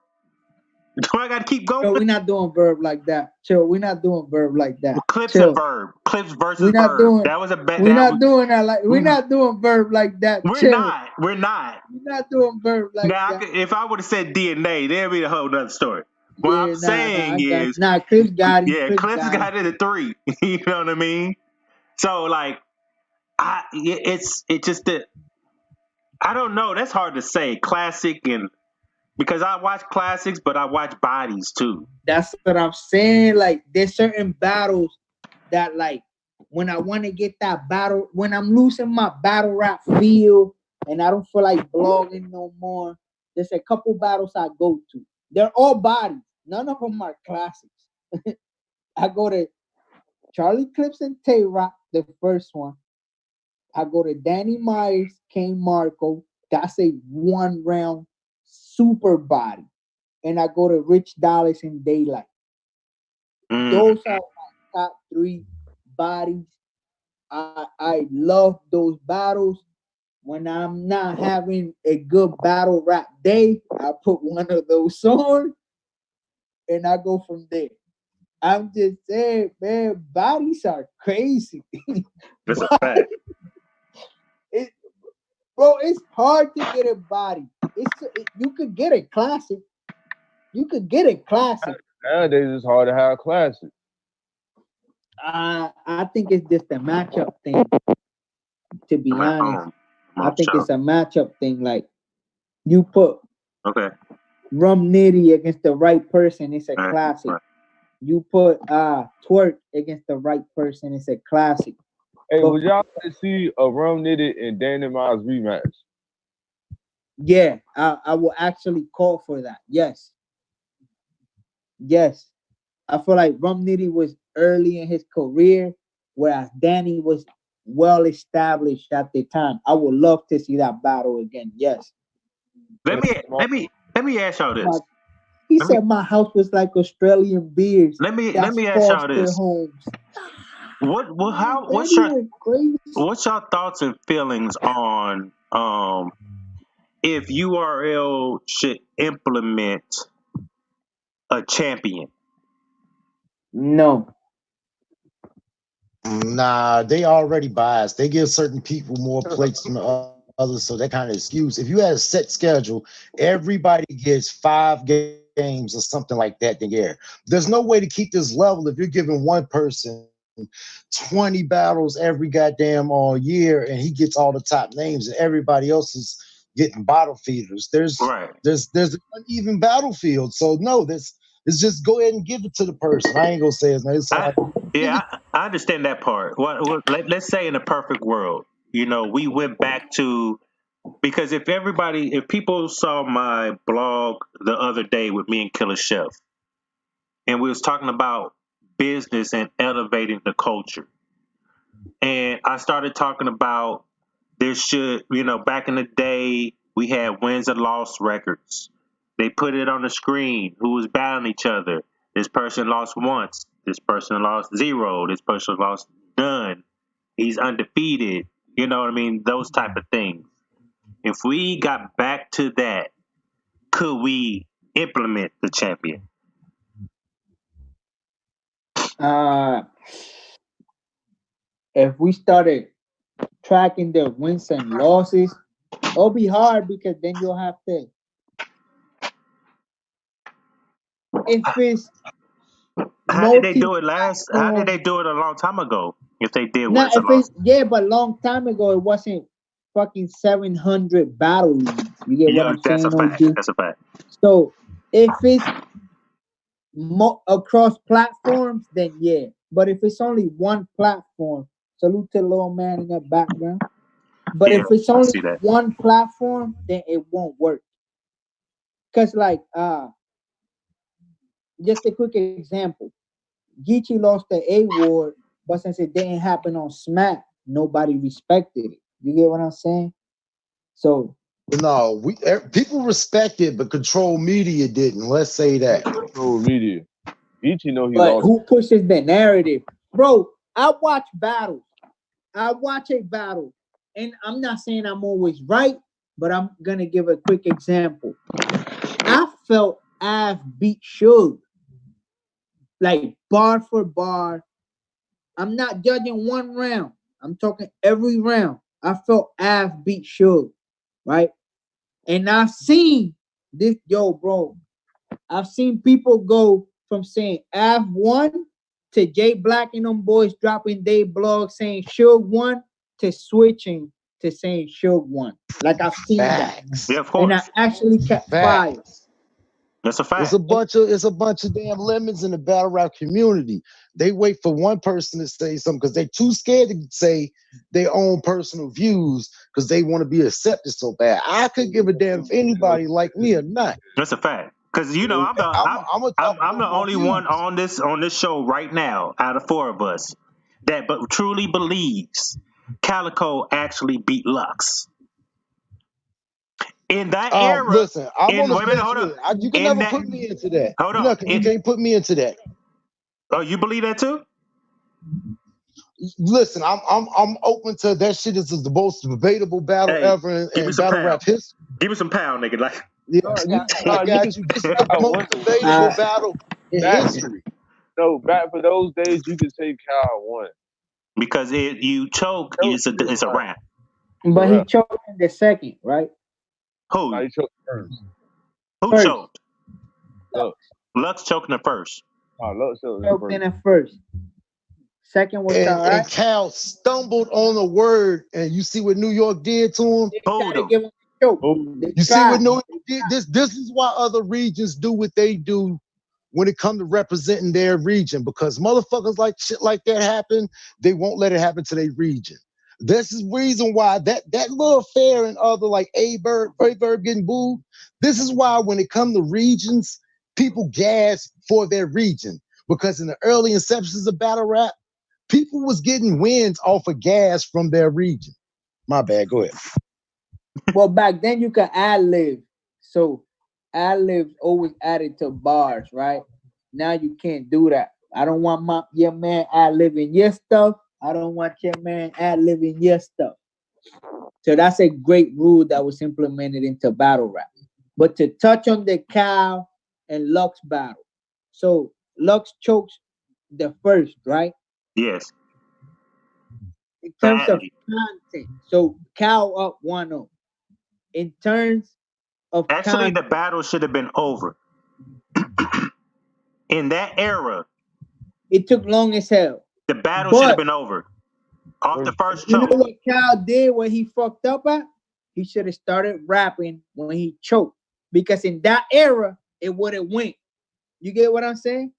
[SPEAKER 2] Do I got to keep going?
[SPEAKER 4] Chill, we're not doing Verb like that. Chill, we're not doing Verb like that.
[SPEAKER 2] Clips and Verb. Clips versus Verb. That was a bad.
[SPEAKER 4] We're not doing that. Like we're not doing Verb like that.
[SPEAKER 2] We're
[SPEAKER 4] Chill.
[SPEAKER 2] not. We're not.
[SPEAKER 4] We're not doing Verb like that.
[SPEAKER 2] If I would have said DNA, there'd be a whole nother story. What I'm saying is,
[SPEAKER 4] Clips got it.
[SPEAKER 2] Yeah, Clips got it at 3. You know what I mean? So like, it's just that I don't know. That's hard to say. Classic and. Because I watch classics, but I watch bodies too.
[SPEAKER 4] That's what I'm saying. Like, there's certain battles that like when I want to get that battle, when I'm losing my battle rap feel and I don't feel like blogging no more, there's a couple battles I go to. They're all bodies. None of them are classics. I go to Charlie Clips and Tay Rock, the first one. I go to Danny Myers, Kane Marco. That's a 1 round super body. And I go to Rich Dallas and Daylight. Those are my top 3 bodies. I love those battles. When I'm not having a good battle rap day, I put one of those on and I go from there. I'm just saying, man, bodies are crazy.
[SPEAKER 2] That's a fact.
[SPEAKER 4] It, bro, it's hard to get a body. You could get a classic. You could get a classic.
[SPEAKER 3] Nowadays, it's hard to have classics.
[SPEAKER 4] I think it's just a matchup thing. To be
[SPEAKER 2] I'm at
[SPEAKER 4] honest,
[SPEAKER 2] home.
[SPEAKER 4] I think it's a matchup thing. Like you put Rum Nitty against the right person, it's a classic.
[SPEAKER 2] Right.
[SPEAKER 4] You put Twerk against the right person, it's a classic.
[SPEAKER 3] Hey, would y'all like to see a Rum Nitty and Danny Miles rematch?
[SPEAKER 4] Yeah, I will actually call for that. Yes. Yes. I feel like Rum Nitty was early in his career, whereas Danny was well established at the time. I would love to see that battle again. Yes.
[SPEAKER 2] Let me ask y'all this.
[SPEAKER 4] He said my house was like Australian beers.
[SPEAKER 2] Let me ask y'all this.
[SPEAKER 4] Homes.
[SPEAKER 2] What's your thoughts and feelings on if URL should implement a champion?
[SPEAKER 4] No.
[SPEAKER 1] Nah, they already biased. They give certain people more plates than the others, so that kind of excuse. If you had a set schedule, everybody gets 5 games or something like that. There's no way to keep this level if you're giving one person 20 battles every goddamn all year, and he gets all the top names, and everybody else is getting bottle feeders. There's an uneven battlefield. So no, it's just go ahead and give it to the person. I ain't gonna say his name.
[SPEAKER 2] I understand that part. Let's say in a perfect world, we went back to, because if people saw my blog the other day with me and Killer Chef, and we was talking about business and elevating the culture, and I started talking about back in the day we had wins and loss records. They put it on the screen who was battling each other. This person lost once. This person lost 0. This person lost none. He's undefeated. You know what I mean? Those type of things. If we got back to that, could we implement the champion?
[SPEAKER 4] If we started tracking their wins and losses, it'll be hard because then you'll have to. If it's
[SPEAKER 2] how did they do it How did they do it a long time ago? If they did wins and losses,
[SPEAKER 4] but a long time ago it wasn't fucking 700 battle leagues. You get what I'm saying?
[SPEAKER 2] That's a fact.
[SPEAKER 4] So if it's across platforms, then yeah. But if it's only one platform, salute to the little man in the background. But if it's only one platform, then it won't work. Cause like just a quick example. Geechee lost the award, but since it didn't happen on Smack, nobody respected it. You get what I'm saying? So
[SPEAKER 1] no, people respect it, but control media didn't. Let's say that.
[SPEAKER 3] Control media. Geechee know he
[SPEAKER 4] but
[SPEAKER 3] lost.
[SPEAKER 4] Who pushes the narrative? Bro, I watch battles. I watch a battle. And I'm not saying I'm always right, but I'm gonna give a quick example. I felt Av beat Suge. Like bar for bar. I'm not judging one round. I'm talking every round. I felt Av beat Suge, right? And I've seen this, bro. I've seen people go from saying Av won to Jay Black and them boys dropping their blog saying Suge won to switching to saying Suge won. Like I've seen that.
[SPEAKER 2] Yeah, of course.
[SPEAKER 4] And I actually kept quiet.
[SPEAKER 2] That's a fact.
[SPEAKER 1] It's a bunch of damn lemons in the battle rap community. They wait for one person to say something because they're too scared to say their own personal views because they want to be accepted so bad. I could give a damn if anybody like me or not.
[SPEAKER 2] That's a fact. Because you know, I'm the only one on this show right now out of 4 of us that but truly believes Calico actually beat Lux. In that era,
[SPEAKER 1] listen, I'm on the
[SPEAKER 2] wait a minute,
[SPEAKER 1] fence
[SPEAKER 2] hold
[SPEAKER 1] with
[SPEAKER 2] up.
[SPEAKER 1] it. You can never put me into that.
[SPEAKER 2] Hold on.
[SPEAKER 1] You can't put me into that.
[SPEAKER 2] Oh, you believe that too?
[SPEAKER 1] Listen, I'm open to that. Shit is the most debatable battle ever in battle rap history.
[SPEAKER 2] Give me some pound, nigga. Like,
[SPEAKER 1] yeah, I got you. This is the most debatable battle in history.
[SPEAKER 3] No, back for those days, you could say Kyle won
[SPEAKER 2] because you choke, it's a wrap.
[SPEAKER 4] But he choked in the second, right?
[SPEAKER 2] Who?
[SPEAKER 3] No, he choked first.
[SPEAKER 2] Who
[SPEAKER 4] first.
[SPEAKER 2] choked? Lux choked in the first.
[SPEAKER 3] Oh, Lux
[SPEAKER 4] choked in the first. Second was Cal, right?
[SPEAKER 1] And Cal stumbled on a word, and you see what New York did to him?
[SPEAKER 4] They tried to give him a choke.
[SPEAKER 1] You see what New York did? This is why other regions do what they do when it comes to representing their region, because motherfuckers like shit like that happen, they won't let it happen to their region. This is the reason why that little fair and other like A-Bird getting booed. This is why when it comes to regions, people gas for their region. Because in the early inceptions of battle rap, people was getting wins off of gas from their region. My bad, go ahead.
[SPEAKER 4] Well, back then you could ad-lib. So ad-libs always added to bars, right? Now you can't do that. I don't want your man ad-libbing your stuff. I don't want your man ad-libbing your stuff. So that's a great rule that was implemented into battle rap. But to touch on the Cal and Lux battle. So Lux chokes the first, right?
[SPEAKER 2] Yes.
[SPEAKER 4] In terms of content. So Cal up 1-0. In terms of
[SPEAKER 2] actually,
[SPEAKER 4] content,
[SPEAKER 2] the battle should have been over. In that era,
[SPEAKER 4] it took long as hell.
[SPEAKER 2] The battle should have been over. Off the first choke.
[SPEAKER 4] You know what Cal did when he fucked up at? He should have started rapping when he choked. Because in that era, it would have went. You get what I'm saying?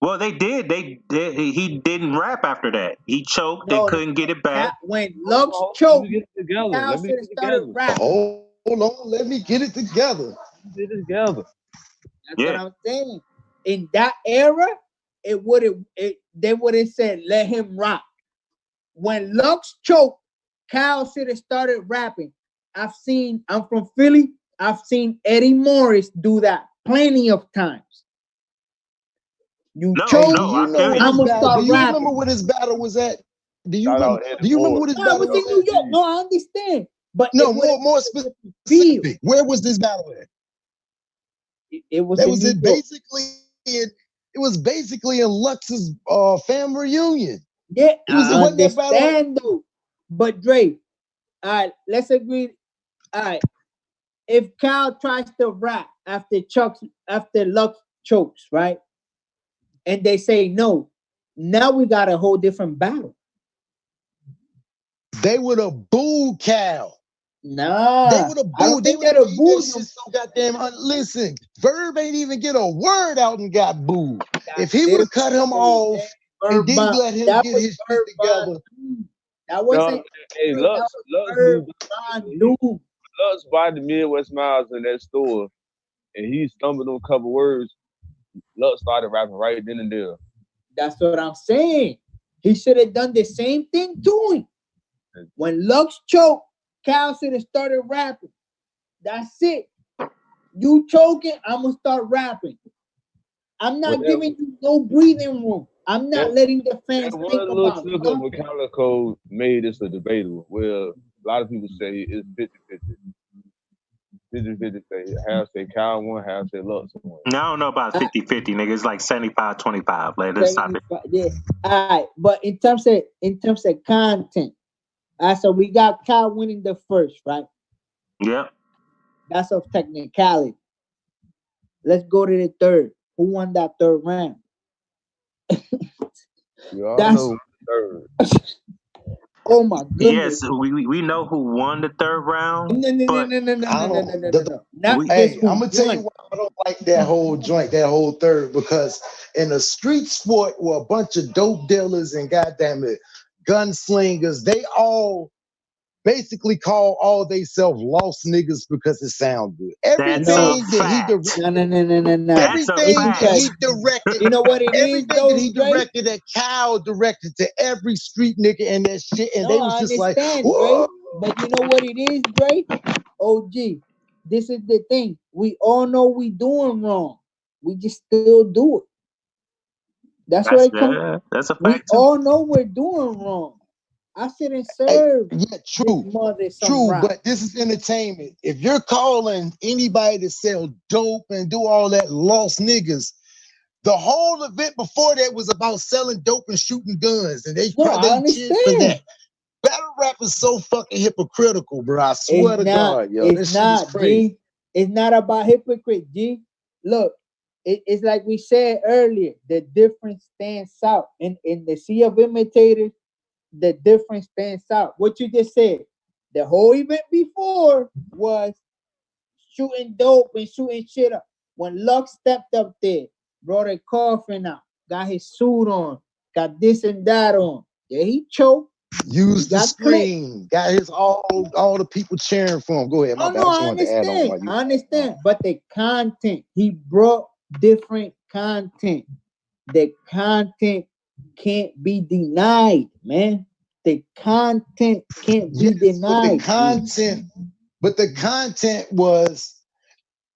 [SPEAKER 2] Well, they did. He didn't rap after that. He choked. They couldn't get it back.
[SPEAKER 4] When Lux choked, Cal should have started rapping.
[SPEAKER 1] Hold on, let me get it together.
[SPEAKER 3] Get it together.
[SPEAKER 4] That's what I'm saying. In that era, they would have said, let him rock. When Lux choked, Cal should have started rapping. I'm from Philly. I've seen Eddie Morris do that plenty of times. I'm gonna start rapping.
[SPEAKER 1] Do you remember where this battle was at? Do you remember what this battle was
[SPEAKER 4] in New York? No, I understand. But
[SPEAKER 1] no, more specific. Where was this battle at?
[SPEAKER 4] It was
[SPEAKER 1] basically in Lux's family reunion.
[SPEAKER 4] Yeah, I understand though. But Dre, all right, let's agree. All right, if Cal tries to rap after Lux chokes, right? And they say no, now we got a whole different battle.
[SPEAKER 1] They would have booed Cal.
[SPEAKER 4] Nah,
[SPEAKER 1] they would have booed. They would have booed him. So goddamn. Listen, Verb ain't even get a word out and got booed. If he would have cut him off and didn't let him get his shit together,
[SPEAKER 4] that wasn't.
[SPEAKER 3] Hey, Lux bought the Midwest Miles in that store, and he stumbled on a couple words. Lux started rapping right then and there.
[SPEAKER 4] That's what I'm saying. He should have done the same thing to him. When Lux choked, Cal should have started rapping. That's it. You choking, I'm gonna start rapping. I'm not giving you no breathing room. I'm not letting the fans think about it.
[SPEAKER 3] One little Calico made this a debatable. Well, a lot of people say it's 50-50. 50-50 say half say Cal won, half say Lux won.
[SPEAKER 2] No, I don't know about 50-50, nigga. It's like 75-25. Like, let's stop it.
[SPEAKER 4] Yeah. All right, but in terms of content, so we got Cal winning the first, right?
[SPEAKER 2] Yep.
[SPEAKER 4] That's of technicality. Let's go to the third. Who won that third round?
[SPEAKER 3] You all know third.
[SPEAKER 4] Oh my goodness.
[SPEAKER 2] Yes, we know who won the third round,
[SPEAKER 4] No, no, no,
[SPEAKER 2] but
[SPEAKER 4] no, no, no,
[SPEAKER 1] I
[SPEAKER 4] no, no,
[SPEAKER 1] don't.
[SPEAKER 4] no, no, no, no. Not
[SPEAKER 2] we
[SPEAKER 4] just
[SPEAKER 1] Hey,
[SPEAKER 4] who
[SPEAKER 1] I'm gonna tell you
[SPEAKER 4] won.
[SPEAKER 1] why I don't like that whole joint, that whole third, because in a street sport where a bunch of dope dealers and goddamn it, gunslingers, they all basically call all they self lost niggas because it sounds good.
[SPEAKER 2] that's a
[SPEAKER 4] No,
[SPEAKER 1] Everything that he
[SPEAKER 2] fact.
[SPEAKER 1] directed,
[SPEAKER 4] no, no, no, no, no, no.
[SPEAKER 2] That's a
[SPEAKER 4] It's
[SPEAKER 1] everything that
[SPEAKER 2] fact.
[SPEAKER 4] because
[SPEAKER 1] he directed,
[SPEAKER 4] you know what it is
[SPEAKER 1] everything that
[SPEAKER 4] though,
[SPEAKER 1] he
[SPEAKER 4] Dre?
[SPEAKER 1] directed, that Kyle directed to every street nigga and that shit, and they
[SPEAKER 4] No,
[SPEAKER 1] was
[SPEAKER 4] I
[SPEAKER 1] just like,
[SPEAKER 4] understand,
[SPEAKER 1] whoa.
[SPEAKER 4] Dre. But you know what it is, Dre? OG. This is the thing. We all know we doing wrong. We just still do it. That's what it comes.
[SPEAKER 2] That's a
[SPEAKER 4] We
[SPEAKER 2] fact too.
[SPEAKER 4] all know we're doing wrong. I shouldn't
[SPEAKER 1] Hey,
[SPEAKER 4] serve
[SPEAKER 1] yeah,
[SPEAKER 4] this
[SPEAKER 1] true.
[SPEAKER 4] mother some
[SPEAKER 1] True,
[SPEAKER 4] rock.
[SPEAKER 1] but this is entertainment. If you're calling anybody to sell dope and do all that lost niggas, the whole event before that was about selling dope and shooting guns, and
[SPEAKER 4] No, I
[SPEAKER 1] they cheered for
[SPEAKER 4] understand.
[SPEAKER 1] that. Battle rap is so fucking hypocritical, bro. I
[SPEAKER 4] It's
[SPEAKER 1] swear to
[SPEAKER 4] not.
[SPEAKER 1] God, yo,
[SPEAKER 4] It's
[SPEAKER 1] this shit is
[SPEAKER 4] not,
[SPEAKER 1] crazy.
[SPEAKER 4] G. It's not about hypocrite, G. Look, it's like we said earlier. The difference stands out in the sea of imitators. The difference stands out. What you just said. The whole event before was shooting dope and shooting shit up. When Lux stepped up there, brought a coffin out, got his suit on, got this and that on. Yeah, he choked.
[SPEAKER 1] Used
[SPEAKER 4] He
[SPEAKER 1] the
[SPEAKER 4] got clipped.
[SPEAKER 1] screen, got his all the people cheering for him. Go ahead, my
[SPEAKER 4] Oh
[SPEAKER 1] bad.
[SPEAKER 4] no,
[SPEAKER 1] I just
[SPEAKER 4] I
[SPEAKER 1] wanted to add on
[SPEAKER 4] understand.
[SPEAKER 1] while you.
[SPEAKER 4] I understand. But the content, he brought different content. The content can't be denied, man. The content can't be
[SPEAKER 1] Yes,
[SPEAKER 4] denied.
[SPEAKER 1] but the content was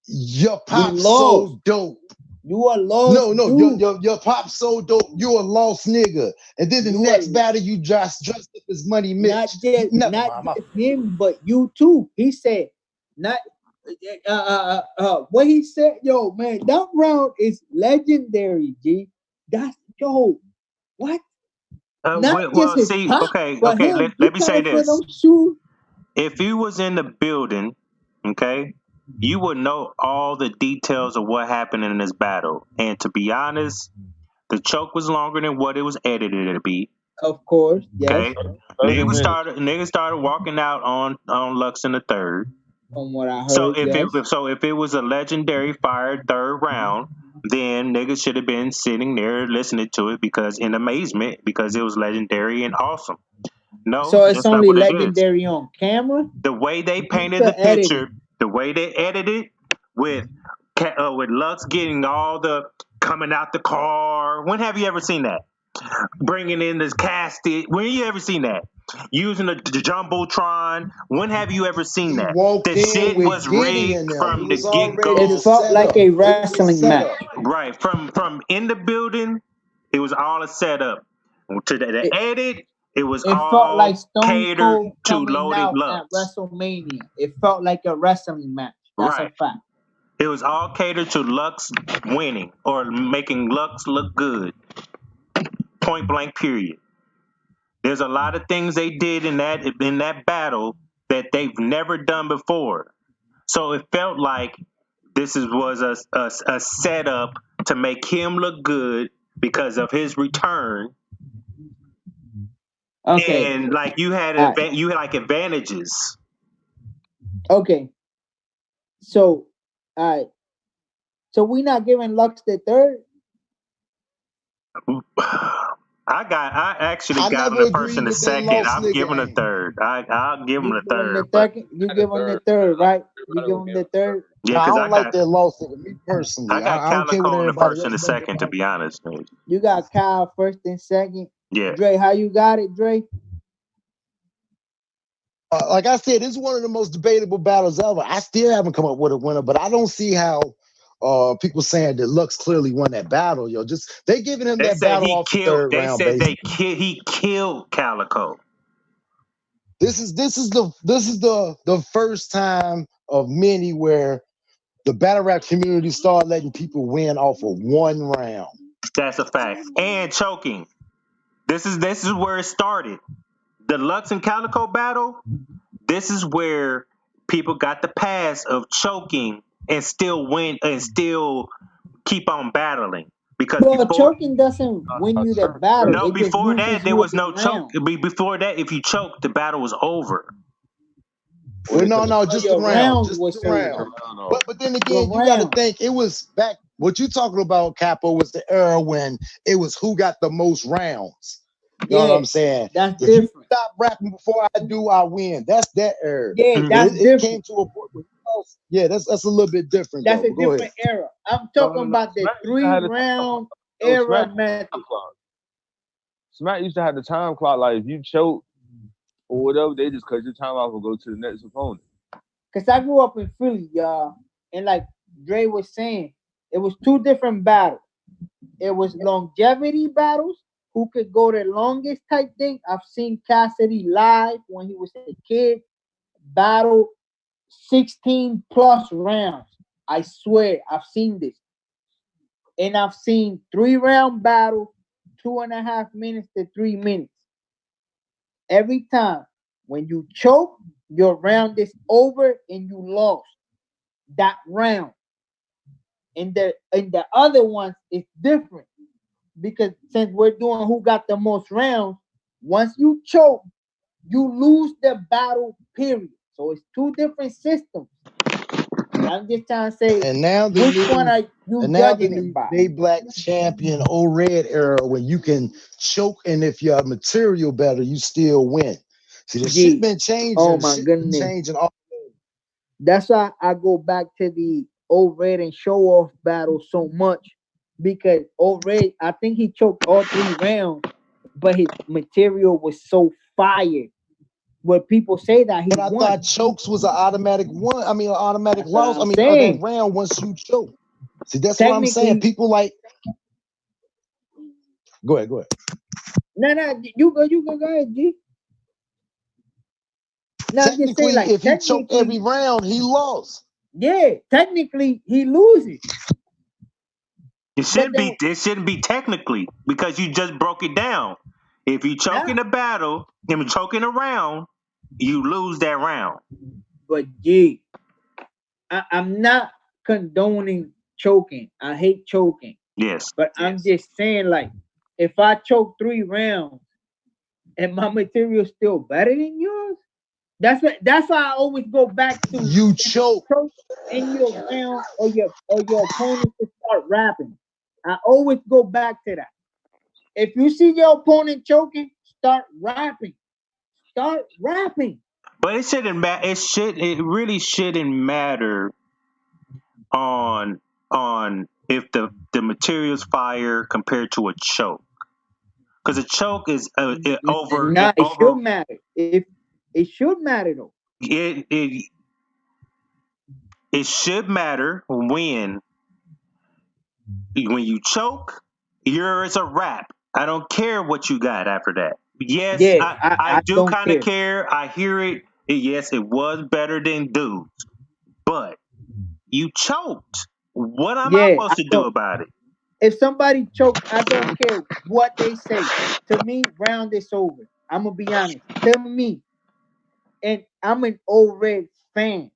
[SPEAKER 1] your
[SPEAKER 4] You
[SPEAKER 1] pop
[SPEAKER 4] lost.
[SPEAKER 1] so dope.
[SPEAKER 4] You a lost
[SPEAKER 1] No,
[SPEAKER 4] dude.
[SPEAKER 1] your pop so dope. You a lost nigga. And then the
[SPEAKER 4] You
[SPEAKER 1] next
[SPEAKER 4] a
[SPEAKER 1] battle, you dressed up as Money
[SPEAKER 4] not
[SPEAKER 1] Mitch.
[SPEAKER 4] just
[SPEAKER 1] Never
[SPEAKER 4] not
[SPEAKER 1] mind.
[SPEAKER 4] just him, but you too. He said, not what he said, yo, man, that round is legendary, G. That's yo, what? Not just
[SPEAKER 2] Well,
[SPEAKER 4] his
[SPEAKER 2] see,
[SPEAKER 4] pop, but
[SPEAKER 2] okay.
[SPEAKER 4] him.
[SPEAKER 2] Let
[SPEAKER 4] You
[SPEAKER 2] me say
[SPEAKER 4] coming for
[SPEAKER 2] this:
[SPEAKER 4] them shoes?
[SPEAKER 2] if you was in the building, okay, you would know all the details of what happened in this battle. And to be honest, the choke was longer than what it was edited to be.
[SPEAKER 4] Of course, yes.
[SPEAKER 2] Okay,
[SPEAKER 3] 30 minutes.
[SPEAKER 2] niggas started walking out on Lux in the third.
[SPEAKER 4] From what I
[SPEAKER 2] So
[SPEAKER 4] heard, yes.
[SPEAKER 2] if it was a legendary fire third round, then niggas should have been sitting there listening to it because in amazement because it was legendary and awesome. No,
[SPEAKER 4] So it's
[SPEAKER 2] that's not
[SPEAKER 4] only
[SPEAKER 2] what it is.
[SPEAKER 4] legendary on camera.
[SPEAKER 2] The way they
[SPEAKER 4] You
[SPEAKER 2] painted the
[SPEAKER 4] could edit
[SPEAKER 2] picture,
[SPEAKER 4] it.
[SPEAKER 2] the way they edited with with Lux getting all the coming out the car. When have you ever seen that? Bringing in this casket. When have you ever seen that? Using the jumbotron. When have you ever seen
[SPEAKER 1] He
[SPEAKER 2] that?
[SPEAKER 1] walked
[SPEAKER 2] The
[SPEAKER 1] in
[SPEAKER 2] shit
[SPEAKER 1] with
[SPEAKER 2] was
[SPEAKER 1] Diddy
[SPEAKER 2] rigged
[SPEAKER 1] in them. It
[SPEAKER 2] from the
[SPEAKER 1] was
[SPEAKER 2] get
[SPEAKER 1] already
[SPEAKER 4] It
[SPEAKER 1] a
[SPEAKER 2] go.
[SPEAKER 4] felt like
[SPEAKER 1] setup.
[SPEAKER 4] a
[SPEAKER 1] It was a
[SPEAKER 4] wrestling match.
[SPEAKER 1] setup.
[SPEAKER 2] Right from in the building, it was all a setup. To the
[SPEAKER 4] It,
[SPEAKER 2] edit, it was
[SPEAKER 4] it felt like
[SPEAKER 2] all
[SPEAKER 4] Stone
[SPEAKER 2] catered
[SPEAKER 4] Cold
[SPEAKER 2] to
[SPEAKER 4] coming
[SPEAKER 2] loaded
[SPEAKER 4] out at
[SPEAKER 2] Lux.
[SPEAKER 4] WrestleMania. It felt like a wrestling match. That's a
[SPEAKER 2] Right.
[SPEAKER 4] fact.
[SPEAKER 2] It was all catered to Lux winning or making Lux look good. Point blank. Period. There's a lot of things they did in that battle that they've never done before. So it felt like was a setup to make him look good because of his return,
[SPEAKER 4] Okay.
[SPEAKER 2] and like
[SPEAKER 4] All right.
[SPEAKER 2] you had like advantages.
[SPEAKER 4] Okay. So, all right. So we not giving Lux the third.
[SPEAKER 2] I actually
[SPEAKER 1] I
[SPEAKER 2] got him
[SPEAKER 1] never
[SPEAKER 2] the first and
[SPEAKER 1] agreed
[SPEAKER 2] the
[SPEAKER 1] with that
[SPEAKER 2] second.
[SPEAKER 1] lost
[SPEAKER 2] I'm
[SPEAKER 1] nigga
[SPEAKER 2] giving a
[SPEAKER 1] angle.
[SPEAKER 2] third. I'll give him
[SPEAKER 4] You
[SPEAKER 2] the
[SPEAKER 4] give him the
[SPEAKER 2] third, but
[SPEAKER 4] second. You
[SPEAKER 3] At the
[SPEAKER 4] give him the
[SPEAKER 3] third.
[SPEAKER 4] third, right? You
[SPEAKER 3] Everybody
[SPEAKER 4] give
[SPEAKER 3] will
[SPEAKER 4] him
[SPEAKER 3] give
[SPEAKER 4] the
[SPEAKER 3] it a third.
[SPEAKER 4] third.
[SPEAKER 2] yeah,
[SPEAKER 1] No, I
[SPEAKER 2] because
[SPEAKER 1] don't like that lost nigga. Me
[SPEAKER 2] I
[SPEAKER 1] personally,
[SPEAKER 2] got
[SPEAKER 1] I don't care what
[SPEAKER 2] Calico in the
[SPEAKER 1] everybody
[SPEAKER 2] first and
[SPEAKER 1] else
[SPEAKER 2] the
[SPEAKER 1] think
[SPEAKER 2] second. To
[SPEAKER 1] about it.
[SPEAKER 2] be honest, man.
[SPEAKER 4] You got Kyle first and second.
[SPEAKER 2] Yeah,
[SPEAKER 4] Dre, how you got it, Dre?
[SPEAKER 1] Like I said, this is one of the most debatable battles ever. I still haven't come up with a winner, but I don't see how people saying that Lux clearly won that battle. Yo, just they giving him
[SPEAKER 2] they
[SPEAKER 1] that
[SPEAKER 2] said
[SPEAKER 1] battle
[SPEAKER 2] he
[SPEAKER 1] off the
[SPEAKER 2] killed.
[SPEAKER 1] third
[SPEAKER 2] They
[SPEAKER 1] round,
[SPEAKER 2] said
[SPEAKER 1] basically.
[SPEAKER 2] he killed Calico.
[SPEAKER 1] This is the first time of many where the battle rap community started letting people win off of one round.
[SPEAKER 2] That's a fact. And choking. This is where it started. The Lux and Calico battle. This is where people got the pass of choking and still win and still keep on battling Because
[SPEAKER 4] Well,
[SPEAKER 2] before
[SPEAKER 4] choking doesn't win you the battle.
[SPEAKER 2] no,
[SPEAKER 4] It just
[SPEAKER 2] before that
[SPEAKER 4] loses
[SPEAKER 2] there
[SPEAKER 4] you
[SPEAKER 2] was
[SPEAKER 4] the
[SPEAKER 2] no choke.
[SPEAKER 4] round.
[SPEAKER 2] Before that, if you choked, the battle was over.
[SPEAKER 1] Well, no,
[SPEAKER 4] Well,
[SPEAKER 1] just
[SPEAKER 4] your
[SPEAKER 1] around,
[SPEAKER 4] round
[SPEAKER 1] just
[SPEAKER 4] was
[SPEAKER 1] around.
[SPEAKER 4] over.
[SPEAKER 1] But then
[SPEAKER 4] Your
[SPEAKER 1] again, you got to
[SPEAKER 4] round.
[SPEAKER 1] think it was back. What you talking about, Capo, was the era when it was who got the most rounds. You know what I'm saying?
[SPEAKER 4] That's
[SPEAKER 1] If
[SPEAKER 4] different.
[SPEAKER 1] you stop rapping before I do, I win. That's that era.
[SPEAKER 4] Yeah,
[SPEAKER 2] Mhm.
[SPEAKER 4] that's
[SPEAKER 1] It
[SPEAKER 4] different.
[SPEAKER 1] came to a point where, yeah, that's a little bit different.
[SPEAKER 4] That's
[SPEAKER 1] though,
[SPEAKER 4] a
[SPEAKER 1] but go ahead.
[SPEAKER 4] different era. I'm talking about the
[SPEAKER 3] Smack used to have the
[SPEAKER 4] 3-round
[SPEAKER 3] No,
[SPEAKER 4] era
[SPEAKER 3] Smack
[SPEAKER 4] method.
[SPEAKER 3] Smack used to have the time clock. Like if you choke or whatever, they just cut your time off and go to the next opponent.
[SPEAKER 4] Cause I grew up in Philly, y'all, and like Dre was saying, it was two different battles. It was longevity battles, who could go the longest type thing. I've seen Cassidy live when he was a kid, battle 16 plus rounds. I swear, I've seen this. And I've seen 3-round battle, 2.5 minutes to 3 minutes. Every time when you choke, your round is over and you lost that round. And the other ones is different because since we're doing who got the most rounds, once you choke, you lose the battle, period. So it's two different systems. I'm just trying to say,
[SPEAKER 1] And now the
[SPEAKER 4] which
[SPEAKER 1] new,
[SPEAKER 4] one are you
[SPEAKER 1] and now the
[SPEAKER 4] judging it
[SPEAKER 1] new
[SPEAKER 4] by?
[SPEAKER 1] Day Black champion, old red era, when you can choke, and if your material better, you still win. See, the shit been changing.
[SPEAKER 4] Oh
[SPEAKER 1] the
[SPEAKER 4] my
[SPEAKER 1] shit been
[SPEAKER 4] goodness.
[SPEAKER 1] changing all.
[SPEAKER 4] That's why I go back to the old red and show off battle so much because old red, I think he choked all 3 rounds, but his material was so fire. Where people say that he
[SPEAKER 1] But I
[SPEAKER 4] won.
[SPEAKER 1] thought chokes was an automatic one. I mean, an automatic
[SPEAKER 4] That's what
[SPEAKER 1] loss.
[SPEAKER 4] I'm
[SPEAKER 1] I mean,
[SPEAKER 4] saying.
[SPEAKER 1] that round once you choke. See, that's what I'm saying.
[SPEAKER 4] Technically,
[SPEAKER 1] People like. Go ahead.
[SPEAKER 4] no, you go ahead, G. No, I'm just saying,
[SPEAKER 1] Technically,
[SPEAKER 4] like,
[SPEAKER 1] if he choked every round, he lost.
[SPEAKER 4] yeah, technically he loses.
[SPEAKER 2] It shouldn't be technically because you just broke it down. If you choke in a battle and choke in a round, you lose that round.
[SPEAKER 4] But G, I'm not condoning choking. I hate choking.
[SPEAKER 2] Yes.
[SPEAKER 4] But I'm just saying, like, if I choke 3 rounds and my material's still better than yours, that's why I always go back to
[SPEAKER 1] you choke
[SPEAKER 4] in your round or your opponent to start rapping. I always go back to that. If you see your opponent choking, start rapping. Start rapping.
[SPEAKER 2] But it shouldn't matter. It really shouldn't matter on if the material's fire compared to a choke. Because a choke is over.
[SPEAKER 4] Nah, it should matter. If it should matter though.
[SPEAKER 2] It should matter when you choke. Yours a rap. I don't care what you got after that. Yes,
[SPEAKER 4] Yeah,
[SPEAKER 2] I do
[SPEAKER 4] don't
[SPEAKER 2] kind of
[SPEAKER 4] care.
[SPEAKER 2] care. I hear it. Yes, it was better than dudes, but you choked. What am I
[SPEAKER 4] Yeah,
[SPEAKER 2] supposed to do about it?
[SPEAKER 4] if somebody chokes, I don't care what they say. To me, round is over. I'm gonna be honest. To me, and I'm an old red fan.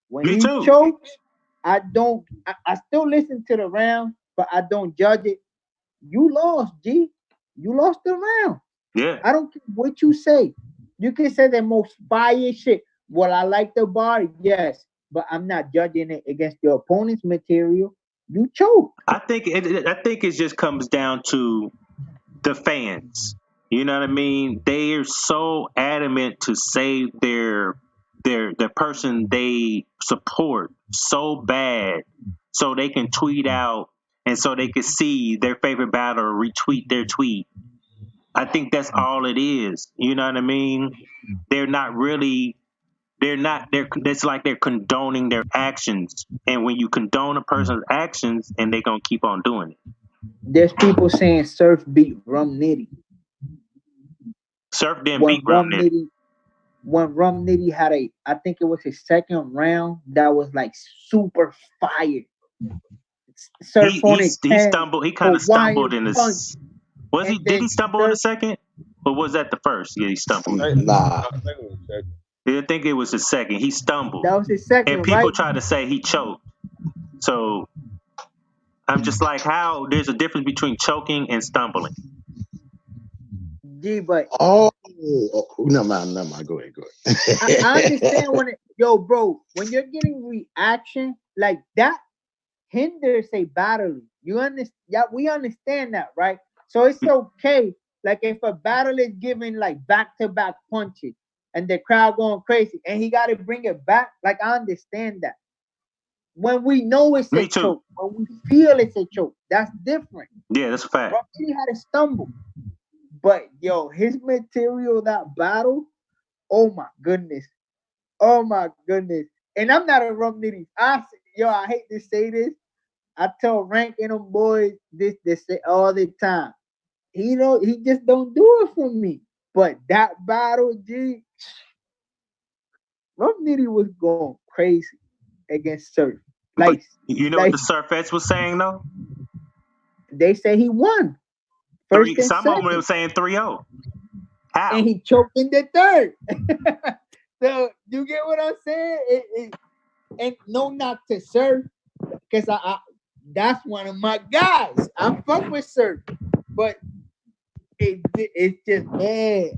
[SPEAKER 4] When
[SPEAKER 2] Me
[SPEAKER 4] he
[SPEAKER 2] too.
[SPEAKER 4] chokes, I don't. I still listen to the round, but I don't judge it. You lost, G. You lost the round.
[SPEAKER 2] Yeah.
[SPEAKER 4] I don't care what you say. You can say the most fire shit. Well, I like the bar, yes, but I'm not judging it against your opponent's material. You choke.
[SPEAKER 2] I think it just comes down to the fans. You know what I mean? They are so adamant to save the person they support so bad so they can tweet out and so they can see their favorite battle or retweet their tweet. I think that's all it is. You know what I mean? They're not really they're it's like they're condoning their actions. And when you condone a person's actions and they're gonna keep on doing it.
[SPEAKER 4] There's people saying Surf beat Rum Nitty.
[SPEAKER 2] Surf didn't beat
[SPEAKER 4] When
[SPEAKER 2] Rum Nitty.
[SPEAKER 4] Rum Nitty had I think it was his second round that was like super fire. Surf on it
[SPEAKER 2] He
[SPEAKER 4] 10,
[SPEAKER 2] stumbled. He kind of stumbled
[SPEAKER 4] Hawaiian
[SPEAKER 2] in
[SPEAKER 4] punch,
[SPEAKER 2] his. Was he?
[SPEAKER 4] and
[SPEAKER 2] Did he
[SPEAKER 4] then
[SPEAKER 2] stumble in the
[SPEAKER 4] Surf.
[SPEAKER 2] second, or was that the first? Yeah, he stumbled.
[SPEAKER 1] Nah.
[SPEAKER 2] I think it was the second. He stumbled,
[SPEAKER 4] That was his second,
[SPEAKER 2] and people
[SPEAKER 4] right?
[SPEAKER 2] try to say he choked. So I'm just like, how there's a difference between choking and stumbling.
[SPEAKER 4] G, but
[SPEAKER 1] never mind. Go ahead.
[SPEAKER 4] I understand yo, bro, when you're getting reaction like that, hinders a battle. You understand? Yeah, we understand that, right? So it's okay. Like if a battle is giving like back-to-back punches and the crowd going crazy, and he got to bring it back. Like I understand that. When we know it's
[SPEAKER 2] Me
[SPEAKER 4] a
[SPEAKER 2] too.
[SPEAKER 4] choke, when we feel it's a choke, that's different.
[SPEAKER 2] Yeah, that's a fact.
[SPEAKER 4] Bro, he had to stumble, but yo, his material that battle, oh my goodness. Oh my goodness. And I'm not a rum nitty. I hate to say this. I tell Rank and them boys this all the time. He just don't do it for me. But that battle, G, Rum Nitty was going crazy against Surf.
[SPEAKER 2] But
[SPEAKER 4] Like,
[SPEAKER 2] you know what the Surfettes was saying though?
[SPEAKER 4] they say he won first and
[SPEAKER 2] Some of them
[SPEAKER 4] second,
[SPEAKER 2] were saying 3-0. How?
[SPEAKER 4] and he choked in the third. So you get what I'm saying? And no knock to Surf, because I that's one of my guys. I fuck with Surf, but it's just man,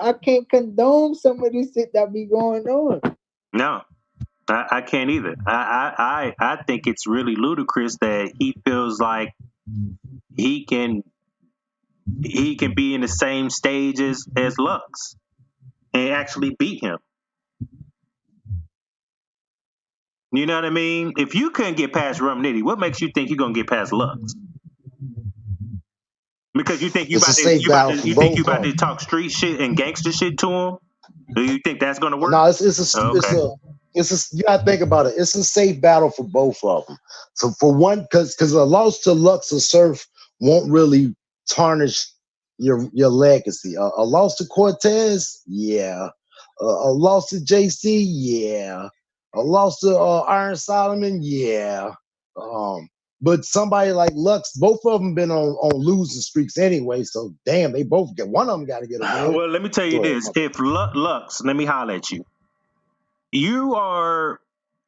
[SPEAKER 4] I can't condone some of this shit that be going on.
[SPEAKER 2] No, I can't either. I think it's really ludicrous that he feels like he can be in the same stage as Lux and actually beat him. You know what I mean? If you couldn't get past Rum Nitty, what makes you think you're gonna get past Lux? Because you think
[SPEAKER 1] It's a safe battle for both of
[SPEAKER 2] about to
[SPEAKER 1] them.
[SPEAKER 2] talk street shit and gangster shit to him? Do you think that's gonna work?
[SPEAKER 1] No, you gotta think about it. It's a safe battle for both of them. So for one, because a loss to Lux or Surf won't really tarnish your legacy. A loss to Cortez, yeah. A loss to JC, yeah. A loss to Iron Solomon, yeah. But somebody like Lux, both of them been on losing streaks anyway. So damn, they both get one of them got to get a win.
[SPEAKER 2] Well, let me tell you
[SPEAKER 1] Go ahead,
[SPEAKER 2] this: if Lux, let me holler at you. You are.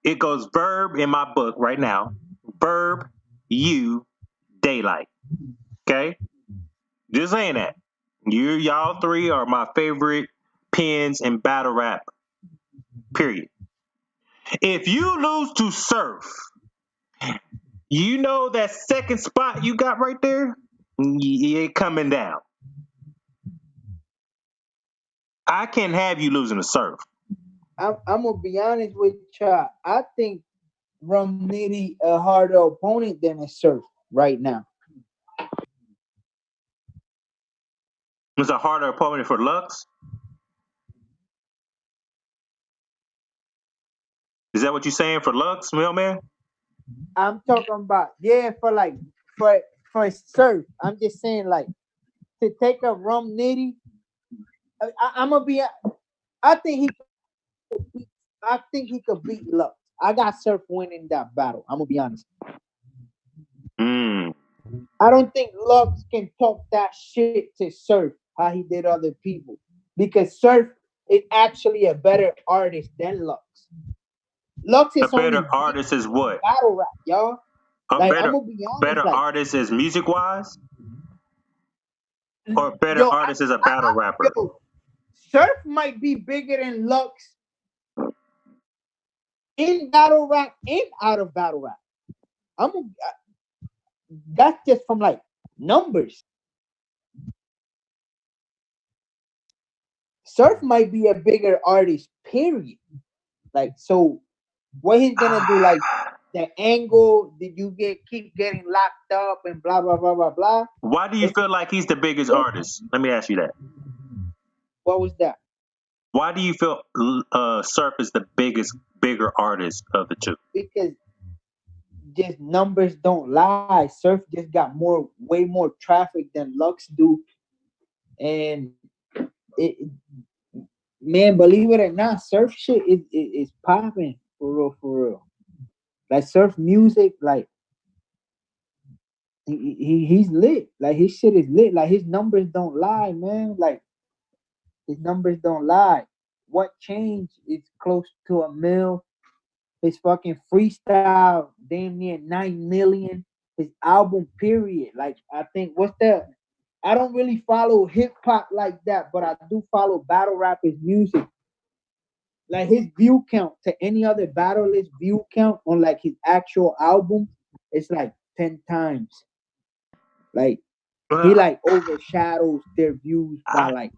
[SPEAKER 2] It goes Verb in my book right now. Verb, you, Daylight. Okay, just saying that. Y'all three are my favorite pins in battle rap. Period. If you lose to Surf, you know that second spot you got right there, you ain't coming down. I can't have you losing to Surf.
[SPEAKER 4] I'm gonna be honest with y'all. I think Rum Nitty a harder opponent than a Surf right now.
[SPEAKER 2] It's a harder opponent for Lux. Is that what you're saying for Lux, Mailman?
[SPEAKER 4] I'm talking about for Surf. I'm just saying like to take a Rum Nitty. I'm gonna be. I think he could beat Lux. I got Surf winning that battle. I'm gonna be honest. I don't think Lux can talk that shit to Surf how he did other people, because Surf is actually a better artist than Lux. Lux is
[SPEAKER 2] A better
[SPEAKER 4] only
[SPEAKER 2] artist is what?
[SPEAKER 4] battle rap, y'all.
[SPEAKER 2] A
[SPEAKER 4] Like
[SPEAKER 2] better
[SPEAKER 4] I'm gonna be honest,
[SPEAKER 2] better
[SPEAKER 4] like
[SPEAKER 2] artist is music wise, or better
[SPEAKER 4] yo,
[SPEAKER 2] artist is a battle rapper.
[SPEAKER 4] Surf might be bigger than Lux in battle rap and out of battle rap. That's just from like numbers. Surf might be a bigger artist, period. Like, so what he's gonna do, like the angle, did you keep getting locked up and blah blah blah blah blah.
[SPEAKER 2] Why do you feel like he's the biggest artist? Let me ask you that.
[SPEAKER 4] What was that?
[SPEAKER 2] Why do you feel Surf is the bigger artist of the two?
[SPEAKER 4] Because just numbers don't lie. Surf just got way more traffic than Lux do, and it, man, believe it or not, Surf shit is popping for real, for real. Like Surf music, like he's lit. Like his shit is lit. Like his numbers don't lie, man. Like his numbers don't lie. What changed is close to 1 mil. His fucking freestyle, damn near 9 million. His album, period. Like I think what's that? I don't really follow hip hop like that, but I do follow battle rappers' music. Like his view count to any other battleless view count on like his actual album, it's like 10 times. Like he like overshadows their views by like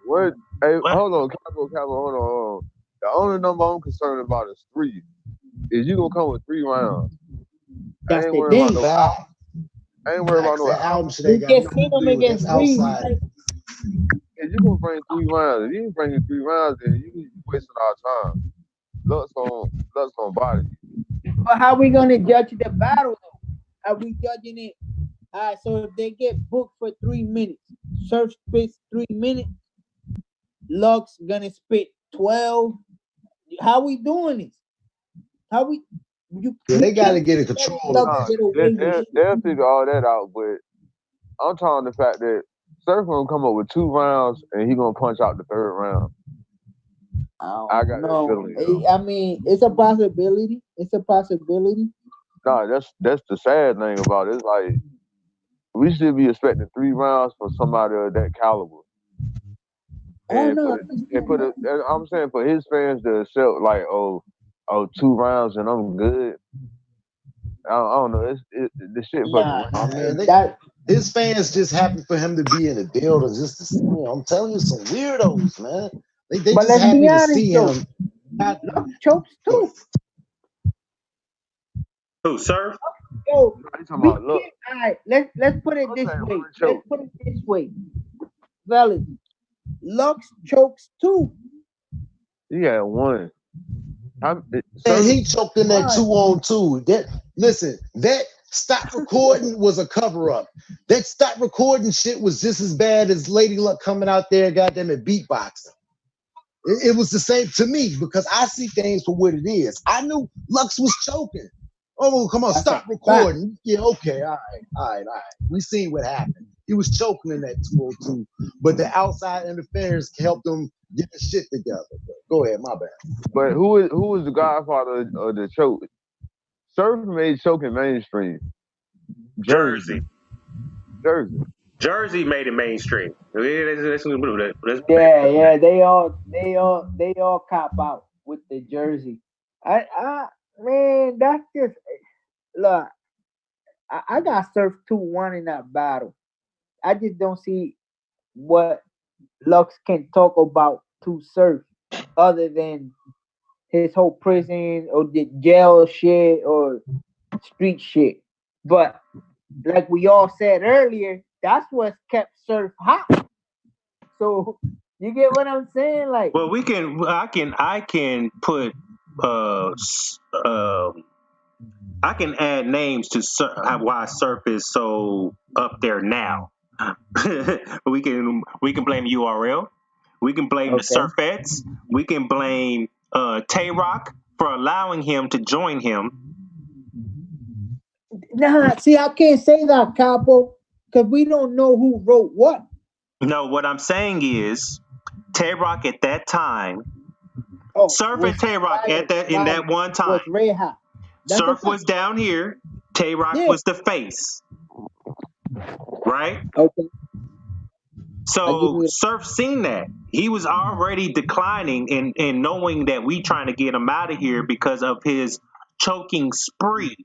[SPEAKER 3] What? Hey,
[SPEAKER 2] What?
[SPEAKER 3] hold on, Capo, hold on. The only number I'm concerned about is 3. Is you gonna come with 3 rounds? I
[SPEAKER 4] that's
[SPEAKER 3] ain't
[SPEAKER 4] the
[SPEAKER 3] worried about
[SPEAKER 4] thing.
[SPEAKER 3] no.
[SPEAKER 1] Fact,
[SPEAKER 3] I ain't worried about
[SPEAKER 1] facts.
[SPEAKER 3] no
[SPEAKER 1] That
[SPEAKER 3] album.
[SPEAKER 1] album shit
[SPEAKER 4] You
[SPEAKER 1] ain't got
[SPEAKER 4] just
[SPEAKER 1] nothing
[SPEAKER 4] seen
[SPEAKER 1] to
[SPEAKER 4] him
[SPEAKER 1] do with.
[SPEAKER 4] against
[SPEAKER 1] That's
[SPEAKER 4] Breeze.
[SPEAKER 1] outside.
[SPEAKER 3] If you gonna bring 3 rounds, if you ain't bringing 3 rounds, then you wasting our time. Lux gonna body you.
[SPEAKER 4] But how we gonna judge the battle though? Are we judging it? Alright, so if they get booked for 3 minutes, Surf spits 3 minutes, Lux gonna spit 12. How we doing this? How we you
[SPEAKER 1] Yeah,
[SPEAKER 4] you
[SPEAKER 1] they got to
[SPEAKER 4] can't
[SPEAKER 1] get in
[SPEAKER 4] let
[SPEAKER 1] control of
[SPEAKER 4] Lux
[SPEAKER 3] Nah,
[SPEAKER 1] that.
[SPEAKER 4] get away with shit.
[SPEAKER 3] they'll figure all that out, but I'm talking the fact that Surf gonna come up with 2 rounds and he gonna punch out the 3rd round. I got that feeling, yo.
[SPEAKER 4] I mean, it's a possibility. It's a possibility.
[SPEAKER 3] Nah, that's the sad thing about it. It's like we should be expecting 3 rounds from somebody of that caliber.
[SPEAKER 4] Oh
[SPEAKER 3] And
[SPEAKER 4] no,
[SPEAKER 3] and I'm saying for his fans to accept like, oh, 2 rounds and I'm good. I don't know. The shit fucking.
[SPEAKER 1] I mean,
[SPEAKER 4] that
[SPEAKER 1] his fans just happy for him to be in the building. Just to, I'm telling you, some weirdos, man. They
[SPEAKER 4] but
[SPEAKER 1] just
[SPEAKER 4] let's be
[SPEAKER 1] happy to
[SPEAKER 4] honest
[SPEAKER 1] see
[SPEAKER 4] though.
[SPEAKER 1] him. Not,
[SPEAKER 4] Lux chokes too.
[SPEAKER 2] Who, Surf?
[SPEAKER 4] Yo,
[SPEAKER 3] You talking
[SPEAKER 4] we
[SPEAKER 3] about look?
[SPEAKER 4] can't. All right, let's put it
[SPEAKER 3] I'm
[SPEAKER 4] this
[SPEAKER 3] saying
[SPEAKER 4] way.
[SPEAKER 3] one
[SPEAKER 4] Let's
[SPEAKER 3] choke.
[SPEAKER 4] put it this way, fellas. Lux chokes too.
[SPEAKER 3] He had 1.
[SPEAKER 1] and he choked in that 2-on-2. That stop recording was a cover up. That stop recording shit was just as bad as Lady Luck coming out there, goddamn it, beatboxing. It was the same to me because I see things for what it is. I knew Lux was choking. Oh, come on, stop recording. Yeah, okay, all right. We seen what happened. He was choking in that 202, but the outside interference helped him get the shit together. But go ahead, my bad.
[SPEAKER 3] But who was the godfather of the choke? Surf made choking mainstream. Jersey.
[SPEAKER 2] Jersey made it mainstream. Let's
[SPEAKER 4] Yeah, they all cop out with the Jersey. Man, that's just look. I got Surf 2-1 in that battle. I just don't see what Lux can talk about to Surf other than his whole prison or the jail shit or street shit. But like we all said earlier, that's what kept Surf hot. So you get what I'm saying? Like,
[SPEAKER 2] well, I can put I can add names to why Surf is so up there now. we can blame URL. We can blame the
[SPEAKER 4] okay.
[SPEAKER 2] Surfettes. We can blame Tay Rock for allowing him to join him.
[SPEAKER 4] Nah, see, I can't say that, Capo, because we don't know who wrote what.
[SPEAKER 2] No, what I'm saying is Tay Rock at that time, Surf and Tay Rock at that one time.
[SPEAKER 4] Was Ray Hot.
[SPEAKER 2] Surf was down here. Tay Rock was the face, right?
[SPEAKER 4] Okay.
[SPEAKER 2] So Surf seen that. He was already declining and knowing that we trying to get him out of here because of his choking spree.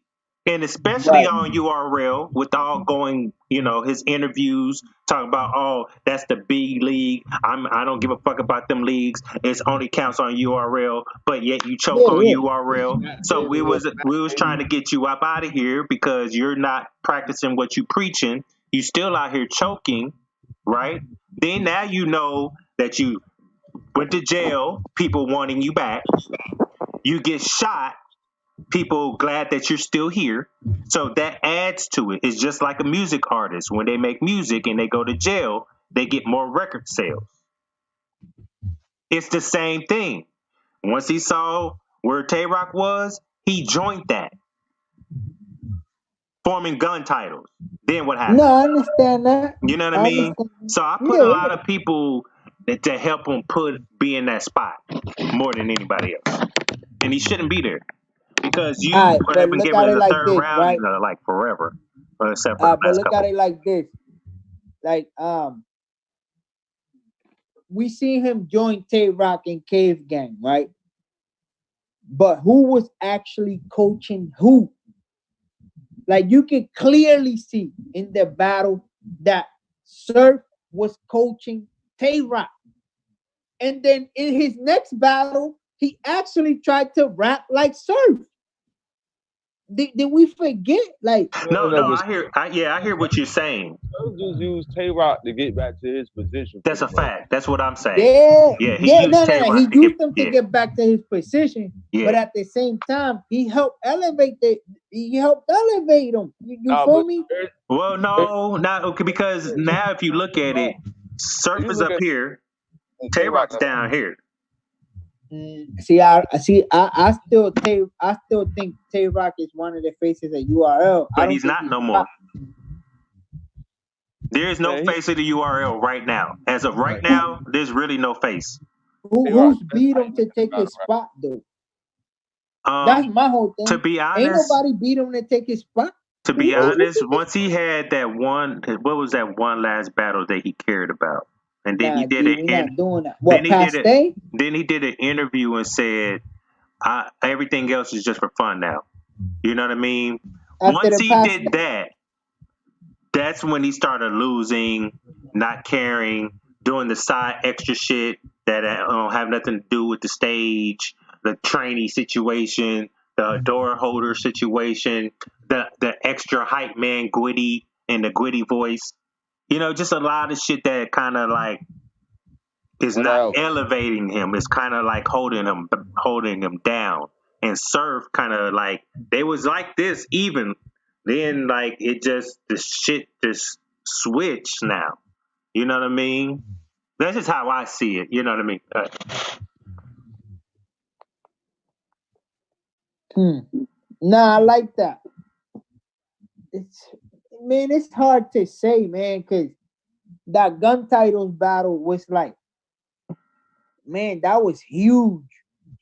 [SPEAKER 2] And especially on URL with all going, his interviews talking about, oh, that's the B league. I don't give a fuck about them leagues. It's only counts on URL, but yet you choke on URL. So we was trying to get you up out of here because you're not practicing what you preaching. You still out here choking, right? Then now you know that you went to jail, people wanting you back. You get shot, people glad that you're still here. So that adds to it. It's just like a music artist. When they make music and they go to jail, they get more record sales. It's the same thing. Once he saw where Tay Rock was, he joined that, forming gun titles. Then what happened?
[SPEAKER 4] No, I understand that.
[SPEAKER 2] You know what I mean? So I put a lot of people to help him be in that spot more than anybody else. And he shouldn't be there. Because you
[SPEAKER 4] All right,
[SPEAKER 2] would
[SPEAKER 4] but
[SPEAKER 2] have been
[SPEAKER 4] look
[SPEAKER 2] given
[SPEAKER 4] at
[SPEAKER 2] in
[SPEAKER 4] it
[SPEAKER 2] the
[SPEAKER 4] like
[SPEAKER 2] third
[SPEAKER 4] this,
[SPEAKER 2] round,
[SPEAKER 4] right?
[SPEAKER 2] like forever, except for the
[SPEAKER 4] But
[SPEAKER 2] last
[SPEAKER 4] look at
[SPEAKER 2] couple.
[SPEAKER 4] it like this. Like we see him join Tay Rock and Cave Gang, right? But who was actually coaching who? Like you can clearly see in the battle that Surf was coaching Tay Rock. And then in his next battle, he actually tried to rap like Surf. Did we forget? Like,
[SPEAKER 2] No,
[SPEAKER 3] No, but
[SPEAKER 2] I hear what you're saying.
[SPEAKER 3] Surf just used Tay Rock to get back to his position.
[SPEAKER 2] That's a
[SPEAKER 3] Pretty much.
[SPEAKER 2] fact. That's what I'm saying.
[SPEAKER 4] yeah,
[SPEAKER 2] Yeah, he
[SPEAKER 4] yeah,
[SPEAKER 2] used Tay
[SPEAKER 4] no.
[SPEAKER 2] Rock
[SPEAKER 4] He
[SPEAKER 2] to get.
[SPEAKER 4] used them to
[SPEAKER 2] Yeah,
[SPEAKER 4] get back to his position, but
[SPEAKER 2] yeah.
[SPEAKER 4] at the same time, he helped elevate the. He helped elevate them. You feel
[SPEAKER 3] But
[SPEAKER 4] me?
[SPEAKER 2] Well, no, not okay. Because now, if you look at it, Surf
[SPEAKER 3] you
[SPEAKER 2] is
[SPEAKER 3] look
[SPEAKER 2] up
[SPEAKER 3] at
[SPEAKER 2] here,
[SPEAKER 3] Tay
[SPEAKER 2] Tay
[SPEAKER 3] Rock.
[SPEAKER 2] Rock's down here.
[SPEAKER 4] See, I still think Tay Rock is one of the faces of URL. I
[SPEAKER 2] But
[SPEAKER 4] don't
[SPEAKER 2] he's
[SPEAKER 4] think
[SPEAKER 2] not
[SPEAKER 4] he's
[SPEAKER 2] no more. There is no
[SPEAKER 3] Man,
[SPEAKER 2] face of the URL right now. As of right
[SPEAKER 4] who
[SPEAKER 2] now, there's really no face.
[SPEAKER 3] Tay Rock
[SPEAKER 4] who's beat him to take his spot though. That's
[SPEAKER 2] Um,
[SPEAKER 4] my whole
[SPEAKER 2] to
[SPEAKER 4] thing.
[SPEAKER 2] be
[SPEAKER 4] Ain't
[SPEAKER 2] honest,
[SPEAKER 4] nobody beat him to take his spot.
[SPEAKER 2] to
[SPEAKER 4] Who
[SPEAKER 2] be honest, once he had that one, what was that one last battle that he cared about? And then he
[SPEAKER 4] Nah,
[SPEAKER 2] did
[SPEAKER 4] D,
[SPEAKER 2] it,
[SPEAKER 4] we
[SPEAKER 2] and
[SPEAKER 4] not doing that.
[SPEAKER 2] then
[SPEAKER 4] What,
[SPEAKER 2] he did
[SPEAKER 4] past
[SPEAKER 2] it.
[SPEAKER 4] day?
[SPEAKER 2] Then he did an interview and said, "Everything else is just for fun now." You know what I mean?
[SPEAKER 4] After
[SPEAKER 2] Once
[SPEAKER 4] the
[SPEAKER 2] he
[SPEAKER 4] past
[SPEAKER 2] did that, that's when he started losing, not caring, doing the side extra shit that don't have nothing to do with the stage, the trainee situation, the door holder situation, the extra hype man Gwitty and the Gwitty voice. You know, just a lot of shit that kind of like is
[SPEAKER 3] what
[SPEAKER 2] not
[SPEAKER 3] else?
[SPEAKER 2] elevating him. It's kind of like holding him down. And Surf kind of like they was like this even. Then like it just the shit just switched now. You know what I mean? That's just how I see it. You know what I mean?
[SPEAKER 4] Nah, I like that. It's it's hard to say, man, because that gun titles battle was like, man, that was huge,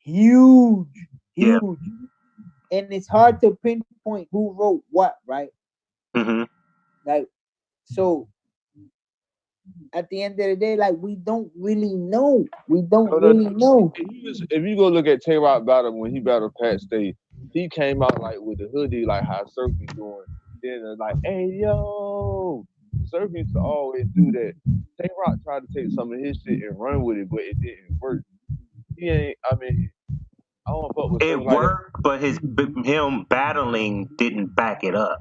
[SPEAKER 4] huge,
[SPEAKER 2] Yeah.
[SPEAKER 4] huge. And it's hard to pinpoint who wrote what, right?
[SPEAKER 2] Mm-hmm.
[SPEAKER 4] Like, so at the end of the day, like we don't really know. We don't
[SPEAKER 3] No,
[SPEAKER 4] really know.
[SPEAKER 3] If you go look at Tay Rock battle when he battled Pat Stay, he came out like with the hoodie, like how Surf be doing. Then like, hey yo, Surf used to always do that. Tay Rock tried to take some of his shit and run with it, but it didn't work. He ain't. I mean, I don't fuck with Surf
[SPEAKER 2] It
[SPEAKER 3] like that.
[SPEAKER 2] worked, but him battling didn't back it up.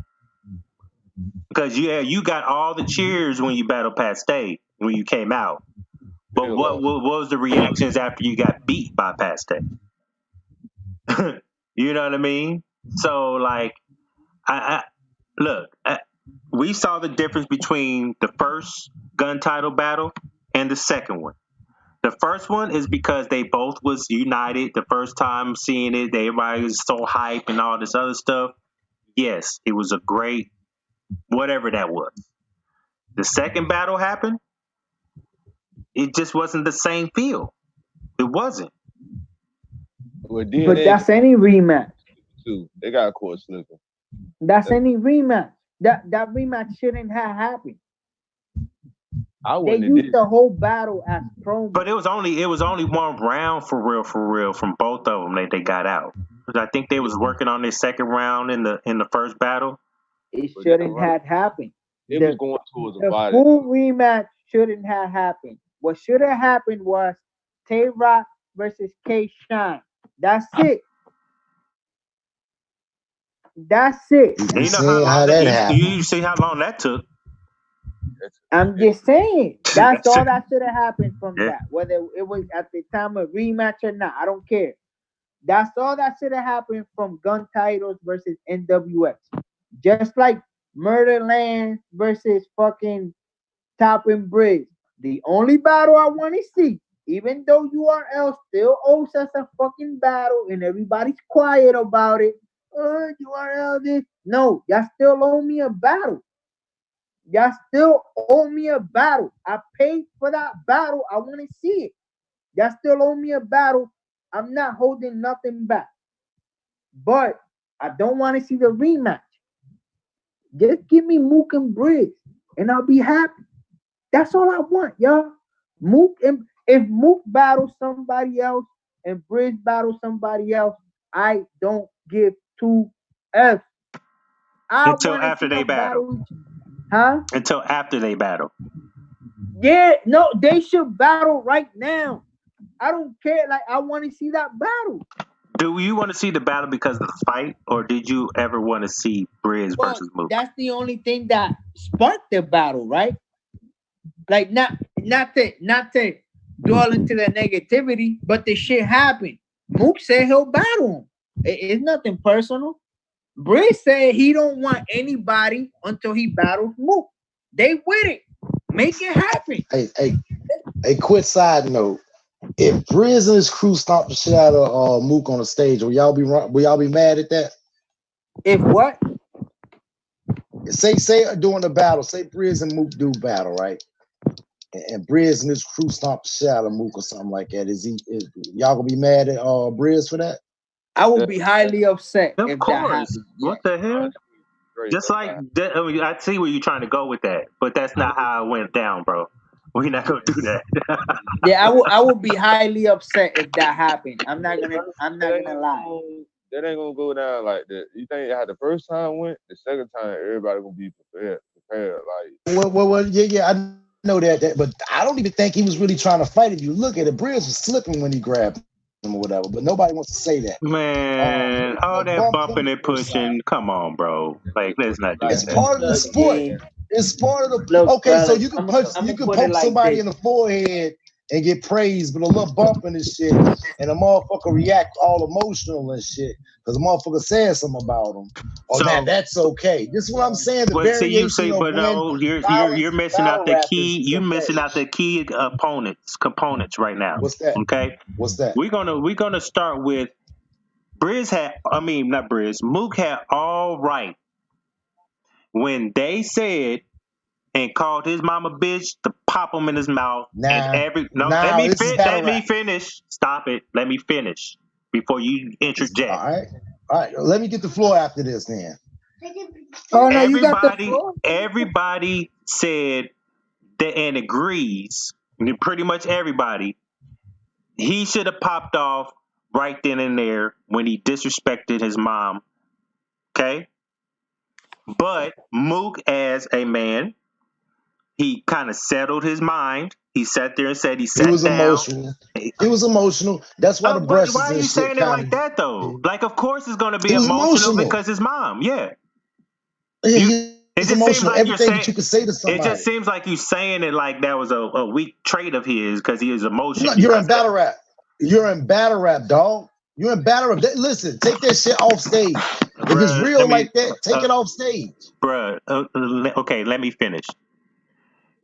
[SPEAKER 2] Because you got all the cheers when you battled Pat Stay when you came out. But
[SPEAKER 3] Still
[SPEAKER 2] what
[SPEAKER 3] lost.
[SPEAKER 2] was the reactions after you got beat by Pat Stay? You know what I mean? So like, I look, we saw the difference between the first gun title battle and the second one. The first one is because they both was united. The first time seeing it, everybody was so hype and all this other stuff. Yes, it was a great whatever that was. The second battle happened. It just wasn't the same feel. It wasn't.
[SPEAKER 3] With
[SPEAKER 4] But
[SPEAKER 3] DNA
[SPEAKER 4] that's any rematch.
[SPEAKER 3] too, they got a court slipping.
[SPEAKER 4] That's any rematch. That rematch shouldn't have happened.
[SPEAKER 3] I
[SPEAKER 4] They
[SPEAKER 3] wouldn't have
[SPEAKER 4] used
[SPEAKER 3] did.
[SPEAKER 4] the whole battle as promo.
[SPEAKER 2] But it was only one round for real from both of them that they got out. 'Cause I think they was working on their second round in the first battle.
[SPEAKER 4] It
[SPEAKER 3] But that's
[SPEAKER 4] shouldn't
[SPEAKER 3] right.
[SPEAKER 4] have happened.
[SPEAKER 3] It was
[SPEAKER 4] The,
[SPEAKER 3] going towards a
[SPEAKER 4] the
[SPEAKER 3] body.
[SPEAKER 4] full rematch shouldn't have happened. What should have happened was Tay Rock versus K Shine. That's it. That's it.
[SPEAKER 1] You
[SPEAKER 2] And
[SPEAKER 1] can
[SPEAKER 2] you know how
[SPEAKER 1] see how
[SPEAKER 2] long that
[SPEAKER 1] that
[SPEAKER 2] you
[SPEAKER 1] happened.
[SPEAKER 2] see how long that took.
[SPEAKER 4] I'm just saying. That's
[SPEAKER 2] That's
[SPEAKER 4] all
[SPEAKER 2] it.
[SPEAKER 4] that should have happened from
[SPEAKER 2] Yeah.
[SPEAKER 4] that. Whether it was at the time of rematch or not, I don't care. That's all that should have happened from Gun Titles versus NWX. Just like Murderland versus fucking Top and Bridge. The only battle I want to see, even though URL still owes us a fucking battle and everybody's quiet about it. URL this. No, y'all still owe me a battle. Y'all still owe me a battle. I paid for that battle. I want to see it. Y'all still owe me a battle. I'm not holding nothing back. but I don't want to see the rematch. Just give me Mook and Briggs, and I'll be happy. That's all I want, y'all. Mook and if Mook battles somebody else and Briggs battles somebody else, I don't give two F. I
[SPEAKER 2] Until
[SPEAKER 4] want to
[SPEAKER 2] after
[SPEAKER 4] see
[SPEAKER 2] they
[SPEAKER 4] them
[SPEAKER 2] battle.
[SPEAKER 4] battle huh?
[SPEAKER 2] Until after they battle.
[SPEAKER 4] Yeah, no, they should battle right now. I don't care. Like, I want to see that battle.
[SPEAKER 2] Do you want to see the battle because of the fight, or did you ever want to see Briz
[SPEAKER 4] Well,
[SPEAKER 2] versus Mook?
[SPEAKER 4] that's the only thing that sparked the battle, right? Like, not to dwell into the negativity, but the shit happened. Mook said he'll battle him. It's nothing personal. Briz said he don't want anybody until he battles Mook. They with it. Make it happen.
[SPEAKER 1] Hey, quick side note. If Briz and his crew stomp the shit out of Mook on the stage, will y'all be mad at that?
[SPEAKER 4] If what?
[SPEAKER 1] Say during the battle, say Briz and Mook do battle, right? And Briz and his crew stomp the shit out of Mook or something like that. Is y'all gonna be mad at Briz for that?
[SPEAKER 4] I will be highly upset
[SPEAKER 2] Of
[SPEAKER 4] if that
[SPEAKER 2] course.
[SPEAKER 4] happens.
[SPEAKER 2] What the hell? Just like that, I mean, I see where you're trying to go with that, but that's not how it went down, bro. We're not gonna do that.
[SPEAKER 4] Yeah, I will be highly upset if that happened. I'm not gonna lie.
[SPEAKER 3] That ain't gonna go down like that. You think how the first time went, the second time everybody gonna be prepared. Like,
[SPEAKER 1] well, yeah, I know that, but I don't even think he was really trying to fight. If you look at it, Briz was slipping when he grabbed him or whatever, but nobody wants to say that.
[SPEAKER 2] Man, all that bumping and pushing, come on, bro. Like, let's not do
[SPEAKER 1] It's
[SPEAKER 2] that.
[SPEAKER 1] part of the sport. It's part of the
[SPEAKER 4] Look,
[SPEAKER 1] okay.
[SPEAKER 4] fellas,
[SPEAKER 1] So you can poke somebody in the forehead and get praised, but a little bumping and shit, and a motherfucker react all emotional and shit because a motherfucker said something about him. Oh, so, man, that's okay. This is what I'm saying. The variation of
[SPEAKER 2] but no, you're missing out the key. You're missing out the key components right now.
[SPEAKER 1] What's that?
[SPEAKER 2] Okay,
[SPEAKER 1] what's that?
[SPEAKER 2] We're gonna start with Mook had all right when they said and called his mama bitch to pop him in his mouth. Let me finish. Stop it. Let me finish before you interject.
[SPEAKER 1] All right. Let me get the floor after this, then.
[SPEAKER 4] Oh no, you got the floor.
[SPEAKER 2] Everybody said that and agrees. Pretty much everybody. He should have popped off right then and there when he disrespected his mom. Okay, but Mook, as a man, he kind of settled his mind. He sat there and said he sat down.
[SPEAKER 1] Emotional. He was emotional. That's why the brushes
[SPEAKER 2] why are you saying it like that though? Like, of course it's going to be emotional because his mom. Yeah.
[SPEAKER 1] It's emotional. Everything that you could say to somebody.
[SPEAKER 2] It just seems like you saying it like that was a weak trait of his because he is emotional.
[SPEAKER 1] You're in battle rap. You're in battle rap, dog. You're in battle rap. Listen, take that shit off stage. If it's real like that, take it off stage.
[SPEAKER 2] Bruh, okay, let me finish.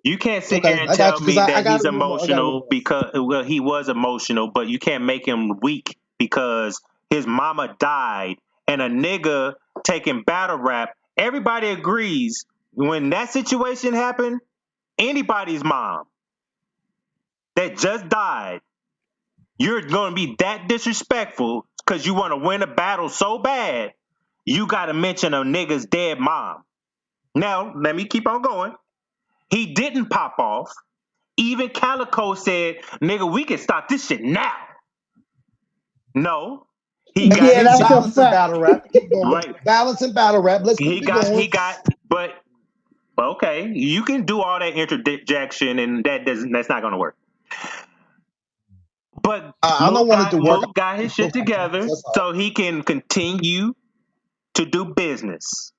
[SPEAKER 2] You can't sit here and tell me that he's emotional because, well, he was emotional, but you can't make him weak because his mama died and a nigga taking battle rap. Everybody agrees when that situation happened, anybody's mom that just died, you're going to be that disrespectful because you want to win a battle so bad, you got to mention a nigga's dead mom. Now, let me keep on going. He didn't pop off. Even Calico said, nigga, we can stop this shit now. No.
[SPEAKER 4] That's
[SPEAKER 1] balance
[SPEAKER 4] a
[SPEAKER 1] and battle rap. Keep going.
[SPEAKER 2] Right.
[SPEAKER 1] Balance and battle rap. Let's keep going.
[SPEAKER 2] But okay, you can do all that interjection and that's not gonna work. But Mook got his shit together so he can continue to do business.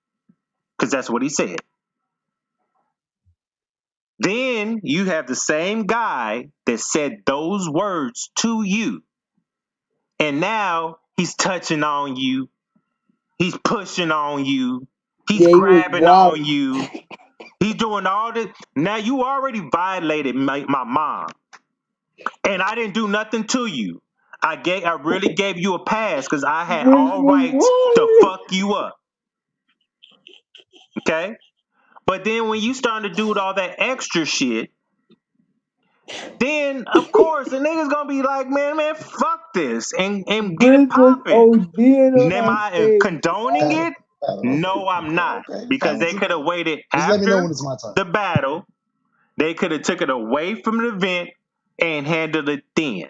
[SPEAKER 2] Because that's what he said. Then you have the same guy that said those words to you. And now he's touching on you. He's pushing on you. He's grabbing on you. He's doing all this. Now you already violated my mom. And I didn't do nothing to you. I really gave you a pass because I had all rights to fuck you up. Okay? But then when you starting to do all that extra shit, then of course the niggas gonna be like, man, fuck this, and get it
[SPEAKER 4] Briz was
[SPEAKER 2] popping.
[SPEAKER 4] ODing on
[SPEAKER 2] Am
[SPEAKER 4] that
[SPEAKER 2] I
[SPEAKER 4] stage.
[SPEAKER 2] condoning
[SPEAKER 1] Battle,
[SPEAKER 2] it?
[SPEAKER 1] battle,
[SPEAKER 2] No, I'm not,
[SPEAKER 1] okay,
[SPEAKER 2] because they could have waited
[SPEAKER 1] Just let me know
[SPEAKER 2] after
[SPEAKER 1] when it's my turn.
[SPEAKER 2] the battle. They could have took it away from the event and handled it then.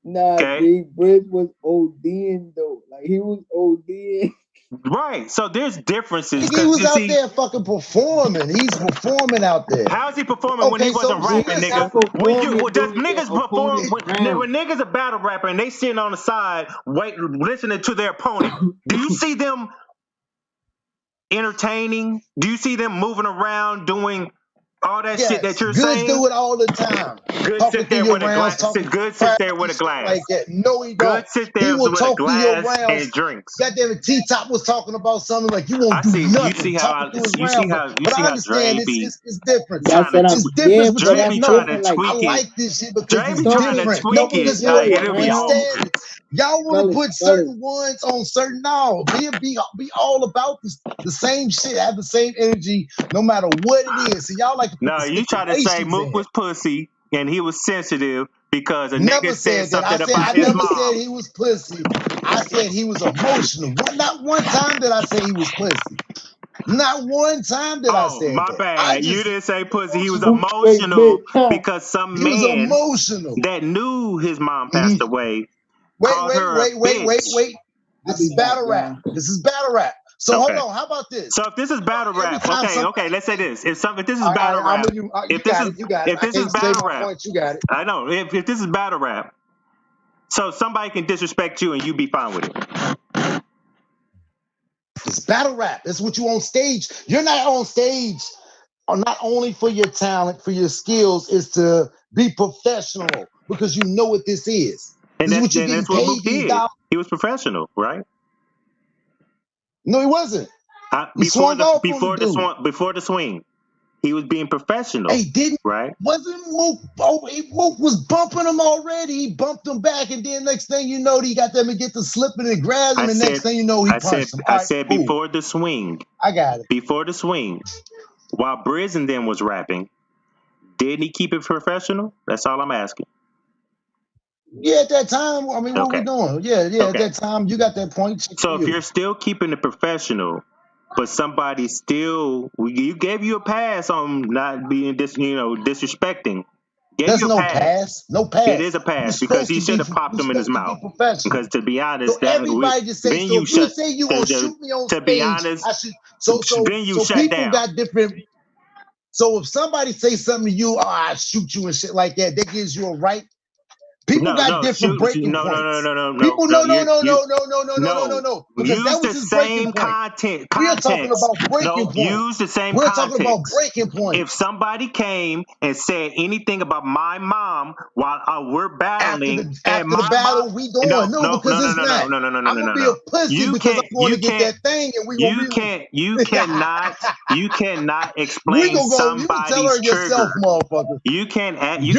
[SPEAKER 4] Nah,
[SPEAKER 2] Okay.
[SPEAKER 4] G, Briz was ODing though. Like he was ODing.
[SPEAKER 2] Right. So there's differences.
[SPEAKER 1] He was out there fucking performing. He's performing out there.
[SPEAKER 2] How is he performing when he wasn't rapping,
[SPEAKER 1] listen,
[SPEAKER 2] nigga? When does niggas perform when
[SPEAKER 4] round.
[SPEAKER 2] niggas a battle rapper and they sitting on the side listening to their opponent? Do you see them entertaining? Do you see them moving around doing all that shit that you're
[SPEAKER 1] Goods
[SPEAKER 2] saying?
[SPEAKER 1] do it all the time.
[SPEAKER 2] Good
[SPEAKER 1] Talking
[SPEAKER 2] sit
[SPEAKER 1] through
[SPEAKER 2] there
[SPEAKER 1] your
[SPEAKER 2] with a
[SPEAKER 1] rounds,
[SPEAKER 2] glass.
[SPEAKER 1] talking
[SPEAKER 2] Good
[SPEAKER 1] crap
[SPEAKER 2] sit there with a
[SPEAKER 1] and shit
[SPEAKER 2] glass.
[SPEAKER 1] like that. No, he don't.
[SPEAKER 2] Good sit
[SPEAKER 1] He
[SPEAKER 2] there
[SPEAKER 1] will
[SPEAKER 2] with a
[SPEAKER 1] talk through your
[SPEAKER 2] glass
[SPEAKER 1] rounds.
[SPEAKER 2] and drinks.
[SPEAKER 1] Goddamn it, T-Top was talking about something like you won't
[SPEAKER 2] I
[SPEAKER 1] do
[SPEAKER 2] see.
[SPEAKER 1] nothing.
[SPEAKER 2] You see
[SPEAKER 1] Talking
[SPEAKER 2] how
[SPEAKER 1] through his
[SPEAKER 2] you see
[SPEAKER 1] rounds.
[SPEAKER 2] how you
[SPEAKER 1] But
[SPEAKER 2] see
[SPEAKER 1] I
[SPEAKER 2] how
[SPEAKER 1] understand
[SPEAKER 2] Dre be
[SPEAKER 1] it's different.
[SPEAKER 4] That's what I'm
[SPEAKER 1] It's different
[SPEAKER 4] saying, but
[SPEAKER 1] between
[SPEAKER 2] Dre
[SPEAKER 4] that's
[SPEAKER 2] be
[SPEAKER 1] no.
[SPEAKER 2] trying to
[SPEAKER 4] different. Like
[SPEAKER 1] I
[SPEAKER 2] tweak it.
[SPEAKER 1] like this shit because
[SPEAKER 2] Dre
[SPEAKER 1] it's
[SPEAKER 2] be trying to
[SPEAKER 1] different.
[SPEAKER 2] tweak
[SPEAKER 1] No,
[SPEAKER 2] it.
[SPEAKER 1] because you
[SPEAKER 2] Like
[SPEAKER 1] don't
[SPEAKER 2] it'll be all.
[SPEAKER 1] understand it. Y'all want to put certain ones on certain now. Be all about the same shit, have the same energy, no matter what it is. So y'all like to put
[SPEAKER 2] No,
[SPEAKER 1] the
[SPEAKER 2] you try to say
[SPEAKER 1] stipulations
[SPEAKER 2] Mook
[SPEAKER 1] in.
[SPEAKER 2] was pussy and he was sensitive because a
[SPEAKER 1] Never
[SPEAKER 2] nigga said
[SPEAKER 1] said that.
[SPEAKER 2] something
[SPEAKER 1] I
[SPEAKER 2] about his
[SPEAKER 1] never
[SPEAKER 2] mom.
[SPEAKER 1] said he was pussy. I said he was emotional. Not one time did I say he was pussy. Not one time did I say
[SPEAKER 2] My
[SPEAKER 1] that.
[SPEAKER 2] bad. You didn't say pussy. He was
[SPEAKER 1] Emotional.
[SPEAKER 2] emotional because some
[SPEAKER 1] He was
[SPEAKER 2] man
[SPEAKER 1] emotional.
[SPEAKER 2] that knew his mom passed away called
[SPEAKER 1] Wait.
[SPEAKER 2] her a bitch.
[SPEAKER 1] This is battle rap. This is battle rap. So hold on. How about this?
[SPEAKER 2] So if this is battle
[SPEAKER 1] Every
[SPEAKER 2] rap,
[SPEAKER 1] time
[SPEAKER 2] okay. Let's say this. If this is battle rap,
[SPEAKER 1] you
[SPEAKER 2] if
[SPEAKER 1] got
[SPEAKER 2] this
[SPEAKER 1] it. You got it.
[SPEAKER 2] if
[SPEAKER 1] I
[SPEAKER 2] this is
[SPEAKER 1] can't say
[SPEAKER 2] battle
[SPEAKER 1] my
[SPEAKER 2] rap,
[SPEAKER 1] point. You got it.
[SPEAKER 2] I know. If this is battle rap, so somebody can disrespect you and you be fine with it.
[SPEAKER 1] It's battle rap. That's what you on stage. You're not on stage not only for your talent, for your skills, is to be professional because you know what this is.
[SPEAKER 2] And
[SPEAKER 1] This is what you're getting
[SPEAKER 2] that's what
[SPEAKER 1] paid
[SPEAKER 2] Mook
[SPEAKER 1] these
[SPEAKER 2] did.
[SPEAKER 1] dollars.
[SPEAKER 2] He was professional, right?
[SPEAKER 1] No, he wasn't. He swung off on
[SPEAKER 2] before the swing, he was being professional.
[SPEAKER 1] Hey,
[SPEAKER 2] right?
[SPEAKER 1] Wasn't Mook? Mook was bumping him already. He bumped him back, and then next thing you know, he got them to get to slipping and grabbing him. And next thing you know, he punched him.
[SPEAKER 2] I said before the swing.
[SPEAKER 1] I got it.
[SPEAKER 2] Before the swing, while Briz and them was rapping, didn't he keep it professional? That's all I'm asking.
[SPEAKER 1] Yeah, at that time, I mean, what we doing? Yeah, at that time, you got that point.
[SPEAKER 2] So if you're still keeping it professional, but somebody still, you gave you a pass on not being disrespecting.
[SPEAKER 1] There's no pass. No pass.
[SPEAKER 2] It is a pass because he should have popped him in his mouth. Because to be honest,
[SPEAKER 1] so everybody just say, so if you say you gonna shoot me on stage,
[SPEAKER 2] be honest,
[SPEAKER 1] I should. So people
[SPEAKER 2] down.
[SPEAKER 1] got different. So if somebody say something to you, I shoot you and shit like that, that gives you a right. People got different breaking points.
[SPEAKER 2] No.
[SPEAKER 1] People, no. Because that was his breaking point.
[SPEAKER 2] Context.
[SPEAKER 1] We are talking about breaking points.
[SPEAKER 2] Use the same
[SPEAKER 1] We're
[SPEAKER 2] context.
[SPEAKER 1] talking about breaking points.
[SPEAKER 2] If somebody came and said anything about my mom while we're battling,
[SPEAKER 1] after the battle, we going because it's not.
[SPEAKER 2] No.
[SPEAKER 1] I'm gonna be a pussy because I'm going to get that thing, and we gonna
[SPEAKER 2] You cannot explain somebody's
[SPEAKER 1] you can tell her yourself, motherfucker.
[SPEAKER 2] You can't argue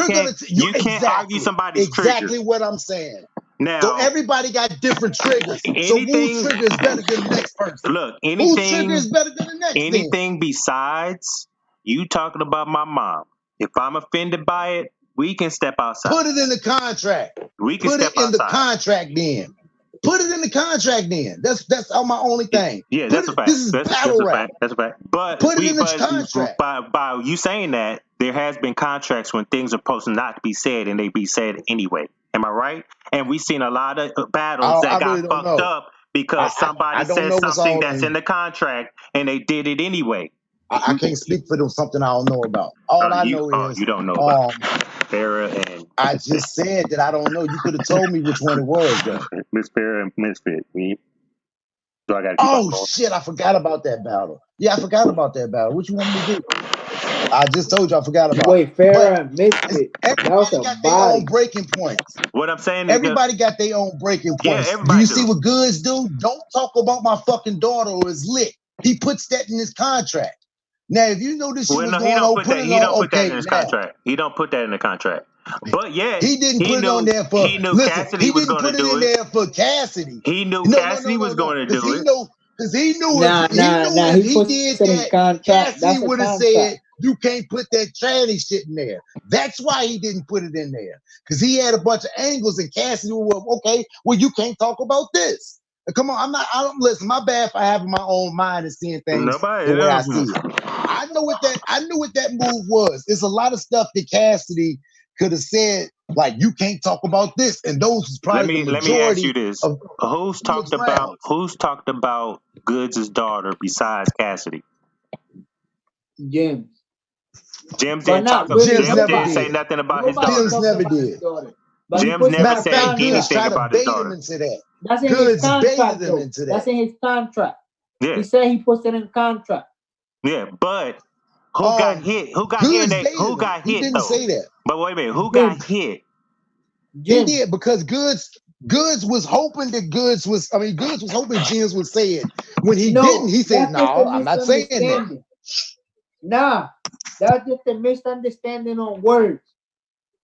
[SPEAKER 2] somebody's
[SPEAKER 1] exactly
[SPEAKER 2] trigger.
[SPEAKER 1] what I'm saying.
[SPEAKER 2] Now,
[SPEAKER 1] so everybody got different triggers. So whose trigger is better than the next person?
[SPEAKER 2] Look,
[SPEAKER 1] whose trigger is better than the next?
[SPEAKER 2] Anything besides you talking about my mom, if I'm offended by it, we can step outside.
[SPEAKER 1] Put it in the contract.
[SPEAKER 2] We can
[SPEAKER 1] put
[SPEAKER 2] step
[SPEAKER 1] it in
[SPEAKER 2] outside.
[SPEAKER 1] the contract then. Put it in the contract then. That's my only thing.
[SPEAKER 2] Yeah, that's a fact.
[SPEAKER 1] This is battle rap.
[SPEAKER 2] That's a fact. But
[SPEAKER 1] put it in the contract.
[SPEAKER 2] By you saying that, there has been contracts when things are supposed not to be said and they be said anyway. Am I right? And we've seen a lot of battles that got fucked up because somebody said something that's in the contract and they did it anyway.
[SPEAKER 1] I can't speak for them, something I don't know about. All I know is
[SPEAKER 2] you don't know about Farrah and
[SPEAKER 1] I just said that I don't know. You could have told me which one it was though.
[SPEAKER 2] Miss Farrah and Misfit. So I gotta
[SPEAKER 1] keep shit, I forgot about that battle. Yeah, I forgot about that battle. What you want me to do? I just told you I forgot about.
[SPEAKER 4] Wait, Farrah and Misfit.
[SPEAKER 1] Everybody got their own breaking points.
[SPEAKER 2] What I'm saying
[SPEAKER 1] is everybody got their own breaking points.
[SPEAKER 2] Yeah,
[SPEAKER 1] do you see what Goods do? Don't talk about my fucking daughter or is lit. He puts that in his contract. Now, if you know this shit was going on, put that in his
[SPEAKER 2] contract. He don't put that in the contract. But yeah,
[SPEAKER 1] he didn't put it on there for.
[SPEAKER 2] He knew Cassidy was going to do it.
[SPEAKER 1] He didn't put it in there for Cassidy.
[SPEAKER 2] He knew Cassidy was going to do it.
[SPEAKER 1] Because he knew if he did that, Cassidy would have said, you can't put that tranny shit in there. That's why he didn't put it in there. Because he had a bunch of angles and Cassidy was, okay, well, you can't talk about this. Come on, I don't listen. My bad for having my own mind and seeing things
[SPEAKER 2] Nobody.
[SPEAKER 1] the way I see it. I knew what that move was. It's a lot of stuff that Cassidy could have said, like, you can't talk about this. And those is probably the
[SPEAKER 2] Let me ask you
[SPEAKER 1] majority
[SPEAKER 2] this:
[SPEAKER 1] of
[SPEAKER 2] Who's talked about Goods' daughter besides Cassidy?
[SPEAKER 4] Jim.
[SPEAKER 2] Jim's
[SPEAKER 4] But
[SPEAKER 2] didn't
[SPEAKER 4] not
[SPEAKER 2] talk.
[SPEAKER 4] really.
[SPEAKER 1] Jim's
[SPEAKER 2] Jim
[SPEAKER 1] never
[SPEAKER 2] didn't say
[SPEAKER 1] did.
[SPEAKER 2] nothing about his
[SPEAKER 4] Nobody
[SPEAKER 2] daughter.
[SPEAKER 1] Jim's
[SPEAKER 4] talked
[SPEAKER 1] never
[SPEAKER 4] about his
[SPEAKER 1] did.
[SPEAKER 4] daughter. But he
[SPEAKER 2] Jim's
[SPEAKER 4] puts it in
[SPEAKER 2] never
[SPEAKER 1] Matter
[SPEAKER 4] his
[SPEAKER 1] of
[SPEAKER 2] said
[SPEAKER 1] fact, Goods
[SPEAKER 4] contract.
[SPEAKER 2] anything
[SPEAKER 1] tried to
[SPEAKER 2] about his
[SPEAKER 1] bait him
[SPEAKER 2] daughter.
[SPEAKER 1] into that.
[SPEAKER 4] That's in his
[SPEAKER 1] Goods
[SPEAKER 4] contract,
[SPEAKER 1] baited him
[SPEAKER 4] though.
[SPEAKER 1] into that.
[SPEAKER 4] That's in his contract.
[SPEAKER 2] Yeah,
[SPEAKER 4] He said he puts it in contract.
[SPEAKER 2] yeah, but who got hit? Who got hit?
[SPEAKER 1] Goods baited
[SPEAKER 2] Who
[SPEAKER 1] him.
[SPEAKER 2] got
[SPEAKER 1] He
[SPEAKER 2] hit
[SPEAKER 1] didn't
[SPEAKER 2] though?
[SPEAKER 1] say that.
[SPEAKER 2] But wait a minute, who
[SPEAKER 4] Jim.
[SPEAKER 2] got hit?
[SPEAKER 1] He
[SPEAKER 4] Jim.
[SPEAKER 1] did because Goods was hoping that Goods was hoping Jim's would say it. When he didn't, he said,
[SPEAKER 4] that's just
[SPEAKER 1] no,
[SPEAKER 4] a
[SPEAKER 1] I'm not saying that.
[SPEAKER 4] misunderstanding. Nah, that's just a misunderstanding on words.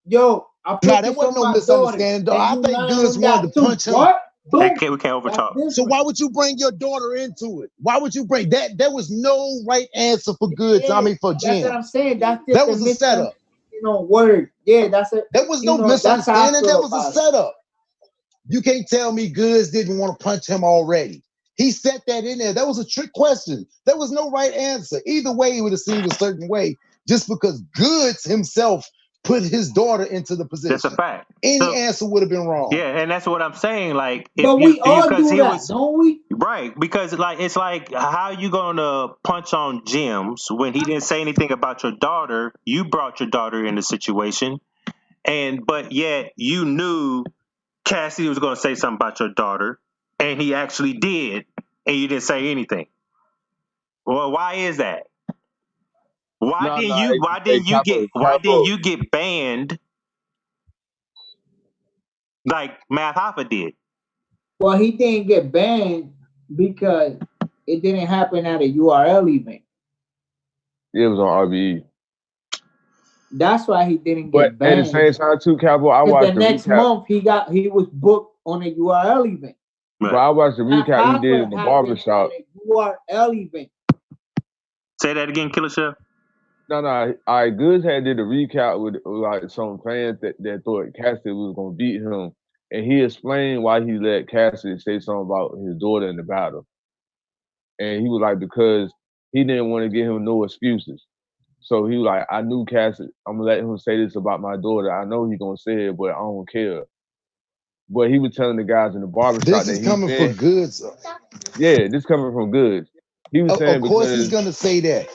[SPEAKER 4] Yo, I put
[SPEAKER 1] Nah, that
[SPEAKER 4] this
[SPEAKER 1] wasn't
[SPEAKER 4] on
[SPEAKER 1] no
[SPEAKER 4] my daughter.
[SPEAKER 1] misunderstanding, though.
[SPEAKER 4] And
[SPEAKER 1] I
[SPEAKER 4] you
[SPEAKER 1] think
[SPEAKER 4] lying
[SPEAKER 1] Goods
[SPEAKER 4] on
[SPEAKER 1] wanted
[SPEAKER 4] that
[SPEAKER 1] to
[SPEAKER 4] too.
[SPEAKER 1] punch him.
[SPEAKER 4] What? Boom.
[SPEAKER 2] We can't
[SPEAKER 4] That's
[SPEAKER 2] overtalk.
[SPEAKER 4] different.
[SPEAKER 1] So why would you bring your daughter into it? Why would you bring that? There was no right answer for Goods.
[SPEAKER 4] Yeah,
[SPEAKER 1] for
[SPEAKER 4] that's
[SPEAKER 1] Jim.
[SPEAKER 4] what I'm saying. That's just
[SPEAKER 1] That
[SPEAKER 4] a
[SPEAKER 1] was a setup.
[SPEAKER 4] Word. Yeah, that's a.
[SPEAKER 1] There was no
[SPEAKER 4] That's how I
[SPEAKER 1] misunderstanding.
[SPEAKER 4] feel
[SPEAKER 1] That was a
[SPEAKER 4] about it.
[SPEAKER 1] setup. You can't tell me Goods didn't want to punch him already. He set that in there. That was a trick question. There was no right answer. Either way, it would have seemed a certain way just because Goods himself put his daughter into the position.
[SPEAKER 2] That's a fact.
[SPEAKER 1] Any answer would have been wrong.
[SPEAKER 2] Yeah, and that's what I'm saying. Like,
[SPEAKER 4] But we all do that, don't we?
[SPEAKER 2] Right, because like it's like how you gonna punch on Jim's when he didn't say anything about your daughter? You brought your daughter in the situation, but yet you knew Cassidy was gonna say something about your daughter, and he actually did, and you didn't say anything. Well, why is that? Why didn't you get banned like Math Hoffa did?
[SPEAKER 4] Well, he didn't get banned because it didn't happen at a URL event.
[SPEAKER 3] It was on RBE.
[SPEAKER 4] That's why he didn't
[SPEAKER 3] But
[SPEAKER 4] get banned.
[SPEAKER 3] at the same time, too, Cowboy, I watched
[SPEAKER 4] the next month he was booked on a URL event.
[SPEAKER 3] Right. But I watched the recap he did in the barbershop.
[SPEAKER 4] URL event.
[SPEAKER 2] Say that again, Killer Chef.
[SPEAKER 3] No. Goods had did a recap with like some fans that thought Cassidy was gonna beat him, and he explained why he let Cassidy say something about his daughter in the battle, and he was like because he didn't want to give him no excuses. So he was like, I knew Cassidy, I'm gonna let him say this about my daughter. I know he's gonna say it, but I don't care. But he was telling the guys in the barbershop
[SPEAKER 1] this is coming from Goods.
[SPEAKER 3] Yeah, this coming from Goods. He was saying
[SPEAKER 1] of course he's gonna say that.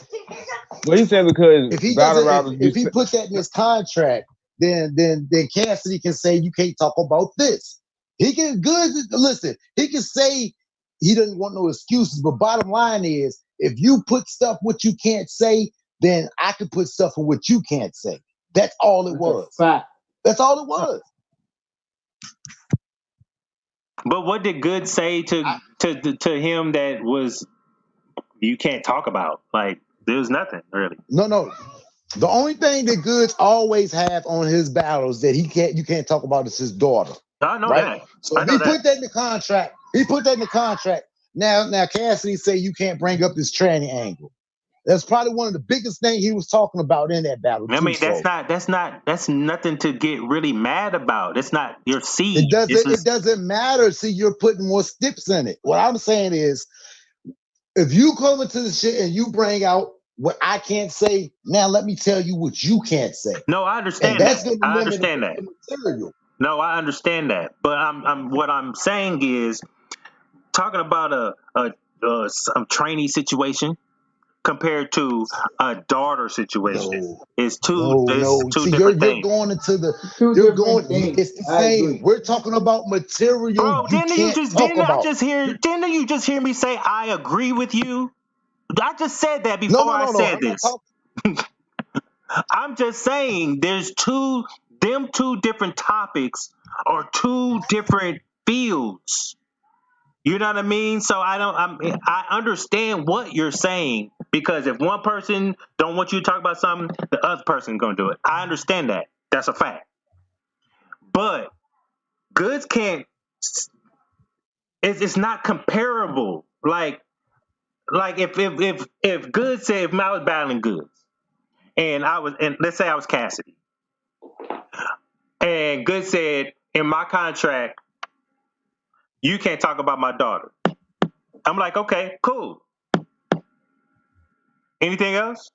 [SPEAKER 3] Well, he's saying because
[SPEAKER 1] if he if he put that in his contract, then Cassidy can say you can't talk about this. He can he can say he doesn't want no excuses, but bottom line is if you put stuff what you can't say, then I can put stuff in what you can't say. That's all it was. That's all it was.
[SPEAKER 2] But what did Good say to him that was you can't talk about? Like there was nothing really.
[SPEAKER 1] No. The only thing that Goods always have on his battles that you can't talk about is his daughter.
[SPEAKER 2] I know
[SPEAKER 1] right?
[SPEAKER 2] that.
[SPEAKER 1] So if he put that in the contract, Now Cassidy say you can't bring up this tranny angle. That's probably one of the biggest things he was talking about in that battle.
[SPEAKER 2] I mean, that's nothing to get really mad about. It's not your seed.
[SPEAKER 1] It doesn't matter. See, you're putting more steps in it. What I'm saying is, if you come into the shit and you bring out what I can't say, now let me tell you what you can't say.
[SPEAKER 2] No, I understand
[SPEAKER 1] and that's
[SPEAKER 2] that.
[SPEAKER 1] I understand that. Material.
[SPEAKER 2] No, I understand that. But what I'm saying is talking about a trainee situation compared to a daughter situation is two different things.
[SPEAKER 1] You're going into it's the same. We're talking about material.
[SPEAKER 2] Bro, didn't you just hear me say I agree with you? I just said that before I said this. I'm just saying there's two different topics or two different fields. You know what I mean? So I understand what you're saying because if one person don't want you to talk about something, the other person's gonna do it. I understand that. That's a fact. But Goods can't. It's not comparable. Like if Goods said if I was battling Goods and let's say I was Cassidy, and Good said in my contract, you can't talk about my daughter. I'm like, okay, cool. Anything else?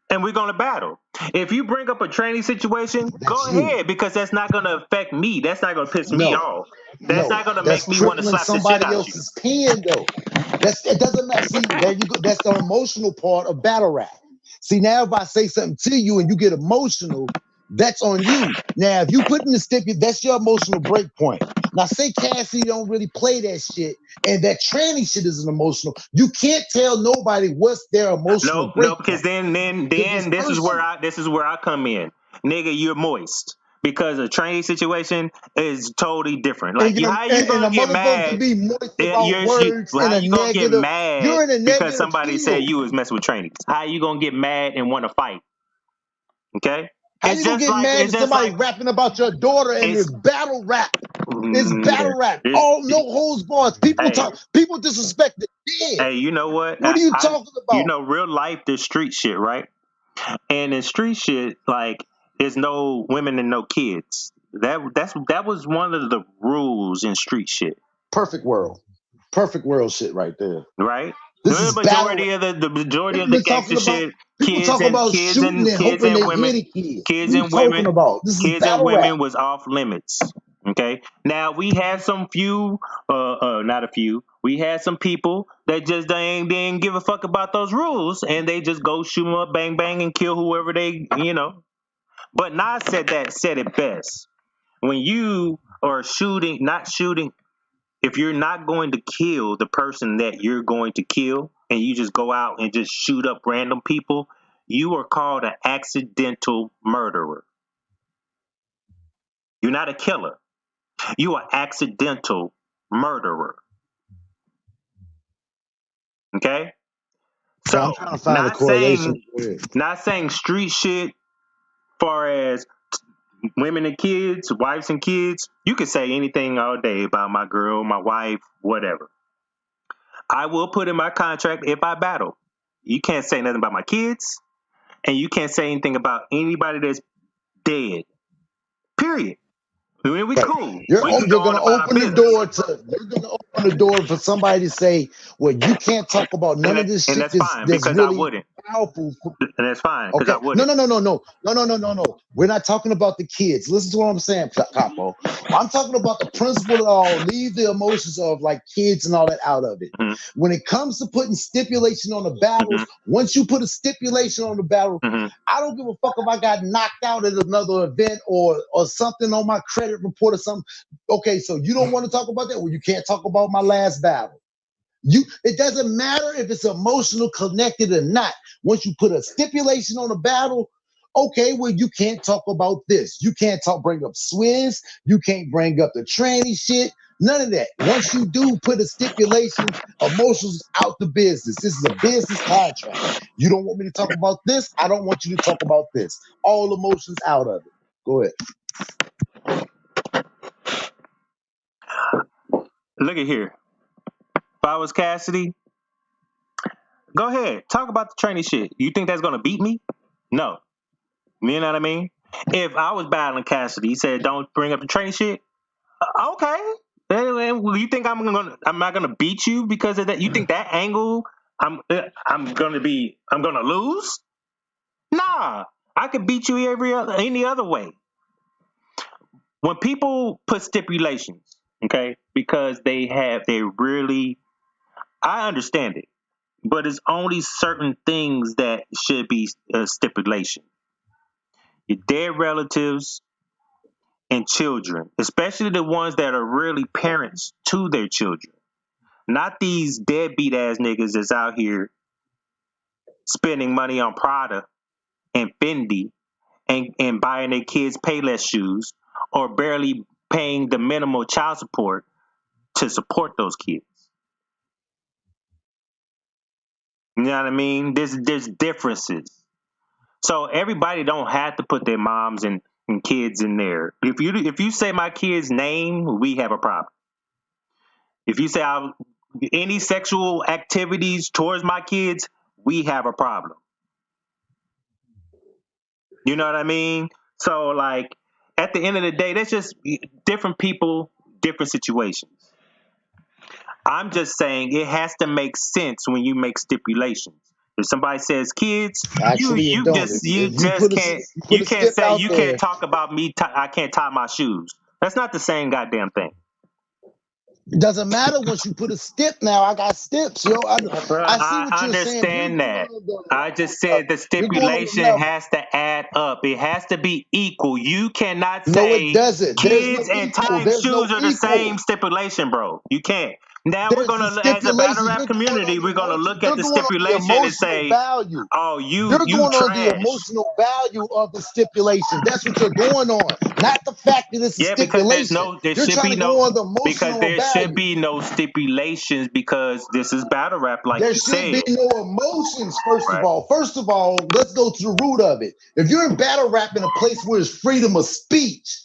[SPEAKER 2] And we're gonna battle. If you bring up a training situation, go
[SPEAKER 1] That's you.
[SPEAKER 2] ahead, because that's not gonna affect me. That's not gonna piss me
[SPEAKER 1] No,
[SPEAKER 2] off. That's
[SPEAKER 1] no,
[SPEAKER 2] not gonna
[SPEAKER 1] that's
[SPEAKER 2] make me want to
[SPEAKER 1] crippling
[SPEAKER 2] slap the shit
[SPEAKER 1] somebody
[SPEAKER 2] out of you.
[SPEAKER 1] else's pen though. It doesn't matter. See, there you go. That's the emotional part of battle rap. See, now if I say something to you and you get emotional, that's on you. Now, if you put in the stipulation, that's your emotional break point. Now, say Cassidy don't really play that shit, and that tranny shit is an emotional. You can't tell nobody what's their emotional break
[SPEAKER 2] No, because
[SPEAKER 1] point.
[SPEAKER 2] then
[SPEAKER 1] It's
[SPEAKER 2] this is where
[SPEAKER 1] personal.
[SPEAKER 2] I come in, nigga. You're moist because a training situation is totally different. Like,
[SPEAKER 1] And you're
[SPEAKER 2] how you
[SPEAKER 1] and
[SPEAKER 2] gonna
[SPEAKER 1] a
[SPEAKER 2] get
[SPEAKER 1] motherfucker
[SPEAKER 2] mad?
[SPEAKER 1] can be moist about words in
[SPEAKER 2] How
[SPEAKER 1] a
[SPEAKER 2] you gonna get
[SPEAKER 1] negative.
[SPEAKER 2] mad
[SPEAKER 1] You're in a
[SPEAKER 2] because
[SPEAKER 1] negative
[SPEAKER 2] somebody said
[SPEAKER 1] field.
[SPEAKER 2] you was messing with trainees? How you gonna get mad and want to fight? Okay,
[SPEAKER 1] How you gonna get mad at somebody rapping about your daughter and it's battle rap? It's battle rap. No holds bars. People disrespect the dead.
[SPEAKER 2] Hey, you know what?
[SPEAKER 1] What are you talking about?
[SPEAKER 2] Real life, there's street shit, right? And in street shit, like, there's no women and no kids. That was one of the rules in street shit.
[SPEAKER 1] Perfect world shit right there.
[SPEAKER 2] Right?
[SPEAKER 1] This is battle rap.
[SPEAKER 2] The majority of
[SPEAKER 1] People
[SPEAKER 2] the
[SPEAKER 1] been talking
[SPEAKER 2] gangster
[SPEAKER 1] about
[SPEAKER 2] shit,
[SPEAKER 1] people talking about shooting and hoping they hit a kid. What are you talking about? This is
[SPEAKER 2] kids and
[SPEAKER 1] battle rap.
[SPEAKER 2] women was off limits. Okay. Now we had some few, not a few. We had some people that just didn't give a fuck about those rules, and they just go shoot 'em up, bang bang, and kill whoever they, But Nas said it best. When you are not shooting, if you're not going to kill the person that you're going to kill, and you just go out and just shoot up random people, you are called an accidental murderer. You're not a killer. You are accidental murderer. Okay?
[SPEAKER 1] Okay, I'm
[SPEAKER 2] So,
[SPEAKER 1] trying to find a correlation.
[SPEAKER 2] not saying street shit far as women and kids, wives and kids. You can say anything all day about my girl, my wife, whatever. I will put in my contract if I battle. You can't say nothing about my kids, and you can't say anything about anybody that's dead. Period. We
[SPEAKER 1] Right.
[SPEAKER 2] cool.
[SPEAKER 1] You're
[SPEAKER 2] We can go on
[SPEAKER 1] gonna
[SPEAKER 2] about our
[SPEAKER 1] open the
[SPEAKER 2] business.
[SPEAKER 1] door for somebody to say, well, you can't talk about none of this
[SPEAKER 2] And
[SPEAKER 1] shit
[SPEAKER 2] that's fine,
[SPEAKER 1] that's
[SPEAKER 2] because I
[SPEAKER 1] really
[SPEAKER 2] wouldn't.
[SPEAKER 1] powerful.
[SPEAKER 2] And that's fine, because I
[SPEAKER 1] Okay. No,
[SPEAKER 2] wouldn't.
[SPEAKER 1] no, no, no, no, no, no, no, no, no. We're not talking about the kids. Listen to what I'm saying, Capo. I'm talking about the principle of all. Leave the emotions of like kids and all that out of it.
[SPEAKER 2] Mhm.
[SPEAKER 1] When it comes to putting stipulation on the battles, once you put a stipulation on the battle, I don't give a fuck if I got knocked out at another event or something on my credit report or something. Okay, so you don't want to talk about that? Well, you can't talk about my last battle. It doesn't matter if it's emotional connected or not. Once you put a stipulation on a battle, okay, well, you can't talk about this. You can't bring up Swizz. You can't bring up the tranny shit. None of that. Once you do put a stipulation, emotions out the business. This is a business contract. You don't want me to talk about this. I don't want you to talk about this. All emotions out of it. Go ahead.
[SPEAKER 2] Look at here. If I was Cassidy, go ahead. Talk about the training shit. You think that's going to beat me? No. You know what I mean? If I was battling Cassidy, he said, don't bring up the training shit. Okay. You think I'm not gonna beat you because of that? You think that angle I'm gonna lose? Nah, I could beat you any other way. When people put stipulations, okay, because I understand it, but it's only certain things that should be a stipulation. Your dead relatives and children, especially the ones that are really parents to their children. Not these deadbeat ass niggas that's out here spending money on Prada and Fendi and buying their kids Payless shoes or barely paying the minimal child support to support those kids. You know what I mean? There's differences. So everybody don't have to put their moms and kids in there. If you say my kid's name, we have a problem. If you say any sexual activities towards my kids, we have a problem. You know what I mean? So like at the end of the day, that's just different people, different situations. I'm just saying it has to make sense when you make stipulations. If somebody says kids,
[SPEAKER 1] Actually, it don't.
[SPEAKER 2] you
[SPEAKER 1] If you
[SPEAKER 2] just
[SPEAKER 1] put
[SPEAKER 2] can't
[SPEAKER 1] a stip
[SPEAKER 2] say
[SPEAKER 1] out
[SPEAKER 2] you
[SPEAKER 1] there,
[SPEAKER 2] can't talk about me. I can't tie my shoes. That's not the same goddamn thing.
[SPEAKER 1] it doesn't matter once you put a stip. Now I got stips, yo. I see
[SPEAKER 2] I
[SPEAKER 1] what you're saying.
[SPEAKER 2] understand that. I just said the
[SPEAKER 1] You're going on the
[SPEAKER 2] stipulation
[SPEAKER 1] level.
[SPEAKER 2] has to add up. It has to be equal. You cannot
[SPEAKER 1] No, it
[SPEAKER 2] say
[SPEAKER 1] doesn't. There's no
[SPEAKER 2] kids and
[SPEAKER 1] equal.
[SPEAKER 2] tying
[SPEAKER 1] There's no
[SPEAKER 2] shoes are the
[SPEAKER 1] equal.
[SPEAKER 2] same stipulation, bro. You can't. Now we're
[SPEAKER 1] There's the
[SPEAKER 2] gonna, as a battle
[SPEAKER 1] stipulations.
[SPEAKER 2] rap
[SPEAKER 1] You're going
[SPEAKER 2] community,
[SPEAKER 1] on the
[SPEAKER 2] we're gonna
[SPEAKER 1] emotion.
[SPEAKER 2] look at
[SPEAKER 1] You're
[SPEAKER 2] the
[SPEAKER 1] going on the
[SPEAKER 2] stipulation and
[SPEAKER 1] emotional
[SPEAKER 2] say,
[SPEAKER 1] value.
[SPEAKER 2] "Oh,
[SPEAKER 1] You're
[SPEAKER 2] you
[SPEAKER 1] going on the
[SPEAKER 2] trash."
[SPEAKER 1] emotional value of the stipulation. That's what you're going on, not the fact that it's a
[SPEAKER 2] Yeah, because
[SPEAKER 1] stipulation.
[SPEAKER 2] there
[SPEAKER 1] You're
[SPEAKER 2] should
[SPEAKER 1] trying
[SPEAKER 2] be
[SPEAKER 1] to go
[SPEAKER 2] no,
[SPEAKER 1] on the
[SPEAKER 2] because
[SPEAKER 1] emotional
[SPEAKER 2] there should
[SPEAKER 1] value.
[SPEAKER 2] be no stipulations because this is battle rap, like
[SPEAKER 1] There
[SPEAKER 2] you
[SPEAKER 1] should
[SPEAKER 2] said,
[SPEAKER 1] be no emotions, first of
[SPEAKER 2] right?
[SPEAKER 1] all. First of all, let's go to the root of it. If you're in battle rap in a place where it's freedom of speech,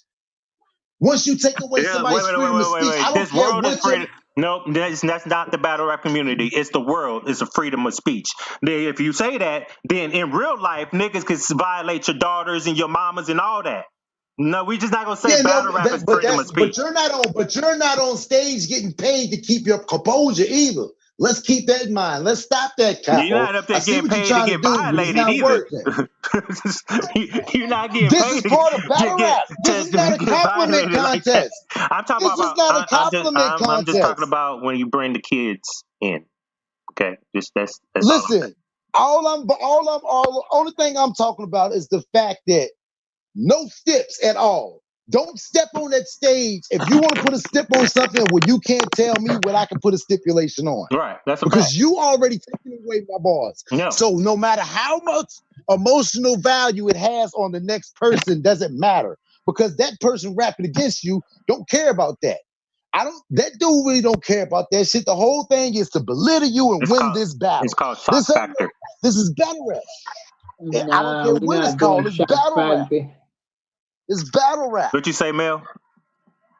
[SPEAKER 1] once you take away
[SPEAKER 2] Yeah,
[SPEAKER 1] somebody's freedom of speech, I don't
[SPEAKER 2] This
[SPEAKER 1] care
[SPEAKER 2] world is
[SPEAKER 1] what your
[SPEAKER 2] free. No, that's not the battle rap community. It's the world. It's a freedom of speech. If you say that, then in real life, niggas could violate your daughters and your mamas and all that. No, we just not gonna say
[SPEAKER 1] yeah, no,
[SPEAKER 2] battle rap is freedom of speech.
[SPEAKER 1] but you're not on stage getting paid to keep your composure either. Let's keep that in mind. Let's stop that,
[SPEAKER 2] You're
[SPEAKER 1] Capo.
[SPEAKER 2] not up
[SPEAKER 1] I
[SPEAKER 2] there
[SPEAKER 1] see
[SPEAKER 2] getting
[SPEAKER 1] what you're
[SPEAKER 2] paid to
[SPEAKER 1] trying to
[SPEAKER 2] get
[SPEAKER 1] do, but it's
[SPEAKER 2] violated
[SPEAKER 1] not
[SPEAKER 2] either.
[SPEAKER 1] working.
[SPEAKER 2] You're not getting
[SPEAKER 1] This is
[SPEAKER 2] paid
[SPEAKER 1] part of battle rap. This is not
[SPEAKER 2] to
[SPEAKER 1] a
[SPEAKER 2] get
[SPEAKER 1] compliment
[SPEAKER 2] violated like that.
[SPEAKER 1] contest.
[SPEAKER 2] I'm talking
[SPEAKER 1] This is
[SPEAKER 2] about.
[SPEAKER 1] not a compliment
[SPEAKER 2] I'm just talking
[SPEAKER 1] contest.
[SPEAKER 2] about when you bring the kids in. Okay, just that's all I'm saying.
[SPEAKER 1] Listen, only thing I'm talking about is the fact that no steps at all. Don't step on that stage. If you want to put a step on something, well, you can't tell me what I can put a stipulation on.
[SPEAKER 2] Right, that's a fact.
[SPEAKER 1] Because you already taken away my bars.
[SPEAKER 2] No.
[SPEAKER 1] So no matter how much emotional value it has on the next person, doesn't matter. Because that person rapping against you don't care about that. That dude really don't care about that shit. The whole thing is to belittle you and win this battle.
[SPEAKER 2] It's called shock factor.
[SPEAKER 1] This is battle rap. I don't care
[SPEAKER 4] we're
[SPEAKER 1] what it's
[SPEAKER 4] not
[SPEAKER 1] called.
[SPEAKER 4] doing
[SPEAKER 1] It's
[SPEAKER 4] shock
[SPEAKER 1] battle rap.
[SPEAKER 4] factor.
[SPEAKER 1] It's battle rap.
[SPEAKER 2] What you say, Mel?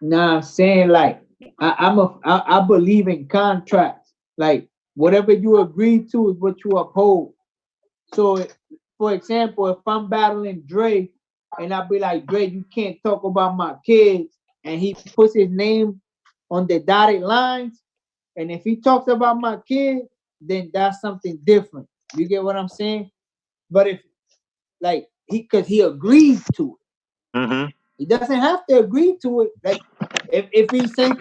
[SPEAKER 4] Nah, I'm saying like I believe in contracts. Like whatever you agree to is what you uphold. So, for example, if I'm battling Dre, and I be like, Dre, you can't talk about my kids, and he puts his name on the dotted lines, and if he talks about my kid, then that's something different. You get what I'm saying? But if like because he agreed to it,
[SPEAKER 2] Mm-hmm.
[SPEAKER 4] he doesn't have to agree to it. Like if he say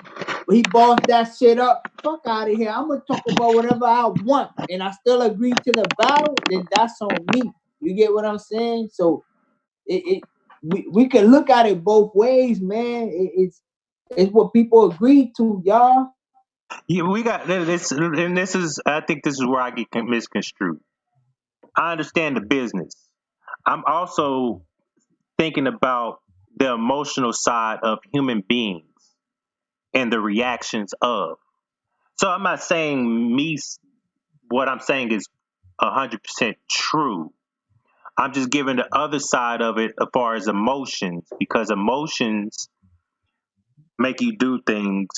[SPEAKER 4] he bossed that shit up, fuck out of here. I'm gonna talk about whatever I want, and I still agree to the battle. Then that's on me. You get what I'm saying? So we can look at it both ways, man. It's what people agree to, y'all.
[SPEAKER 2] Yeah, we got this, and this is. I think this is where I get misconstrued. I understand the business. I'm also thinking about the emotional side of human beings and the reactions of. So I'm not saying me. What I'm saying is 100% true. I'm just giving the other side of it as far as emotions, because emotions make you do things.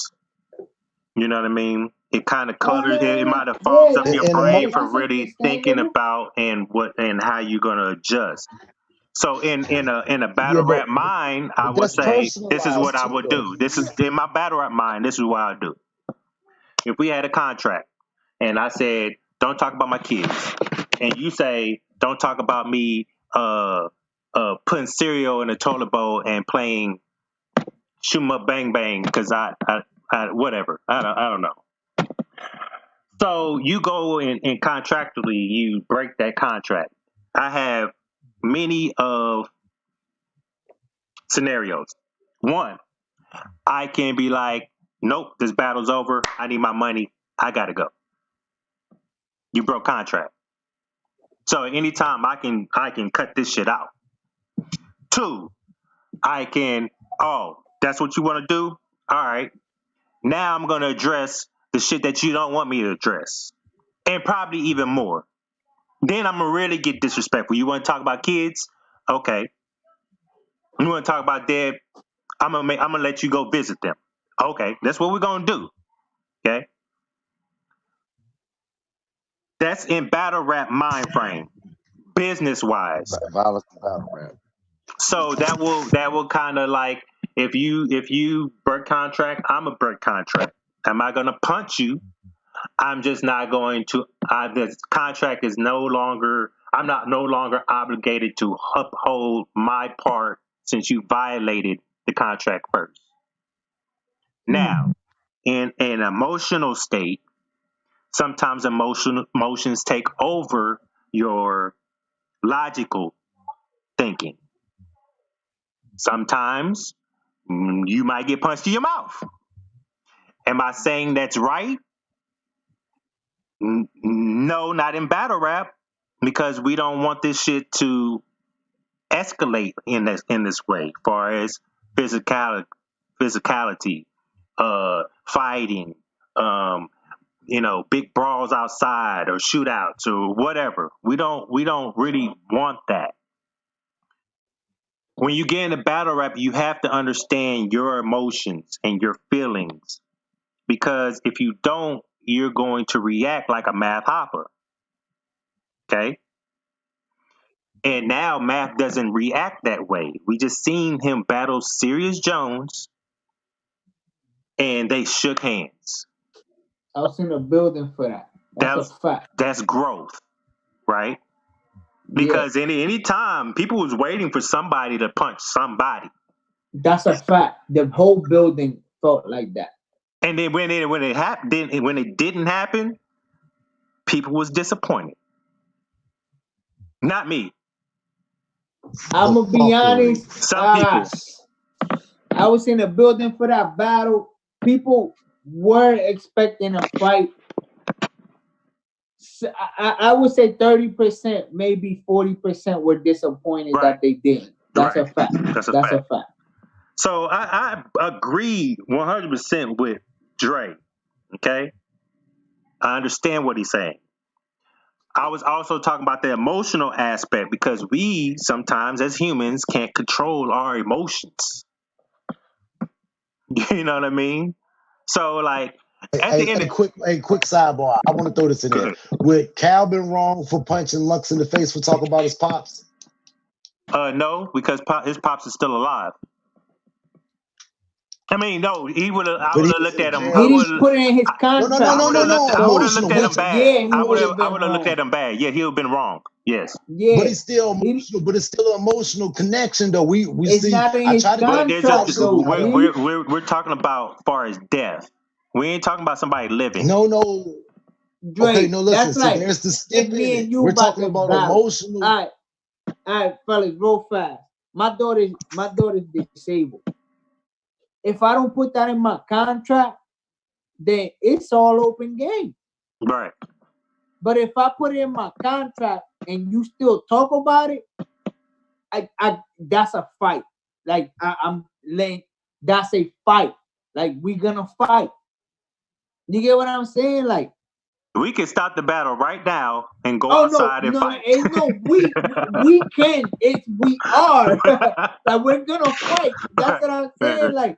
[SPEAKER 2] You know what I mean? It kind of clutters. It might have fogs up your brain for
[SPEAKER 4] That's
[SPEAKER 2] really thinking
[SPEAKER 4] understandable.
[SPEAKER 2] about and how you're gonna adjust. So in a
[SPEAKER 1] Yeah,
[SPEAKER 2] battle rap mind, I would
[SPEAKER 1] that's
[SPEAKER 2] say this is what
[SPEAKER 1] personalized
[SPEAKER 2] I
[SPEAKER 1] too,
[SPEAKER 2] would
[SPEAKER 1] though.
[SPEAKER 2] do. This is in my battle rap mind. This is what I do. If we had a contract and I said, "Don't talk about my kids," and you say, "Don't talk about me putting cereal in a toilet bowl and playing shoot 'em up bang bang," because I whatever. I don't know. So you go and contractually you break that contract. I have many of scenarios. One, I can be like, nope, this battle's over. I need my money. I gotta go. You broke contract. So anytime I can cut this shit out. Two, I can, oh, that's what you want to do? All right. Now I'm gonna address the shit that you don't want me to address. And probably even more. Then I'm gonna really get disrespectful. You want to talk about kids? Okay. You want to talk about dead? I'm gonna let you go visit them. Okay, that's what we're gonna do. Okay, that's in battle rap mind frame. business wise.
[SPEAKER 1] Violence and battle rap.
[SPEAKER 2] So that will kind of like if you break contract, I'm a break contract. Am I gonna punch you? I'm just not going to. This contract is no longer. I'm not no longer obligated to uphold my part since you violated the contract first. Now, in an emotional state, sometimes emotions take over your logical thinking. Sometimes you might get punched in your mouth. Am I saying that's right? No, not in battle rap, because we don't want this shit to escalate in this way, far as physicality, fighting, big brawls outside or shootouts or whatever. We don't really want that. When you get into battle rap, you have to understand your emotions and your feelings, because if you don't, you're going to react like a math hopper. Okay? And now Math doesn't react that way. We just seen him battle Sirius Jones, and they shook hands.
[SPEAKER 4] I was in the building for that. That's a fact.
[SPEAKER 2] That's growth, right? Because any time people was waiting for somebody to punch somebody.
[SPEAKER 4] That's a fact. The whole building felt like that.
[SPEAKER 2] And then when it didn't happen, people was disappointed. Not me.
[SPEAKER 4] I'm gonna be honest.
[SPEAKER 2] Some people.
[SPEAKER 4] I was in the building for that battle. People were expecting a fight. So I would say 30%, maybe 40% were disappointed that they didn't. That's a fact. That's a fact.
[SPEAKER 2] So I agree 100% with Dre. Okay, I understand what he's saying. I was also talking about the emotional aspect, because we sometimes as humans can't control our emotions. You know what I mean? So like at the end,
[SPEAKER 1] quick sidebar. I want to throw this in there. Would Cal been wrong for punching Lux in the face for talking about his pops?
[SPEAKER 2] No, because his pops is still alive. I mean, no, he would have. I would have looked at him.
[SPEAKER 4] He didn't put it in his contract.
[SPEAKER 2] No. I would have looked at him bad.
[SPEAKER 4] Yeah,
[SPEAKER 2] I would have looked at him bad. Yeah, he would have been wrong. Yes.
[SPEAKER 4] Yeah.
[SPEAKER 1] But he's still emotional. But it's still an emotional connection, though. We
[SPEAKER 4] it's
[SPEAKER 1] see.
[SPEAKER 4] Not in his contract,
[SPEAKER 2] we're talking about far as death. We ain't talking about somebody living.
[SPEAKER 1] No.
[SPEAKER 4] Drake,
[SPEAKER 1] okay, no. Listen.
[SPEAKER 4] That's like,
[SPEAKER 1] there's the skip in it.
[SPEAKER 4] We're
[SPEAKER 1] talking about emotional.
[SPEAKER 4] All right, fellas, real fast. My daughter's disabled. If I don't put that in my contract, then it's all open game.
[SPEAKER 2] Right.
[SPEAKER 4] But if I put it in my contract and you still talk about it, I that's a fight. Like I'm laying, that's a fight. Like we gonna fight. You get what I'm saying? Like
[SPEAKER 2] we can stop the battle right now and go outside and fight.
[SPEAKER 4] No, we can. We are. Like we're gonna fight. That's what I'm saying. Like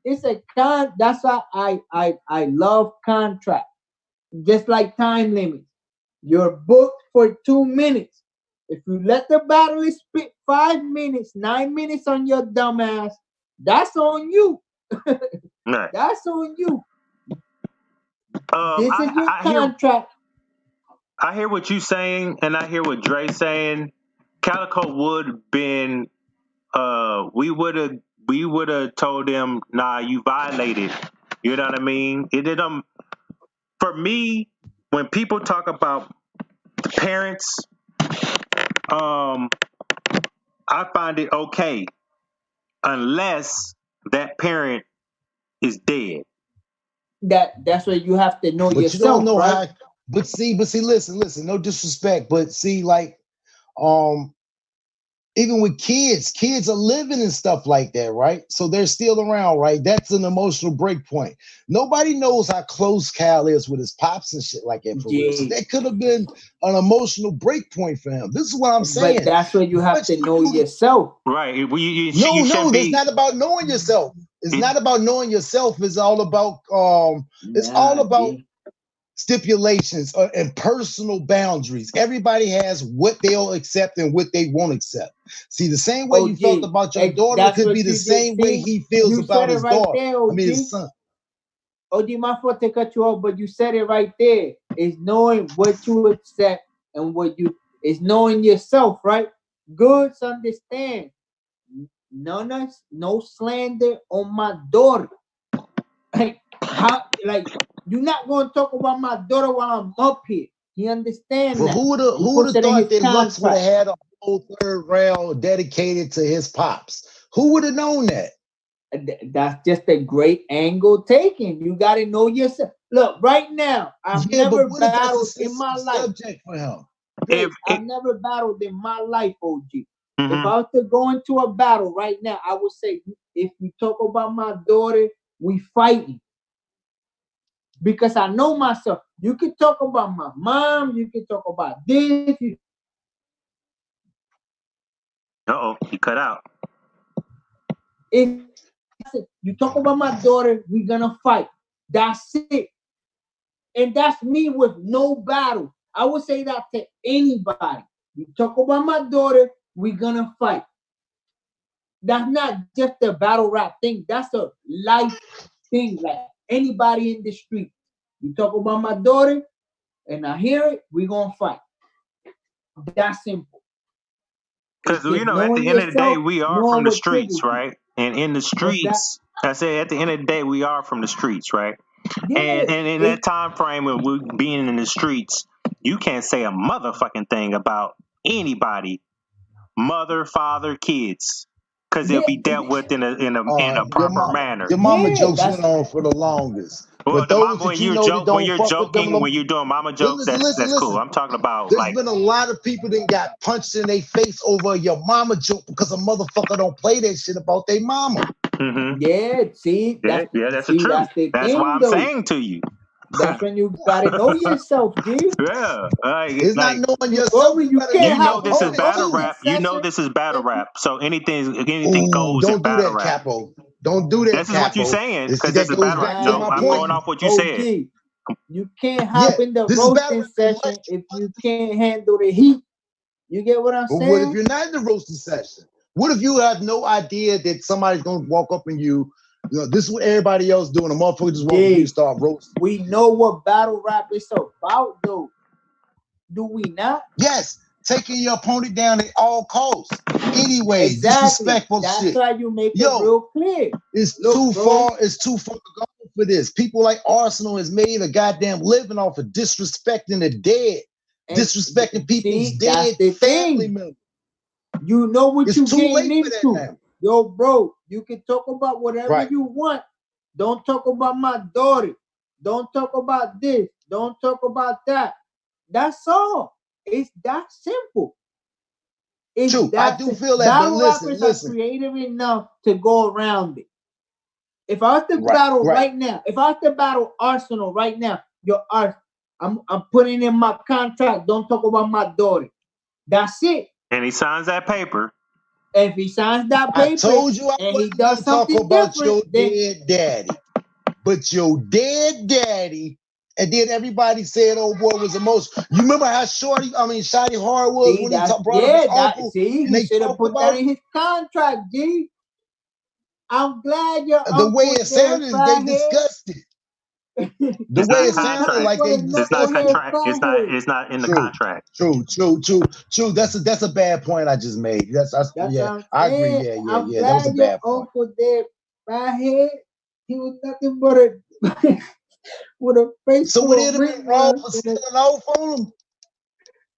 [SPEAKER 4] it's a that's why I love contract. Just like time limits. You're booked for 2 minutes. If you let the battle spit 5 minutes, 9 minutes on your dumb ass, that's on you.
[SPEAKER 2] Right.
[SPEAKER 4] That's on you. This is your contract.
[SPEAKER 2] I hear what you're saying, and I hear what Dre's saying. Calico would have been. We would have told him, nah, you violated. You know what I mean? It did for me, when people talk about the parents, I find it okay unless that parent is dead.
[SPEAKER 4] That's what you have to know
[SPEAKER 1] but
[SPEAKER 4] yourself.
[SPEAKER 1] You don't know
[SPEAKER 4] right?
[SPEAKER 1] how. But see, listen. No disrespect, but see, like, even with kids are living and stuff like that, right? So they're still around, right? That's an emotional break point. Nobody knows how close Cal is with his pops and shit like that for real. So that could have been an emotional break point for him. This is what I'm saying.
[SPEAKER 4] But that's what you have to know yourself.
[SPEAKER 2] Right.
[SPEAKER 1] No, it's not about knowing yourself. It's not about knowing yourself. It's all about stipulations and personal boundaries. Everybody has what they'll accept and what they won't accept. See, the same way you felt about your daughter could be the same way he feels about his daughter. I mean, his son.
[SPEAKER 4] OG, my fault to cut you off, but you said it right there. It's knowing what you accept and what you is knowing yourself, right? Goods understand. No slander on my daughter. Like you're not gonna talk about my daughter while I'm up here. You understand
[SPEAKER 1] but
[SPEAKER 4] that?
[SPEAKER 1] Who would have thought that Lux would have had a whole third round dedicated to his pops? Who would have known that?
[SPEAKER 4] That's just a great angle taken. You got to know yourself. Look, right now, I've never battled in my life.
[SPEAKER 1] Subject for him.
[SPEAKER 4] I've never battled in my life, OG. Mm-hmm. If I was to go into a battle right now, I would say, if we talk about my daughter, we fighting. Because I know myself. You can talk about my mom. You can talk about this.
[SPEAKER 2] He cut out.
[SPEAKER 4] You talk about my daughter, we're gonna fight. That's it. And that's me with no battle. I would say that to anybody. You talk about my daughter, we're gonna fight. That's not just a battle rap thing. That's a life thing. Like anybody in the street. You talk about my daughter, and I hear it, we're gonna fight. That's simple.
[SPEAKER 2] Because at the end of the day, we are from the streets, right? And in the streets, I say at the end of the day, we are from the streets, right? Yeah, and in that time frame of we being in the streets, you can't say a motherfucking thing about anybody, mother, father, kids, because they'll be dealt with in a proper manner.
[SPEAKER 1] Your mama jokes went on for the longest.
[SPEAKER 2] Well,
[SPEAKER 1] but those that you know that don't fuck with them,
[SPEAKER 2] when you're doing mama jokes, that's cool. I'm talking about
[SPEAKER 1] there's been a lot of people that got punched in their face over your mama joke because a motherfucker don't play that shit about their mama.
[SPEAKER 2] Mm-hmm.
[SPEAKER 4] Yeah, see,
[SPEAKER 2] that's the truth. That's why I'm saying to you.
[SPEAKER 4] That's when you gotta know yourself, G.
[SPEAKER 2] Yeah,
[SPEAKER 1] it's not knowing yourself.
[SPEAKER 2] You know this is battle rap. You know this is battle rap. So anything goes in battle rap.
[SPEAKER 1] Capo. Don't do that.
[SPEAKER 2] This is what you're saying because this is battle rap. No, I'm going off what you said.
[SPEAKER 4] You can't hop in the roasting session if you can't handle the heat. You get what I'm saying?
[SPEAKER 1] What if you're not in the roasting session? What if you have no idea that somebody's gonna walk up on you? You know, this is what everybody else doing. A motherfucker just walk up and start roasting.
[SPEAKER 4] We know what battle rap is about, though. Do we not?
[SPEAKER 1] Yes, taking your opponent down at all costs. Anyway, disrespectful
[SPEAKER 4] That's
[SPEAKER 1] shit.
[SPEAKER 4] That's why you make it real clear.
[SPEAKER 1] It's too far to go for this. People like Arsenal has made a goddamn living off of disrespecting the dead, disrespecting people's dead family members.
[SPEAKER 4] You know what you're getting into. Yo, bro, you can talk about whatever you want. Don't talk about my daughter. Don't talk about this. Don't talk about that. That's all. It's that simple. It's
[SPEAKER 1] true. I do feel that, but listen.
[SPEAKER 4] Are creative enough to go around it. If I was to battle right now, if I was to battle Arsenal right now, I'm putting in my contract. Don't talk about my daughter. That's it.
[SPEAKER 2] And he signs that paper.
[SPEAKER 4] If he signs that paper,
[SPEAKER 1] I told you I
[SPEAKER 4] and he does something
[SPEAKER 1] about your dead daddy. But your dead daddy, and then everybody said, "Oh boy, was the most." You remember how Shotty Hard was when he brought up his uncle?
[SPEAKER 4] He should have put that in his contract, G. I'm glad your
[SPEAKER 1] the way it sounded, they discussed it. The way it sounded like they
[SPEAKER 2] it's not contract. It's not in the contract.
[SPEAKER 1] True. That's a bad point I just made. I agree. Yeah. That was a bad point.
[SPEAKER 4] Uncle there, my head, he was nothing but a with a face.
[SPEAKER 1] So would it have been wrong for selling off on him?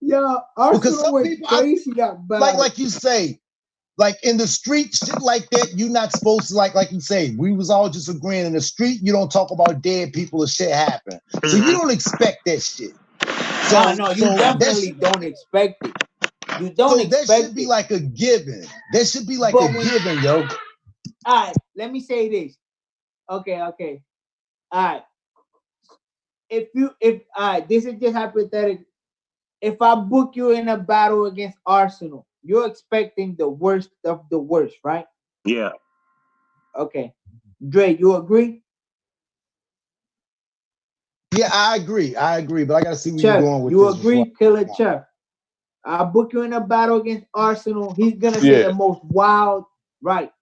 [SPEAKER 4] Yeah, because some people crazy
[SPEAKER 1] like you say. Like in the street, shit like that, you're not supposed to like you say. We was all just agreeing in the street. You don't talk about dead people or shit happen, so you don't expect that shit.
[SPEAKER 4] So no, you definitely don't expect it. You don't expect
[SPEAKER 1] that should be like a given. That should be like a given, yo.
[SPEAKER 4] All right, let me say this. Okay. All right. If this is just hypothetical. If I book you in a battle against Arsenal, you're expecting the worst of the worst, right?
[SPEAKER 2] Yeah.
[SPEAKER 4] Okay. Dre, you agree?
[SPEAKER 1] Yeah, I agree. But I gotta see where
[SPEAKER 4] Chef,
[SPEAKER 1] you're going with
[SPEAKER 4] you
[SPEAKER 1] this.
[SPEAKER 4] agree, Killer Chef? I book you in a battle against Arsenal. He's gonna say
[SPEAKER 3] Yeah.
[SPEAKER 4] the most wild, right?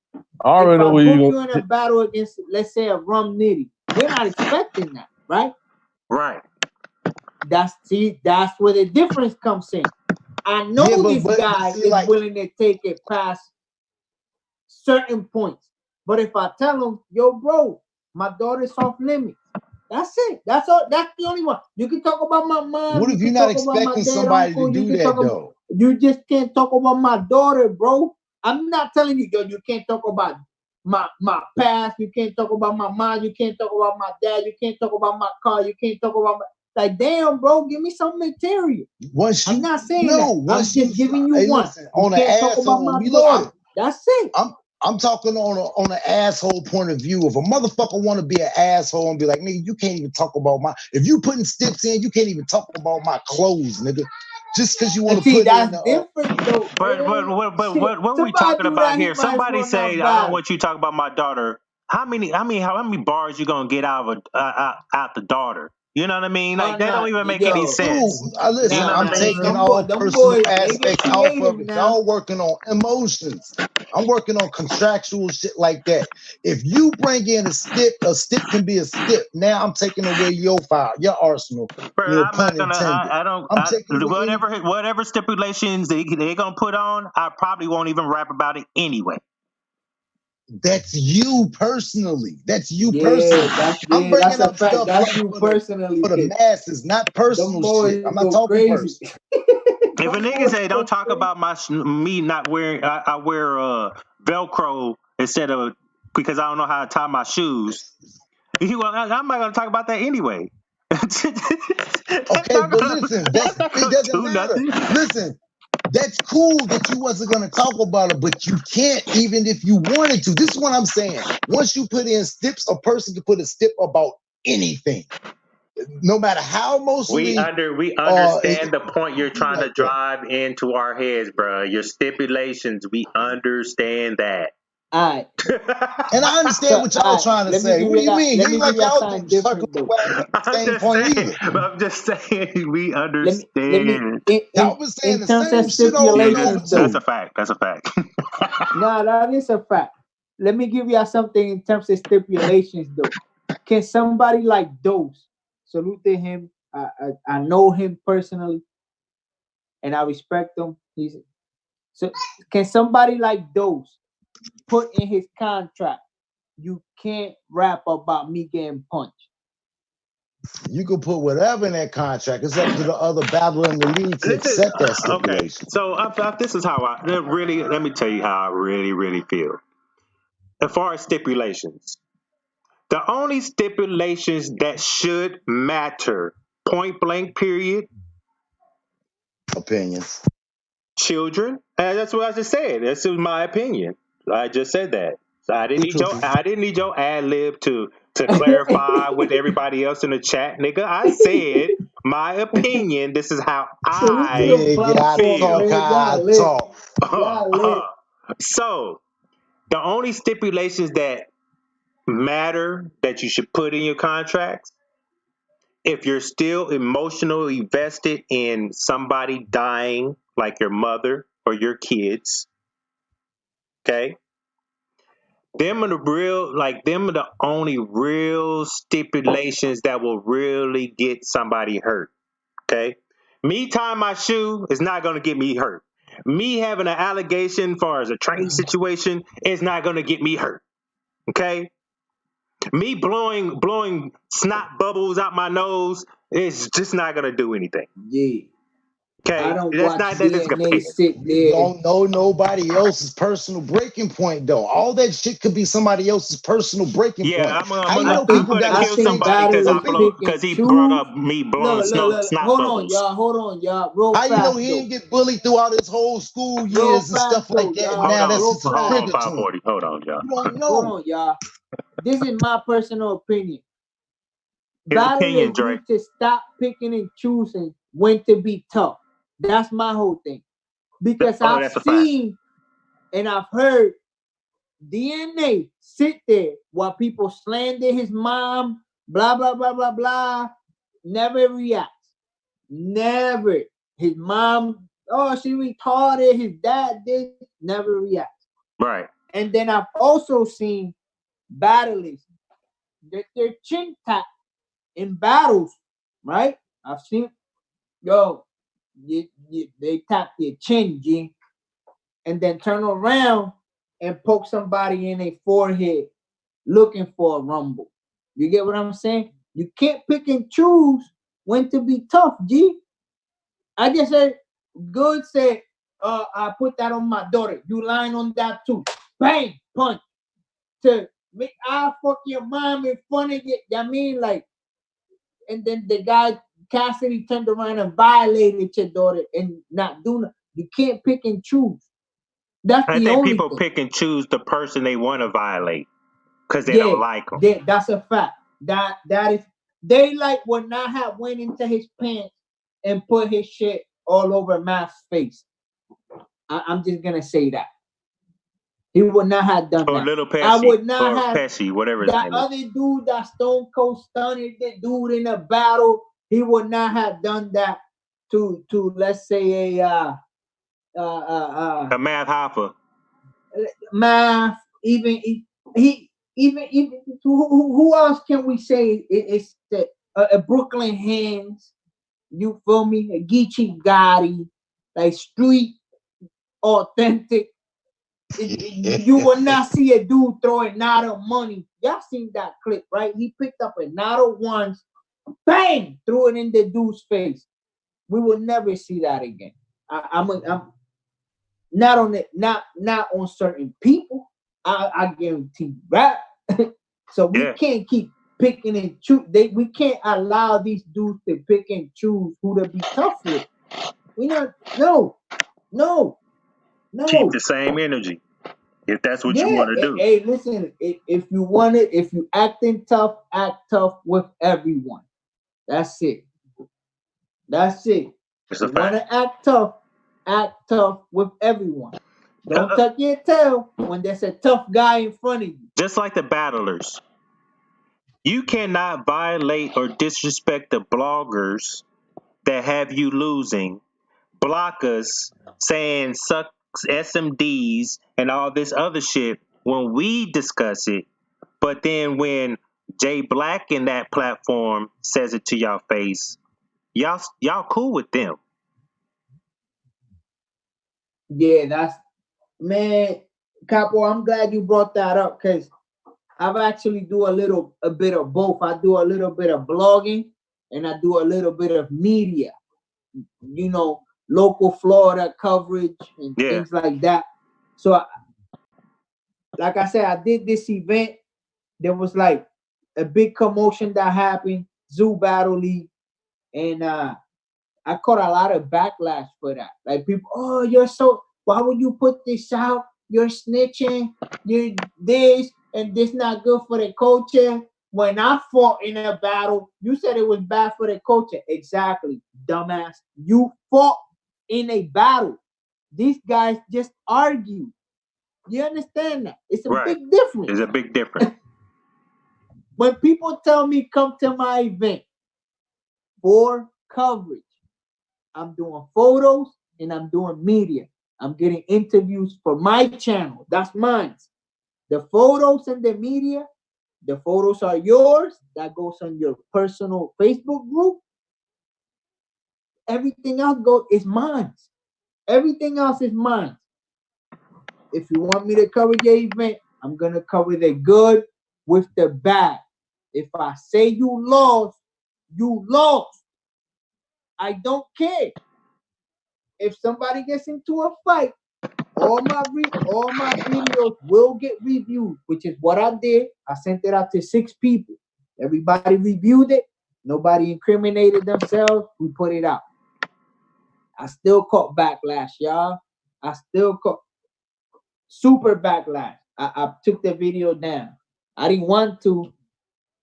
[SPEAKER 3] I already know
[SPEAKER 4] If I
[SPEAKER 3] where
[SPEAKER 4] book
[SPEAKER 3] you
[SPEAKER 4] you in a battle against, let's say, a Rum Nitty, you're not expecting that, right?
[SPEAKER 2] Right.
[SPEAKER 4] That's where the difference comes in. I know
[SPEAKER 1] Yeah,
[SPEAKER 4] this guy
[SPEAKER 1] see,
[SPEAKER 4] is
[SPEAKER 1] like,
[SPEAKER 4] willing to take it past certain points. But if I tell him, yo, bro, my daughter's off limits, that's it. That's all. That's the only one. You can talk about my mom.
[SPEAKER 1] what
[SPEAKER 4] You
[SPEAKER 1] if you're
[SPEAKER 4] can
[SPEAKER 1] not
[SPEAKER 4] talk about my
[SPEAKER 1] expecting
[SPEAKER 4] dad,
[SPEAKER 1] somebody
[SPEAKER 4] uncle.
[SPEAKER 1] to do
[SPEAKER 4] You can
[SPEAKER 1] that
[SPEAKER 4] talk about.
[SPEAKER 1] though?
[SPEAKER 4] You just can't talk about my daughter, bro. I'm not telling you, yo, you can't talk about my past. You can't talk about my mom. You can't talk about my dad. You can't talk about my car. You can't talk about my. Like, damn, bro, give me some material. I'm not saying that. I'm just giving you one.
[SPEAKER 1] Listen,
[SPEAKER 4] you
[SPEAKER 1] on an
[SPEAKER 4] can't talk about
[SPEAKER 1] asshole,
[SPEAKER 4] my daughter. That's it.
[SPEAKER 1] I'm talking on an asshole point of view. If a motherfucker want to be an asshole and be like, nigga, you can't even talk about my. If you putting steps in, you can't even talk about my clothes, nigga. Just because you want to put
[SPEAKER 4] that's
[SPEAKER 1] in.
[SPEAKER 4] Different though.
[SPEAKER 2] But what are we talking about here? Somebody say I don't want you to talk about my daughter. How many bars you gonna get out of out the daughter? You know what I mean? Like that don't even make any sense.
[SPEAKER 1] Dude, listen,
[SPEAKER 2] you know
[SPEAKER 1] I'm taking all personal aspects off of it. Y'all working on emotions. I'm working on contractual shit like that. If you bring in a stip can be a stip. Now I'm taking away your file, your arsenal.
[SPEAKER 2] Bro,
[SPEAKER 1] You know,
[SPEAKER 2] I'm not gonna. Whatever stipulations they gonna put on, I probably won't even rap about it anyway.
[SPEAKER 1] That's you personally. I'm bringing up stuff
[SPEAKER 4] that's
[SPEAKER 1] like
[SPEAKER 4] you personally
[SPEAKER 1] for the masses, not personal shit. I'm not talking personal.
[SPEAKER 2] If a nigga say don't talk about me not wearing, I wear Velcro instead of because I don't know how to tie my shoes. I'm not gonna talk about that anyway.
[SPEAKER 1] Okay, but listen, it doesn't matter. Listen, that's cool that you wasn't gonna talk about it, but you can't even if you wanted to. This is what I'm saying. Once you put in steps, a person can put a step about anything, no matter how emotionally.
[SPEAKER 2] We understand the point you're trying to drive into our heads, bro. Your stipulations, we understand that.
[SPEAKER 4] All right.
[SPEAKER 1] And I understand what y'all trying to say. What do you mean? You ain't like y'all circle the same point either.
[SPEAKER 2] I'm just saying we understand.
[SPEAKER 1] Y'all been saying the same shit over and over too.
[SPEAKER 2] That's a fact. That's a fact.
[SPEAKER 4] No, that is a fact. Let me give y'all something in terms of stipulations, though. Can somebody like Dose, salute to him? I know him personally, and I respect him. So can somebody like Dose put in his contract, you can't rap about me getting punched?
[SPEAKER 1] You can put whatever in that contract. It's up to the other battler in the league to accept that stipulation.
[SPEAKER 2] Okay, so this is how let me tell you how I really feel. As far as stipulations, the only stipulations that should matter, point blank, period.
[SPEAKER 1] Opinions.
[SPEAKER 2] Children. And that's what I just said. This is my opinion. I just said that. So I didn't need your ad lib to clarify with everybody else in the chat, nigga. I said my opinion. This is how I feel. So the only stipulations that matter that you should put in your contracts, if you're still emotionally invested in somebody dying, like your mother or your kids, okay? Them are the only real stipulations that will really get somebody hurt, okay? Me tying my shoe is not going to get me hurt. Me having an allegation as far as a trade situation is not going to get me hurt, okay? Me blowing snot bubbles out my nose is just not going to do anything.
[SPEAKER 4] Yeah.
[SPEAKER 2] Okay,
[SPEAKER 4] I don't
[SPEAKER 2] that's
[SPEAKER 4] watch
[SPEAKER 2] not that is
[SPEAKER 4] DNA sit there.
[SPEAKER 1] You don't know nobody else's personal breaking point, though. All that shit could be somebody else's personal breaking point.
[SPEAKER 2] I'm gonna kill somebody because he brought up me blowing snot bubbles.
[SPEAKER 4] Hold on, y'all. Real
[SPEAKER 1] How
[SPEAKER 4] fast,
[SPEAKER 1] you know he didn't get bullied throughout his whole school years and stuff like that? Now that's just a trigger to him.
[SPEAKER 2] Hold on, y'all.
[SPEAKER 1] You don't know.
[SPEAKER 4] Hold on, y'all. This is my personal opinion.
[SPEAKER 2] Opinion, Drake.
[SPEAKER 4] Need to stop picking and choosing when to be tough. That's my whole thing. Because I've seen and I've heard DNA sit there while people slander his mom, blah, blah, blah, blah, blah. never reacts. Never. His mom, oh, she retarded. His dad did never reacts.
[SPEAKER 2] Right.
[SPEAKER 4] And then I've also seen battlers get their chin tapped in battles, right? I've seen, they tap their chin, G, and then turn around and poke somebody in their forehead looking for a rumble. You get what I'm saying? You can't pick and choose when to be tough, G. I just said, Good said, I put that on my daughter. You lying on that too. Bang, punch. To make I fuck your mom in front of you. I mean, like, and then the guy Cassidy turned around and violated your daughter and not doing it. You can't pick and choose. That's
[SPEAKER 2] I
[SPEAKER 4] the
[SPEAKER 2] think
[SPEAKER 4] only
[SPEAKER 2] people
[SPEAKER 4] thing.
[SPEAKER 2] pick and choose the person they want to violate because they don't like them.
[SPEAKER 4] That's a fact. That is, they like would not have went into his pants and put his shit all over Math's face. I'm just gonna say that. He would not have done
[SPEAKER 2] Or
[SPEAKER 4] that.
[SPEAKER 2] Little Pesci,
[SPEAKER 4] I would not
[SPEAKER 2] or
[SPEAKER 4] have
[SPEAKER 2] Pesci, whatever his
[SPEAKER 4] that
[SPEAKER 2] name is.
[SPEAKER 4] other dude, that Stone Cold Stunner, that dude in a battle. He would not have done that to let's say a
[SPEAKER 2] Math Hoffa.
[SPEAKER 4] Math. Even who else can we say? It's the Brooklyn Hands. You feel me? A Geechee Gotti, like street authentic. You will not see a dude throwing Nada money. Y'all seen that clip, right? He picked up a Nada once, bang, threw it in the dude's face. We will never see that again. I'm not on it, not on certain people. I guarantee you that. So we can't keep picking and choose. We can't allow these dudes to pick and choose who to be tough with. We not no.
[SPEAKER 2] Keep the same energy if that's what you want to do.
[SPEAKER 4] Hey, listen, if you want it, if you acting tough, act tough with everyone. That's it. That's it.
[SPEAKER 2] It's
[SPEAKER 4] you want to act tough with everyone. Don't tuck your tail when there's a tough guy in front of you.
[SPEAKER 2] Just like the battlers. You cannot violate or disrespect the bloggers that have you losing, blockers saying suck SMDs and all this other shit when we discuss it. But then when Jay Black in that platform says it to y'all face, y'all cool with them.
[SPEAKER 4] Yeah, that's, man, Capo, I'm glad you brought that up because I've actually do a bit of both. I do a little bit of blogging and I do a little bit of media, local Florida coverage and things like that. So, like I said, I did this event. There was like a big commotion that happened, Zoo Battle League, and I caught a lot of backlash for that. Like people, why would you put this out? You're snitching, you're this, and this not good for the culture. When I fought in a battle, you said it was bad for the culture. Exactly, dumbass. You fought in a battle. These guys just argue. You understand that? It's a big difference.
[SPEAKER 2] It's a big difference.
[SPEAKER 4] When people tell me come to my event for coverage, I'm doing photos and I'm doing media. I'm getting interviews for my channel. That's mine. The photos and the media, the photos are yours. That goes on your personal Facebook group. Everything else is mine. Everything else is mine. If you want me to cover your event, I'm going to cover the good with the bad. If I say you lost, you lost. I don't care. If somebody gets into a fight, all my videos will get reviewed, which is what I did. I sent it out to 6 people. Everybody reviewed it. Nobody incriminated themselves. We put it out. I still caught backlash, y'all. I still caught super backlash. I took the video down. I didn't want to,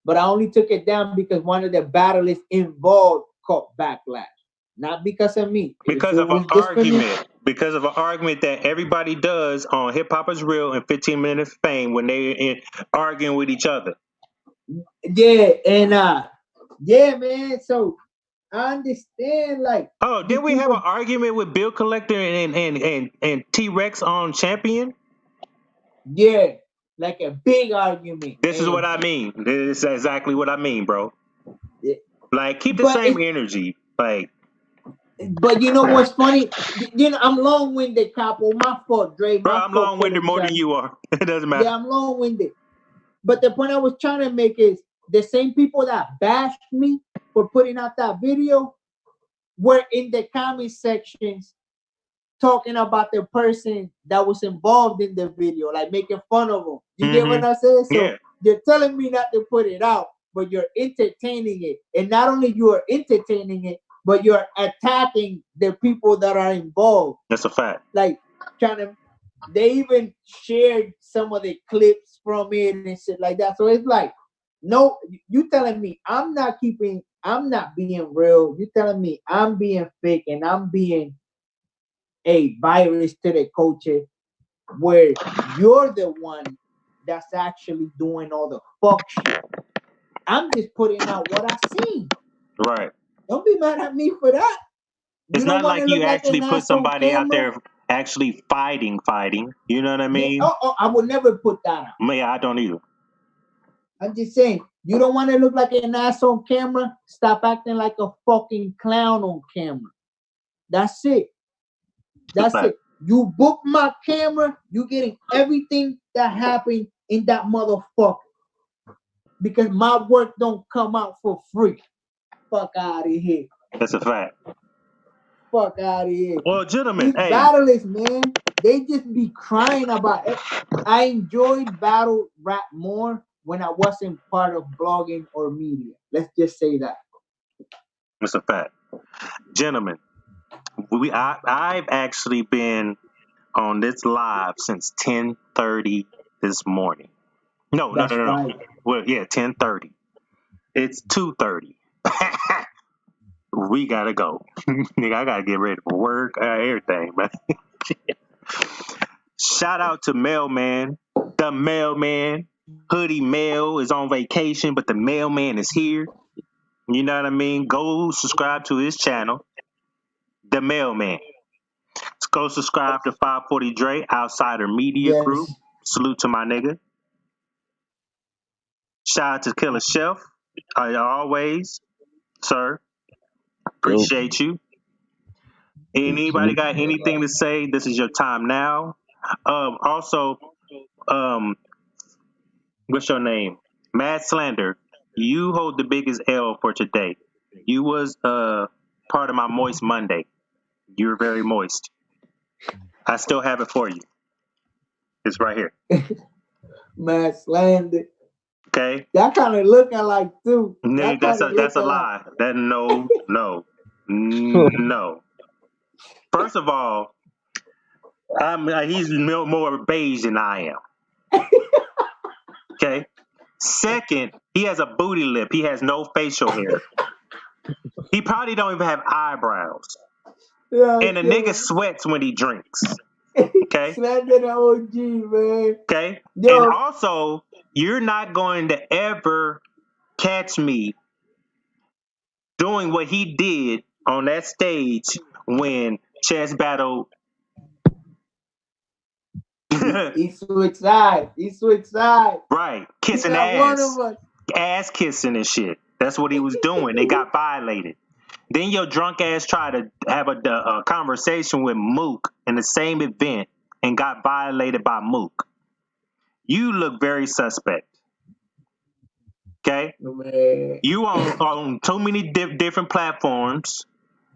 [SPEAKER 4] but I only took it down because one of the battlers involved caught backlash. Not because of me.
[SPEAKER 2] Because of an argument. Because of an argument that everybody does on Hip Hop is Real and 15 Minutes Fame when they're arguing with each other.
[SPEAKER 4] Yeah, and Yeah, man. So I understand, like.
[SPEAKER 2] Oh, didn't we have an argument with Bill Collector and T-Rex on Champion?
[SPEAKER 4] Yeah, like a big argument.
[SPEAKER 2] This is what I mean. This is exactly what I mean, bro.
[SPEAKER 4] Yeah.
[SPEAKER 2] Like, keep the same energy. Like,
[SPEAKER 4] but you know what's funny? You know, I'm long-winded, Capo. My fault, Dre.
[SPEAKER 2] Bro, I'm long-winded more than you are. It doesn't matter.
[SPEAKER 4] Yeah, I'm long-winded. But the point I was trying to make is the same people that bashed me for putting out that video were in the comment sections talking about the person that was involved in the video, like making fun of them. You get what I'm saying? So you're telling me not to put it out, but you're entertaining it. And not only you are entertaining it, but you're attacking the people that are involved.
[SPEAKER 2] That's a fact.
[SPEAKER 4] Like they even shared some of the clips from it and shit like that. So it's like, no, you telling me I'm not being real. You telling me I'm being fake and I'm being a virus to the culture, where you're the one that's actually doing all the fuck shit. I'm just putting out what I seen.
[SPEAKER 2] Right.
[SPEAKER 4] Don't be mad at me for that.
[SPEAKER 2] It's not like you actually put somebody out there actually fighting. You know what I mean?
[SPEAKER 4] Yeah, I would never put that out.
[SPEAKER 2] Yeah, I don't either.
[SPEAKER 4] I'm just saying, you don't want to look like an ass on camera? Stop acting like a fucking clown on camera. That's it. That's it. You book my camera, you getting everything that happened in that motherfucker. Because my work don't come out for free. Fuck out of here.
[SPEAKER 2] That's a fact.
[SPEAKER 4] Fuck out of here.
[SPEAKER 2] Well, gentlemen,
[SPEAKER 4] these battlers, man, they just be crying about it. I enjoyed battle rap more when I wasn't part of blogging or media. Let's just say that.
[SPEAKER 2] That's a fact. Gentlemen, I've actually been on this live since 10:30 this morning. No. Well, yeah, 10:30. It's 2:30. We gotta go. Nigga, I gotta get ready for work, everything, man. Shout out to Mailman. The Mailman. Hoodie Mail is on vacation, but the Mailman is here. You know what I mean? Go subscribe to his channel, The Mailman. Go subscribe to 540 Dre, Outsider Media Group. Salute to my nigga. Shout out to Killer Chef. Always, sir. Appreciate you. Anybody got anything to say? This is your time now. Also, what's your name? Mad Slander. You hold the biggest L for today. You was part of my Moist Monday. You're very moist. I still have it for you. It's right here.
[SPEAKER 4] Mad Slander.
[SPEAKER 2] Okay.
[SPEAKER 4] That kind of looking like too.
[SPEAKER 2] That's a lie. That no. First of all, he's more beige than I am. Okay. Second, he has a booty lip. He has no facial hair. He probably don't even have eyebrows.
[SPEAKER 4] Yeah,
[SPEAKER 2] and a nigga sweats when he drinks. Okay.
[SPEAKER 4] Slander the OG, man.
[SPEAKER 2] Okay. Yo. And also, you're not going to ever catch me doing what he did on that stage when Chess battled.
[SPEAKER 4] he switched sides.
[SPEAKER 2] Right. Kissing ass. Ass kissing and shit. That's what he was doing. They got violated. Then your drunk ass tried to have a conversation with Mook in the same event and got violated by Mook. You look very suspect. Okay? Man. You on too many different platforms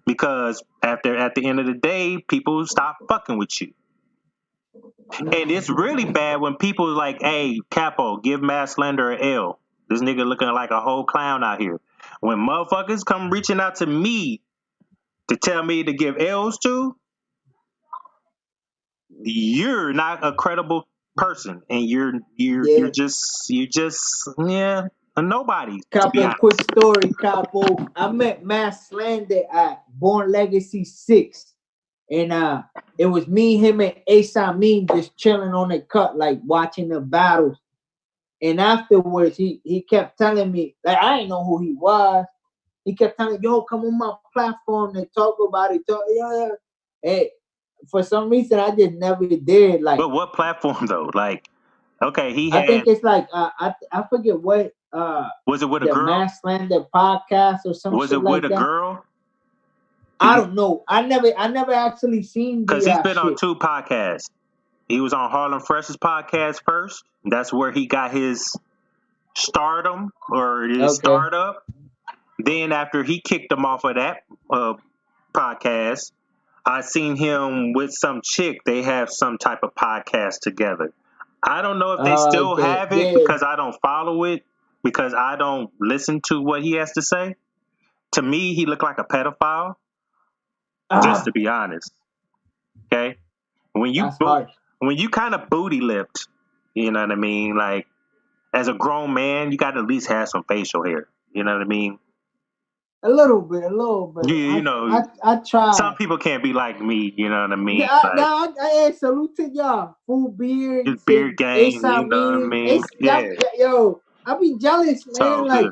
[SPEAKER 2] because at the end of the day, people stop fucking with you. And it's really bad when people like, hey, Capo, give Mad Slender an L. This nigga looking like a whole clown out here. When motherfuckers come reaching out to me to tell me to give L's to, you're not a credible person, and you're just a nobody.
[SPEAKER 4] Capo, quick story, Capo. I met Mad Slander at Born Legacy 6, and it was me, him, and Ace Amin just chilling on the cut, like watching the battles. And afterwards, he kept telling me, like, I didn't know who he was. He kept telling, yo, come on my platform and talk about it. Yeah. Hey, for some reason, I just never did. Like,
[SPEAKER 2] but what platform though? Like, okay, he
[SPEAKER 4] I
[SPEAKER 2] had.
[SPEAKER 4] think it's like I forget what
[SPEAKER 2] Was it with a
[SPEAKER 4] the
[SPEAKER 2] girl?
[SPEAKER 4] Mass Slander podcast or some
[SPEAKER 2] Was
[SPEAKER 4] shit
[SPEAKER 2] it
[SPEAKER 4] like
[SPEAKER 2] with a
[SPEAKER 4] that.
[SPEAKER 2] girl?
[SPEAKER 4] I don't know. I never actually seen
[SPEAKER 2] Because he's been on
[SPEAKER 4] shit.
[SPEAKER 2] 2 podcasts. He was on Harlem Fresh's podcast first. That's where he got his stardom or his startup. Then after he kicked him off of that podcast, I seen him with some chick. They have some type of podcast together. I don't know if they still have it because I don't follow it, because I don't listen to what he has to say. To me, he looked like a pedophile, just to be honest. Okay? When you kind of booty lipped, you know what I mean? Like, as a grown man, you got to at least have some facial hair. You know what I mean?
[SPEAKER 4] A little bit.
[SPEAKER 2] You know,
[SPEAKER 4] I tried.
[SPEAKER 2] Some people can't be like me. You know what I mean?
[SPEAKER 4] I salute to y'all. Full beard.
[SPEAKER 2] Just beard gang. You know what I mean?
[SPEAKER 4] Yo, I be jealous, man.
[SPEAKER 2] So
[SPEAKER 4] like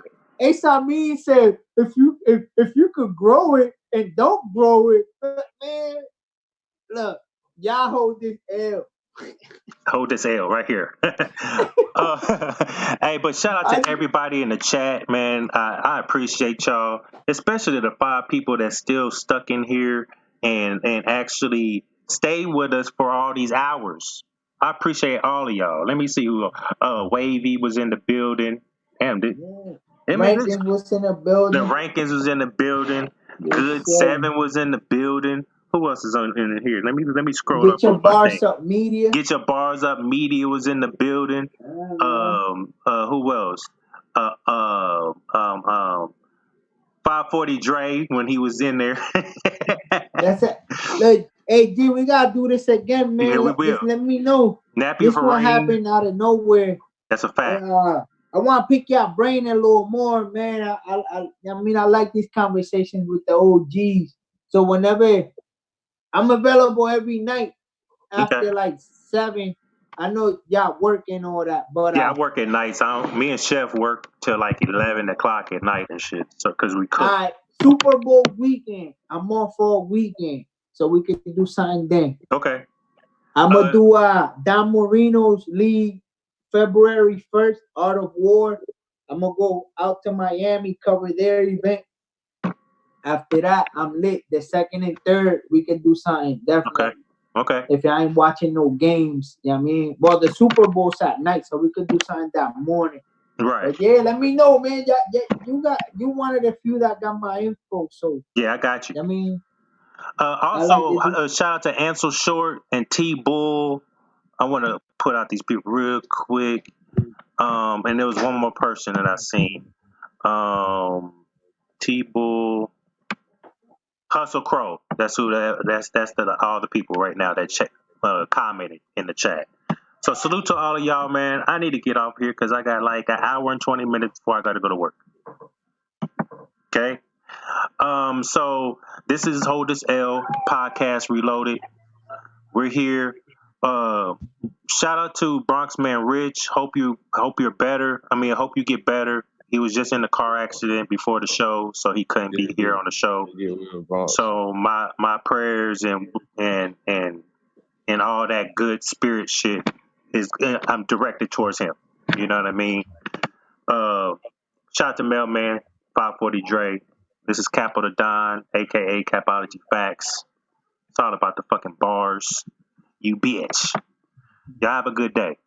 [SPEAKER 4] Amin said, if you could grow it and don't grow it, man. Look, y'all hold this L.
[SPEAKER 2] Hold this L right here. Hey, but shout out to everybody in the chat, man. I appreciate y'all, especially the 5 people that's still stuck in here and actually stay with us for all these hours. I appreciate all of y'all. Let me see who. Wavy was in the building. Damn,
[SPEAKER 4] Rankins was in the building.
[SPEAKER 2] The Rankins was in the building. Good 7 was in the building. Who else is in here? Let me scroll up.
[SPEAKER 4] Get your bars up, media.
[SPEAKER 2] Get your bars up. Media was in the building. Who else? 540 Dre when he was in there.
[SPEAKER 4] That's it. Look, hey D, we gotta do this again, man.
[SPEAKER 2] Yeah, we will.
[SPEAKER 4] Just let me know.
[SPEAKER 2] Nappy
[SPEAKER 4] this
[SPEAKER 2] for
[SPEAKER 4] one
[SPEAKER 2] rain.
[SPEAKER 4] happened out of nowhere.
[SPEAKER 2] That's a fact.
[SPEAKER 4] I want to pick your brain a little more, man. I like these conversations with the OGs. So whenever I'm available every night after like 7, I know y'all working all that, but
[SPEAKER 2] I work at nights. Me and Chef work till like 11 o'clock at night and shit. So because we cook.
[SPEAKER 4] Super Bowl weekend. I'm off all weekend, so we could do something then.
[SPEAKER 2] Okay.
[SPEAKER 4] I'm gonna do Don Marino's league February 1st, Art of War. I'm gonna go out to Miami, cover their event. After that, I'm lit. The 2nd and 3rd, we can do something definitely.
[SPEAKER 2] Okay.
[SPEAKER 4] If I ain't watching no games, you know what I mean? Well, the Super Bowl's at night, so we could do something that morning.
[SPEAKER 2] Right.
[SPEAKER 4] But yeah, let me know, man. You one of the few that got my info, so
[SPEAKER 2] yeah, I got you.
[SPEAKER 4] I mean,
[SPEAKER 2] also, shout out to Ansel Short and T Bull. I want to put out these people real quick. And there was one more person that I seen. T Bull, Hustle Crow. That's who. That's all the people right now that commented in the chat. So salute to all of y'all, man. I need to get off here because I got like an hour and 20 minutes before I got to go to work. Okay. So this is Hold This L podcast reloaded. We're here. Shout out to Bronx Man Rich. Hope you're better. I hope you get better. He was just in a car accident before the show, so he couldn't be here on the show. So my prayers and all that good spirit shit I'm directed towards him. You know what I mean? Shout out to Mailman 540 Dre. This is Capital Don, aka Capology Facts. It's all about the fucking bars. You bitch. Y'all have a good day.